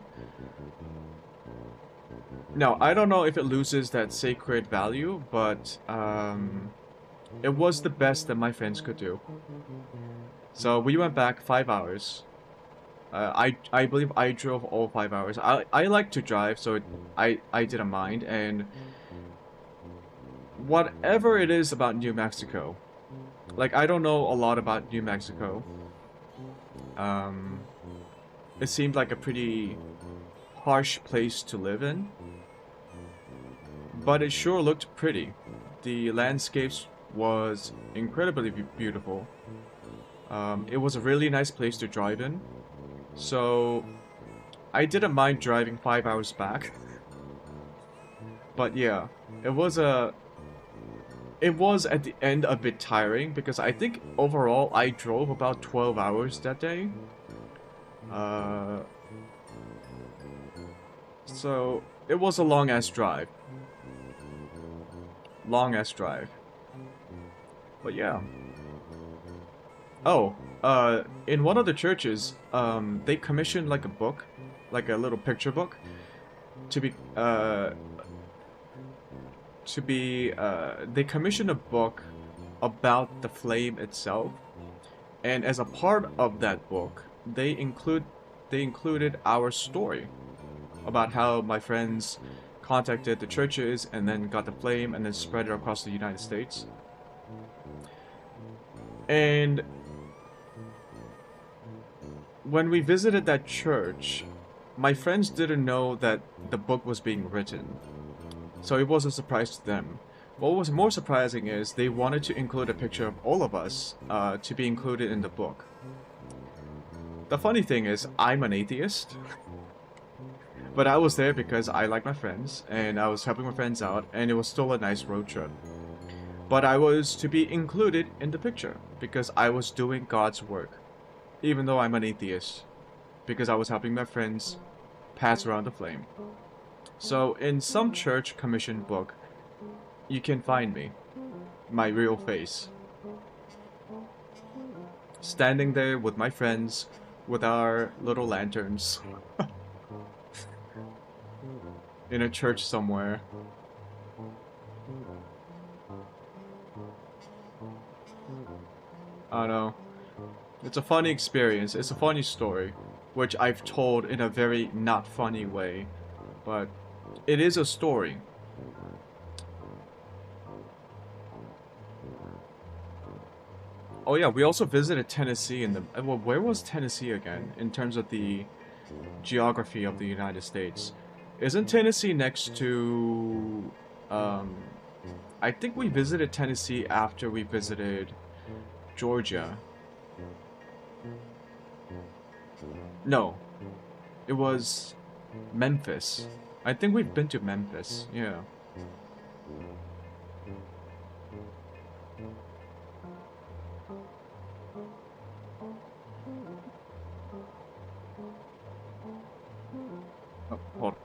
Now, I don't know if it loses that sacred value, but it was the best that my friends could do. So we went back 5 hours. I believe I drove all 5 hours. I like to drive, so I didn't mind. And whatever it is about New Mexico, like, I don't know a lot about New Mexico. It seemed like a pretty harsh place to live in, but it sure looked pretty. The landscapes was incredibly beautiful. It was a really nice place to drive in, so I didn't mind driving 5 hours back. But yeah, it was at the end a bit tiring, because I think overall I drove about 12 hours that day. So it was a long ass drive. But yeah. Oh, in one of the churches, they commissioned like a book, like a little picture book, they commissioned a book about the flame itself, and as a part of that book, they included our story about how my friends contacted the churches and then got the flame and then spread it across the United States. And when we visited that church, my friends didn't know that the book was being written, so it was a surprise to them. What was more surprising is they wanted to include a picture of all of us to be included in the book. The funny thing is, I'm an atheist, but I was there because I like my friends, and I was helping my friends out, and it was still a nice road trip. But I was to be included in the picture because I was doing God's work, even though I'm an atheist, because I was helping my friends pass around the flame. So in some church commissioned book, you can find me, my real face, standing there with my friends with our little lanterns in a church somewhere. I don't know. It's a funny experience. It's a funny story, which I've told in a very not funny way, but it is a story. Oh yeah, we also visited Tennessee in the... Well, where was Tennessee again, in terms of the geography of the United States? Isn't Tennessee next to... I think we visited Tennessee after we visited Georgia. No. It was Memphis. I think we've been to Memphis, yeah. Oh, hold on.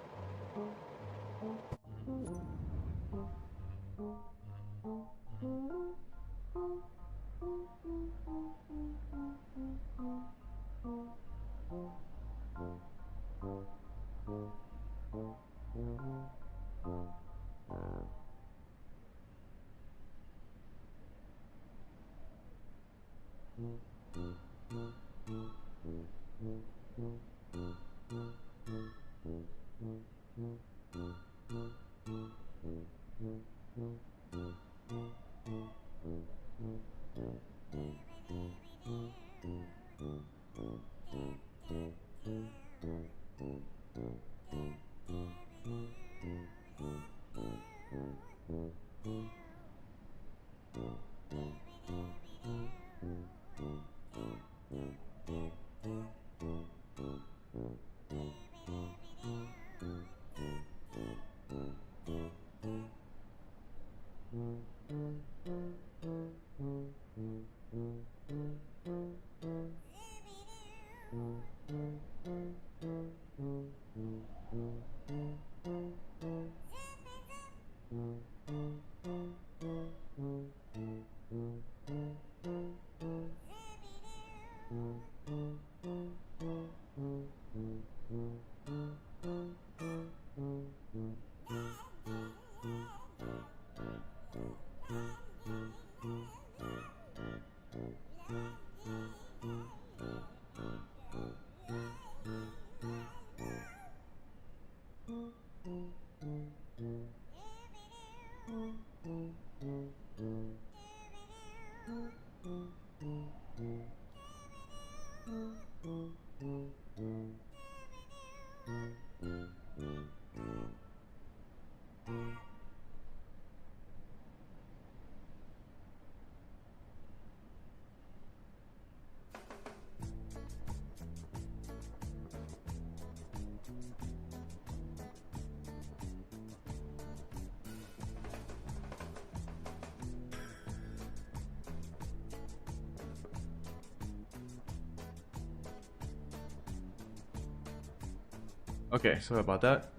Okay, sorry about that.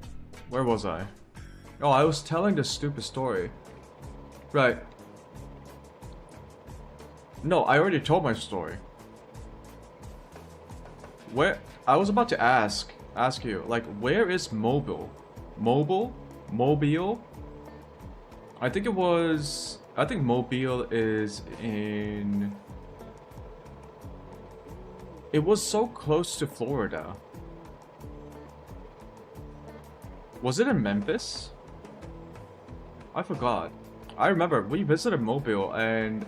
Where was I? Oh, I was telling the stupid story. Right. No, I already told my story. Where? I was about to ask you, like, where is Mobile? Mobile? I think Mobile is in... It was so close to Florida. Was it in Memphis? I forgot. I remember we visited Mobile and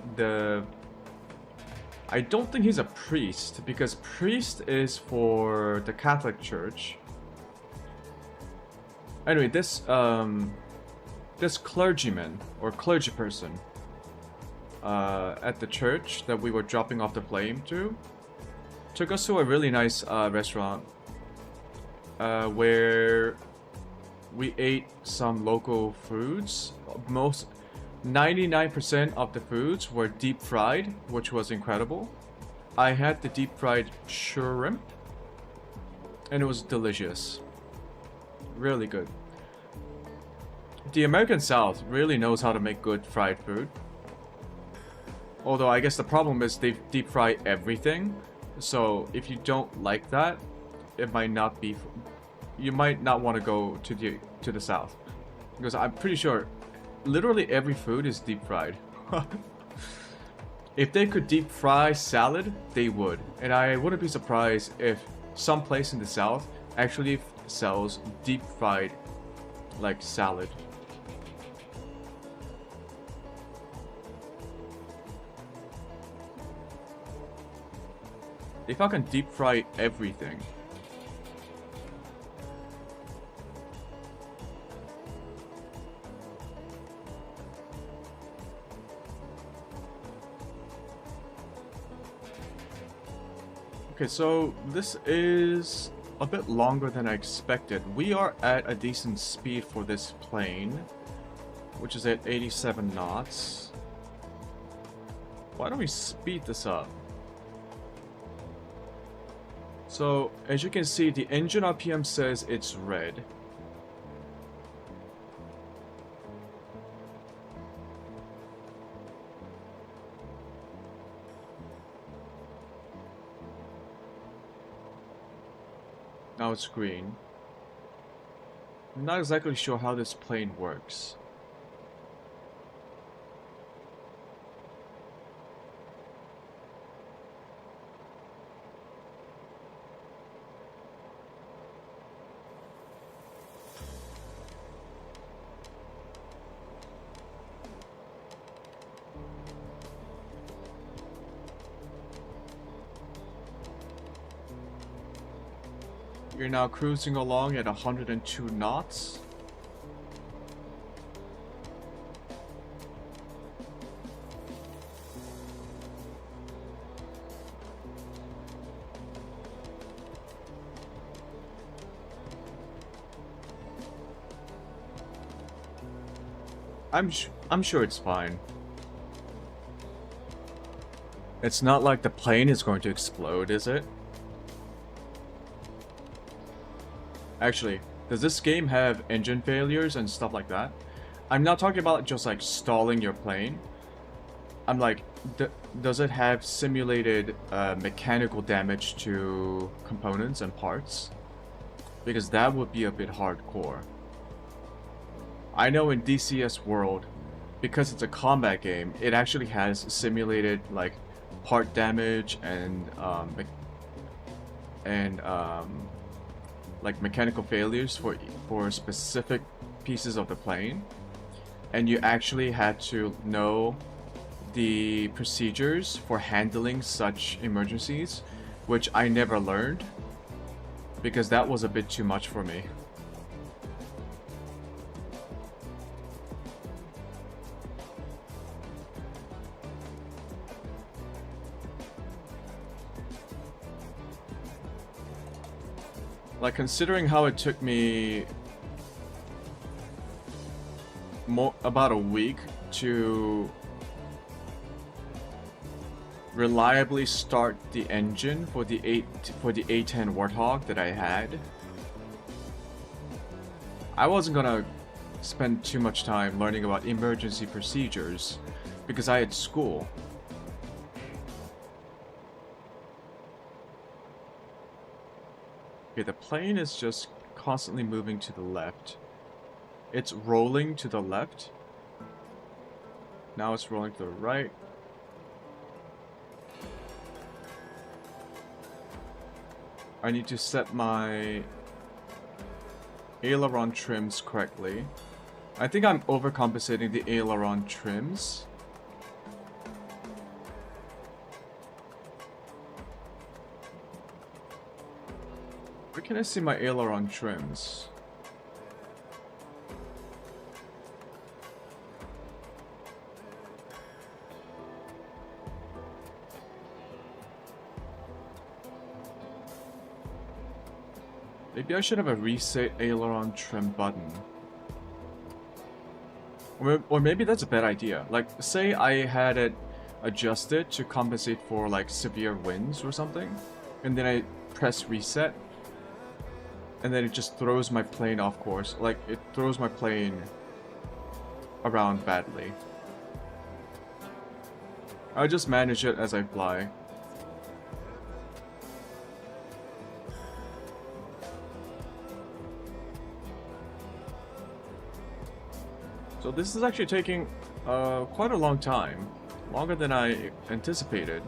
I don't think he's a priest because priest is for the Catholic Church. Anyway, this clergyman or clergy person at the church that we were dropping off the plane to took us to a really nice restaurant where we ate some local foods. 99% of the foods were deep fried, which was incredible. I had the deep fried shrimp, and it was delicious. Really good. The American South really knows how to make good fried food. Although I guess the problem is they deep fry everything. So if you don't like that, it might not be... You might not want to go to the South. Because I'm pretty sure literally every food is deep fried. If they could deep fry salad, they would. And I wouldn't be surprised if some place in the South actually sells deep fried like salad. If I can deep fry everything. Okay, so this is a bit longer than I expected. We are at a decent speed for this plane, which is at 87 knots. Why don't we speed this up? So, as you can see, the engine RPM says it's red. Now it's green. I'm not exactly sure how this plane works. You're now cruising along at 102 knots. I'm sure it's fine. It's not like the plane is going to explode, is it? Actually, does this game have engine failures and stuff like that? I'm not talking about just like stalling your plane. I'm like, does it have simulated mechanical damage to components and parts? Because that would be a bit hardcore. I know in DCS World, because it's a combat game, it actually has simulated like part damage and like mechanical failures for specific pieces of the plane, and you actually had to know the procedures for handling such emergencies, which I never learned because that was a bit too much for me. Like, considering how it took me about a week to reliably start the engine for the A10 Warthog that I had, I wasn't gonna spend too much time learning about emergency procedures because I had school. Okay, the plane is just constantly moving to the left. It's rolling to the left. Now it's rolling to the right. I need to set my aileron trims correctly. I think I'm overcompensating the aileron trims. Where can I see my aileron trims? Maybe I should have a reset aileron trim button. Or maybe that's a bad idea. Like, say I had it adjusted to compensate for like severe winds or something, and then I press reset, and then it just throws my plane off course. Like, it throws my plane around badly. I'll just manage it as I fly. So this is actually taking quite a long time. Longer than I anticipated.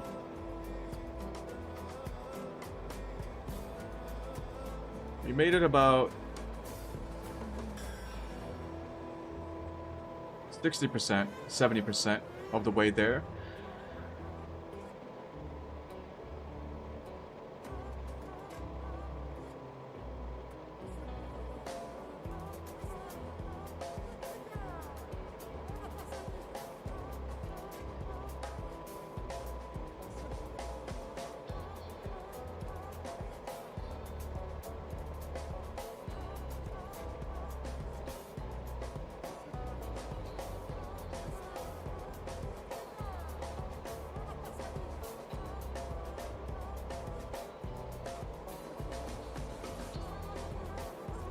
We made it about 60%, 70% of the way there.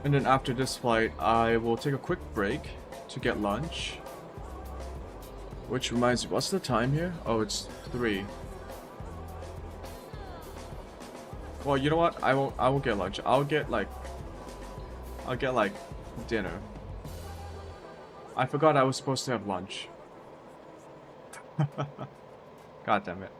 And then after this flight, I will take a quick break to get lunch. Which reminds me, what's the time here? Oh, it's 3. Well, you know what? I won't get lunch. I'll get like dinner. I forgot I was supposed to have lunch. God damn it.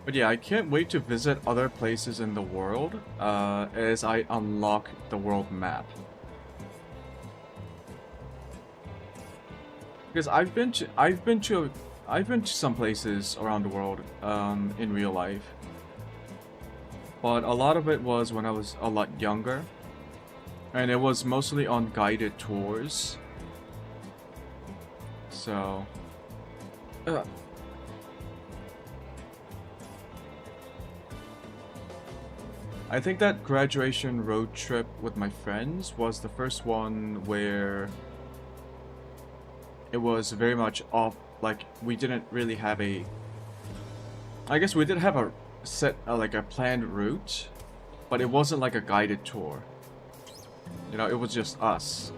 But yeah, I can't wait to visit other places in the world as I unlock the world map. Because I've been to some places around the world in real life. But a lot of it was when I was a lot younger. And it was mostly on guided tours. So I think that graduation road trip with my friends was the first one where it was very much off, like we didn't really have a, I guess we did have a set, like a planned route, but it wasn't like a guided tour. You know, it was just us.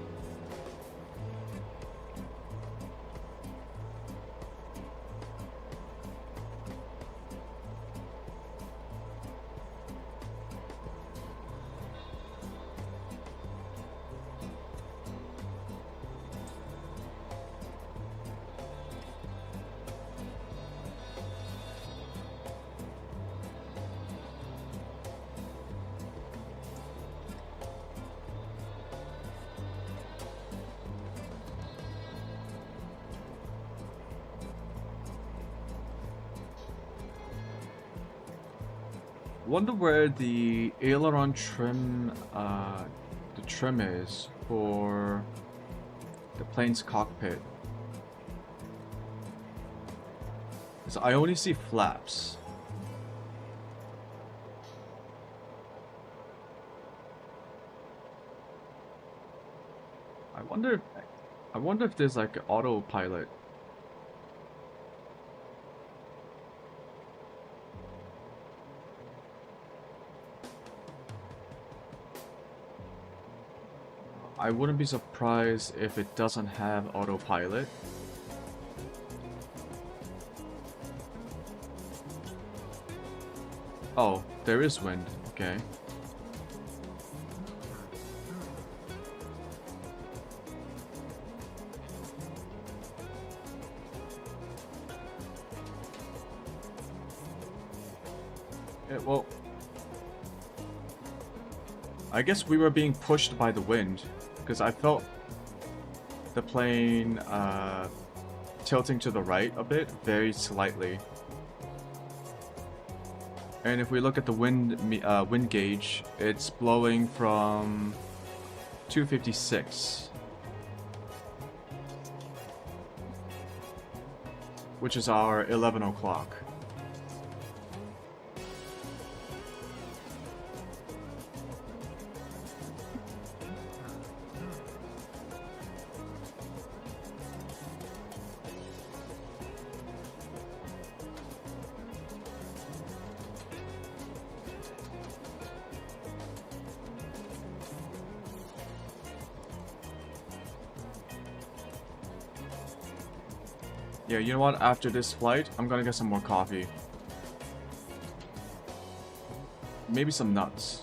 Wonder where the aileron trim, the trim is for the plane's cockpit. 'Cause I only see flaps. I wonder if there's like autopilot. I wouldn't be surprised if it doesn't have autopilot. Oh, there is wind. Okay. Yeah, well, I guess we were being pushed by the wind. Because I felt the plane tilting to the right a bit, very slightly. And if we look at the wind gauge, it's blowing from 256, which is our 11 o'clock. Yeah, you know what? After this flight, I'm gonna get some more coffee. Maybe some nuts.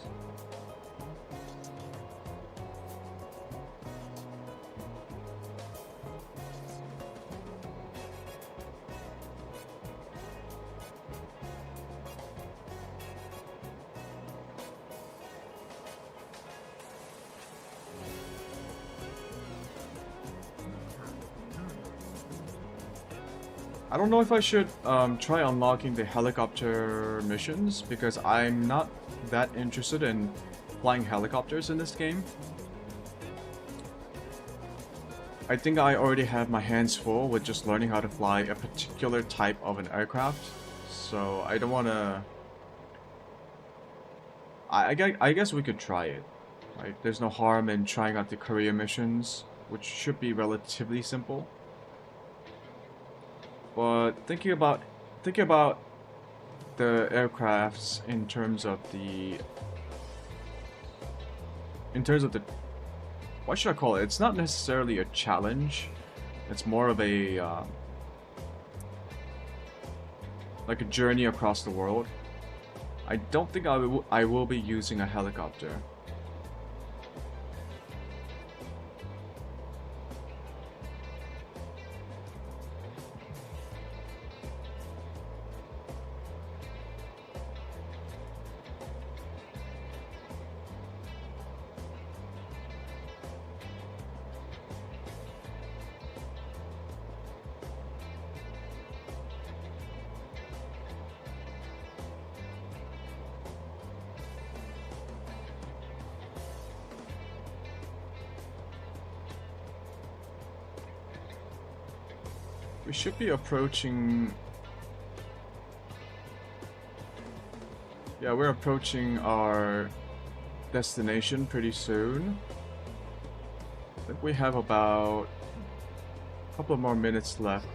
I don't know if I should try unlocking the helicopter missions because I'm not that interested in flying helicopters in this game. I think I already have my hands full with just learning how to fly a particular type of an aircraft, so I don't want to... I guess we could try it. Like, there's no harm in trying out the career missions, which should be relatively simple. But thinking about the aircrafts in terms of the what should I call it? It's not necessarily a challenge. It's more of a like a journey across the world. I don't think I will be using a helicopter. We should be approaching... Yeah, we're approaching our destination pretty soon. I think we have about a couple more minutes left.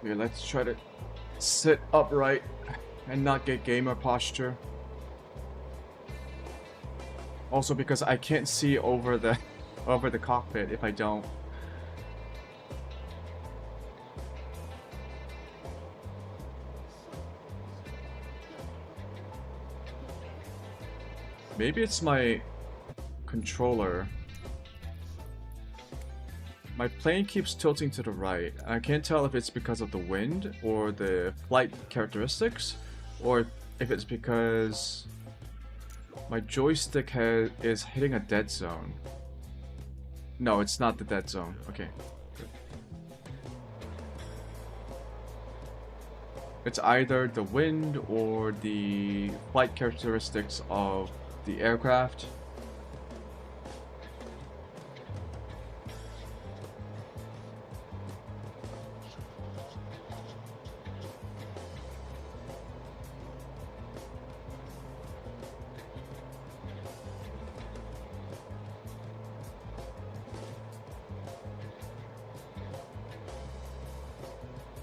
Okay, let's try to sit upright and not get gamer posture. Also because I can't see over the cockpit if I don't. Maybe it's my controller. My plane keeps tilting to the right. I can't tell if it's because of the wind or the flight characteristics, or if it's because my joystick is hitting a dead zone. No, it's not the dead zone. Okay, good. It's either the wind or the flight characteristics of the aircraft.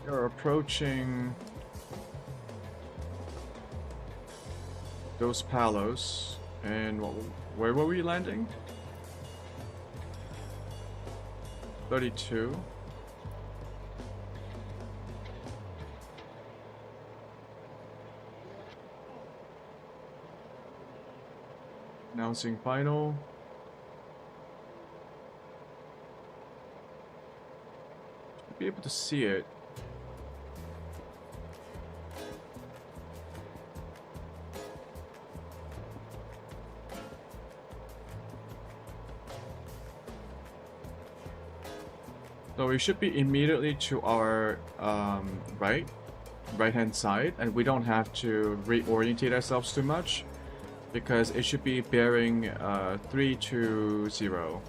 We're approaching Dos Palos, and where were we landing? 32. Announcing final. Should be able to see it. So we should be immediately to our right hand side, and we don't have to reorientate ourselves too much because it should be bearing 320.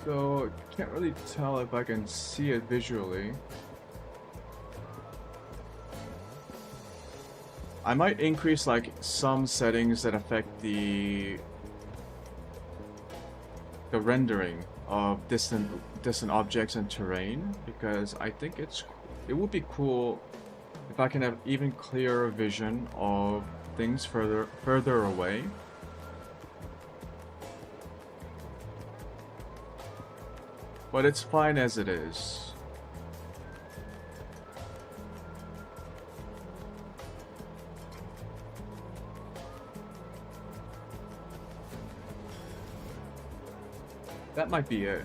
So, can't really tell if I can see it visually. I might increase like some settings that affect the rendering of distant objects and terrain, because I think it would be cool if I can have even clearer vision of things further away. But it's fine as it is. That might be it.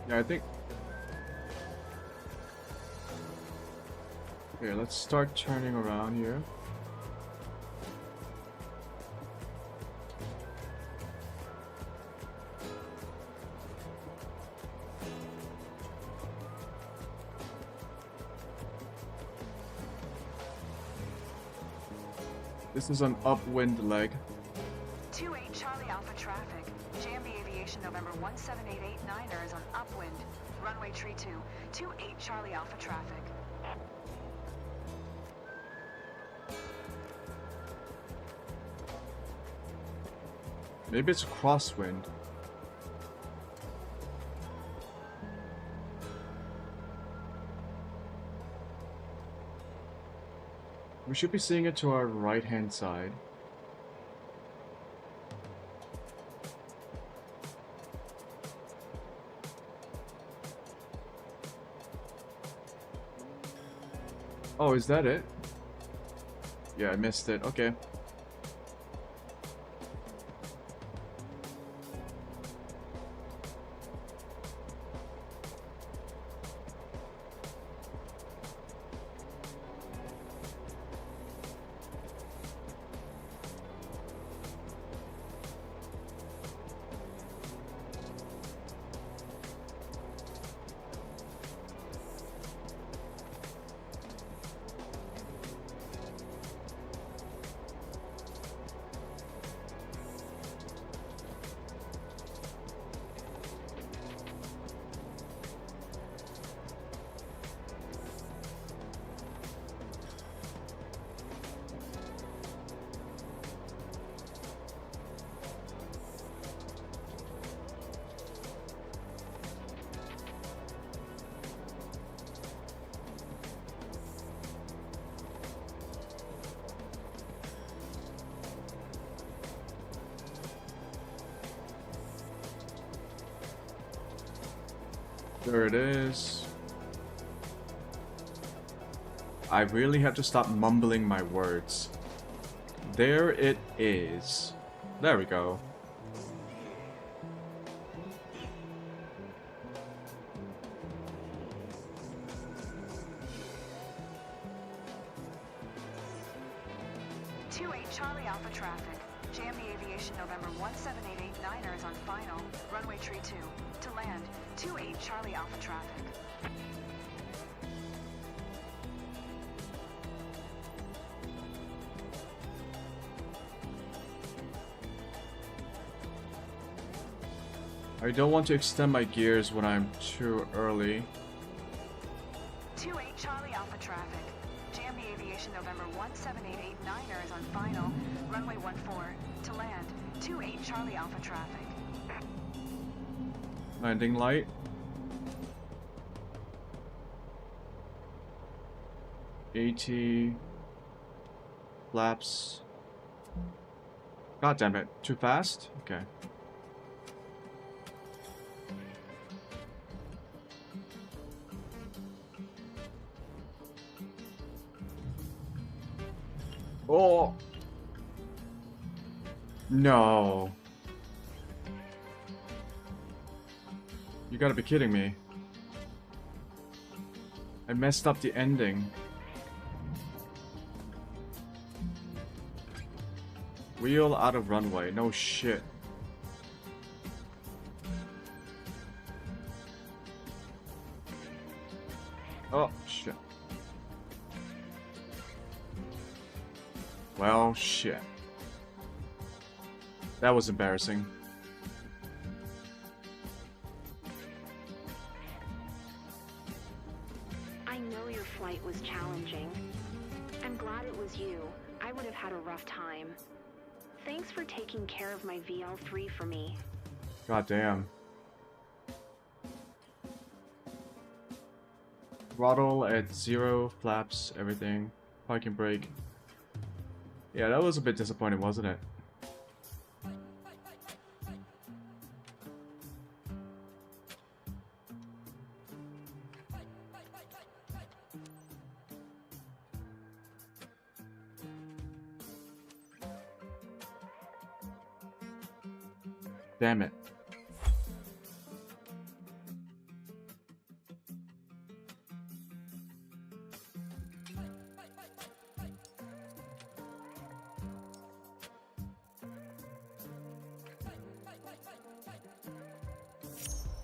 Yeah, I think... Okay, let's start turning around here. This is an upwind leg. 28 Charlie Alpha traffic. JMB Aviation November 17889er is on upwind. Runway tree 2. 28 Charlie Alpha traffic. Maybe it's crosswind. We should be seeing it to our right-hand side. Oh, is that it? Yeah, I missed it. Okay. There it is. I really have to stop mumbling my words. There it is. There we go. Charlie Alpha traffic. JMB Aviation November 17889ers on final, runway tree 2. To land, 28 Charlie Alpha traffic. I don't want to extend my gears when I'm too early. 28 Charlie Alpha traffic. JMB Aviation November 17889ers on final, runway 14. To land, 28 Charlie Alpha traffic. Landing light. AT flaps. God damn it. Too fast? Okay. Oh. No. You gotta be kidding me. I messed up the ending. Wheel out of runway. No shit. Oh, shit. Well, shit. That was embarrassing. I know your flight was challenging. I'm glad it was you. I would have had a rough time. Thanks for taking care of my VL3 for me. God damn. Throttle at 0, flaps, everything. Parking brake. Yeah, that was a bit disappointing, wasn't it? Damn it.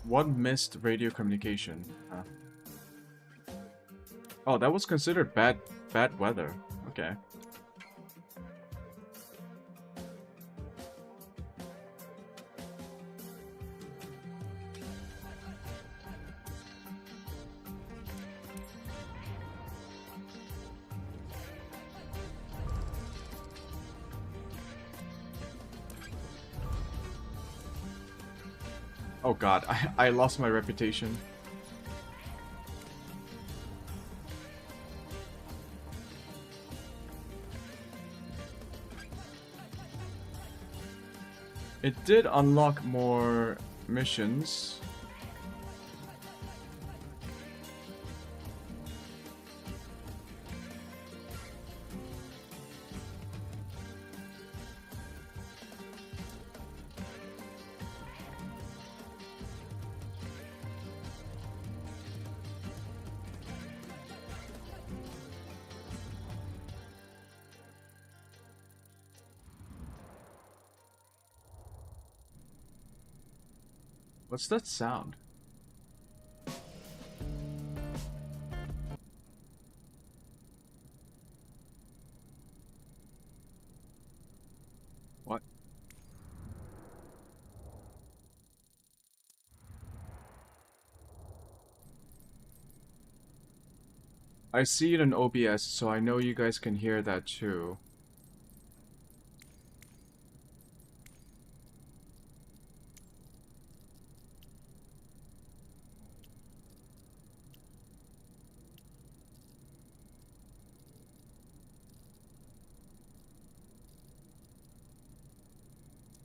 One missed radio communication. Huh. Oh, that was considered bad weather. Okay. Oh god, I lost my reputation. It did unlock more missions. What's that sound? What? I see it in OBS, so I know you guys can hear that too.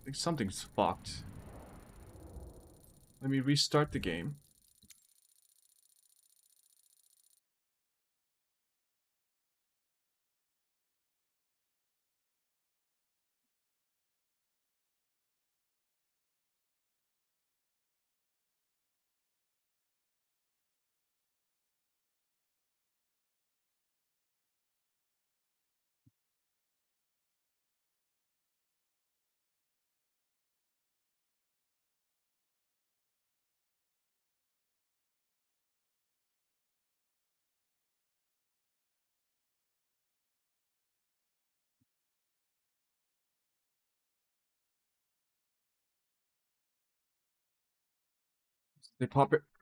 I think something's fucked. Let me restart the game.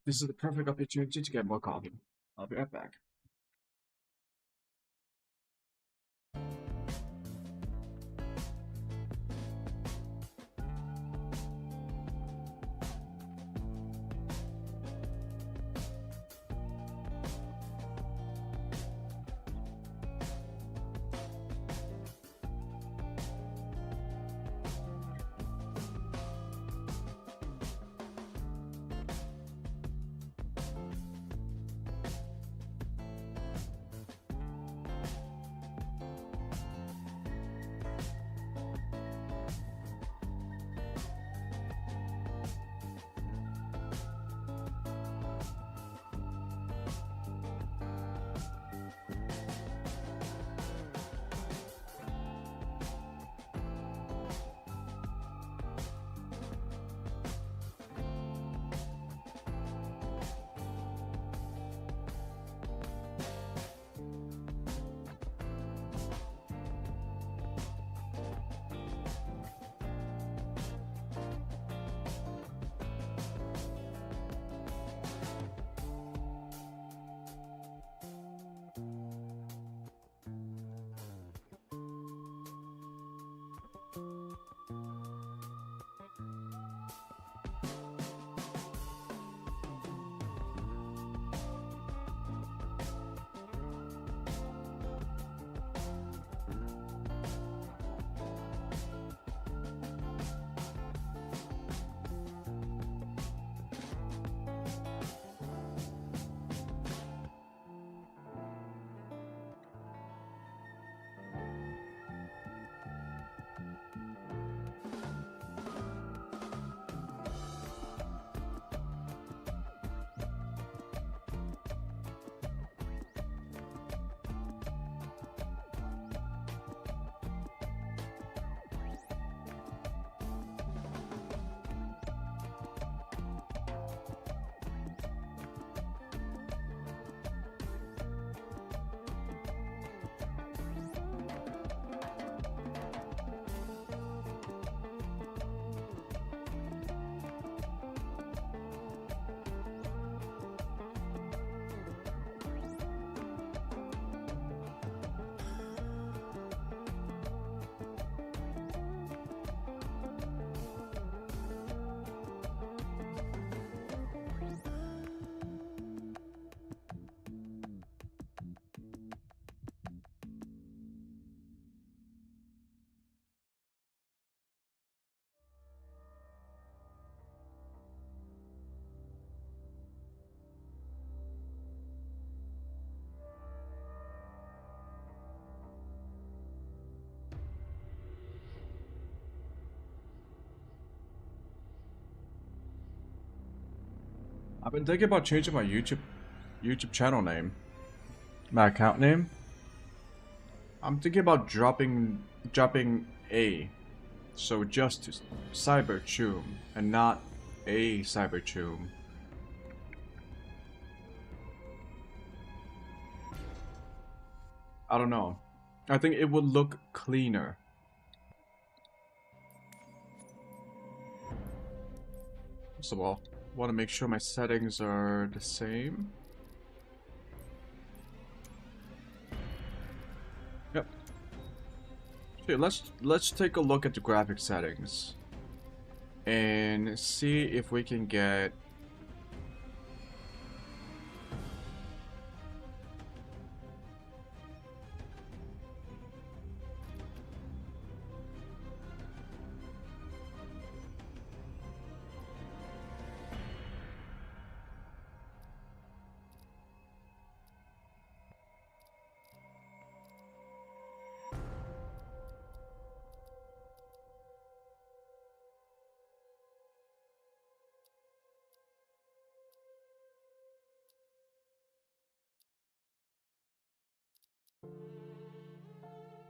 This is the perfect opportunity to get more coffee. I'll be right back. I've been thinking about changing my YouTube channel name. My account name. I'm thinking about dropping A. So just to Cyber Choom and not a Cyber Choom. I don't know. I think it would look cleaner. First of all, I want to make sure my settings are the same. Yep. Okay, let's take a look at the graphic settings and see if we can get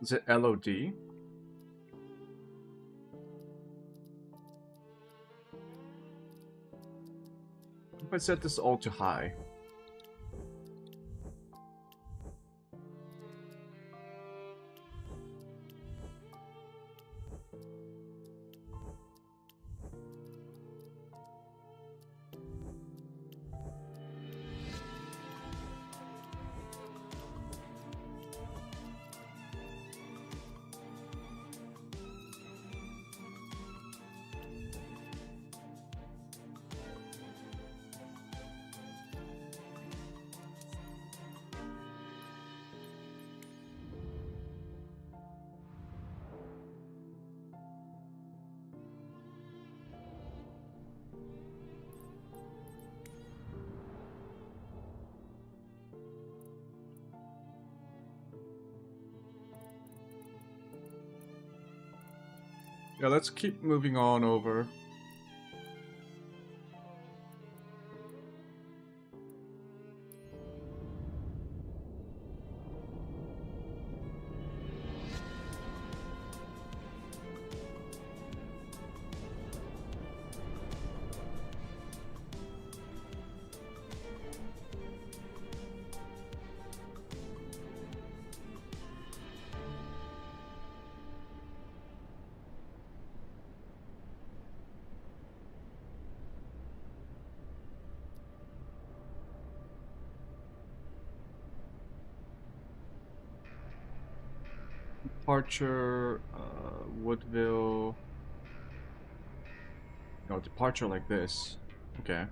is it LOD? If I set this all to high. Yeah, let's keep moving on over. Departure, Woodville. No, departure like this. Okay.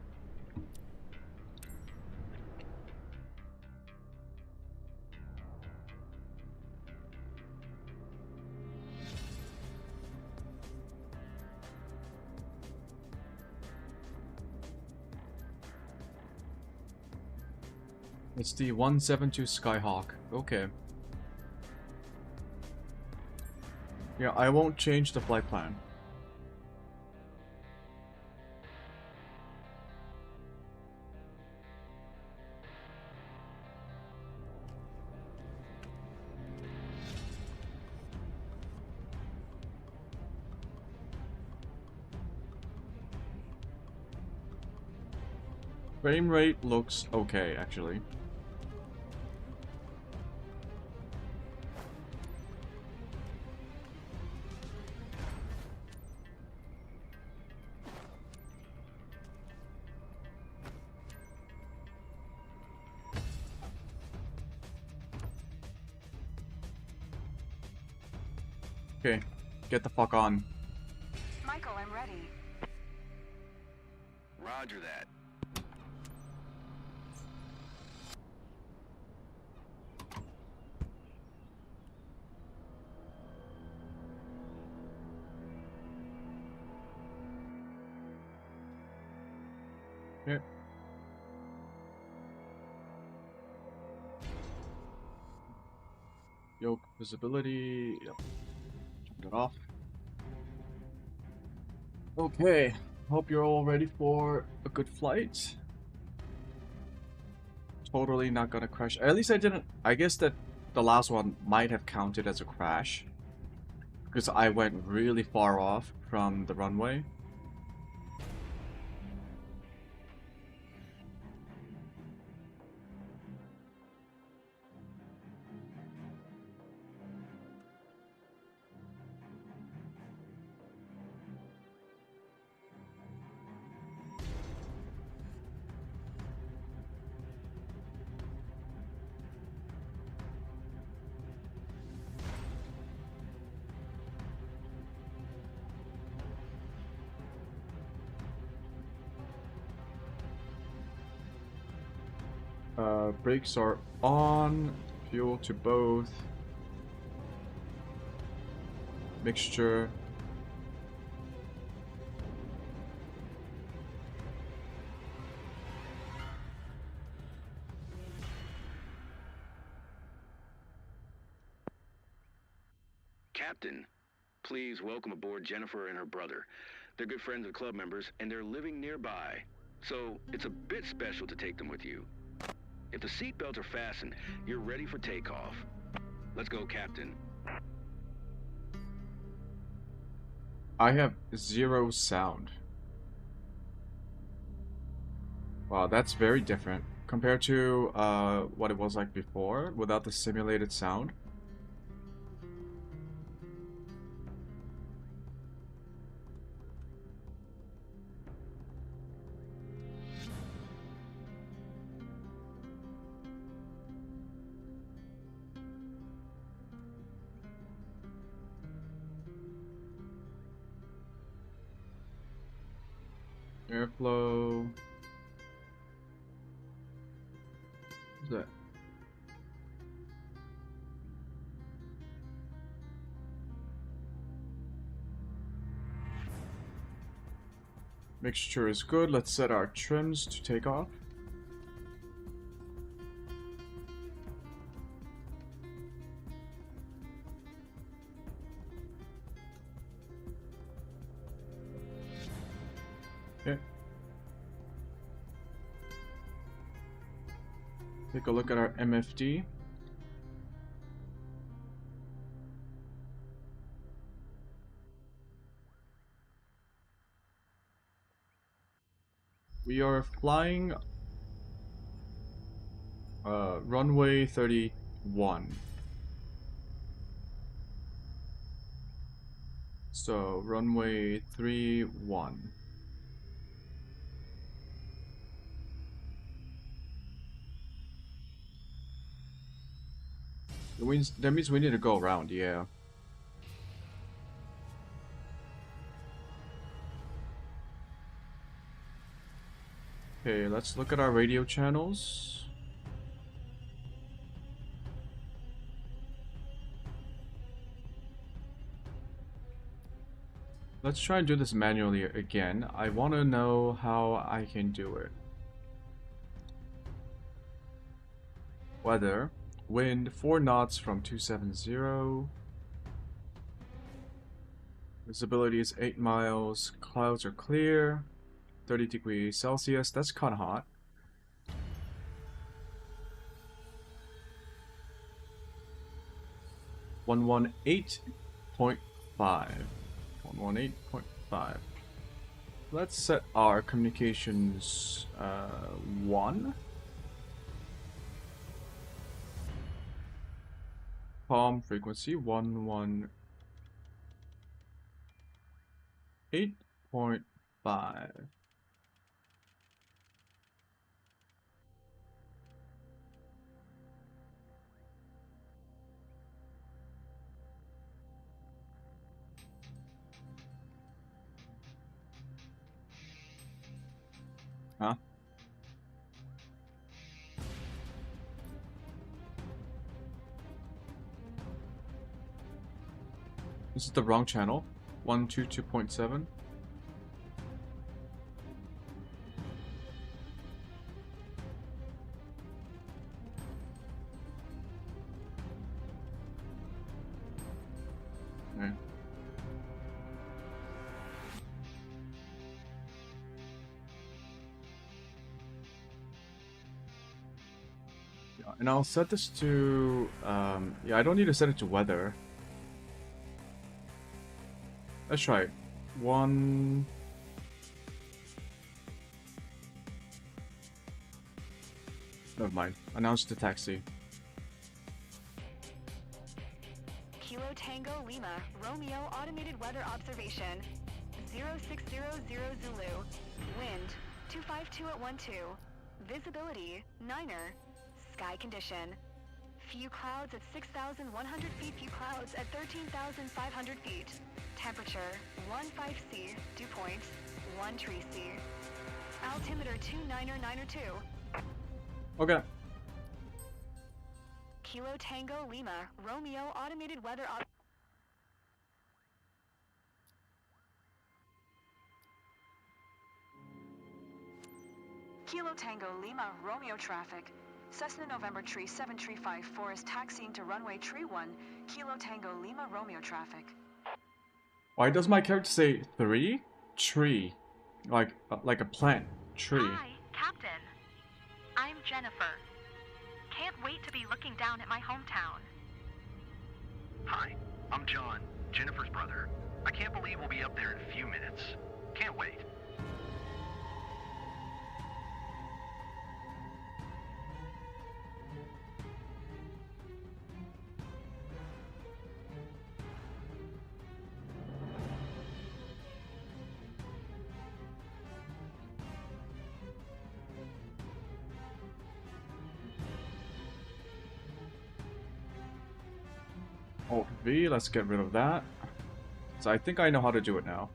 It's the 172 Skyhawk. Okay. Yeah, I won't change the flight plan. Frame rate looks okay, actually. Okay, get the fuck on. Michael, I'm ready. Roger that. Yeah. Yoke visibility. Yep. Turn that off. Okay. Hope you're all ready for a good flight. totally not gonna crash. At least I didn't. I guess that the last one might have counted as a crash because I went really far off from the runway. Brakes are on, fuel to both, mixture. Captain, please welcome aboard Jennifer and her brother. They're good friends of club members, and they're living nearby. So it's a bit special to take them with you. If the seatbelts are fastened, you're ready for takeoff. Let's go, Captain. I have 0 sound. Wow, that's very different compared to what it was like before without the simulated sound. Airflow. What's that? Mixture is good. Let's set our trims to take off. Okay. Take a look at our MFD. We are flying runway 31. So runway 31. That means we need to go around, yeah. Okay, let's look at our radio channels. Let's try and do this manually again. I want to know how I can do it. Weather. Wind 4 knots from 270. Visibility is 8 miles. Clouds are clear. 30 degrees Celsius. That's kind of hot. .5. 118.5. Let's set our communications 1. Palm frequency 118.5. Huh? This is the wrong channel. 122.7. Okay. And I'll set this to, yeah, I don't need to set it to weather. Let's try it. One... Never mind. Announce the taxi. Kilo Tango Lima, Romeo Automated Weather Observation. 0600 Zulu. Wind, 252 at 12. Visibility, 9er. Sky condition. Few clouds at 6,100 feet, few clouds at 13,500 feet. Temperature, 15C, dew point, 13 C. Altimeter 29er 2. Okay. Kilo Tango Lima, Romeo Automated Weather Kilo Tango Lima, Romeo traffic. Cessna November Tree 7354 is taxiing to runway Tree 1, Kilo Tango Lima, Romeo traffic. Why does my character say 3? Tree. Like a plant. Tree. Hi, Captain. I'm Jennifer. Can't wait to be looking down at my hometown. Hi, I'm John, Jennifer's brother. I can't believe we'll be up there in a few minutes. Can't wait. Alt V, let's get rid of that. So I think I know how to do it now.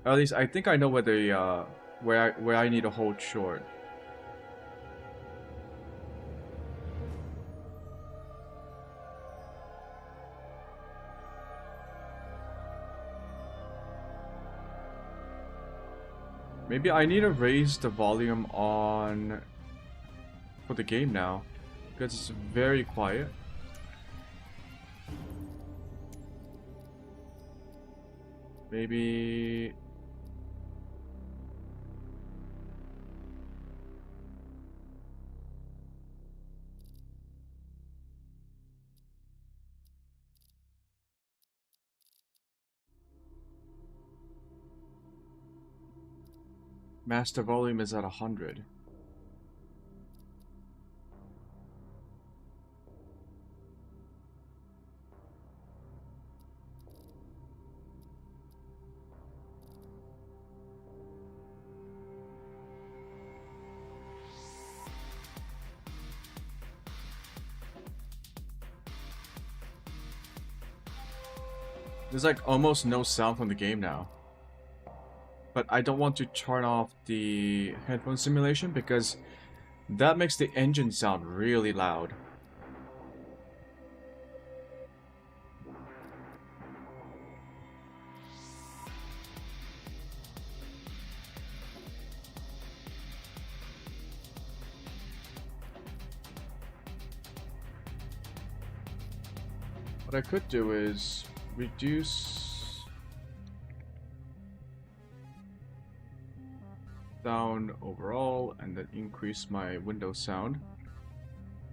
Or at least I think I know where the where I need to hold short. Maybe I need to raise the volume on for the game now because it's very quiet. Maybe... Master volume is at 100. There's like almost no sound from the game now. But I don't want to turn off the headphone simulation because that makes the engine sound really loud. What I could do is reduce sound overall and then increase my Windows sound.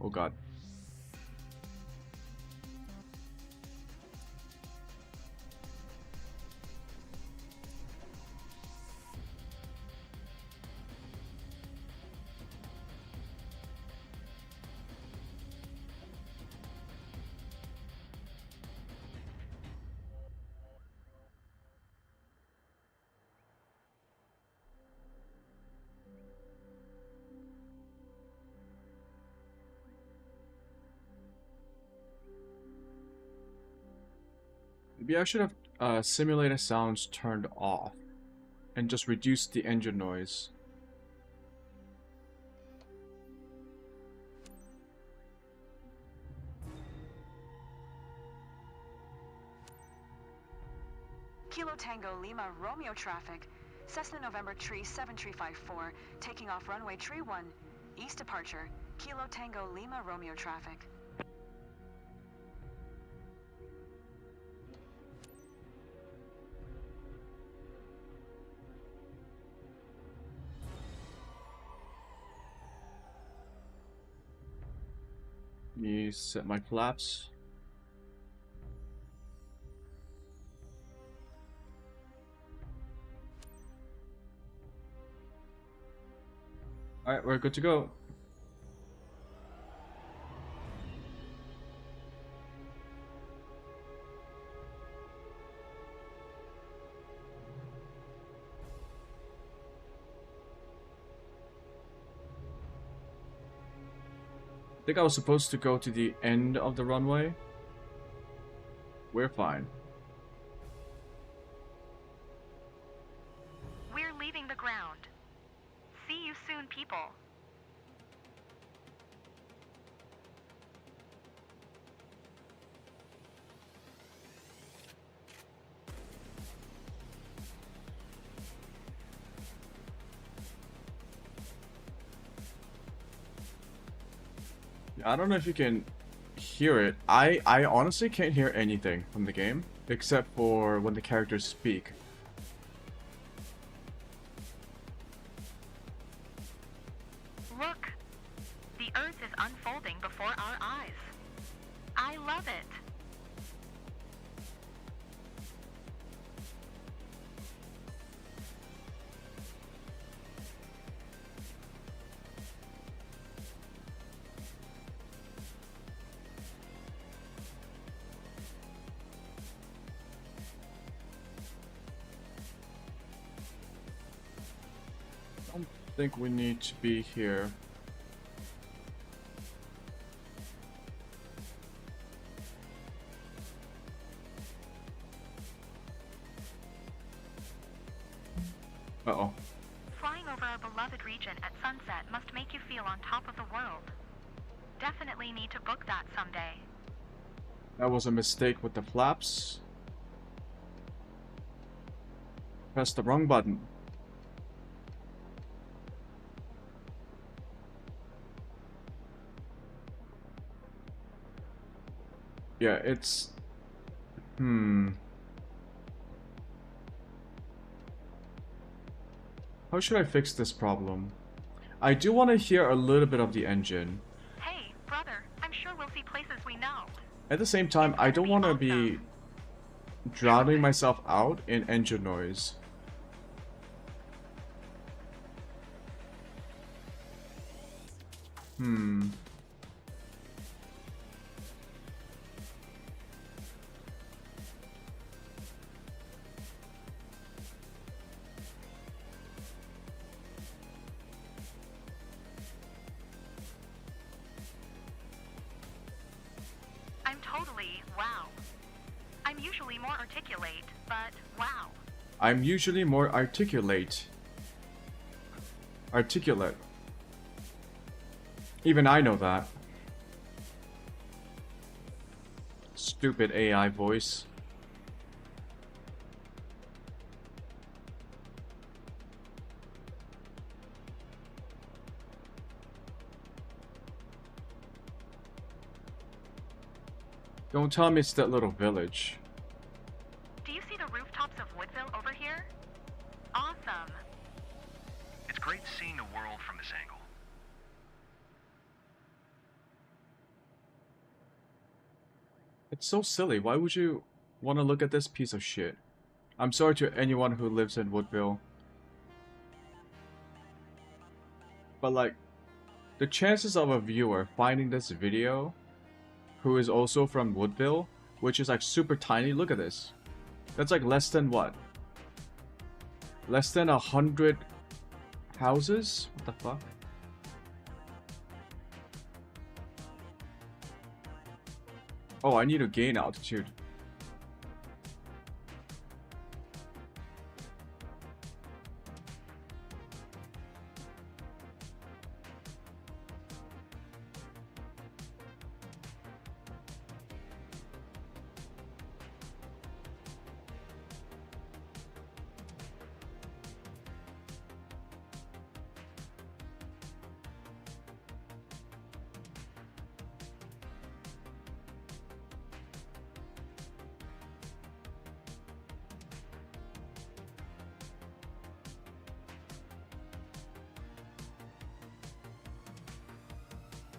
Oh god. Maybe I should have simulator sounds turned off and just reduce the engine noise. Kilo Tango Lima, Romeo traffic. Cessna November Tree 7354, taking off runway Tree 1, east departure. Kilo Tango Lima, Romeo traffic. Let me set my flaps. Alright, we're good to go. I think I was supposed to go to the end of the runway. We're fine. We're leaving the ground. See you soon, people. I don't know if you can hear it. I honestly can't hear anything from the game except for when the characters speak. Look, the Earth is unfolding before our eyes. I love it. I don't think we need to be here. Uh-oh. Flying over our beloved region at sunset must make you feel on top of the world. Definitely need to book that someday. That was a mistake with the flaps. Press the wrong button. Yeah, it's... How should I fix this problem? I do want to hear a little bit of the engine. Hey, brother, I'm sure we'll see places we know. At the same time, I don't want to be drowning myself out in engine noise. I'm totally wow. I'm usually more articulate, but wow. I'm usually more articulate. Even I know that. Stupid AI voice. Don't tell me it's that little village. Do you see the rooftops of Woodville over here? Awesome. It's great seeing the world from this angle. It's so silly. Why would you want to look at this piece of shit? I'm sorry to anyone who lives in Woodville. But like, the chances of a viewer finding this video who is also from Woodville, which is like super tiny, look at this. That's like less than what? Less than 100 houses? What the fuck? Oh, I need to gain altitude.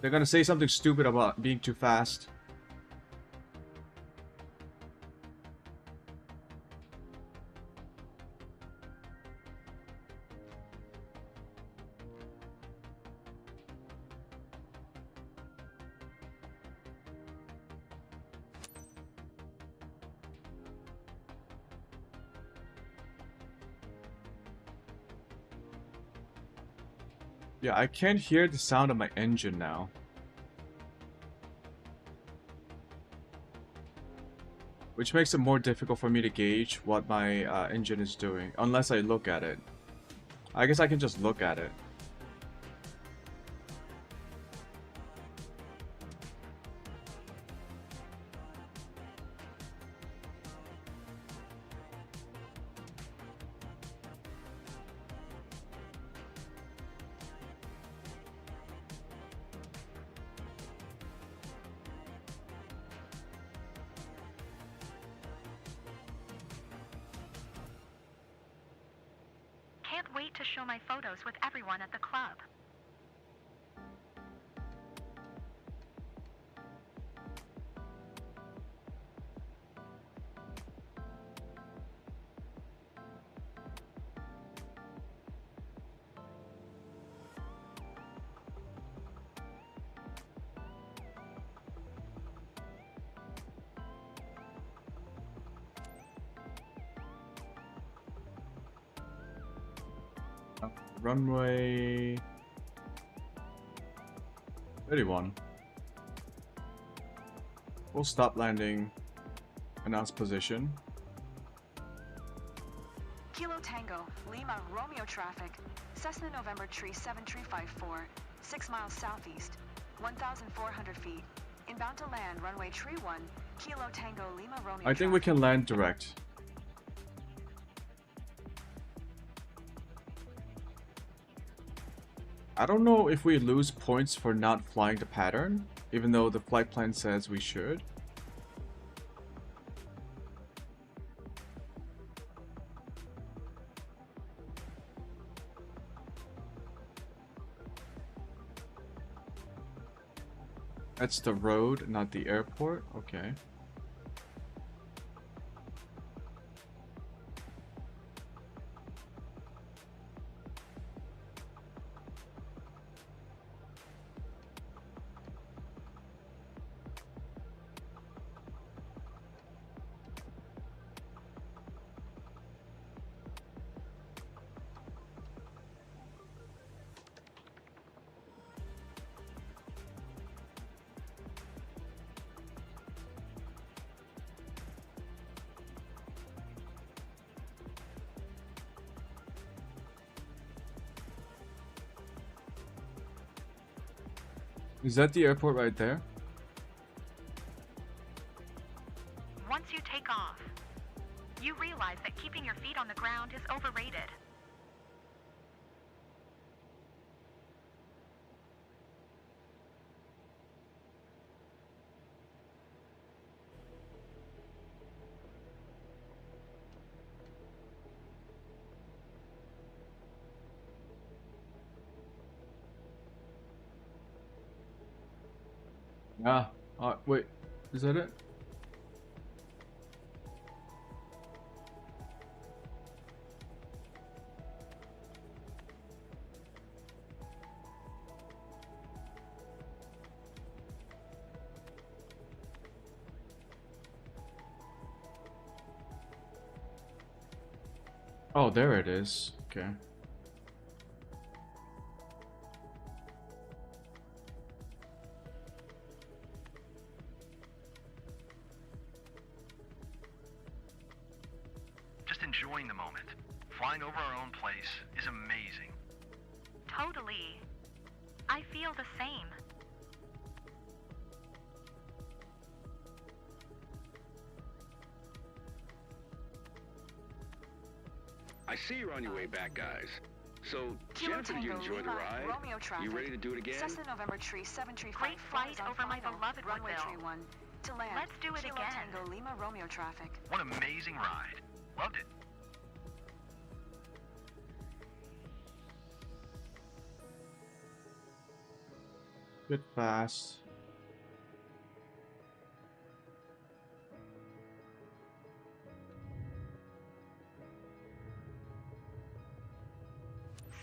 They're gonna say something stupid about being too fast. Yeah, I can't hear the sound of my engine now. Which makes it more difficult for me to gauge what my engine is doing, unless I look at it. I guess I can just look at it. Can't wait to show my photos with everyone at the club. Runway 31. We'll stop landing. Announce position. Kilo Tango, Lima, Romeo traffic. Cessna November Tree 7354, 6 miles southeast, 1,400 feet. Inbound to land, runway Tree 1, Kilo Tango, Lima, Romeo I think we can land direct. I don't know if we lose points for not flying the pattern, even though the flight plan says we should. That's the road, not the airport. Okay. Is that the airport right there? Once you take off, you realize that keeping your feet on the ground is overrated. Ah, wait, is that it? Oh, there it is. Okay. Just enjoying the moment. Flying over our own place is amazing. Totally. I feel the same. I see you're on your way back, guys. So, Kilo Jennifer, did you Tango, enjoy the Lima, ride? Romeo traffic. You ready to do it again? Cessna November Tree 7354 Great flight is on over my final. beloved Runway Woodville. Tree 1. To land, Let's do it Kilo again. Tango, Lima, Romeo traffic. What an amazing ride. Loved it. Bit fast.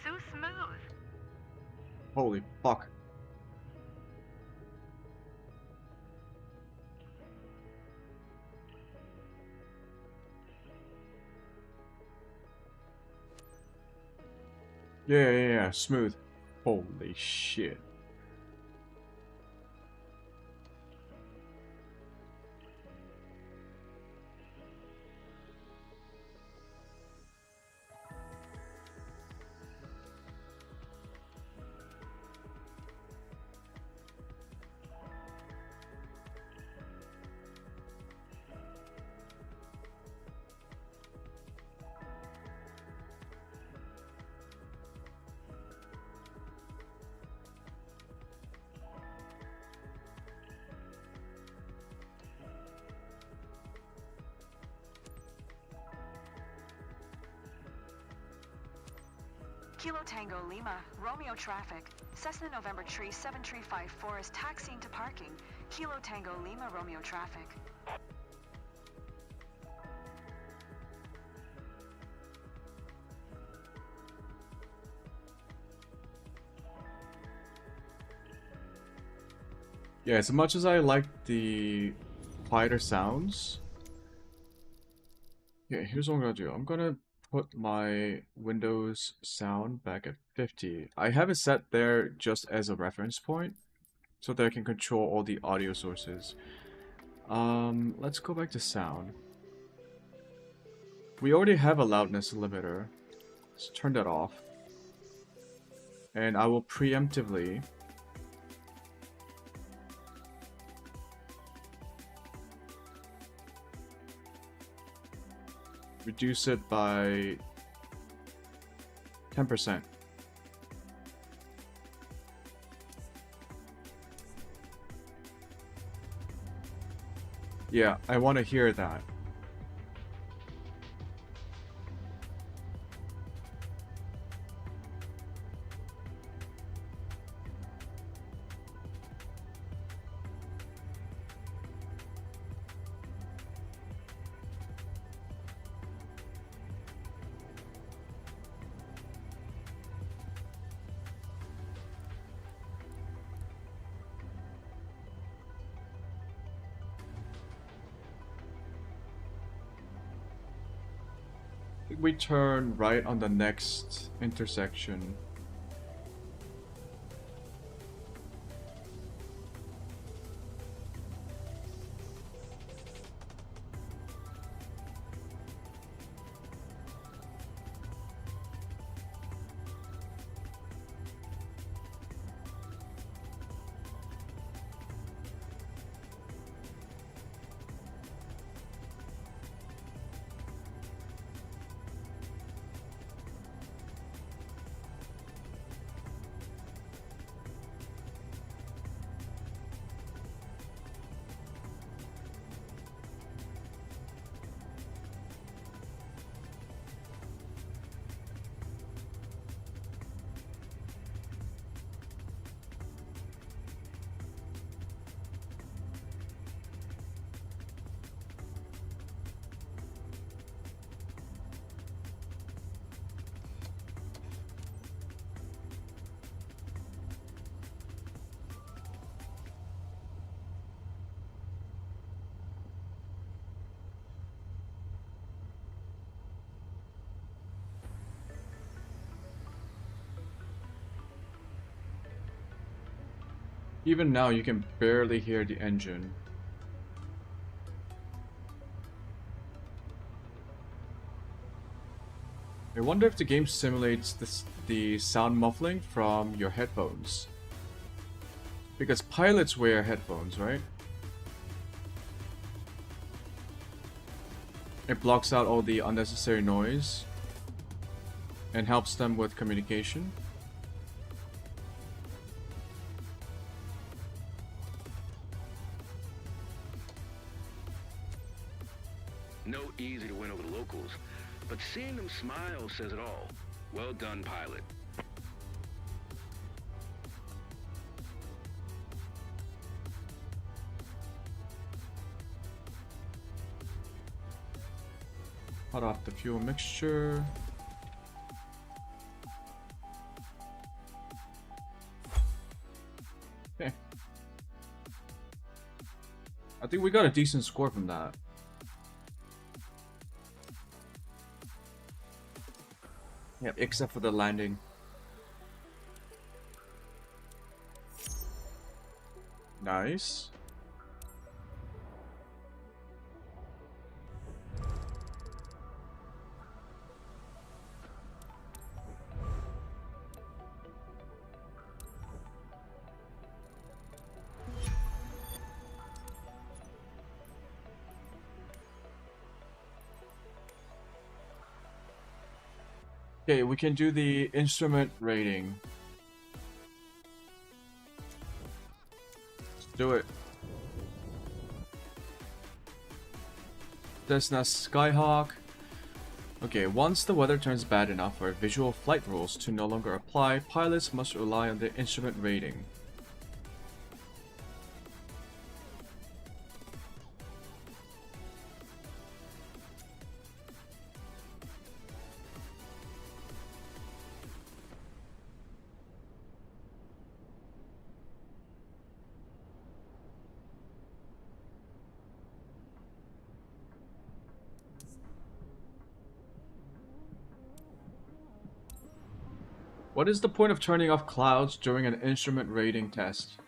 So smooth. Holy fuck. Yeah, smooth. Holy shit. Kilo Tango Lima, Romeo traffic. Cessna November Tree 7354 is taxiing to parking. Kilo Tango Lima, Romeo traffic. Yeah, as much as I like the quieter sounds. Yeah, here's what I'm gonna do. I'm gonna put my Windows sound back at 50. I have it set there just as a reference point, so that I can control all the audio sources. Let's go back to sound. We already have a loudness limiter. Let's turn that off. And I will preemptively reduce it by 10%. Yeah, I want to hear that. We turn right on the next intersection. Even now, you can barely hear the engine. I wonder if the game simulates the sound muffling from your headphones. Because pilots wear headphones, right? It blocks out all the unnecessary noise and helps them with communication. No easy to win over the locals, but seeing them smile says it all. Well done, pilot. Cut off the fuel mixture. Okay. I think we got a decent score from that. Yep, except for the landing. Nice. Okay, we can do the instrument rating. Let's do it. Cessna Skyhawk. Okay, once the weather turns bad enough for visual flight rules to no longer apply, pilots must rely on the instrument rating. What is the point of turning off clouds during an instrument rating test?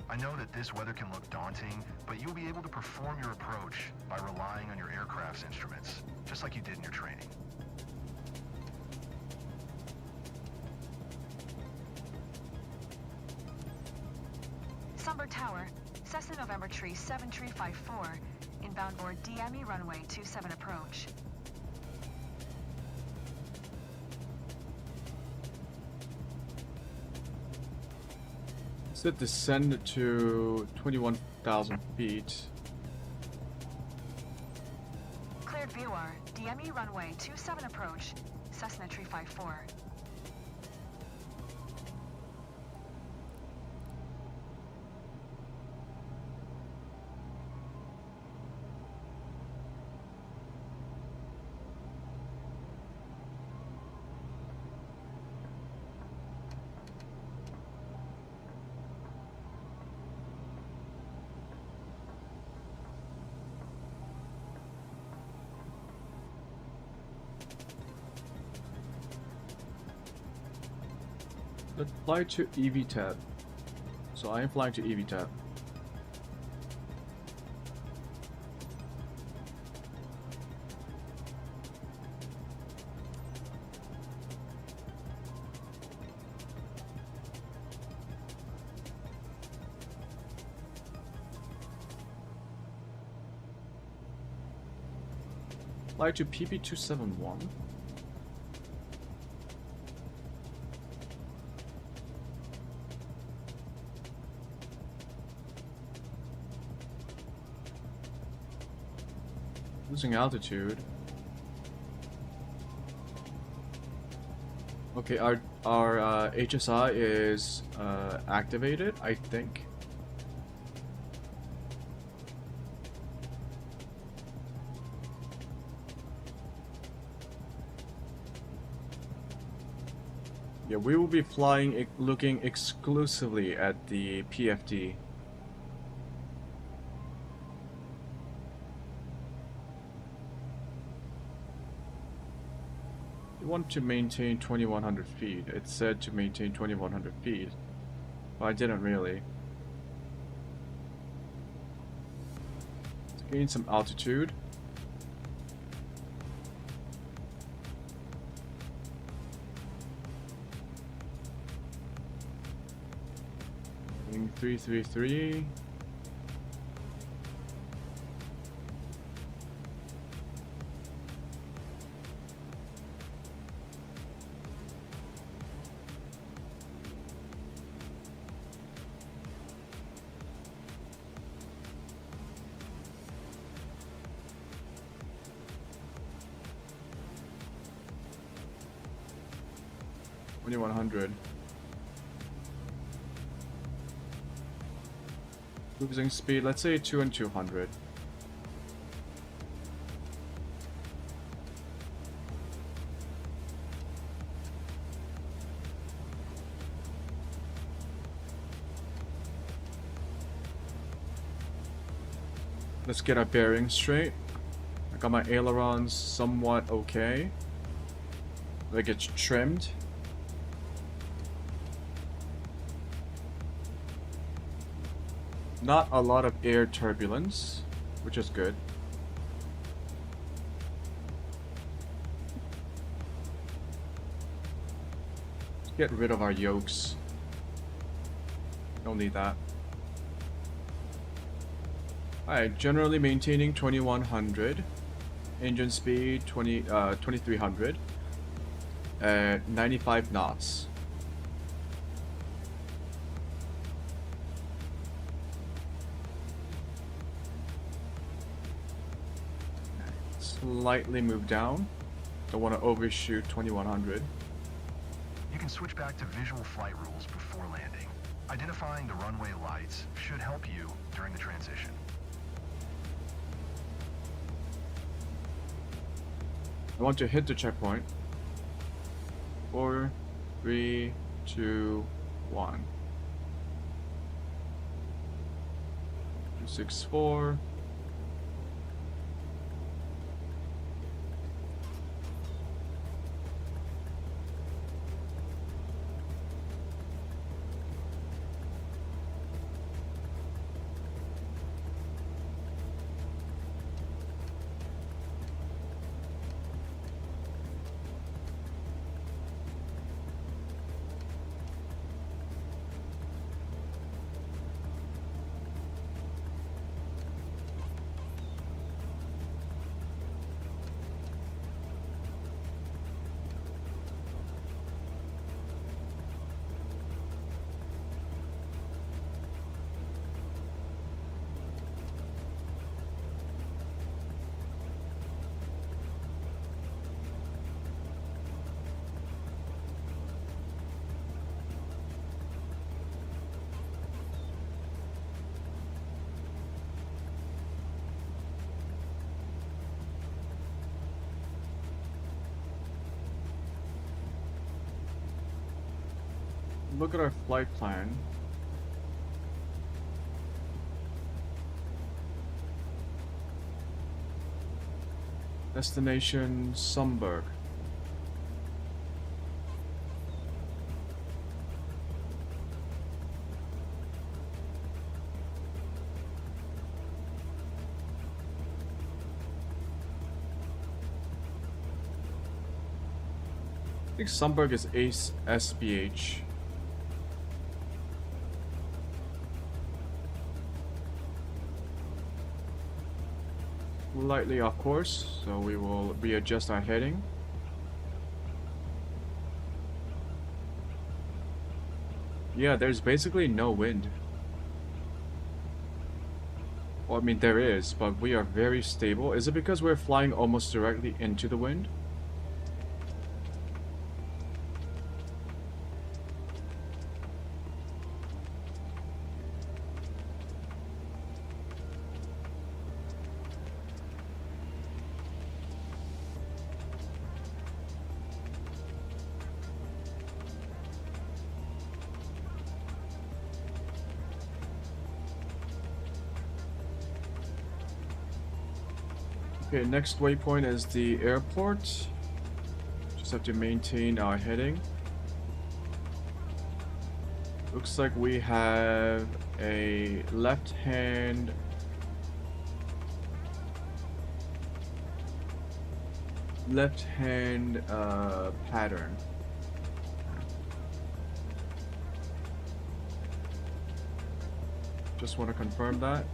I know that this weather can look daunting, but you'll be able to perform your approach by relying on your aircraft's instruments, just like you did in your training. Summer Tower, Cessna November Tree 7354, inbound board DME runway 27 approach. Set descend to 21,000 feet. Cleared VOR, DME runway 27 approach, Cessna Tree 54. Let's fly to Vtube. So I am flying to Vtube. Fly to PP271. Losing altitude. Okay, our HSI is activated, I think. Yeah, we will be flying, looking exclusively at the PFD. Want to maintain 2100 feet. It said to maintain 2100 feet, but I didn't really. Let's gain some altitude. Wing 333. Cruising speed, let's say 2 and 200. Let's get our bearings straight. I got my ailerons somewhat okay. Like it's trimmed. Not a lot of air turbulence, which is good. Get rid of our yokes. Don't need that. Alright, generally maintaining 2100. Engine speed 2300 at 95 knots. Slightly move down. Don't want to overshoot 2100. You can switch back to visual flight rules before landing. Identifying the runway lights should help you during the transition. I want to hit the checkpoint. 4, 3, 2, 1. 264. Look at our flight plan. Destination Sumburg. I think Sumburg is Ace SBH. Slightly off course, so we will readjust our heading. Yeah, there's basically no wind. Well, I mean there is, but we are very stable. Is it because we're flying almost directly into the wind? Okay, next waypoint is the airport. Just have to maintain our heading. Looks like we have a left-hand pattern. Just want to confirm that.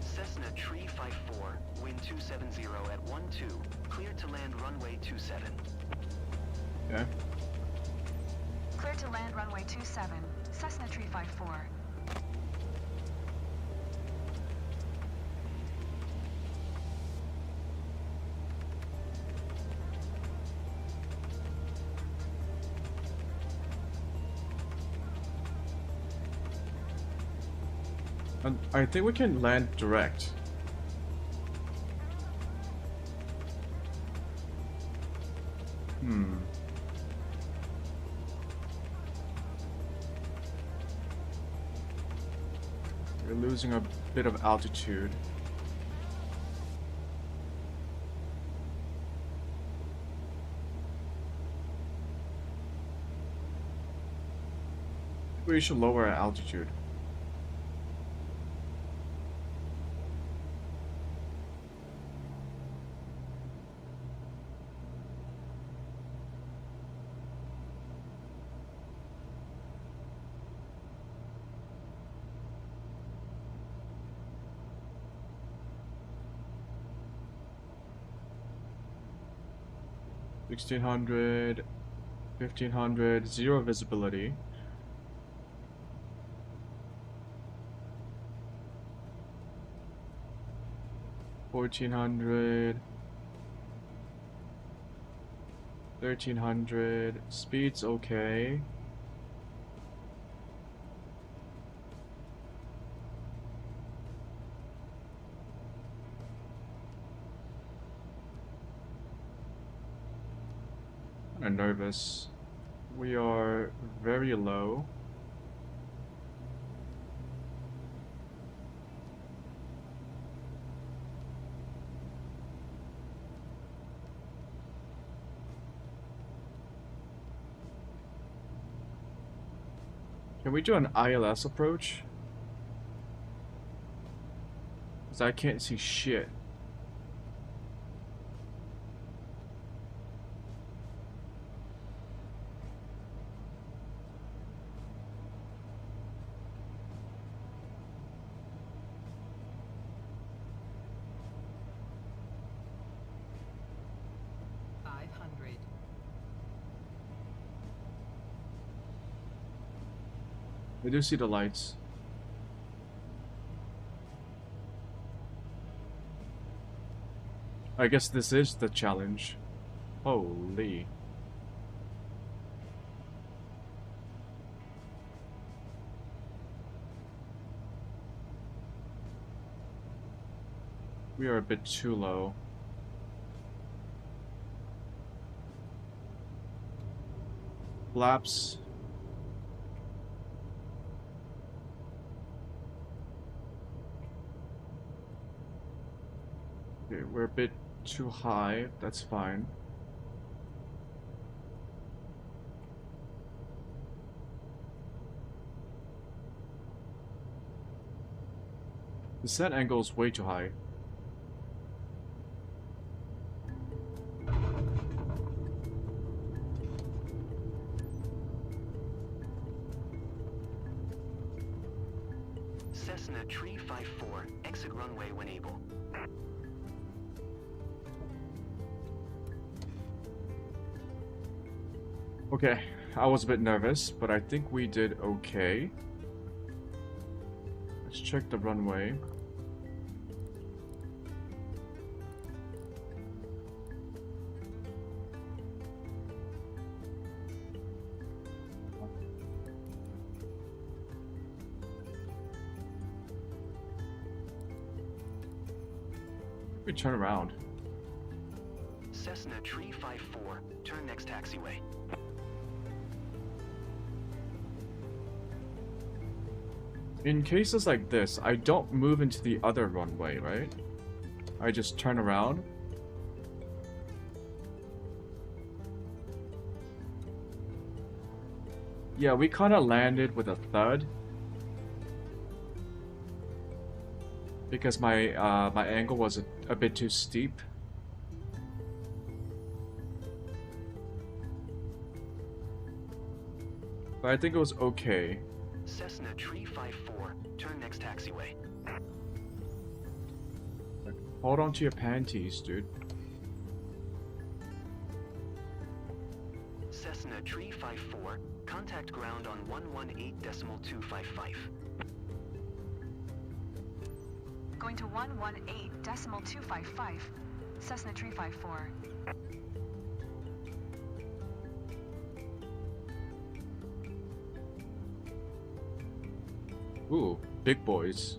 Cessna Tree 54, wind 270 at 12, cleared to land runway 27. Okay. Clear to land runway 27, Cessna 354. And I think we can land direct. We're losing a bit of altitude. We should lower our altitude. $1,600, $1,500, zero visibility. $1,400, $1,300. Speed's okay. I'm nervous. We are very low. Can we do an ILS approach? Because I can't see shit. I do see the lights. I guess this is the challenge. Holy. We are a bit too low. Flaps. Okay, we're a bit too high. That's fine. The set angle is way too high. Cessna 354, exit runway when able. Okay, I was a bit nervous, but I think we did okay. Let's check the runway. We turn around. Cessna 354, turn next taxiway. In cases like this, I don't move into the other runway, right? I just turn around. Yeah, we kind of landed with a thud. Because my my angle was a bit too steep. But I think it was okay. Cessna 354, turn next taxiway. Hold on to your panties, dude. Cessna 354, Contact ground on 118.255. Going to 118.255, Cessna 354. Ooh, big boys.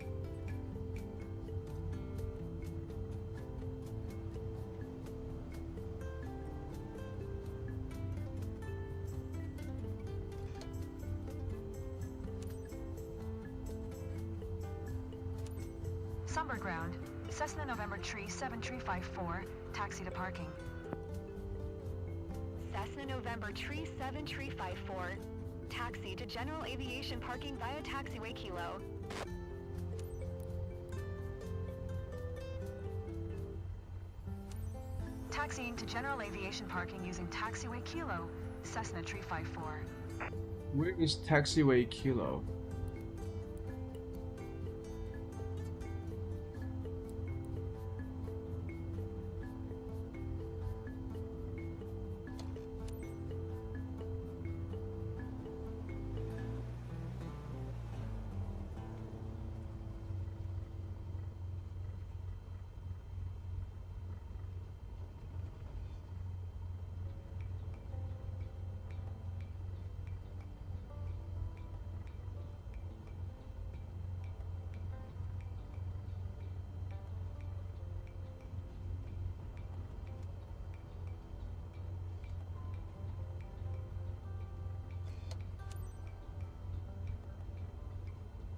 Summer ground, Cessna November Tree 7354, taxi to parking. Cessna November Tree 7354. Taxi to general aviation parking via taxiway Kilo. Taxiing to general aviation parking using taxiway Kilo, Cessna 354. Where is taxiway Kilo?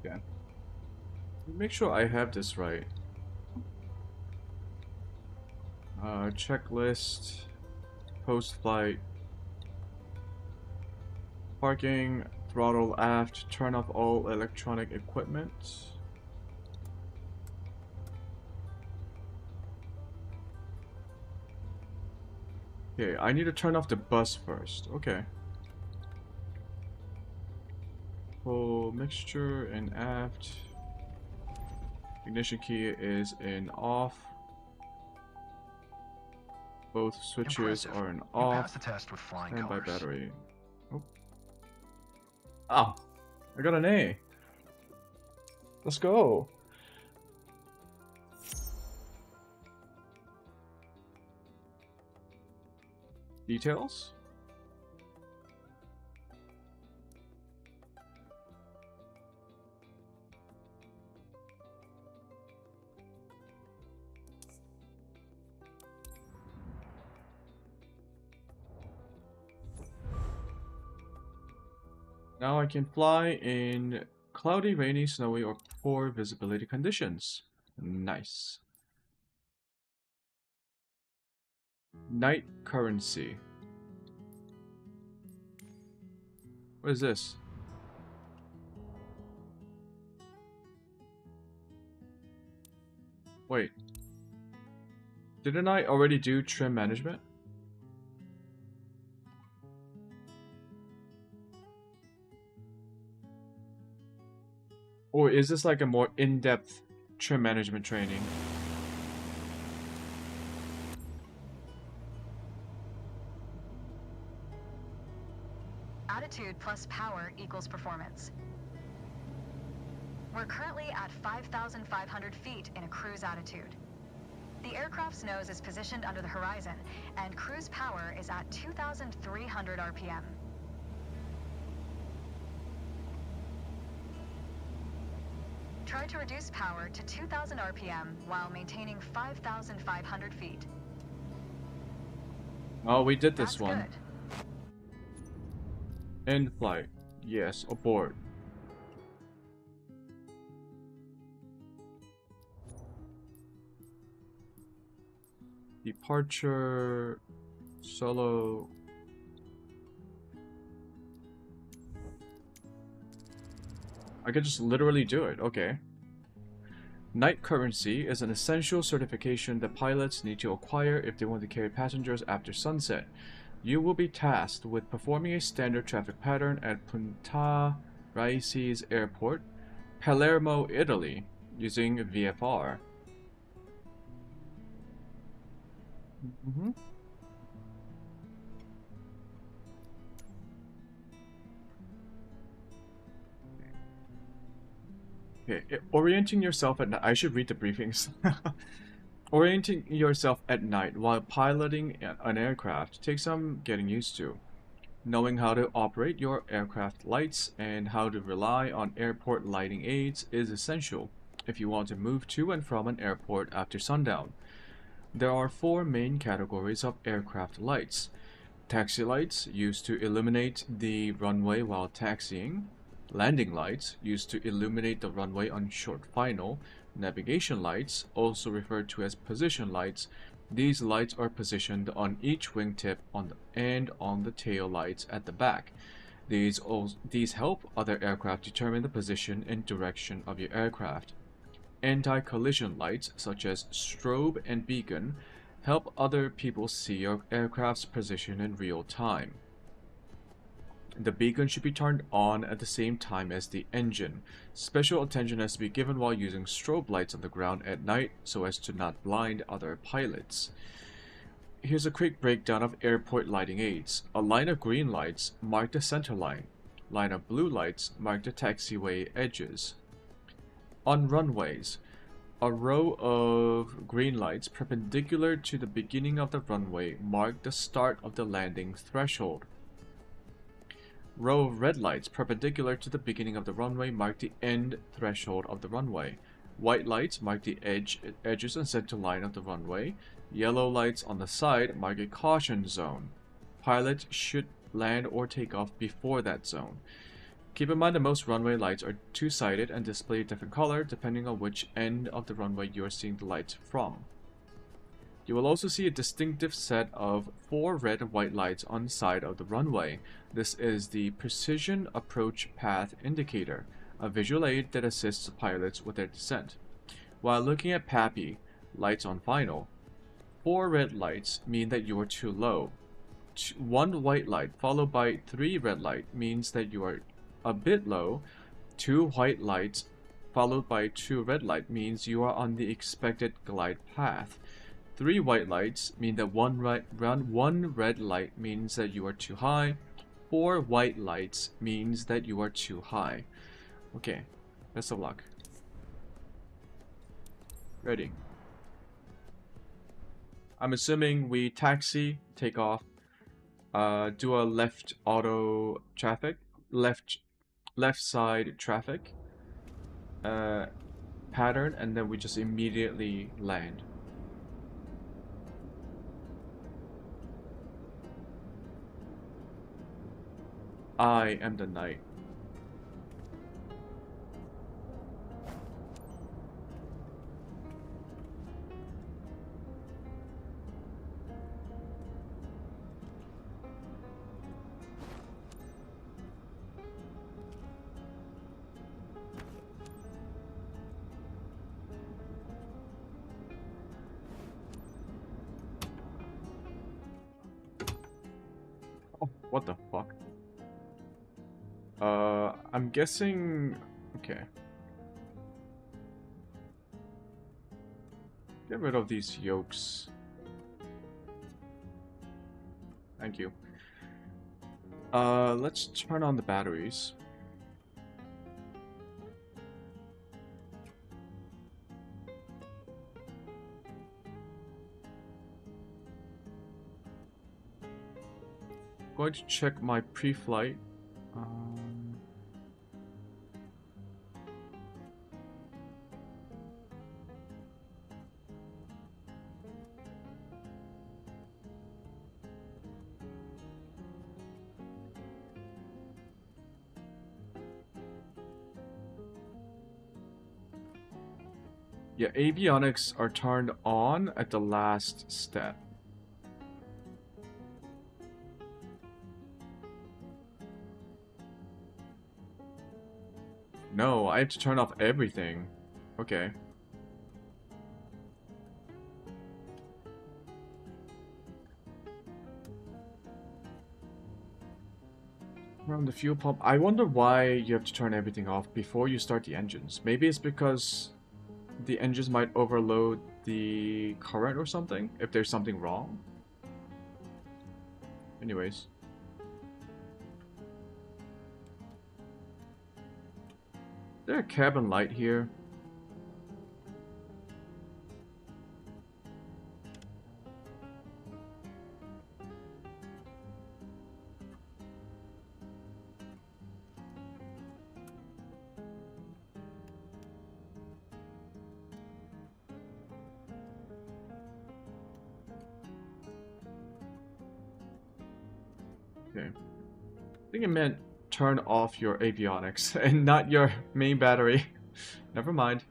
Yeah. Make sure I have this right. Checklist, post-flight, parking, throttle aft, turn off all electronic equipment. Okay, I need to turn off the bus first. Okay. Full mixture in aft. Ignition key is in off. Both switches Impressive. are in You off. passed the test with flying Standby colors. battery. Oh. Ah, I got an A. Let's go. Details? Now I can fly in cloudy, rainy, snowy, or poor visibility conditions. Nice. Night currency. What is this? Wait. Didn't I already do trim management? Or is this like a more in-depth trim management training? Attitude plus power equals performance. We're currently at 5,500 feet in a cruise attitude. The aircraft's nose is positioned under the horizon, and cruise power is at 2,300 RPM. Try to reduce power to 2,000 RPM while maintaining 5,500 feet. Oh, we did this That's one. Good. End flight. Yes, abort. Departure. Solo. I could just literally do it. Okay. Night currency is an essential certification that pilots need to acquire if they want to carry passengers after sunset. You will be tasked with performing a standard traffic pattern at Punta Raisi's airport, Palermo, Italy, using VFR. Okay, orienting yourself at night. I should read the briefings. Orienting yourself at night while piloting an aircraft takes some getting used to. Knowing how to operate your aircraft lights and how to rely on airport lighting aids is essential if you want to move to and from an airport after sundown. There are four main categories of aircraft lights. Taxi lights, used to illuminate the runway while taxiing. Landing lights, used to illuminate the runway on short final. Navigation lights, also referred to as position lights. These lights are positioned on each wingtip and on the tail lights at the back. These help other aircraft determine the position and direction of your aircraft. Anti-collision lights, such as strobe and beacon, help other people see your aircraft's position in real time. The beacon should be turned on at the same time as the engine. Special attention has to be given while using strobe lights on the ground at night so as to not blind other pilots. Here's a quick breakdown of airport lighting aids. A line of green lights mark the center line. Line of blue lights mark the taxiway edges. On runways, a row of green lights perpendicular to the beginning of the runway mark the start of the landing threshold. Row of red lights perpendicular to the beginning of the runway mark the end threshold of the runway. White lights mark the edges and center line of the runway. Yellow lights on the side mark a caution zone. Pilots should land or take off before that zone. Keep in mind that most runway lights are two-sided and display a different color depending on which end of the runway you are seeing the lights from. You will also see a distinctive set of 4 red and white lights on the side of the runway. This is the Precision Approach Path Indicator, a visual aid that assists pilots with their descent. While looking at PAPI, lights on final, 4 red lights mean that you are too low. 1 white light followed by 3 red light means that you are a bit low. 2 white lights followed by 2 red light means you are on the expected glide path. 3 white lights mean that 1 red light means that you are too high. 4 white lights means that you are too high. Okay, best of luck. Ready. I'm assuming we taxi, take off, do a left auto traffic, left side traffic pattern, and then we just immediately land. I am the knight. Oh, what the fuck? I'm guessing... Okay. Get rid of these yokes. Thank you. Let's turn on the batteries. Going to check my pre-flight. Yeah, avionics are turned on at the last step. No, I have to turn off everything. Okay. Around the fuel pump. I wonder why you have to turn everything off before you start the engines. Maybe it's because the engines might overload the current or something, if there's something wrong. Anyways. there a cabin light here? Okay. I think it meant turn off your avionics and not your main battery. Never mind.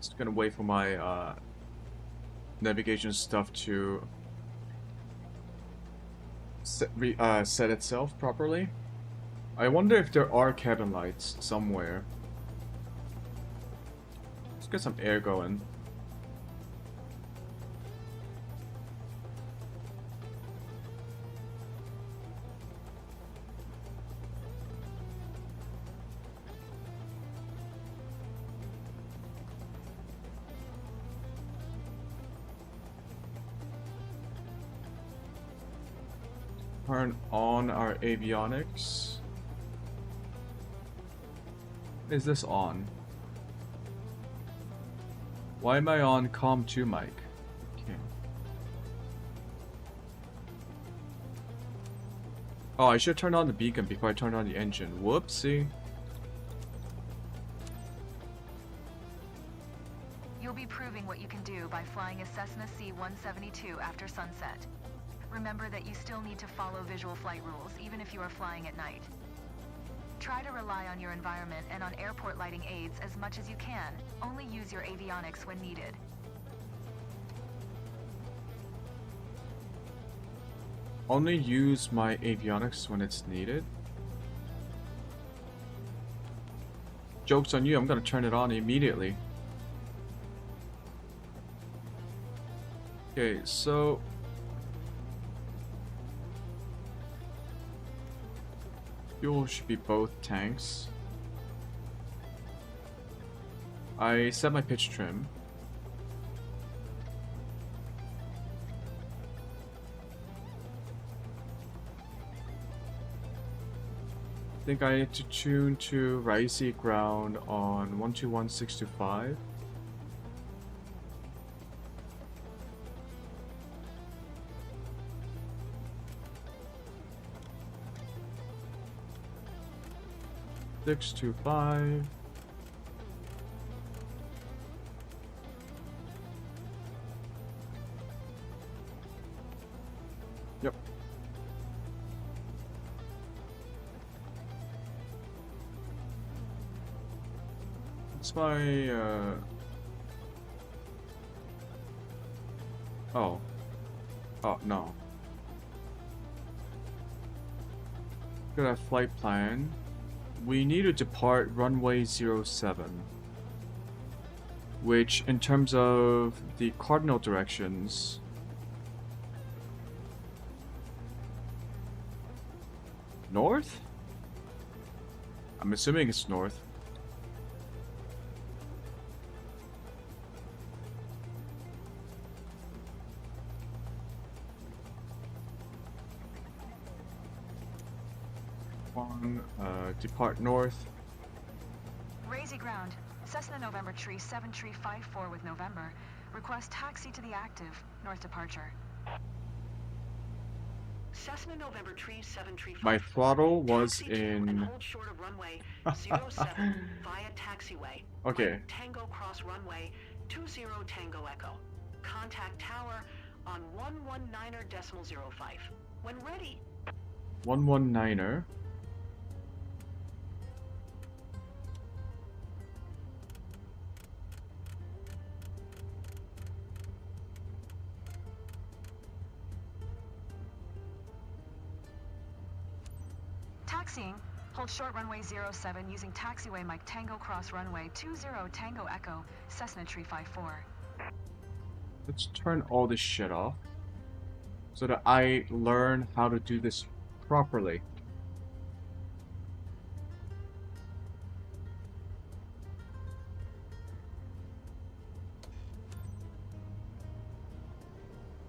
Just gonna wait for my navigation stuff to set itself properly. I wonder if there are cabin lights somewhere. Let's get some air going. Turn on our avionics. Is this on? Why am I on COM 2 mic? Okay. Oh, I should turn on the beacon before I turn on the engine. Whoopsie. You'll be proving what you can do by flying a Cessna C-172 after sunset. Remember that you still need to follow visual flight rules, even if you are flying at night. Try to rely on your environment and on airport lighting aids as much as you can. Only use your avionics when needed. Only use my avionics when it's needed? Joke's on you, I'm gonna turn it on immediately. Okay, so... fuel should be both tanks. I set my pitch trim. I think I need to tune to Risey ground on 121625. Six, 2, 5. Yep. That's my oh. Oh no. Got a flight plan. We need to depart runway 07, which in terms of the cardinal directions, north? I'm assuming it's north. Depart north. Razy ground. Cessna November Tree 7354 with November. Request taxi to the active. North departure. Cessna November Tree 7354. My throttle was taxi to in... and hold short of runway 07 via taxiway. Okay. Tango cross runway 20 Tango Echo. Contact tower on 119.05. When ready. 119er. Taxiing. Hold short runway 07 using taxiway Mike Tango cross runway 20 Tango Echo, Cessna Tree 54. Let's turn all this shit off. so that I learn how to do this properly.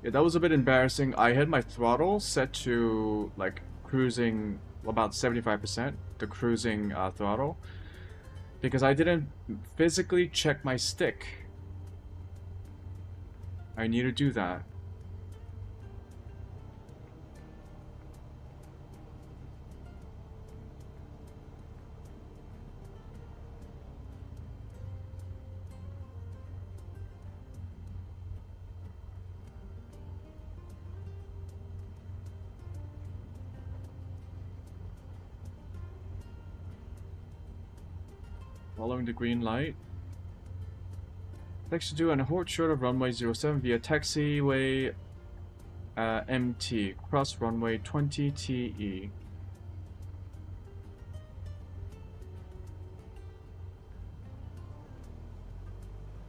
Yeah, that was a bit embarrassing. I had my throttle set to like cruising about 75%, the cruising throttle, because I didn't physically check my stick. I need to do that. Following the green light. Taxi 2 and hold short of runway 07 via taxiway MT, cross runway 20 TE.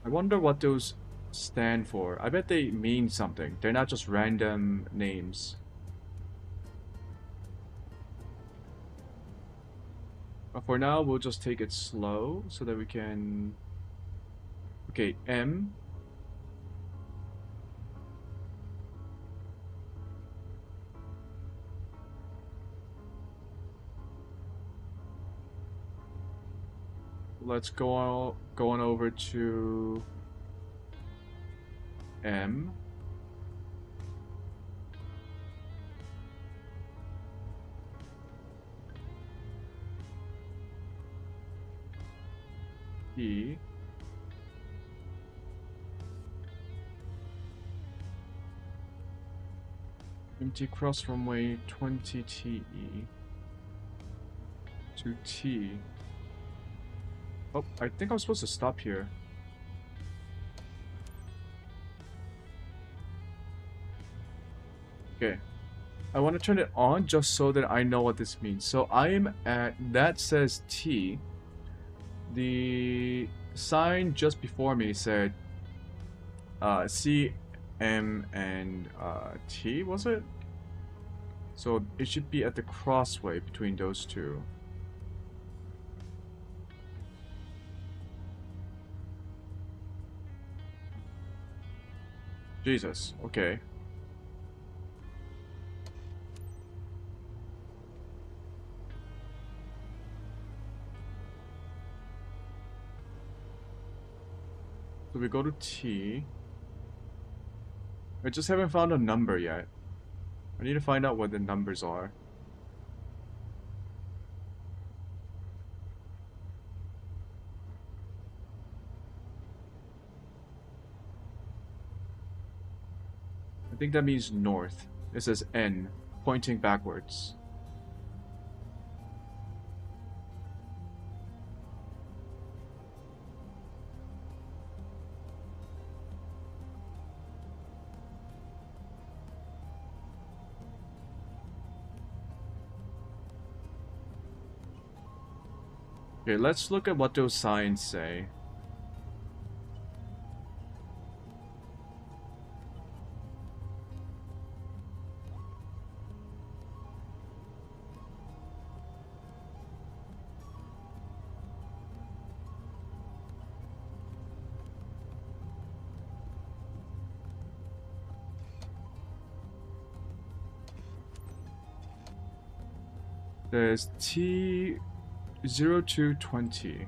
I wonder what those stand for. I bet they mean something. They're not just random names. But for now, we'll just take it slow so that we can... Okay, M. Let's go on over to M. E. Empty cross runway 20 TE to T. Oh, I think I'm supposed to stop here. Okay. I want to turn it on just so that I know what this means. So I'm at, that says T. The sign just before me said C, M, and T, was it? So it should be at the crossway between those two. Jesus, okay. So we go to T. I just haven't found a number yet. I need to find out what the numbers are. I think that means north. It says N, pointing backwards. Okay, let's look at what those signs say. There's T0220.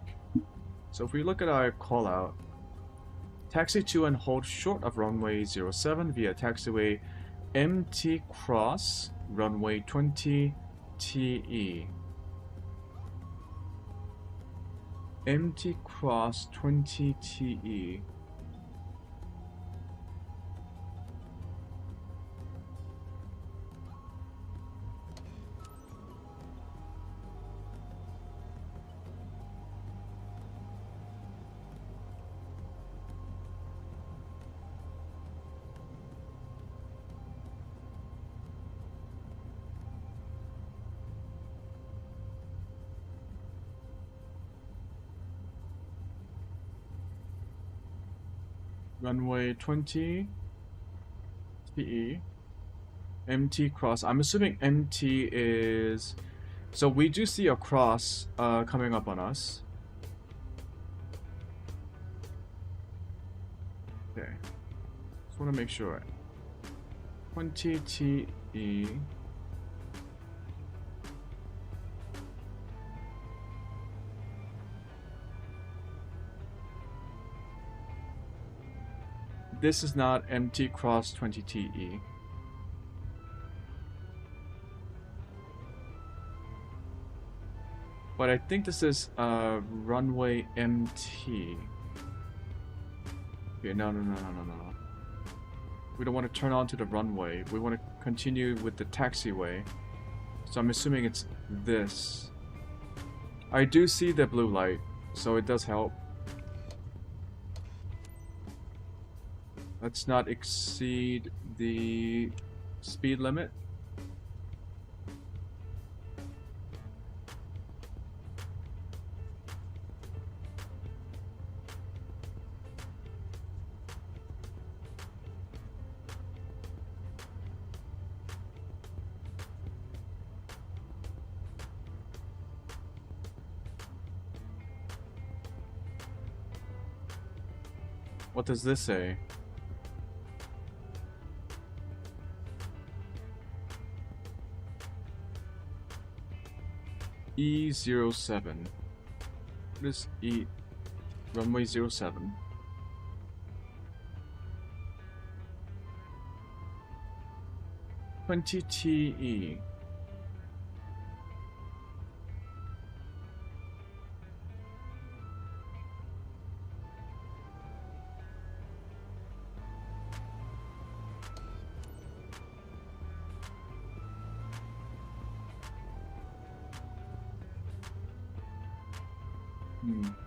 So if we look at our call out, taxi to and hold short of runway 07 via taxiway MT cross runway 20 TE. MT cross 20 TE. Runway 20 TE. MT cross. I'm assuming MT is... So we do see a cross coming up on us. Okay. Just want to make sure. 20 TE. This is not MT cross 20 TE. But I think this is runway MT. Okay, no. We don't want to turn onto the runway. We want to continue with the taxiway. So I'm assuming it's this. I do see the blue light, so it does help. Let's not exceed the speed limit. What does this say? E07. What is E? Runway 07. TE.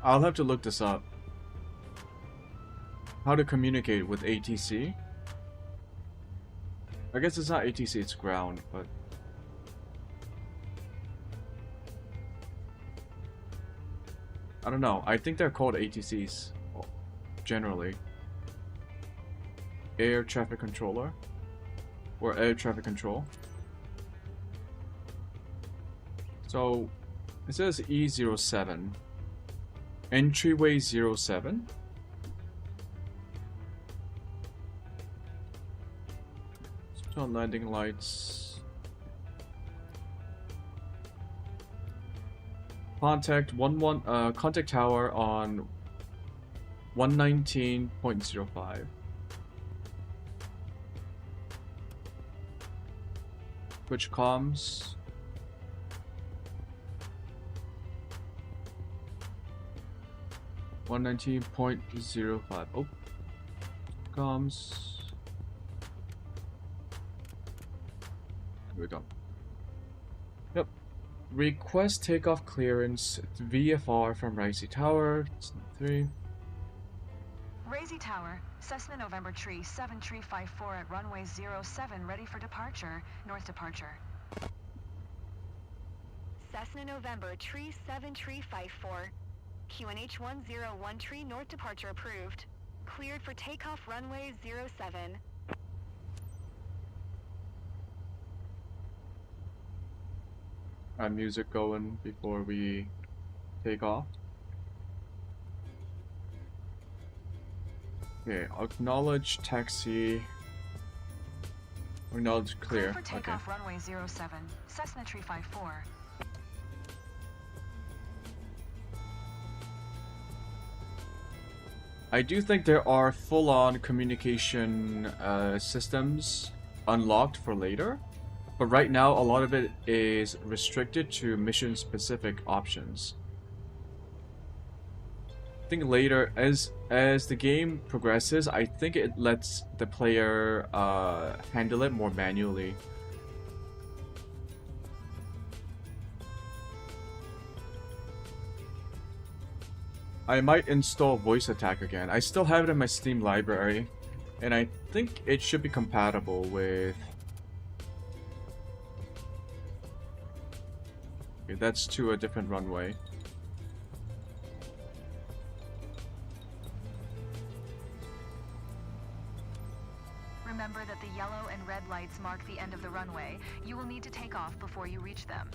I'll have to look this up. How to communicate with ATC? I guess it's not ATC, it's ground, but... I don't know. I think they're called ATCs, generally. Air Traffic Controller. Or Air Traffic Control. So, it says E07. Entryway 07. Switch on landing lights. Contact contact tower on 119.05. Switch comms. .05. Oh, comms. Here we go. Yep. Request takeoff clearance VFR from Risey Tower. 3. Risey Tower, Cessna November Tree 7354 at runway 07, ready for departure. North departure. Cessna November Tree 7354. QNH 101 Tree North departure approved. Cleared for takeoff runway 07. Music going before we take off. Okay, acknowledge taxi. Acknowledge clear. For takeoff runway 07, Cessna Tree 54. I do think there are full-on communication systems unlocked for later, but right now a lot of it is restricted to mission-specific options. I think later, as the game progresses, I think it lets the player handle it more manually. I might install voice attack again. I still have it in my Steam library, and I think it should be compatible with... Okay, that's to a different runway. Remember that the yellow and red lights mark the end end of the runway. You will need to take off before you reach them.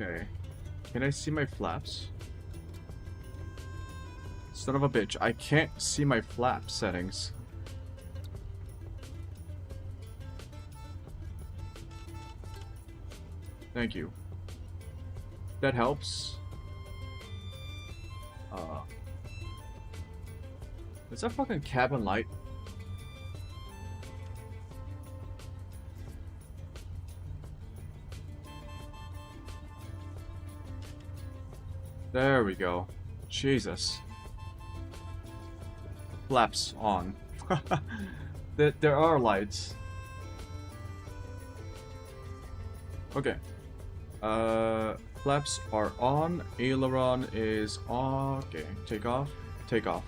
Okay. Can I see my flaps? Son of a bitch, I can't see my flap settings. Thank you. That helps. Is that fucking cabin light? There we go. Jesus. Flaps on. There are lights. Okay. Flaps are on. Aileron is on. Okay. Take off. Take off.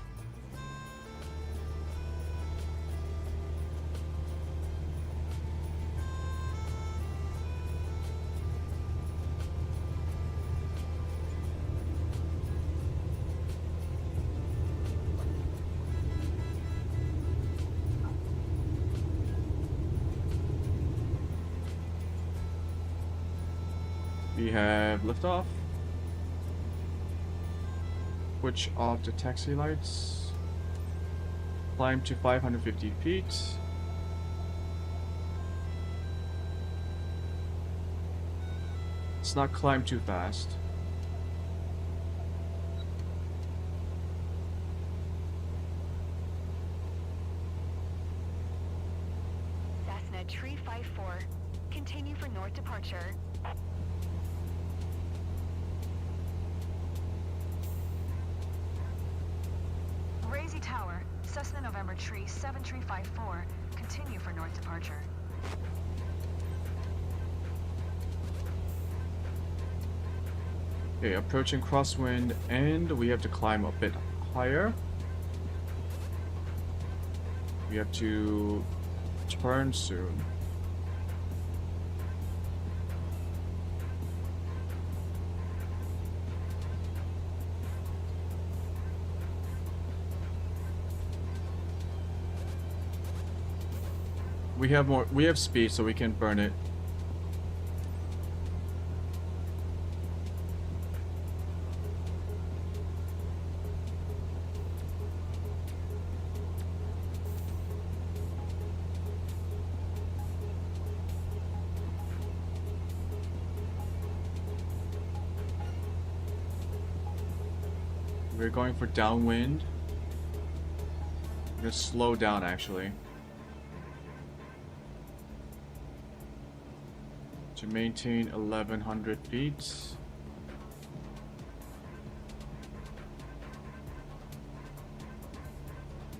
We have liftoff. Switch off the taxi lights. Climb to 550 feet. Let's not climb too fast. Cessna Tree 54. Continue for north departure. Razy Tower, Cessna November Tree 7354. Continue for north departure. Okay, approaching crosswind, and we have to climb a bit higher. We have to turn soon. We have speed, so we can burn it. We're going for downwind. We're gonna slow down actually. To maintain 1100 feet.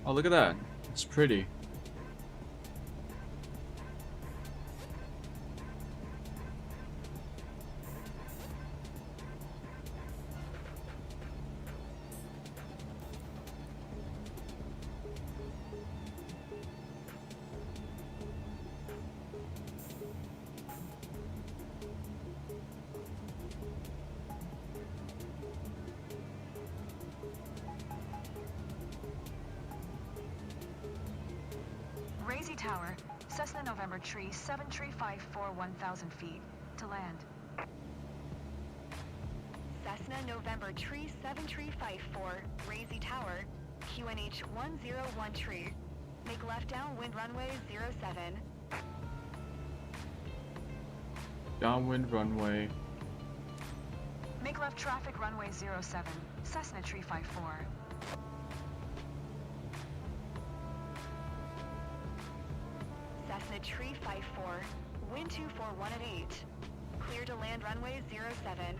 Oh, look at that. It's pretty. Razy Tower, Cessna November Tree 7354 1000 feet. To land. Cessna November Tree 7354, Razy Tower, QNH 101 Tree. Make left downwind runway 07. Downwind runway. Make left traffic runway 07, Cessna Tree 54. Cessna Tree 54, wind 241 at 8. Clear to land runway 07.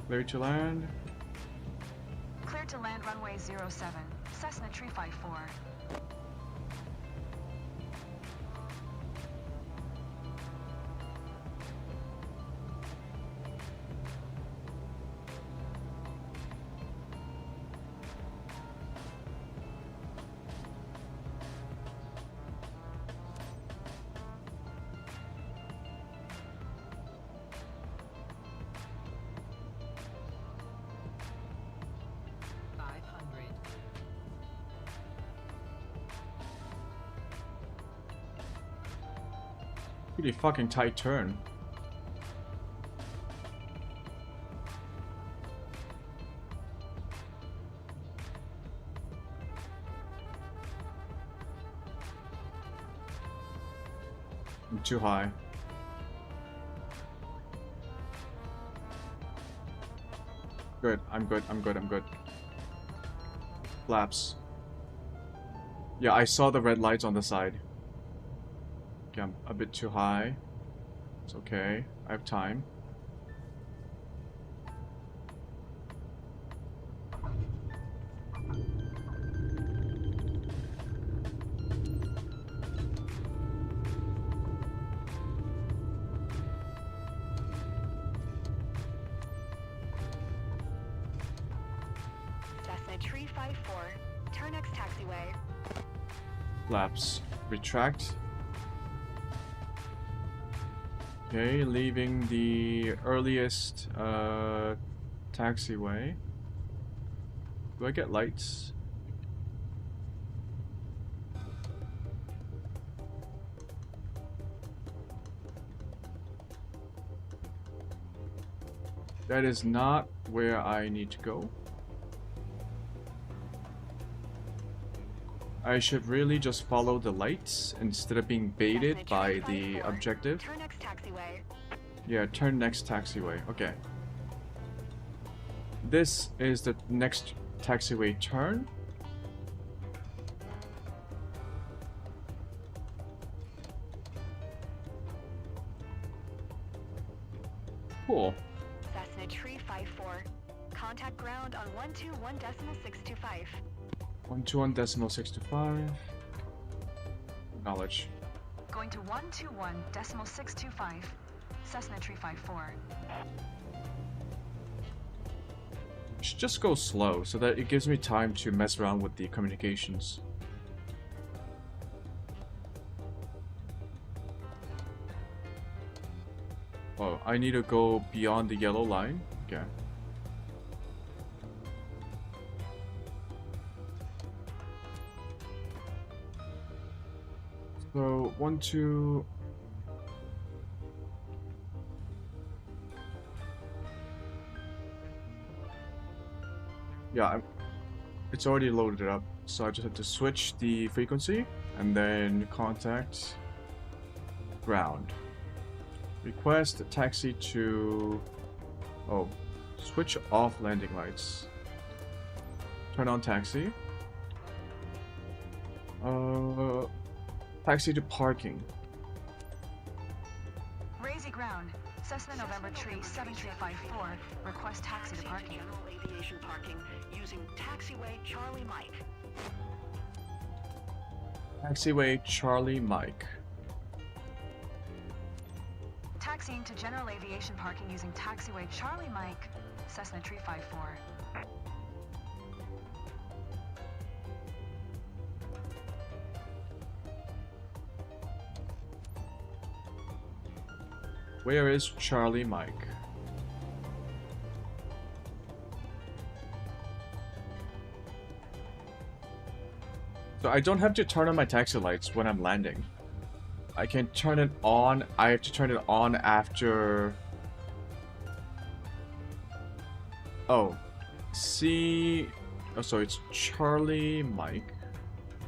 Clear to land. Clear to land runway 07, Cessna Tree 54. Pretty fucking tight turn. I'm too high. Good, I'm good, I'm good, I'm good. Flaps. Yeah, I saw the red lights on the side. Okay, I'm a bit too high. It's okay, I have time. Cessna Tree 54. Turn next taxiway. Flaps. Retract. Okay, leaving the earliest taxiway. Do I get lights? That is not where I need to go. I should really just follow the lights instead of being baited by the objective. Turn next taxiway. Yeah, turn next taxiway. Okay. This is the next taxiway turn. Cool. Cessna Tree 54. Contact ground on 121.625. 121.625. Knowledge. Going to 121.625. Cessna Tree 54. Should just go slow so that it gives me time to mess around with the communications. Oh, I need to go beyond the yellow line? Okay. So, 1, 2... Yeah, it's already loaded it up, so I just have to switch the frequency and then contact ground. Request a taxi to... Oh, switch off landing lights. Turn on taxi. Taxi to parking. Razy ground. Cessna November Tree 7354. Request taxi to parking. General aviation parking using taxiway Charlie Mike. Taxiway Charlie Mike. Taxiing to general aviation parking using taxiway Charlie Mike. Cessna Tree 54. Where is Charlie Mike? So I don't have to turn on my taxi lights when I'm landing. I can turn it on. I have to turn it on after... Oh. See... Oh, so it's Charlie Mike.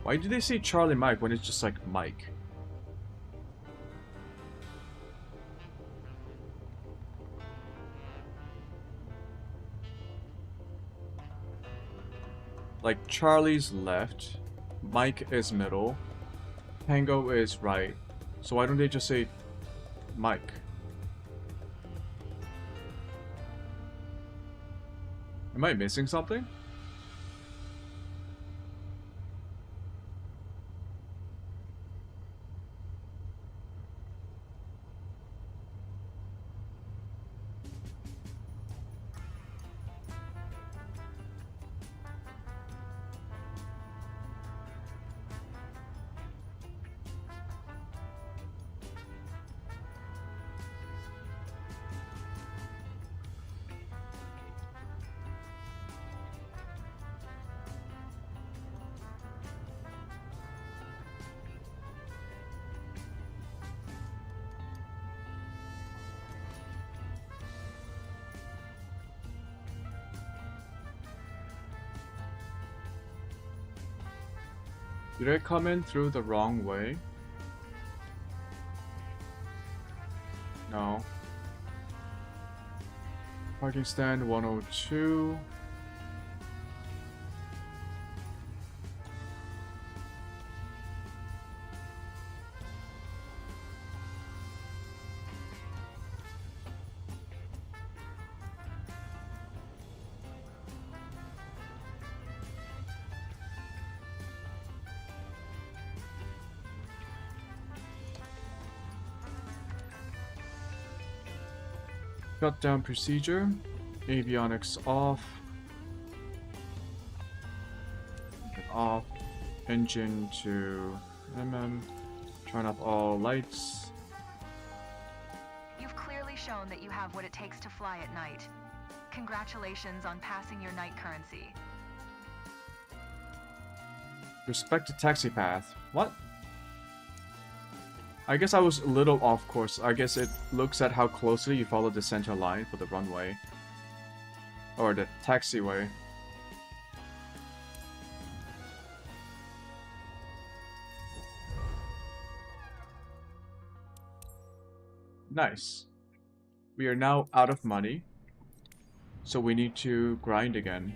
Why did they say Charlie Mike when it's just like Mike? Like, Charlie's left, Mike is middle, Tango is right. So why don't they just say Mike? Am I missing something? Did I come in through the wrong way? No. Parking stand 102. Shutdown procedure. Avionics off. Off. Engine to turn off all lights. You've clearly shown that you have what it takes to fly at night. Congratulations on passing your night currency. Respect the taxi path. What? I guess I was a little off course. I guess it looks at how closely you follow the center line for the runway. Or the taxiway. Nice. We are now out of money. So we need to grind again.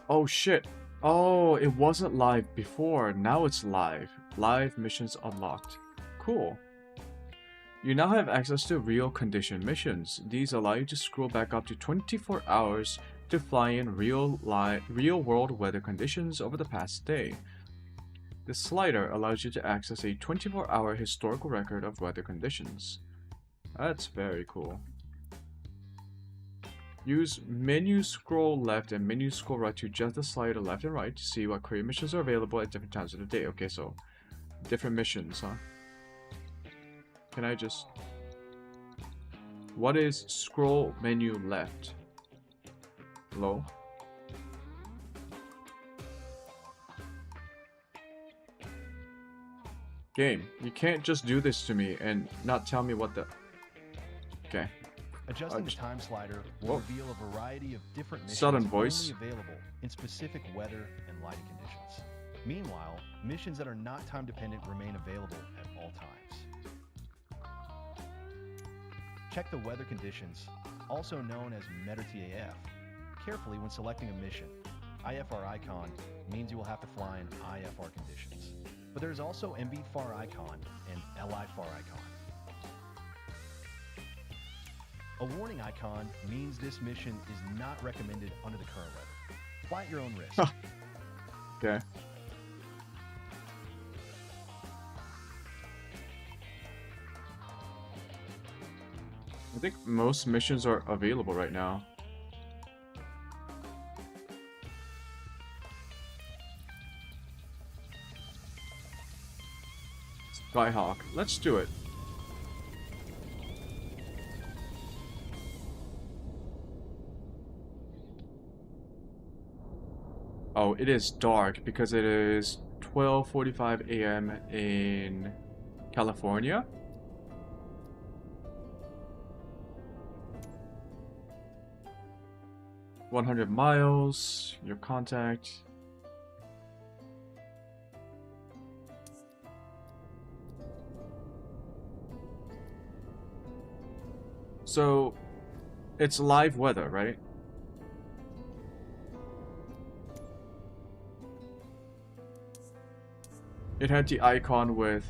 Oh shit. Oh, it wasn't live before. Now it's live. Live missions unlocked. Cool. You now have access to real condition missions. These allow you to scroll back up to 24 hours to fly in real world weather conditions over the past day. This slider allows you to access a 24-hour historical record of weather conditions. That's very cool. Use menu scroll left and menu scroll right to adjust the slider left and right to see what career missions are available at different times of the day. Okay, so different missions, huh? Can I just... What is scroll menu left? Hello? Game, you can't just do this to me and not tell me what the... Okay. Adjusting the time slider will reveal a variety of different missions Sudden voice. only available in specific weather and lighting conditions. Meanwhile, missions that are not time dependent remain available at all times. Check the weather conditions, also known as METRTAF, carefully when selecting a mission. IFR icon means you will have to fly in IFR conditions, but there is also MVFAR icon and LIFAR icon. A warning icon means this mission is not recommended under the current weather. Fly at your own risk. Okay. I think most missions are available right now. Skyhawk. Let's do it. Oh, it is dark because it is 12:45 a.m. in California. $100 miles, your contact. So, it's live weather, right? It had the icon with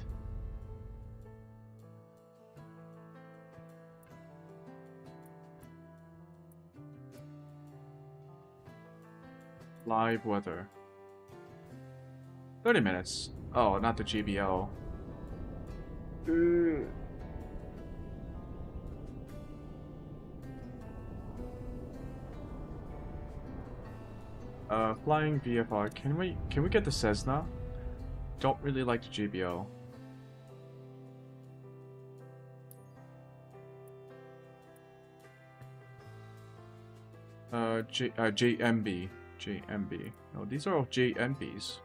live weather. 30 minutes. Oh, not the GBO. Flying VFR. Can we get the Cessna? Don't really like the GBO. JMB. JMB. No, these are all JMBs.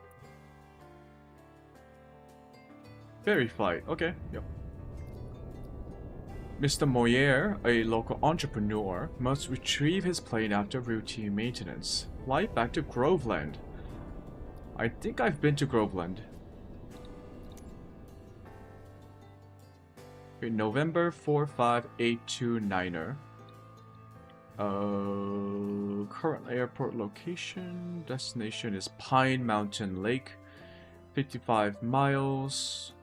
Ferry flight. Okay, yep. Mr. Moyer, a local entrepreneur, must retrieve his plane after routine maintenance. Fly back to Groveland. I think I've been to Groveland. Okay, November 45829er. Current airport location. Destination is Pine Mountain Lake. 55 miles.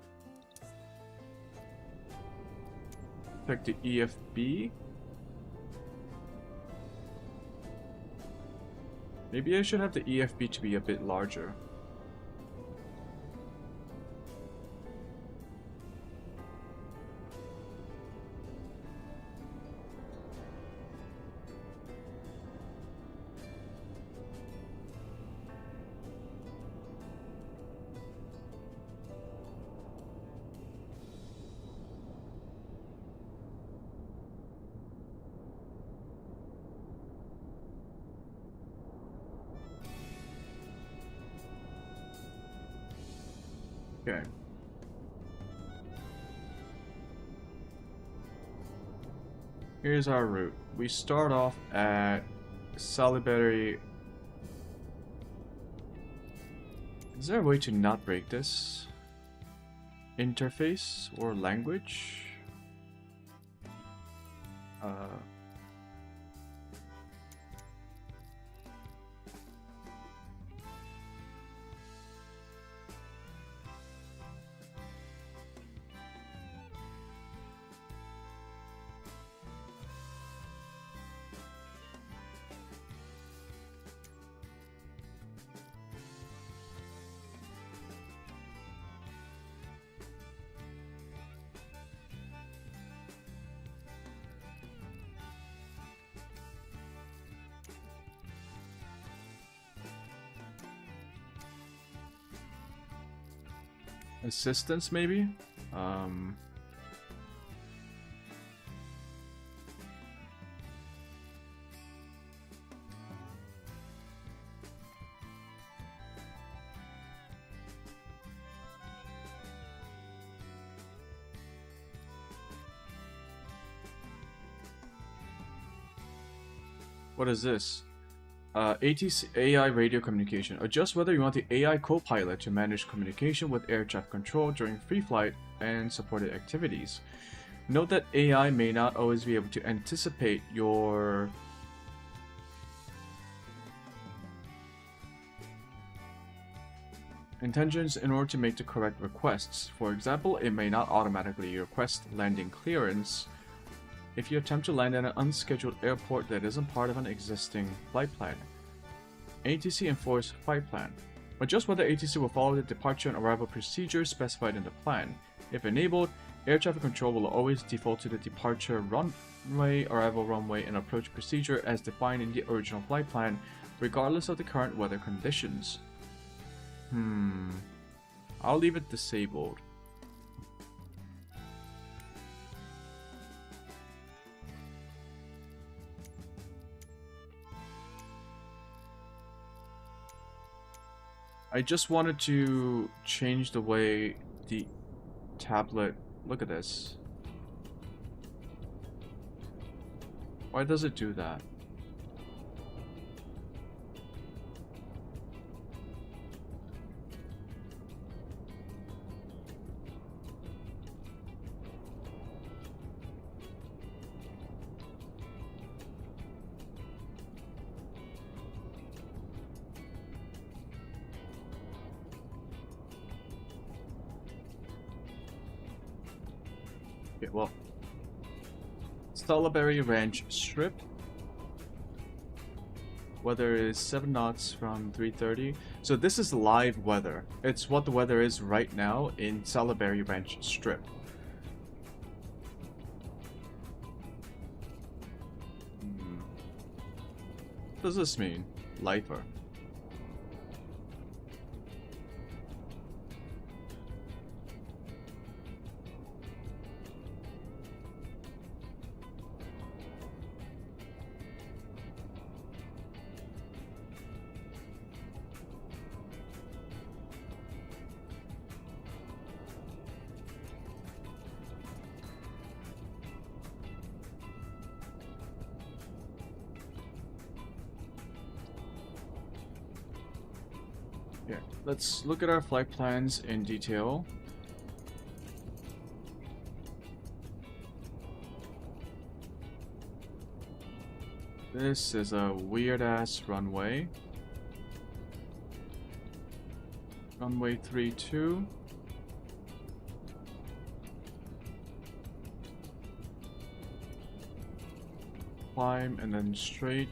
Check the EFB. Maybe I should have the EFB to be a bit larger. Okay. Here's our route. We start off at Salisbury. Is there a way to not break this? Interface or language? Assistance, maybe? What is this? ATC AI radio communication. Adjust whether you want the AI co-pilot to manage communication with air traffic control during free flight and supported activities. Note that AI may not always be able to anticipate your intentions in order to make the correct requests. For example, it may not automatically request landing clearance if you attempt to land at an unscheduled airport that isn't part of an existing flight plan. ATC enforced flight plan. Adjust whether ATC will follow the departure and arrival procedures specified in the plan. If enabled, air traffic control will always default to the departure runway, arrival runway, and approach procedure as defined in the original flight plan, regardless of the current weather conditions. I'll leave it disabled. I just wanted to change the way the tablet... Look at this. Why does it do that? Okay, well, Salisbury Ranch Strip. Weather is 7 knots from 3:30. So this is live weather. It's what the weather is right now in Salisbury Ranch Strip. What does this mean? Lifer. Yeah, let's look at our flight plans in detail. This is a weird-ass runway. Runway 32. Climb and then straight.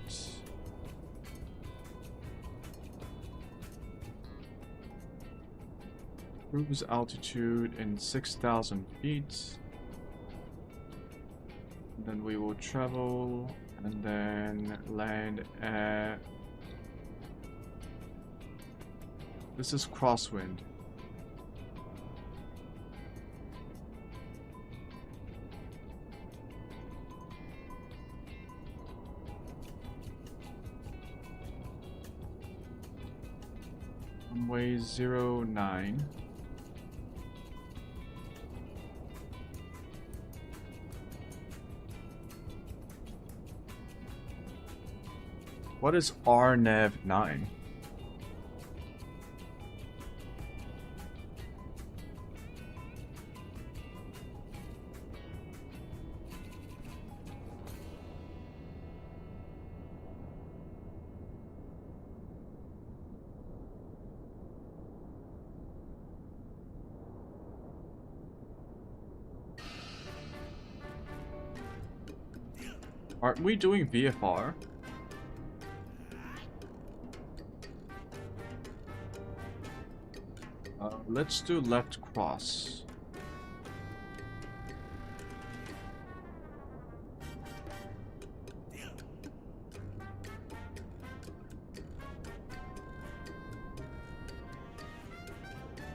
Cruise altitude in 6,000 feet. Then we will travel and then land at... This is crosswind. Runway 09. What is RNAV 9? Aren't we doing VFR? Let's do left cross.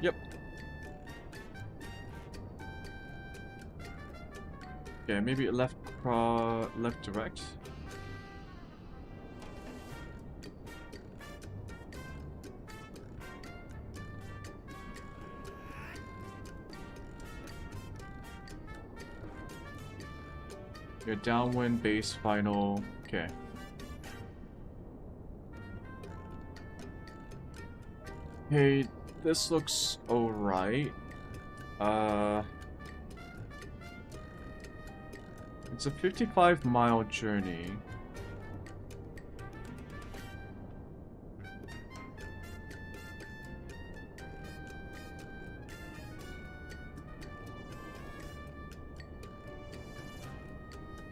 Yep. Okay, maybe left direct. Your downwind base final. Okay. Hey, this looks alright. It's a 55-mile journey.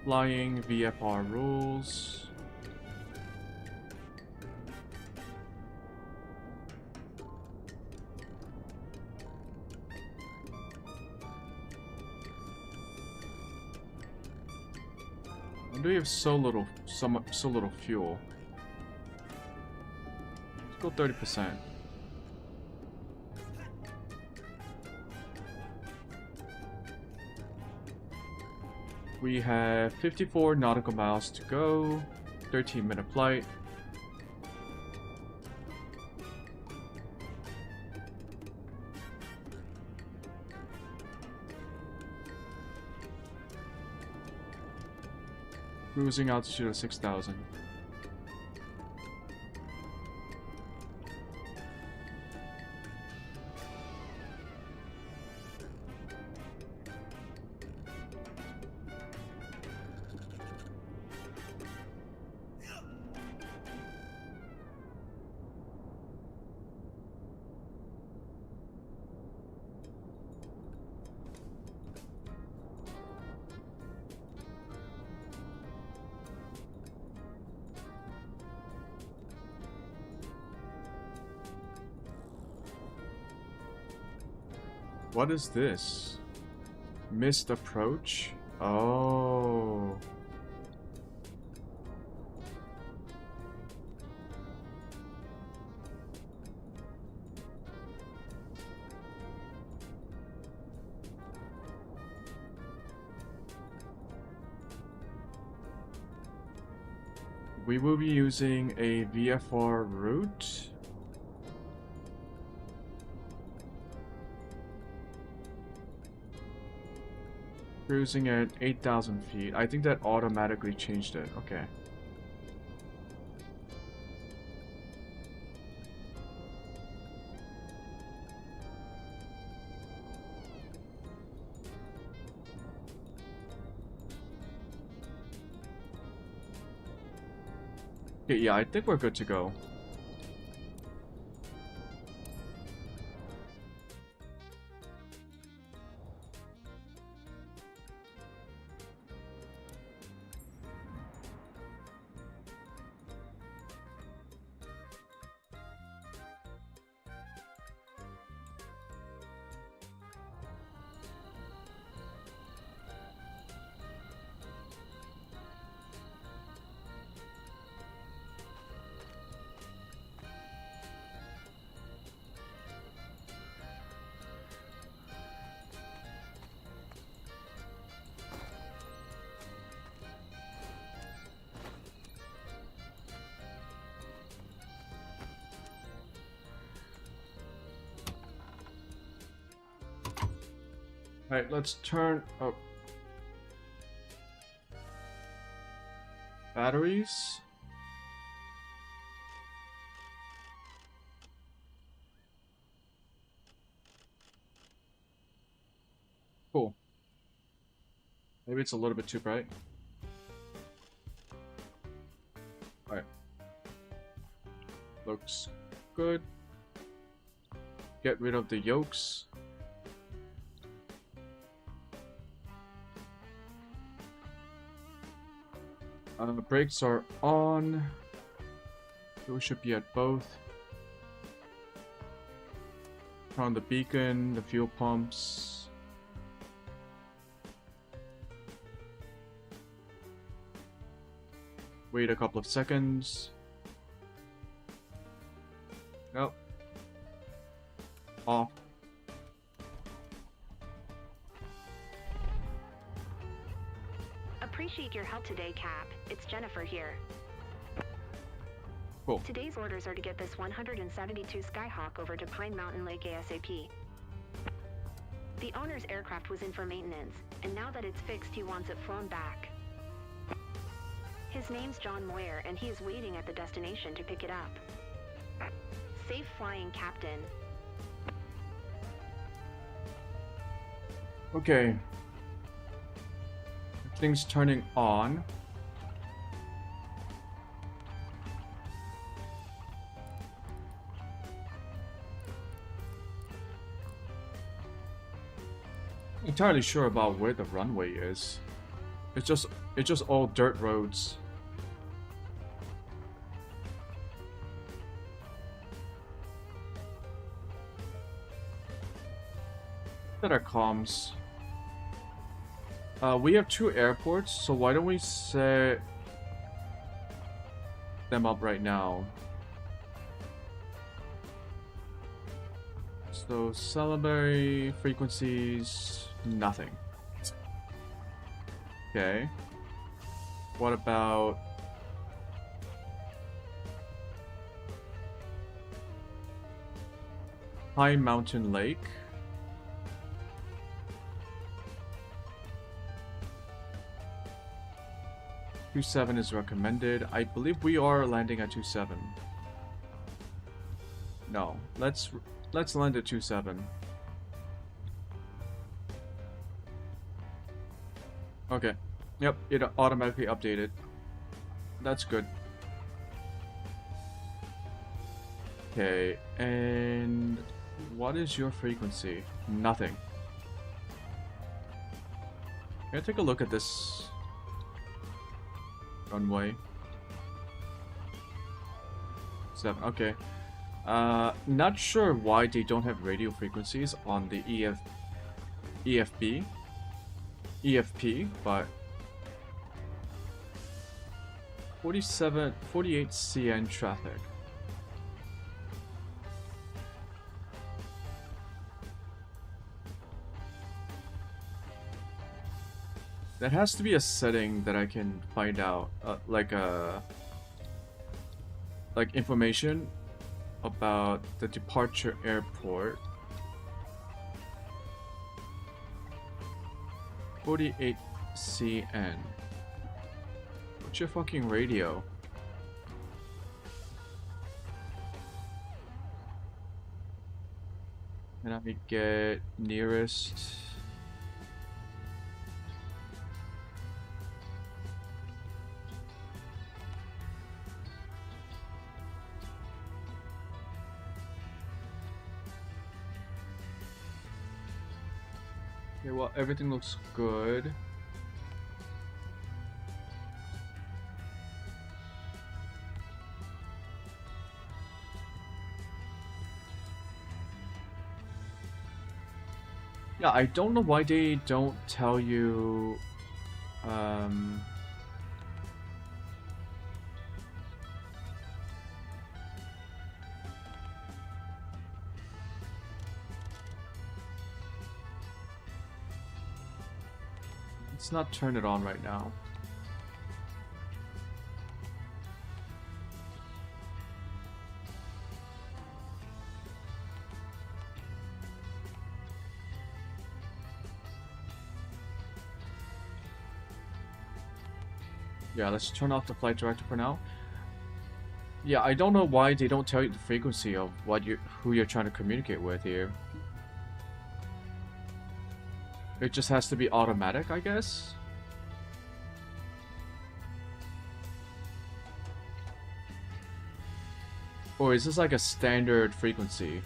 Flying VFR rules. Why do we have so little fuel? Let's go 30%. We have 54 nautical miles to go, 13-minute flight. Cruising altitude of 6,000. What is this? Missed approach? Oh. We will be using a VFR route. Cruising at 8,000 feet. I think that automatically changed it. Okay. Okay, yeah, I think we're good to go. Alright, let's turn up batteries. Cool. Maybe it's a little bit too bright. Alright. Looks good. Get rid of the yolks. Brakes are on. Those should be at both. Turn on the beacon, the fuel pumps. Wait a couple of seconds. Nope. Off. Appreciate your help today, Cap. It's Jennifer here. Cool. Today's orders are to get this 172 Skyhawk over to Pine Mountain Lake ASAP. The owner's aircraft was in for maintenance, and now that it's fixed, he wants it flown back. His name's John Moyer, and he is waiting at the destination to pick it up. Safe flying, Captain. Okay. Everything's turning on. Entirely sure about where the runway is. It's just all dirt roads. That are comms. We have 2 airports, so why don't we set them up right now? So Celebrate frequencies, nothing. Okay. What about High Mountain Lake? 27 is recommended. I believe we are landing at 27. No, let's land at 27. Okay. Yep, it automatically updated. That's good. Okay, and what is your frequency? Nothing. Can I take a look at this runway? 7, okay. Not sure why they don't have radio frequencies on the EFP, but 48 CN traffic. That has to be a setting that I can find out, like information about the departure airport. 48 CN. What's your fucking radio? And I get nearest. Okay, well, everything looks good. Yeah, I don't know why they don't tell you, let's not turn it on right now. Yeah, let's turn off the flight director for now. Yeah, I don't know why they don't tell you the frequency of who you're trying to communicate with here. It just has to be automatic, I guess. Or is this like a standard frequency?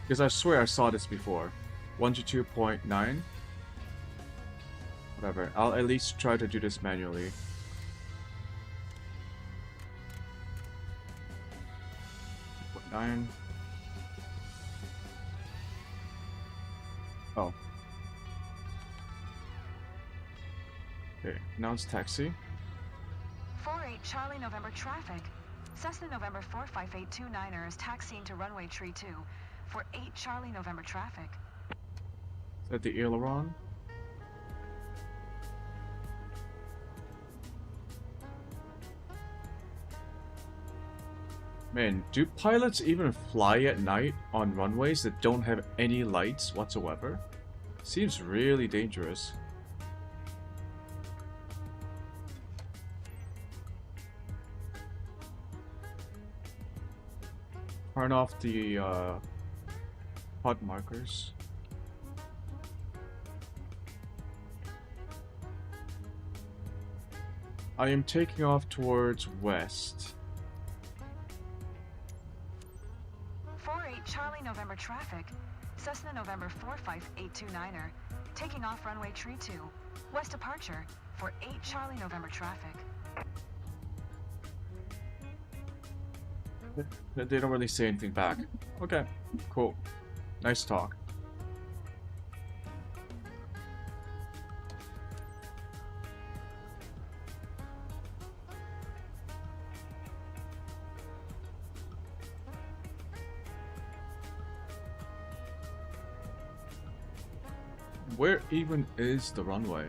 Because I swear I saw this before. 122.9. Whatever, I'll at least try to do this manually. Nine. Oh. Okay, now it's taxi. 48 Charlie November traffic. Cessna November 45829er is taxiing to runway tree 2 for 8 Charlie November traffic. Is that the aileron? Man, do pilots even fly at night on runways that don't have any lights whatsoever? Seems really dangerous. Turn off the HUD markers. I am taking off towards west. 48 Charlie November traffic. Cessna November 45829er taking off runway tree 2. West departure for 8 Charlie November traffic. They don't really say anything back. Okay, cool. Nice talk. Where even is the runway?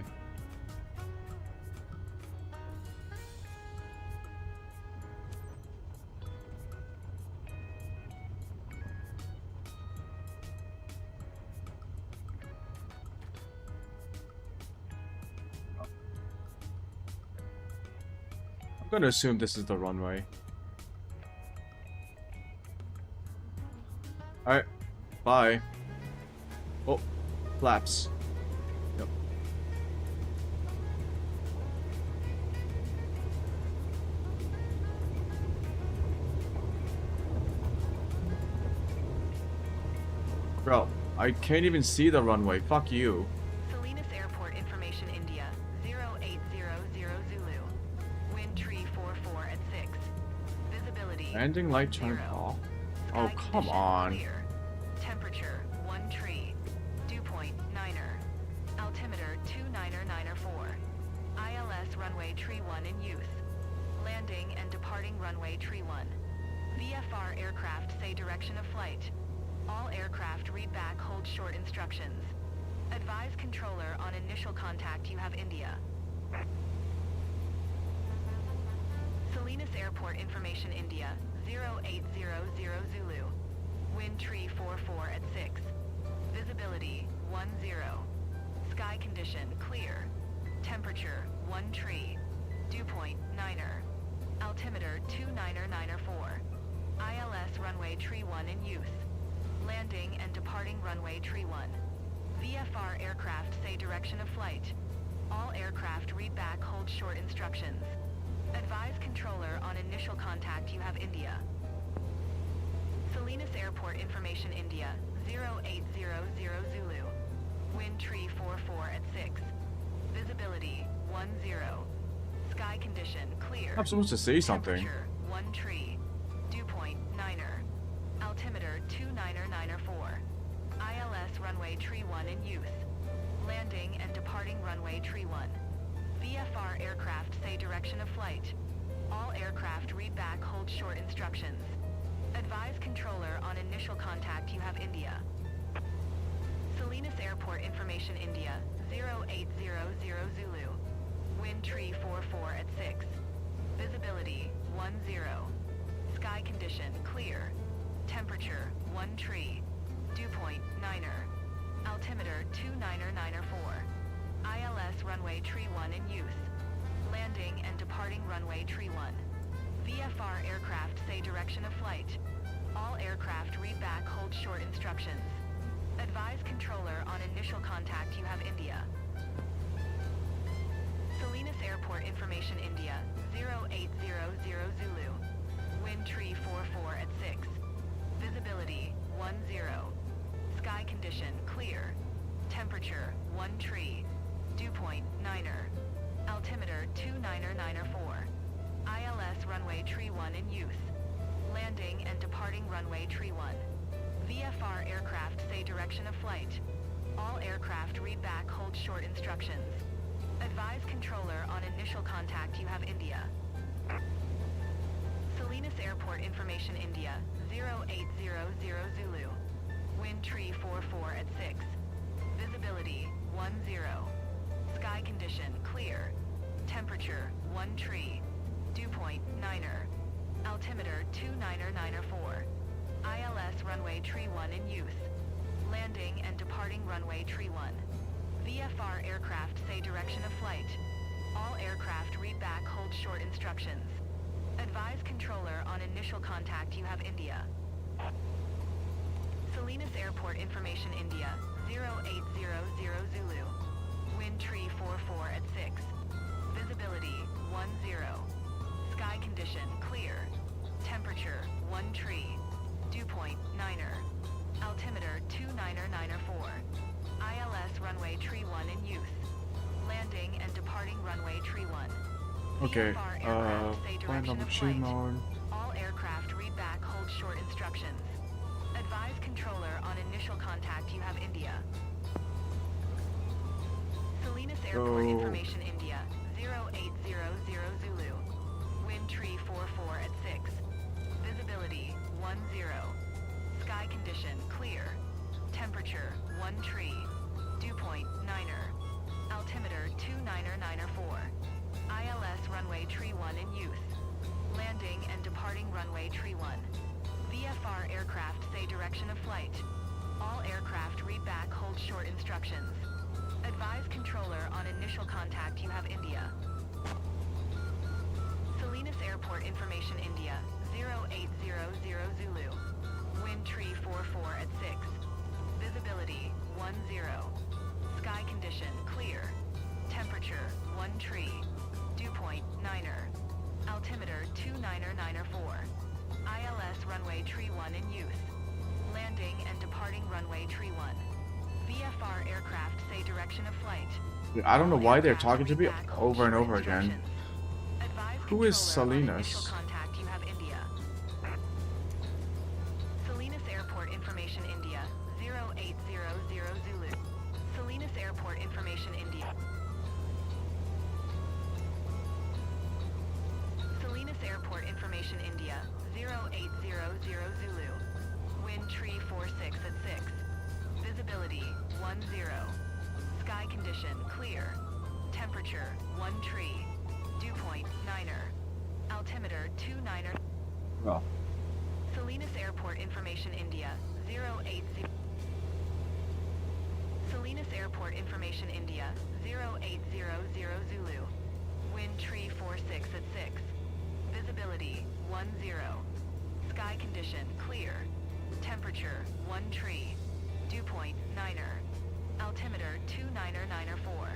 I'm gonna assume this is the runway. Alright, bye. Oh, flaps. Yep. Bro, I can't even see the runway. Fuck you. Salinas Airport Information India, 0800 Zulu. Wind tree 44 at 6. Visibility. Landing light turned 0. off. Sky Oh, come conditions on. Clear. Temperature 1 tree. Dew point 9er. Altimeter 29904. ILS runway tree 1 in use. Landing and departing runway tree 1. VFR aircraft say direction of flight. All aircraft read back hold short instructions. Advise controller on initial contact you have India. Salinas Airport Information India, 0800 Zulu. Wind tree 44 at 6. Visibility 10. Sky condition clear. Temperature 1 tree. Dew point 9er. Altimeter 29904. ILS runway tree 1 in use. Landing and departing runway tree 1. VFR aircraft say direction of flight. All aircraft read back hold short instructions. Advise controller on initial contact you have India. Salinas Airport Information India, 0800 Zulu. Wind tree 44 at 6. Visibility 10. Sky condition clear. I'm supposed to say something. Temperature 1 tree. Dew point 9er. Altimeter 29904. ILS runway tree 1 in use. Landing and departing runway tree 1. VFR aircraft say direction of flight. All aircraft read back hold short instructions. Advise controller on initial contact you have India. Salinas Airport information India 0800 Zulu. Wind tree 44 at 6. Visibility 10. Sky condition clear. Temperature 1 tree. Dew point 9er. Altimeter 29904. ILS runway tree 1 in use. Landing and departing runway tree 1. VFR aircraft say direction of flight. All aircraft read back hold short instructions. Advise controller on initial contact you have India. Salinas Airport information India 0800 Zulu. Wind tree 44 at 6. Visibility 10. Sky condition clear. Temperature 1 tree. Dew point 9er. Altimeter 29904. ILS runway tree 1 in use. Landing and departing runway tree 1. VFR aircraft say direction of flight. All aircraft read back hold short instructions. Advise controller on initial contact you have India. Salinas Airport information India 0800 Zulu. Wind tree 44 at 6. Visibility 10. Sky condition clear. Temperature 1 tree. Dew point 9er. Altimeter 29904. ILS runway tree 1 in use. Landing and departing runway tree 1. VFR aircraft say direction of flight. All aircraft read back hold short instructions. Advise controller on initial contact you have India. Salinas Airport information India 0800 Zulu. Wind tree 44 at 6. Visibility 10. Sky condition clear. Temperature 1 tree. Dew point 9er. Altimeter 29904. ILS runway tree 1 in use. Landing and departing runway tree 1. Okay, VFR aircraft say plan direction number of 2 flight. mode. All aircraft read back hold short instructions. Advise controller on initial contact you have India. Salinas Airport information India 0800 Zulu. Wind tree 44 at 6. Visibility 10. Sky condition clear. Temperature 1 tree. Dew point 9er. Altimeter 29904. ILS runway tree 1 in use. Landing and departing runway tree 1. VFR aircraft say direction of flight. All aircraft read back hold short instructions. Advise controller on initial contact you have India. Salinas Airport information India 0800 Zulu. Wind tree 44 at 6. Visibility 10. Sky condition clear. Temperature 1 tree. Dew point 9er. Altimeter 29904. ILS runway tree 1 in use. Landing and departing runway tree 1. VFR aircraft say direction of flight. Dude, I don't know why they're talking to me over and over again. Who is Salinas? Contact you have India. Salinas Airport information India 0800 Zulu. Salinas Airport information India. Salinas Airport information India 0800 Zulu. Wind tree 46 at 6. Visibility 10. Sky condition clear. Temperature 1 tree. Dew point 9er. Altimeter 29er. Oh. Salinas Airport information India 080. Salinas Airport information India 0800 Zulu. Wind tree 46 at 6. Visibility 10. Sky condition clear. Temperature 1 tree. Dew point 9er. Altimeter 29904.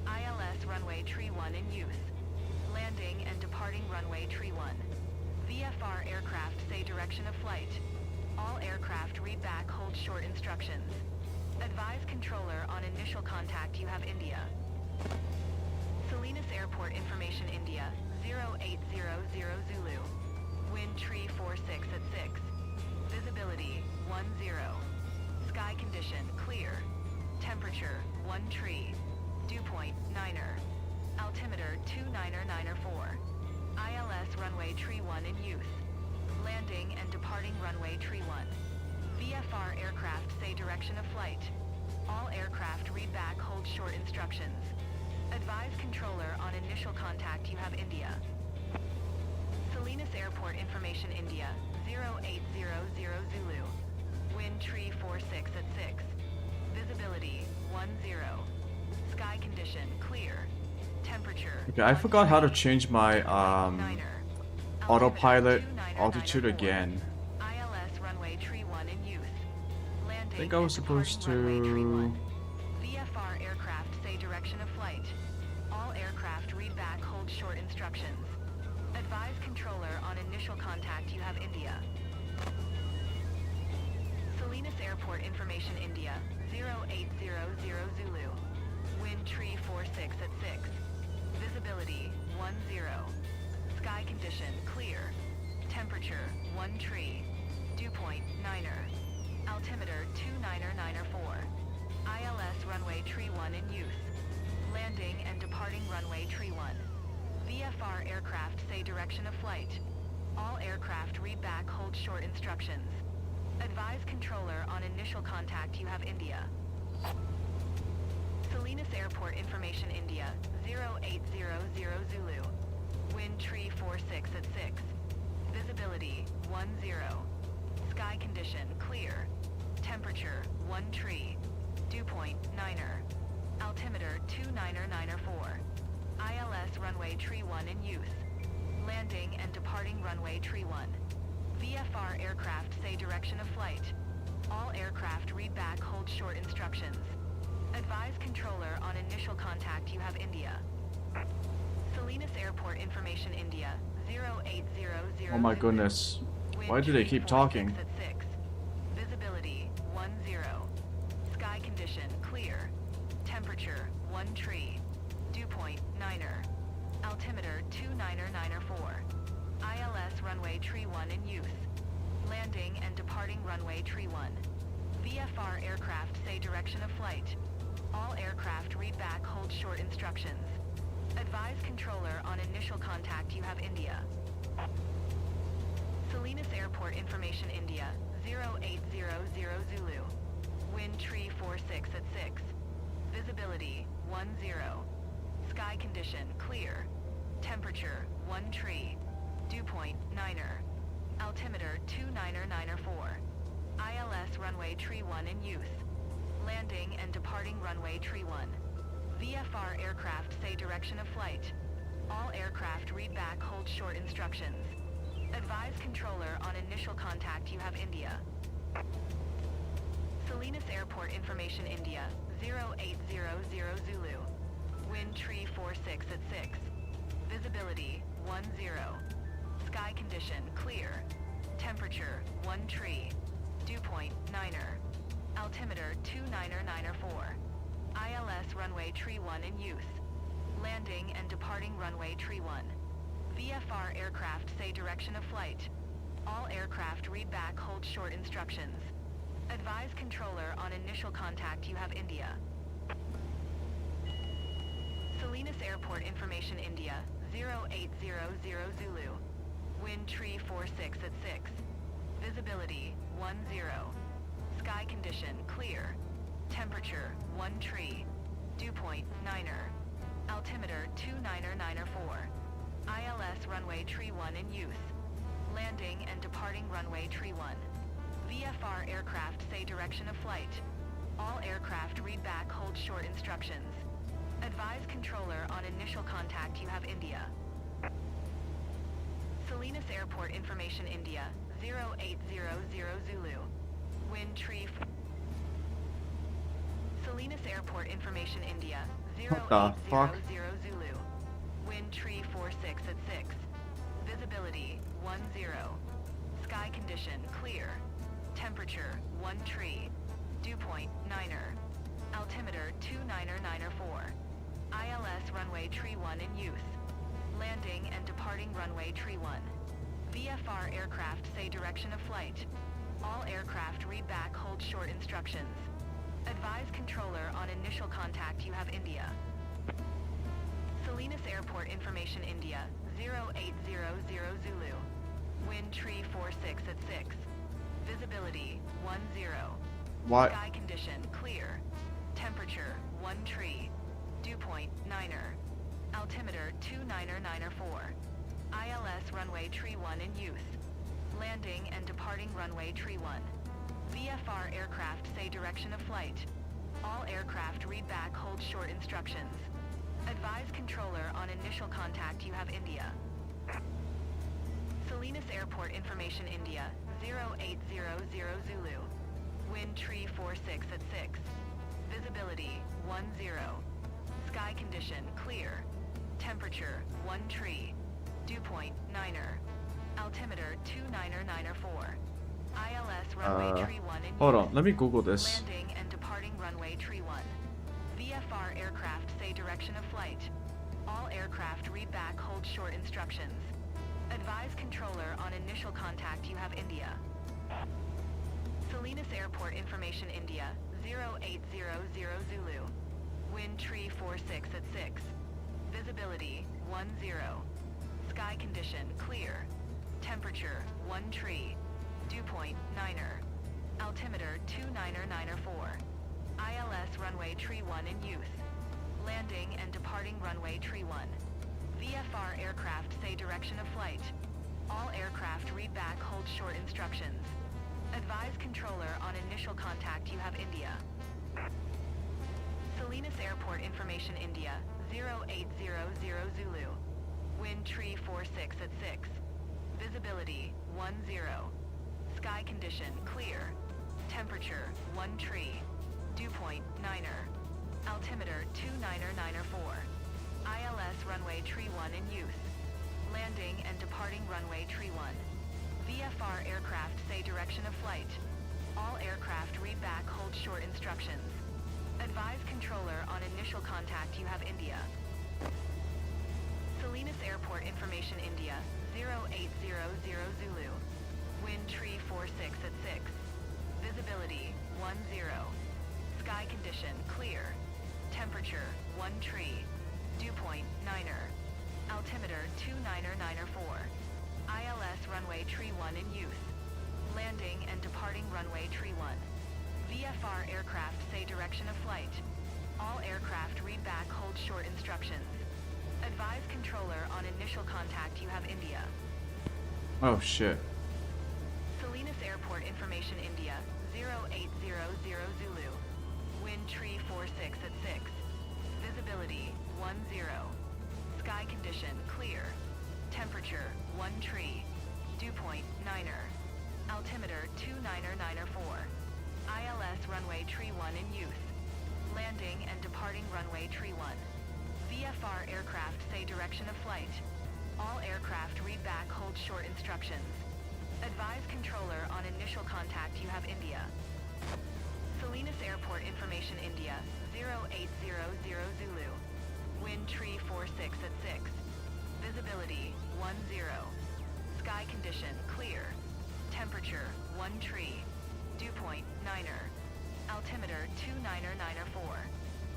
ILS runway tree 1 in use. Landing and departing runway tree 1. VFR aircraft say direction of flight. All aircraft read back, hold short instructions. Advise controller on initial contact you have India. Salinas Airport information India, 0800 Zulu. Wind tree 46 at 6. Visibility, 10. Sky condition, clear. Temperature, 1 tree. Dew point, 9er. Altimeter, 29904. ILS runway tree 1 in use. Landing and departing runway tree 1. VFR aircraft say direction of flight. All aircraft read back, hold short instructions. Advise controller on initial contact you have India. Salinas Airport information India, 0800 Zulu. Wind tree 46 at 6. Visibility, 10. Sky condition, clear. Temperature. Okay, I forgot how to change my autopilot altitude again. ILS runway tree 1 in use. Landing I think I was supposed to... VFR aircraft say direction of flight. All aircraft read back, hold short instructions. Advise controller on initial contact you have India. Salinas Airport information India, 0800 Zulu. Wind tree 46 at 6. Visibility, 10. Sky condition, clear. Temperature, 1 tree. Dew point, 9er. Altimeter, 29904. ILS runway tree 1 in use. Landing and departing runway tree 1. VFR aircraft say direction of flight. All aircraft read back, hold short instructions. Advise controller on initial contact you have India. Salinas Airport information India, 0800 Zulu. Wind tree 46 at 6. Visibility, 10. Sky condition, clear. Temperature, 1 tree. Dew point, 9er. Altimeter, 29904. ILS runway tree 1 in use. Landing and departing runway tree 1. VFR aircraft say direction of flight. All aircraft read back, hold short instructions. Advise controller on initial contact you have India. Salinas Airport information India, 0800 Oh my goodness. Why do they keep talking? At 6. Visibility, 10. Sky condition, clear. Temperature, 1 tree. Dew point, 9er. Altimeter, 29904. ILS runway tree 1 in use. Landing and departing runway tree 1. VFR aircraft say direction of flight. All aircraft read back, hold short instructions. Advise controller on initial contact you have India. Salinas Airport information India, 0800 Zulu. Wind tree 46 at 6. Visibility, 10. Sky condition, clear. Temperature, 1 tree. Dew point, 9er. Altimeter, 29904. ILS runway tree 1 in use. Landing and departing runway tree 1. VFR aircraft say direction of flight. All aircraft read back, hold short instructions. Advise controller on initial contact you have India. Salinas Airport information India, 0800 Zulu. Wind tree 46 at 6. Visibility, 10. Sky condition, clear. Temperature, 1 tree. Dew point, 9er. Altimeter, 29904. ILS runway tree 1 in use. Landing and departing runway tree 1. VFR aircraft say direction of flight. All aircraft read back, hold short instructions. Advise controller on initial contact you have India. Salinas Airport information India, 0800 Zulu. Wind tree 46 at 6. Visibility, 10. Sky condition, clear. Temperature, 1 tree. Dew point, 9er. Altimeter, 29904. ILS runway tree 1 in use. Landing and departing runway tree 1. VFR aircraft say direction of flight. All aircraft read back, hold short instructions. Advise controller on initial contact you have India. Salinas Airport information India, 0800 Zulu. Wind tree... Salinas Airport information India, 0800 Zulu. Wind tree 46 at 6. Visibility, 10. Sky condition, clear. Temperature 1 tree. Dew point Niner. Altimeter 29904. ILS runway tree 1 in use. Landing and departing runway tree 1. VFR aircraft say direction of flight. All aircraft read back hold short instructions. Advise controller on initial contact you have India. Salinas Airport information India 0800 Zulu. Wind tree 46 at 6. Visibility 10. What? Sky condition clear. Temperature 1 tree. Dew point Niner. Altimeter 29904. ILS runway tree 1 in use. Landing and departing runway tree 1. VFR aircraft say direction of flight. All aircraft read back hold short instructions. Advise controller on initial contact you have India. Salinas Airport information India 0800 Zulu. Wind tree 46 at 6. Visibility 10. Sky condition clear. Temperature 1 tree. Dew point Niner. Altimeter 29904. ILS runway tree 1 in Hold use. on, let me Google this. Landing and departing runway tree 1. VFR aircraft say direction of flight. All aircraft read back hold short instructions. Advise controller on initial contact you have India. Salinas Airport information India 0800 Zulu. Wind tree 46 at 6. Visibility 10. Sky condition clear. Temperature 1 tree. Dew point Niner. Altimeter 29904. ILS runway tree 1 in use. Landing and departing runway tree 1. VFR aircraft say direction of flight. All aircraft read back hold short instructions. Advise controller on initial contact you have India. Salinas Airport information India 0800 Zulu. Wind tree 46 at 6. Visibility 10. Sky condition clear. Temperature 1 tree. Dew point Niner. Altimeter 29904. ILS runway tree 1 in use. Landing and departing runway tree 1. VFR aircraft say direction of flight. All aircraft read back hold short instructions. Advise controller on initial contact you have India. Salinas Airport information India 0800 Zulu. Wind tree 46 at 6. Visibility 10. Sky condition clear. Temperature 1 tree. Dew point Niner. Altimeter 29904. ILS runway tree 1 in use. Landing and departing runway tree 1. VFR aircraft say direction of flight. All aircraft read back hold short instructions. Advise controller on initial contact you have India. Oh shit. Salinas Airport information India 0800 Zulu. Wind tree 46 at 6. Visibility 10. Sky condition clear. Temperature 1 tree. Dew point Niner. Altimeter 29904. ILS runway tree 1 in use. Landing and departing runway tree 1. VFR aircraft say direction of flight. All aircraft read back hold short instructions. Advise controller on initial contact you have India. Salinas Airport information India 0800 Zulu. Wind tree 46 at 6. Visibility 10. Sky condition clear. Temperature 1 tree. Dew point Niner. Altimeter 29904.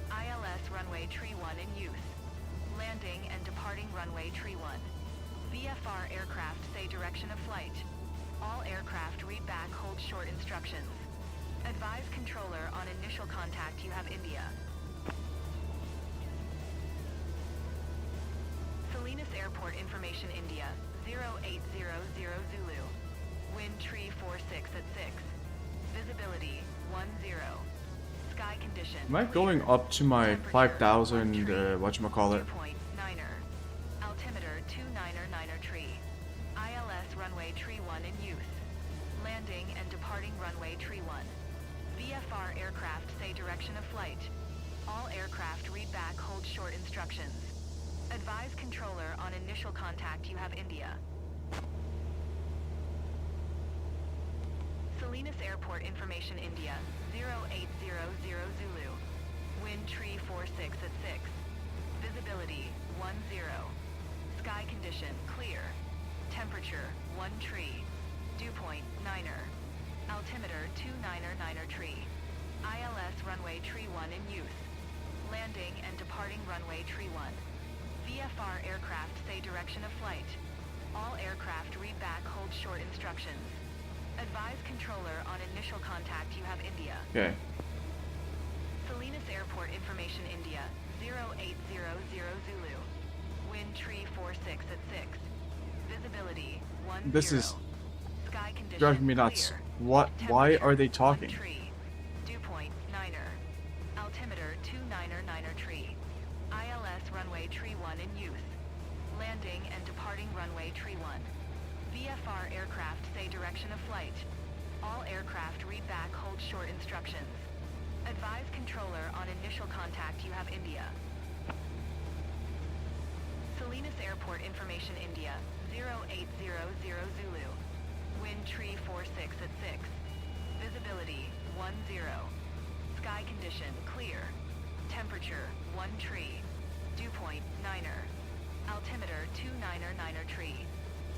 ILS runway tree 1 in use. Landing and departing runway tree 1. VFR aircraft say direction of flight. All aircraft read back hold short instructions. Advise controller on initial contact you have India. Salinas Airport information India 0800 Zulu. Wind tree 46 at 6. Visibility 10. Sky condition Am I going up to my 5,000 whatchamacallit? Dew point Niner. Altimeter 299 tree. ILS runway tree 1 in use. Landing and departing runway tree 1. VFR aircraft say direction of flight. All aircraft read back hold short instructions. Advise controller on initial contact you have India. Salinas Airport Information India, 0800 Zulu. Wind tree 46 at 6. Visibility, 10. Sky condition, clear. Temperature, 1 tree. Dew point, 9er. Altimeter, 299er tree. ILS runway tree 1 in use. Landing and departing runway tree 1. VFR aircraft say direction of flight. All aircraft read back, hold short instructions. Advise controller on initial contact you have India. Okay. Salinas Airport Information India, 0800 Zulu. Wind tree 46 at 6. Visibility, 10. This is Sky condition, driving me nuts. clear. What? Why are they Temperature, 1 talking? tree. Dew point, 9er. Altimeter, 299er tree. ILS runway tree 1 in use. Landing and departing runway tree 1. VFR aircraft say direction of flight. All aircraft read back, hold short instructions. Advise controller on initial contact you have India. Salinas Airport Information India, 0800 Zulu. Wind tree 46 at 6. Visibility, 10. Sky condition, clear. Temperature, 1 tree. Dew point, 9er. Altimeter, 299er tree.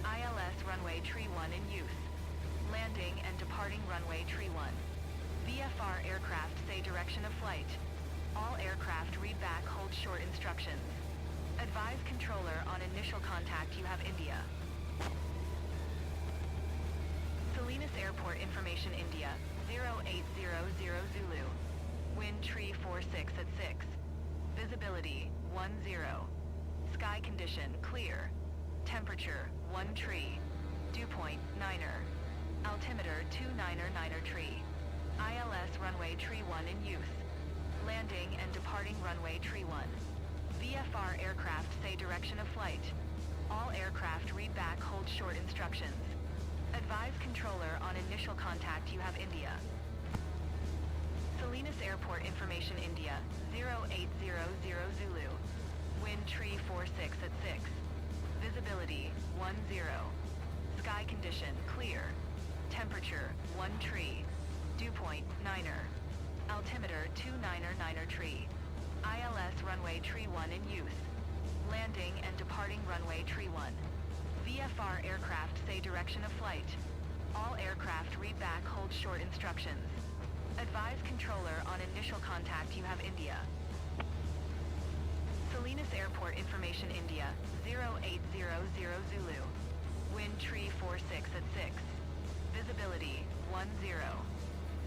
ILS runway tree 1 in use. Landing and departing runway tree 1. VFR aircraft say direction of flight. All aircraft read back, hold short instructions. Advise controller on initial contact you have India. Salinas Airport Information India, 0800 Zulu. Wind tree 46 at 6. Visibility, 10. Sky condition, clear. Temperature, 1 tree. Dew point, 9er. Altimeter, 299er tree. ILS runway tree 1 in use. Landing and departing runway tree 1. VFR aircraft say direction of flight. All aircraft read back, hold short instructions. Advise controller on initial contact you have India. Salinas Airport Information India, 0800 Zulu. Wind tree 46 at 6. Visibility, 10. Sky condition, clear. Temperature, 1 tree. Dew point, 9er. Altimeter, 299er tree. ILS runway tree 1 in use. Landing and departing runway tree 1. VFR aircraft say direction of flight. All aircraft read back, hold short instructions. Advise controller on initial contact you have India. Salinas Airport Information India, 0800 Zulu. Wind tree 46 at 6. Visibility, 10.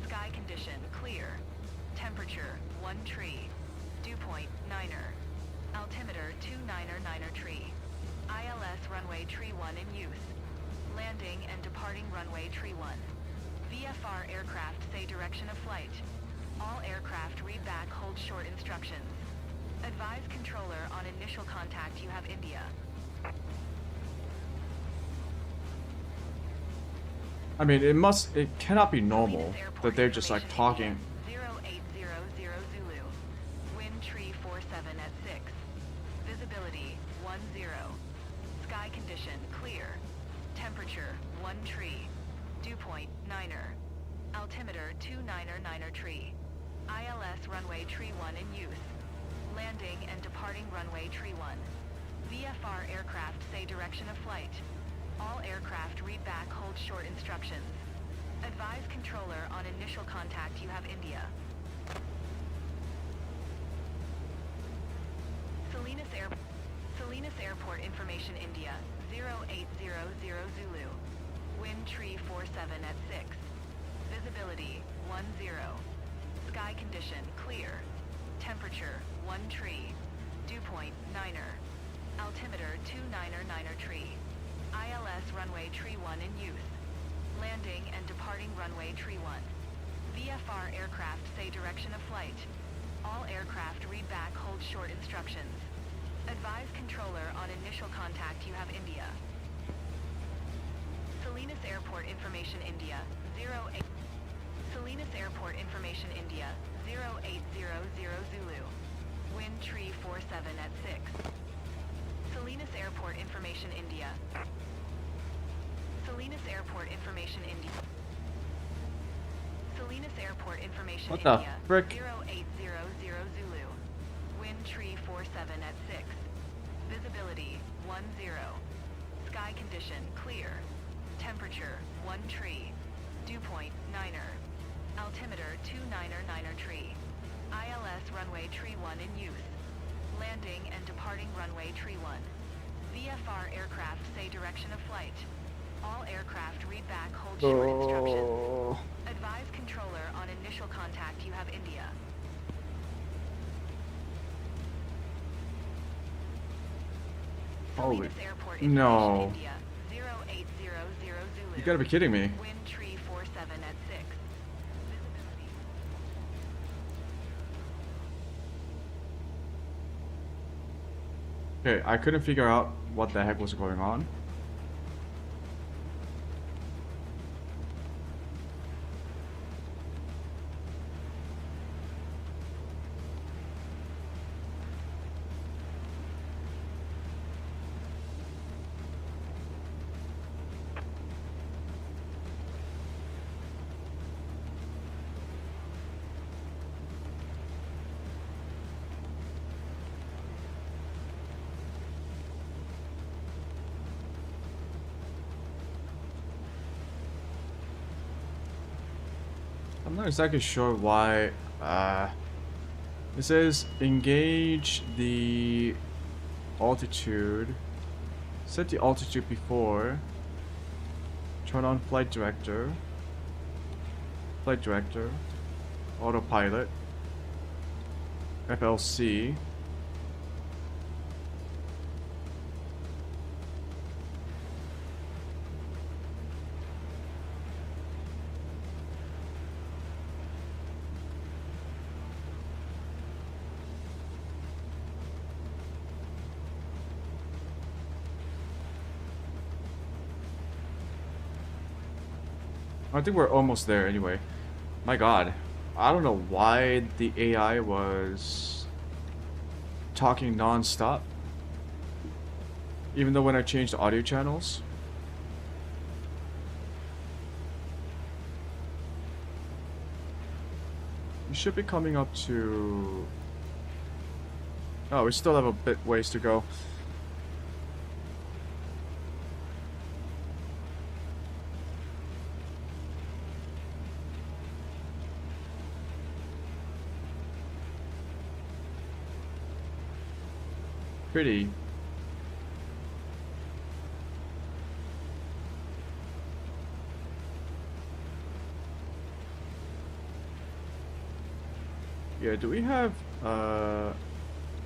Sky condition, clear. Temperature, 1 tree. Dew point, 9er. Altimeter, 299er tree. ILS runway tree 1 in use. Landing and departing runway tree 1. VFR aircraft say direction of flight. All aircraft read back, hold short instructions. Advise controller on initial contact you have India. I mean, it cannot be normal that they're just like talking. 0800 Zulu. Wind tree 47 at 6. Visibility, 10. Sky condition, clear. Temperature, 1 tree. Dew point, 9er. Altimeter, 299er tree. ILS runway tree 1 in use. Landing and departing runway tree 1. VFR aircraft say direction of flight. All aircraft read back, hold short instructions. Advise controller on initial contact you have India. Salinas Airport Information India, 0800 Zulu. Wind tree 47 at 6. Visibility, 10. Sky condition, clear. Temperature, 1 tree. Dew point, 9er. Altimeter, 299er tree. ILS runway tree 1 in use. Landing and departing runway tree 1. VFR aircraft say direction of flight. All aircraft read back, hold short instructions. Advise controller on initial contact you have India. Salinas Airport Information India, 08. Salinas Airport Information India, 0800 Zulu. Wind tree 47 at 6. Salinas Airport Information India. Salinas Airport Information India. Salinas Airport information What the India. frick? 0800 Zulu. Wind tree 47 at 6. Visibility 10. Sky condition clear. Temperature 1 tree. Dew point 9er. Altimeter 299er tree. ILS runway tree 1 in use. Landing and departing runway tree 1. VFR aircraft say direction of flight. All aircraft read back hold short instructions. Advise controller on initial contact you have India. Holy. Salinas Airport No. information India. 0800 Zulu. You gotta be kidding me. Wind tree 47 at 6. Visibility. Okay, I couldn't figure out what the heck was going on. I'm not exactly sure why. It says engage the altitude. Set the altitude before. Turn on flight director. Flight director. Autopilot. FLC. I think we're almost there anyway. My god. I don't know why the AI was talking non-stop. Even though when I changed the audio channels. We should be coming up to... Oh, we still have a bit ways to go. Pretty. Yeah, do we have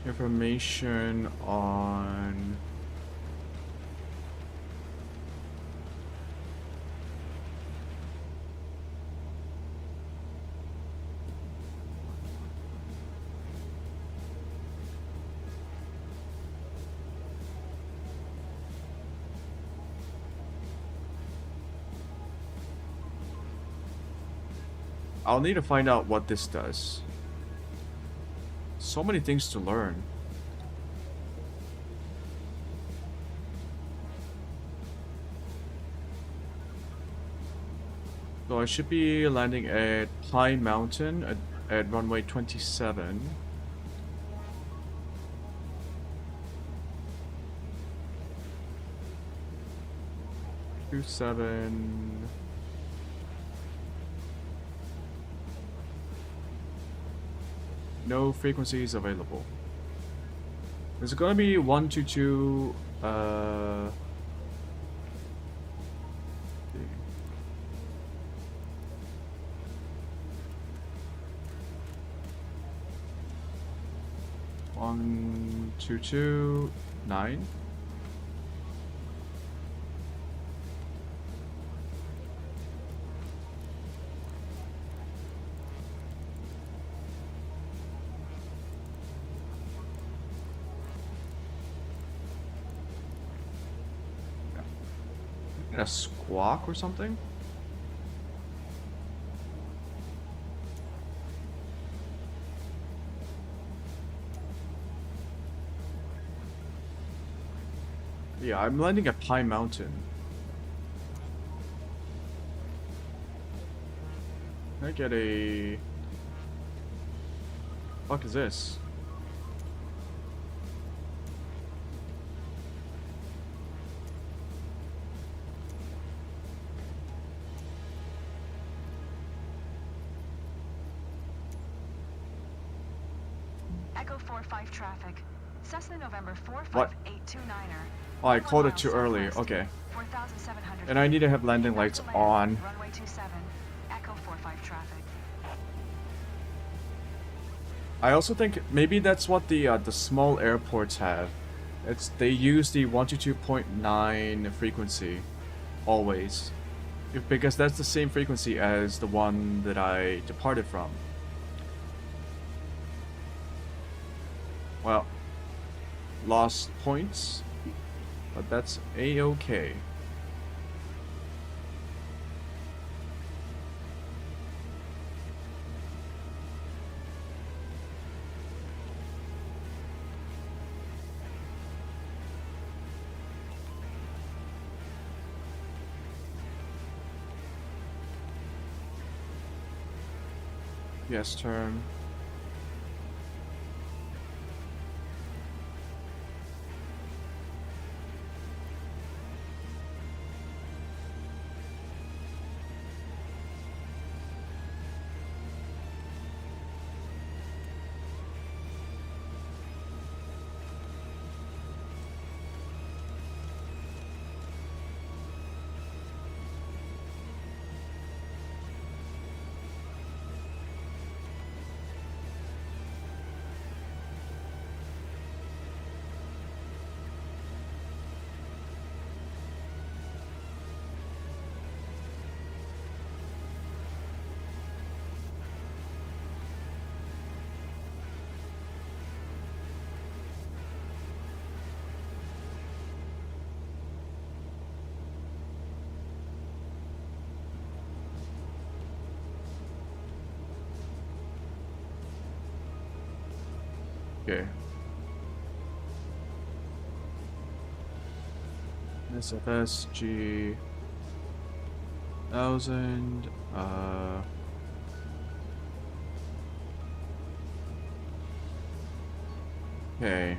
information on I'll need to find out what this does. So many things to learn. So I should be landing at Pine Mountain at runway 27. Two seven. No frequencies available. Is it gonna be 122? One, 2, 9. A squawk or something? Yeah, I'm landing at Pine Mountain. Can I get a... Fuck is this? Echo 45 traffic. Cessna November What? 45829er. Oh, I called it too early. Okay. 4,700 And I need to have landing lights on. Runway 27. Echo 45 traffic. I also think maybe that's what the small airports have. They use the 122.9 frequency always, because that's the same frequency as the one that I departed from. Well, lost points, but that's a-okay. Yes, term. Okay. SFS G 1000. Okay.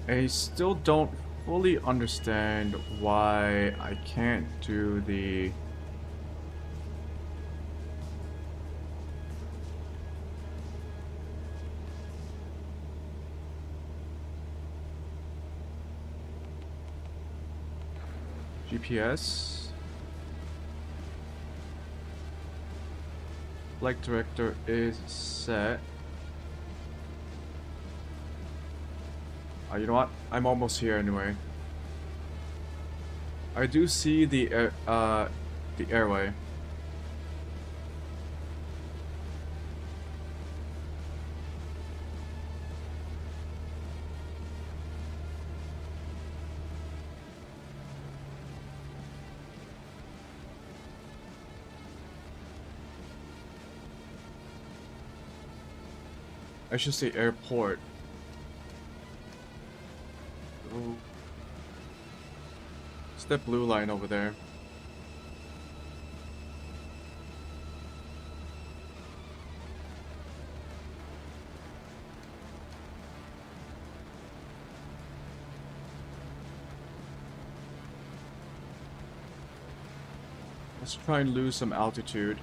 I still don't fully understand why I can't do the... GPS? Flight director is set. You know what? I'm almost here anyway. I do see the airway. I should say airport. Ooh. It's that blue line over there. Let's try and lose some altitude.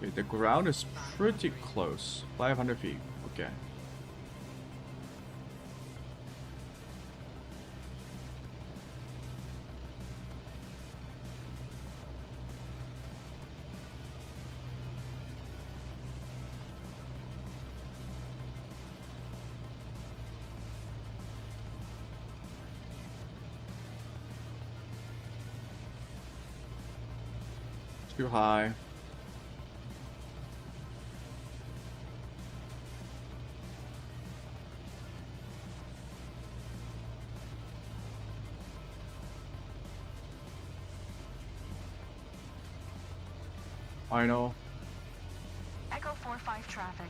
Okay, the ground is pretty close. 500 feet. Okay. Too high. I know. Echo 45 traffic.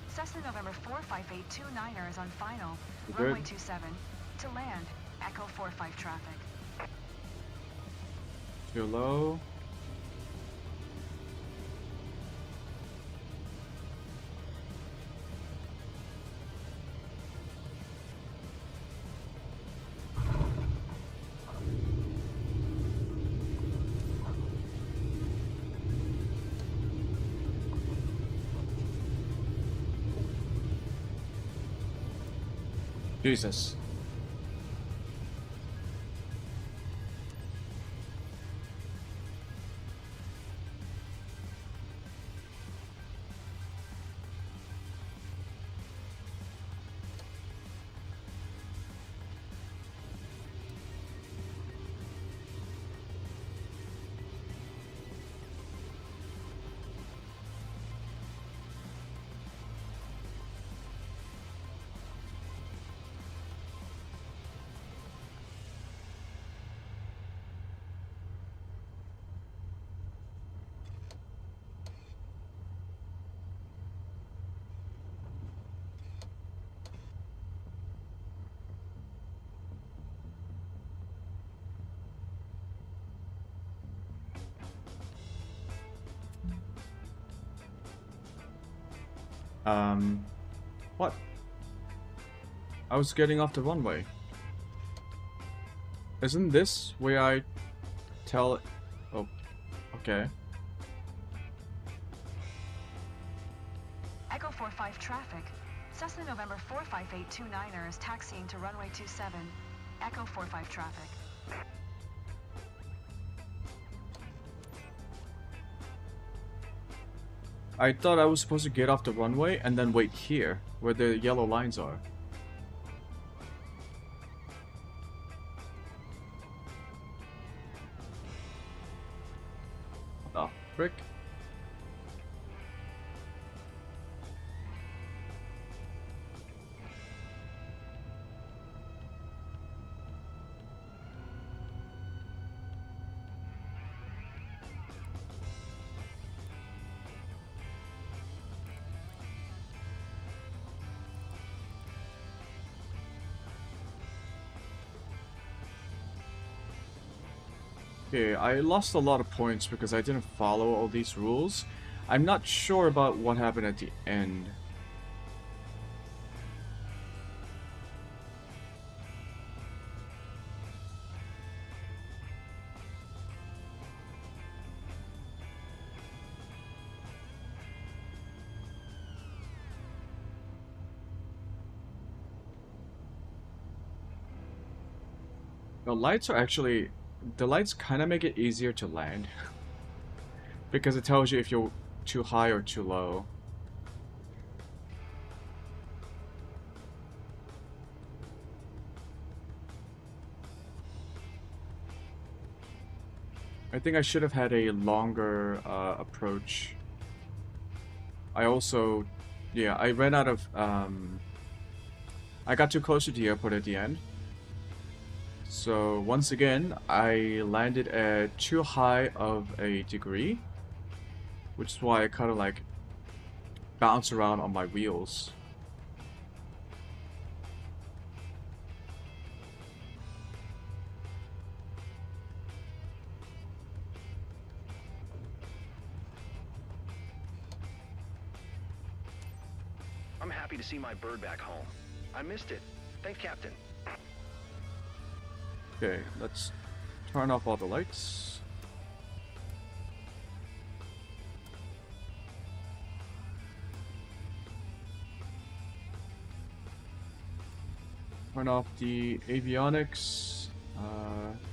Cessna November 45829er on final. Good. Runway 27. To land. Echo 45 traffic. Too low. Jesus. What? I was getting off the runway. Isn't this where I tell... Oh, okay. Echo 45 traffic. Cessna November 45829er is taxiing to runway 27. Echo 45 traffic. I thought I was supposed to get off the runway and then wait here, where the yellow lines are. What the frick? Okay, I lost a lot of points because I didn't follow all these rules. I'm not sure about what happened at the end. The lights are actually... The lights kind of make it easier to land. Because it tells you if you're too high or too low. I think I should have had a longer approach. I also... Yeah, I ran out of... I got too close to the airport at the end. So once again, I landed at too high of a degree, which is why I kind of like bounce around on my wheels. I'm happy to see my bird back home. I missed it. Thanks, Captain. Okay, let's turn off all the lights. Turn off the avionics.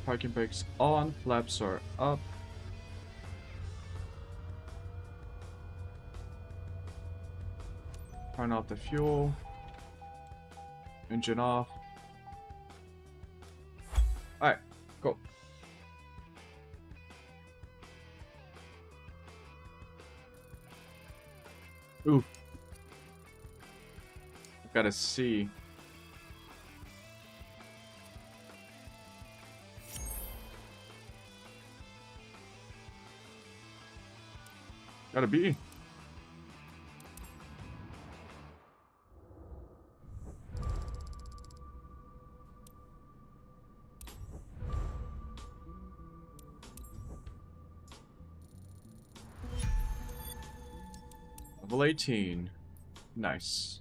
Parking brakes on, flaps are up. Turn off the fuel. Engine off. Alright, go. Ooh. Gotta see. Gotta be. Level 18. Nice.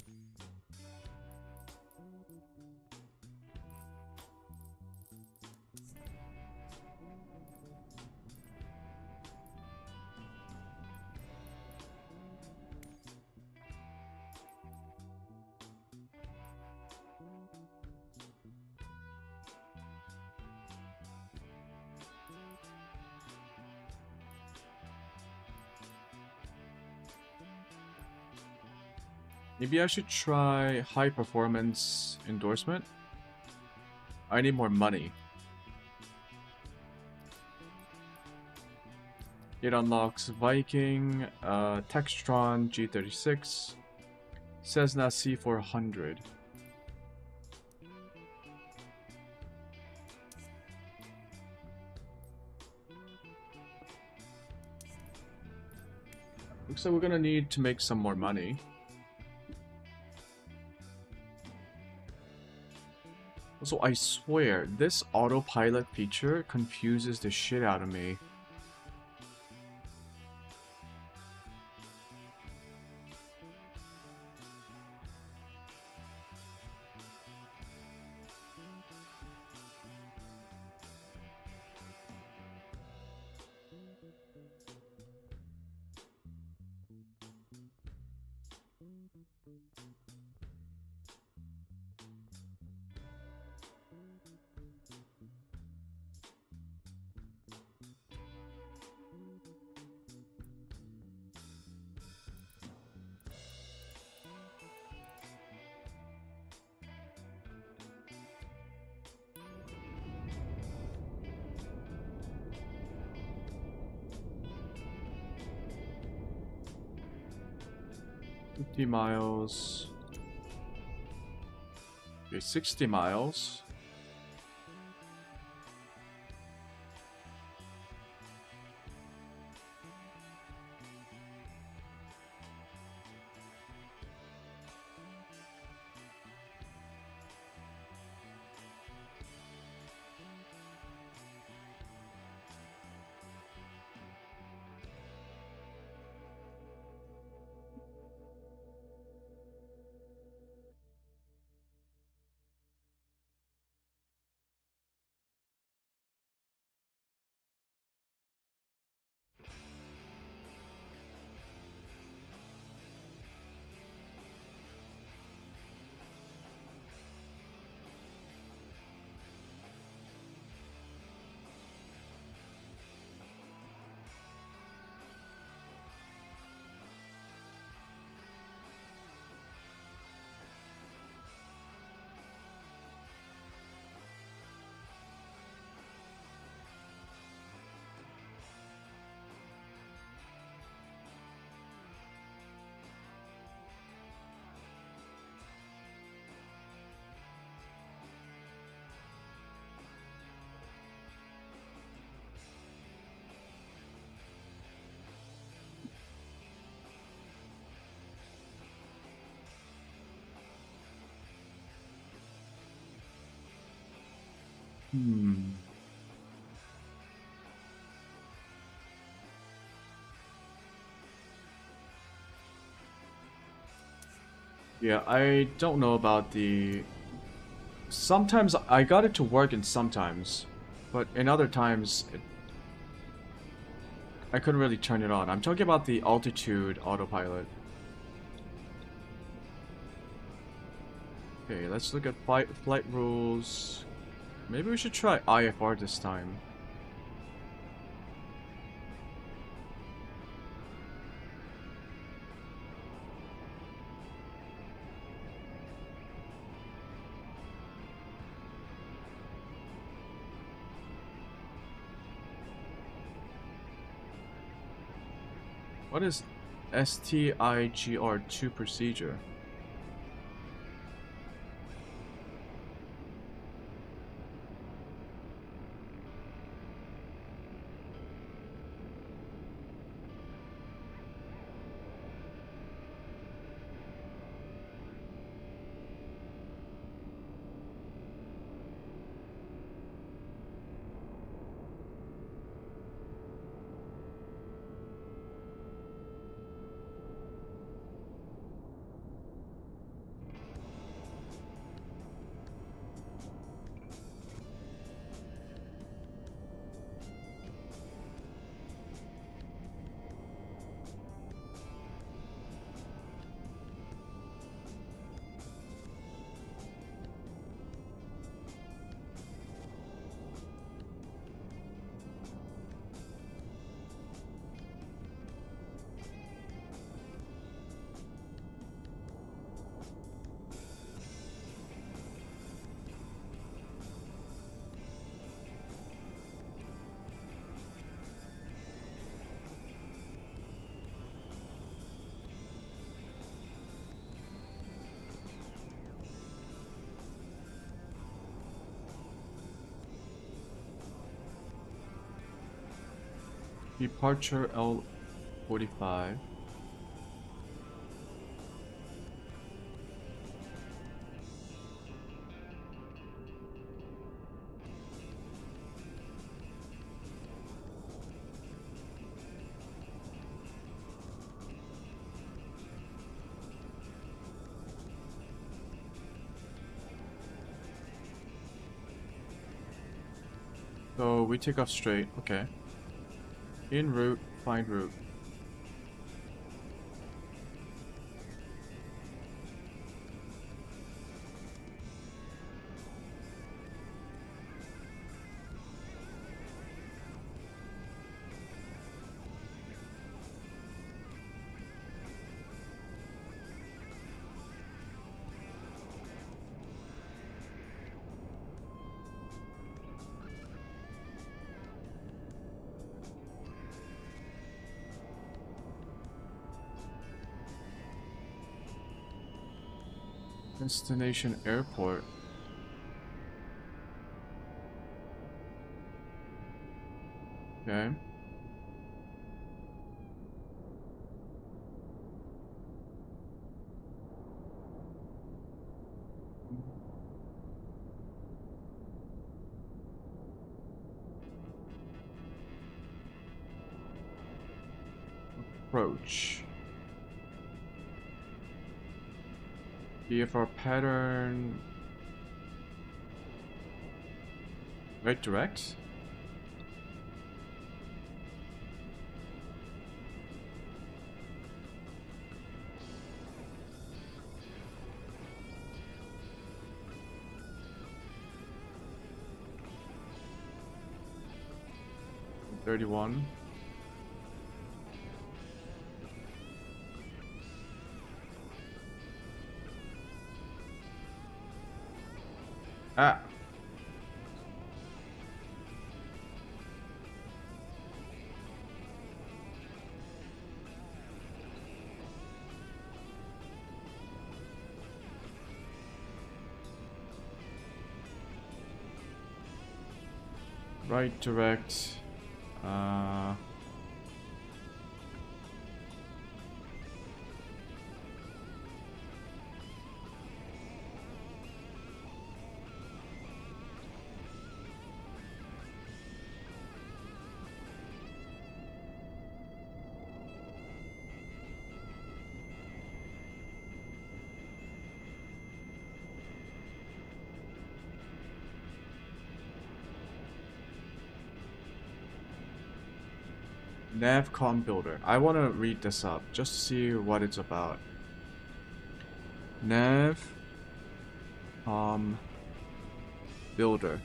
Maybe I should try high performance endorsement. I need more money. It unlocks Viking, Textron G36, Cessna C400. Looks like we're gonna need to make some more money. Also, I swear, this autopilot feature confuses the shit out of me. Miles. Okay, 60 miles. Hmm. Yeah, I don't know about the... Sometimes I got it to work and sometimes, but in other times I couldn't really turn it on. I'm talking about the altitude autopilot. Okay, let's look at flight rules. Maybe we should try IFR this time. What is STIGR2 procedure? Departure L45. So we take off straight, okay. In route, find route. Destination airport. Okay. Approach. DFR pattern. Right direct? $31. Ah. Right direct. Navcom Builder. I want to read this up just to see what it's about. Navcom Builder.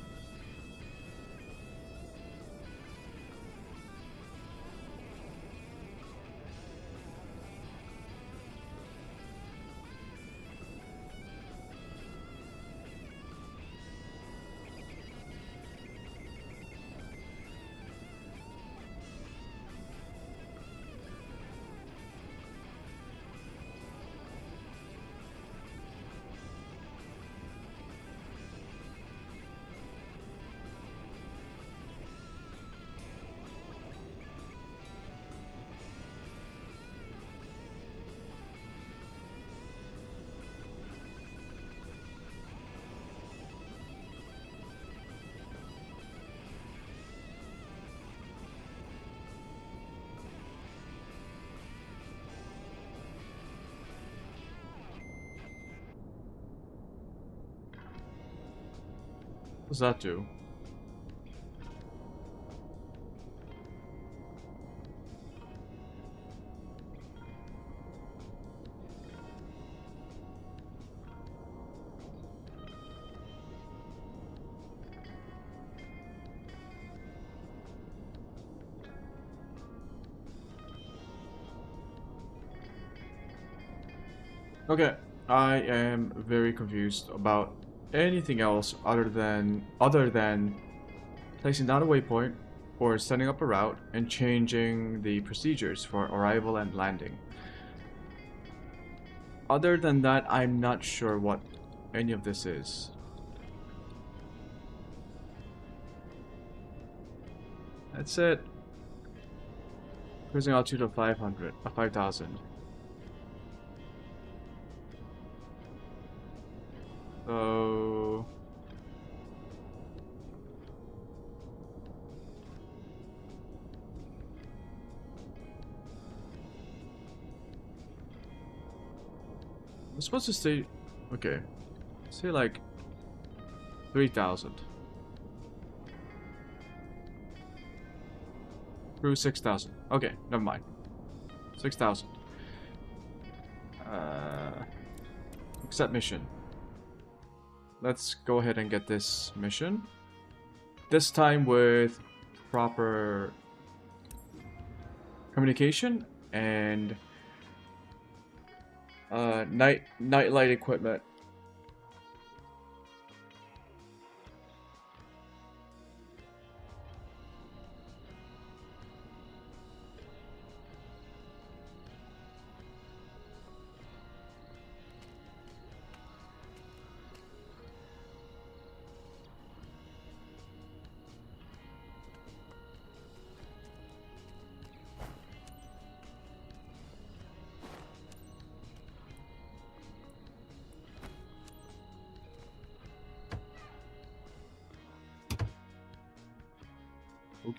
What does that do? Okay, I am very confused about anything else other than placing down a waypoint or setting up a route and changing the procedures for arrival and landing. Other than that, I'm not sure what any of this is. That's it. Cruising altitude of 5,000. So I'm supposed to stay, okay, say like 3,000. Through 6,000. Okay, never mind. 6,000. Accept mission. Let's go ahead and get this mission. This time with proper communication and nightlight equipment.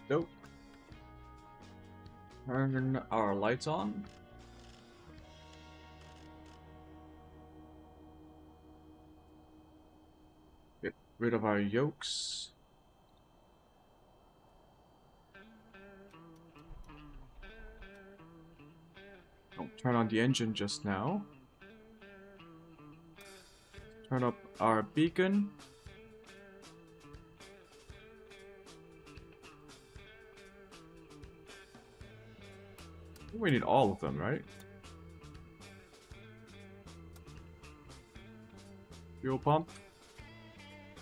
Nope. Turn our lights on. Get rid of our yokes. Don't turn on the engine just now. Turn up our beacon. We need all of them, right? Fuel pump.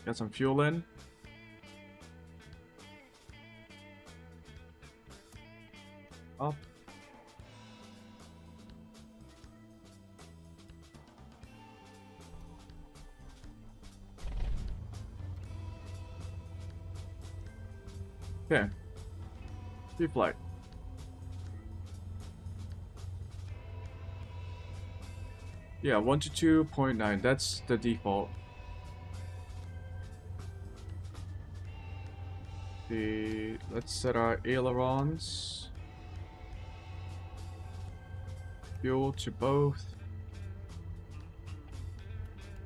Get some fuel in. Up. Okay. Pre-flight. Yeah, 1 to 2.9. That's the default. Let's set our ailerons. Fuel to both.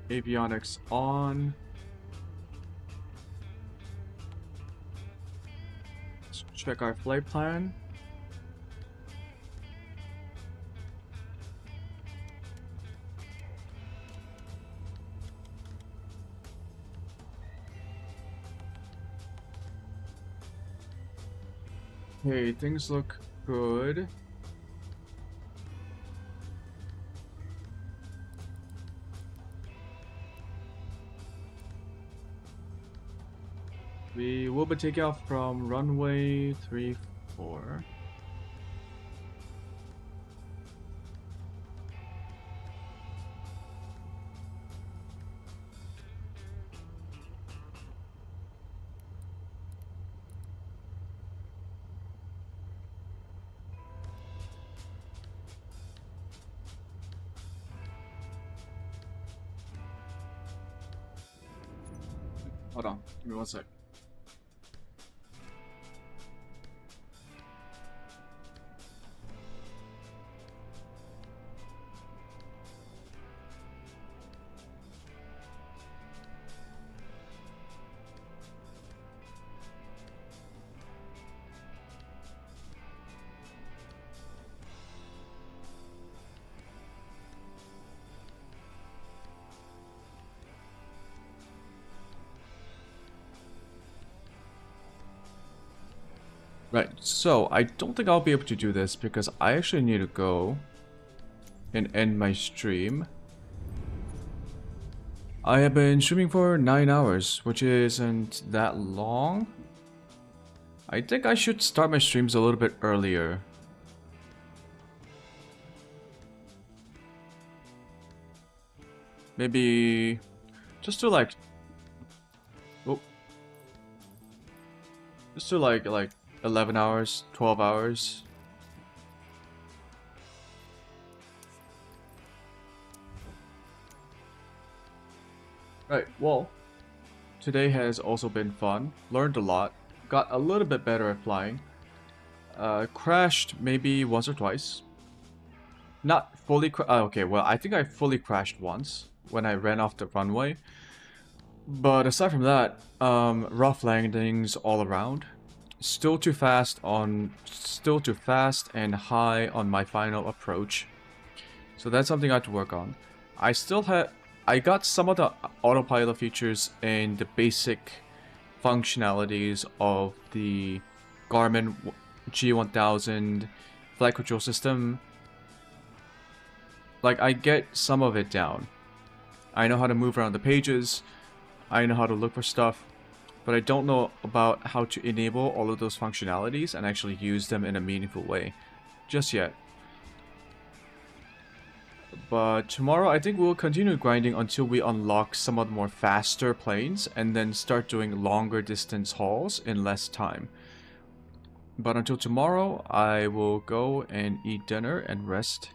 Avionics on. Let's check our flight plan. Okay, things look good. We will be taking off from runway 34. Hold on, give me one sec. Right, so I don't think I'll be able to do this because I actually need to go and end my stream. I have been streaming for 9 hours, which isn't that long. I think I should start my streams a little bit earlier. Maybe just to like, oh, just to like 11 hours, 12 hours. Right, well, today has also been fun. Learned a lot. Got a little bit better at flying. Crashed maybe once or twice. Not fully okay, well, I think I fully crashed once when I ran off the runway. But aside from that, rough landings all around. Still too fast and high on my final approach. So that's something I have to work on. I got some of the autopilot features and the basic functionalities of the Garmin G1000 flight control system. Like, I get some of it down. I know how to move around the pages. I know how to look for stuff. But I don't know about how to enable all of those functionalities and actually use them in a meaningful way just yet. But tomorrow I think we'll continue grinding until we unlock some of the more faster planes and then start doing longer distance hauls in less time. But until tomorrow, I will go and eat dinner and rest,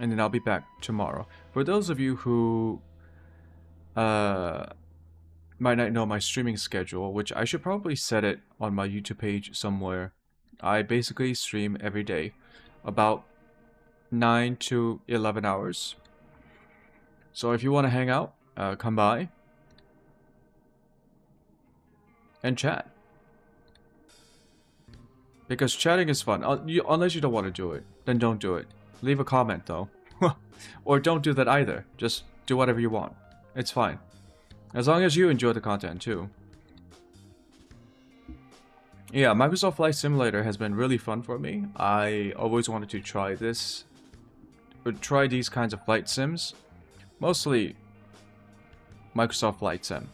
and then I'll be back tomorrow. For those of you who might not know my streaming schedule, which I should probably set it on my YouTube page somewhere. I basically stream every day, about 9 to 11 hours. So if you want to hang out, come by and chat. Because chatting is fun, unless you don't want to do it, then don't do it. Leave a comment though. Or don't do that either, just do whatever you want. It's fine. As long as you enjoy the content too. Yeah, Microsoft Flight Simulator has been really fun for me. I always wanted to try this, or try these kinds of flight sims. Mostly Microsoft Flight Sim,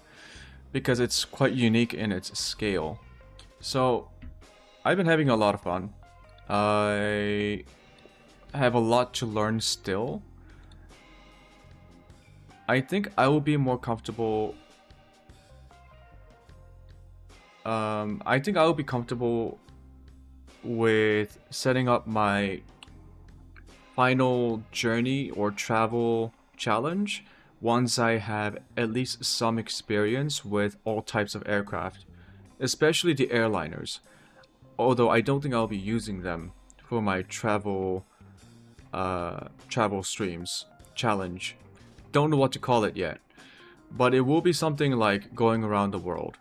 because it's quite unique in its scale. So, I've been having a lot of fun. I have a lot to learn still. I think I will be more comfortable. I think I will be comfortable with setting up my final journey or travel challenge once I have at least some experience with all types of aircraft, especially the airliners. Although I don't think I'll be using them for my travel streams challenge. Don't know what to call it yet, but it will be something like going around the world.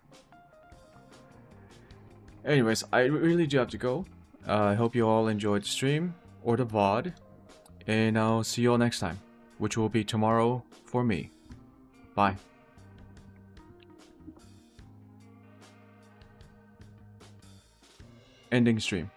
Anyways, I really do have to go. I hope you all enjoyed the stream or the VOD, and I'll see you all next time, which will be tomorrow for me. Bye. Ending stream.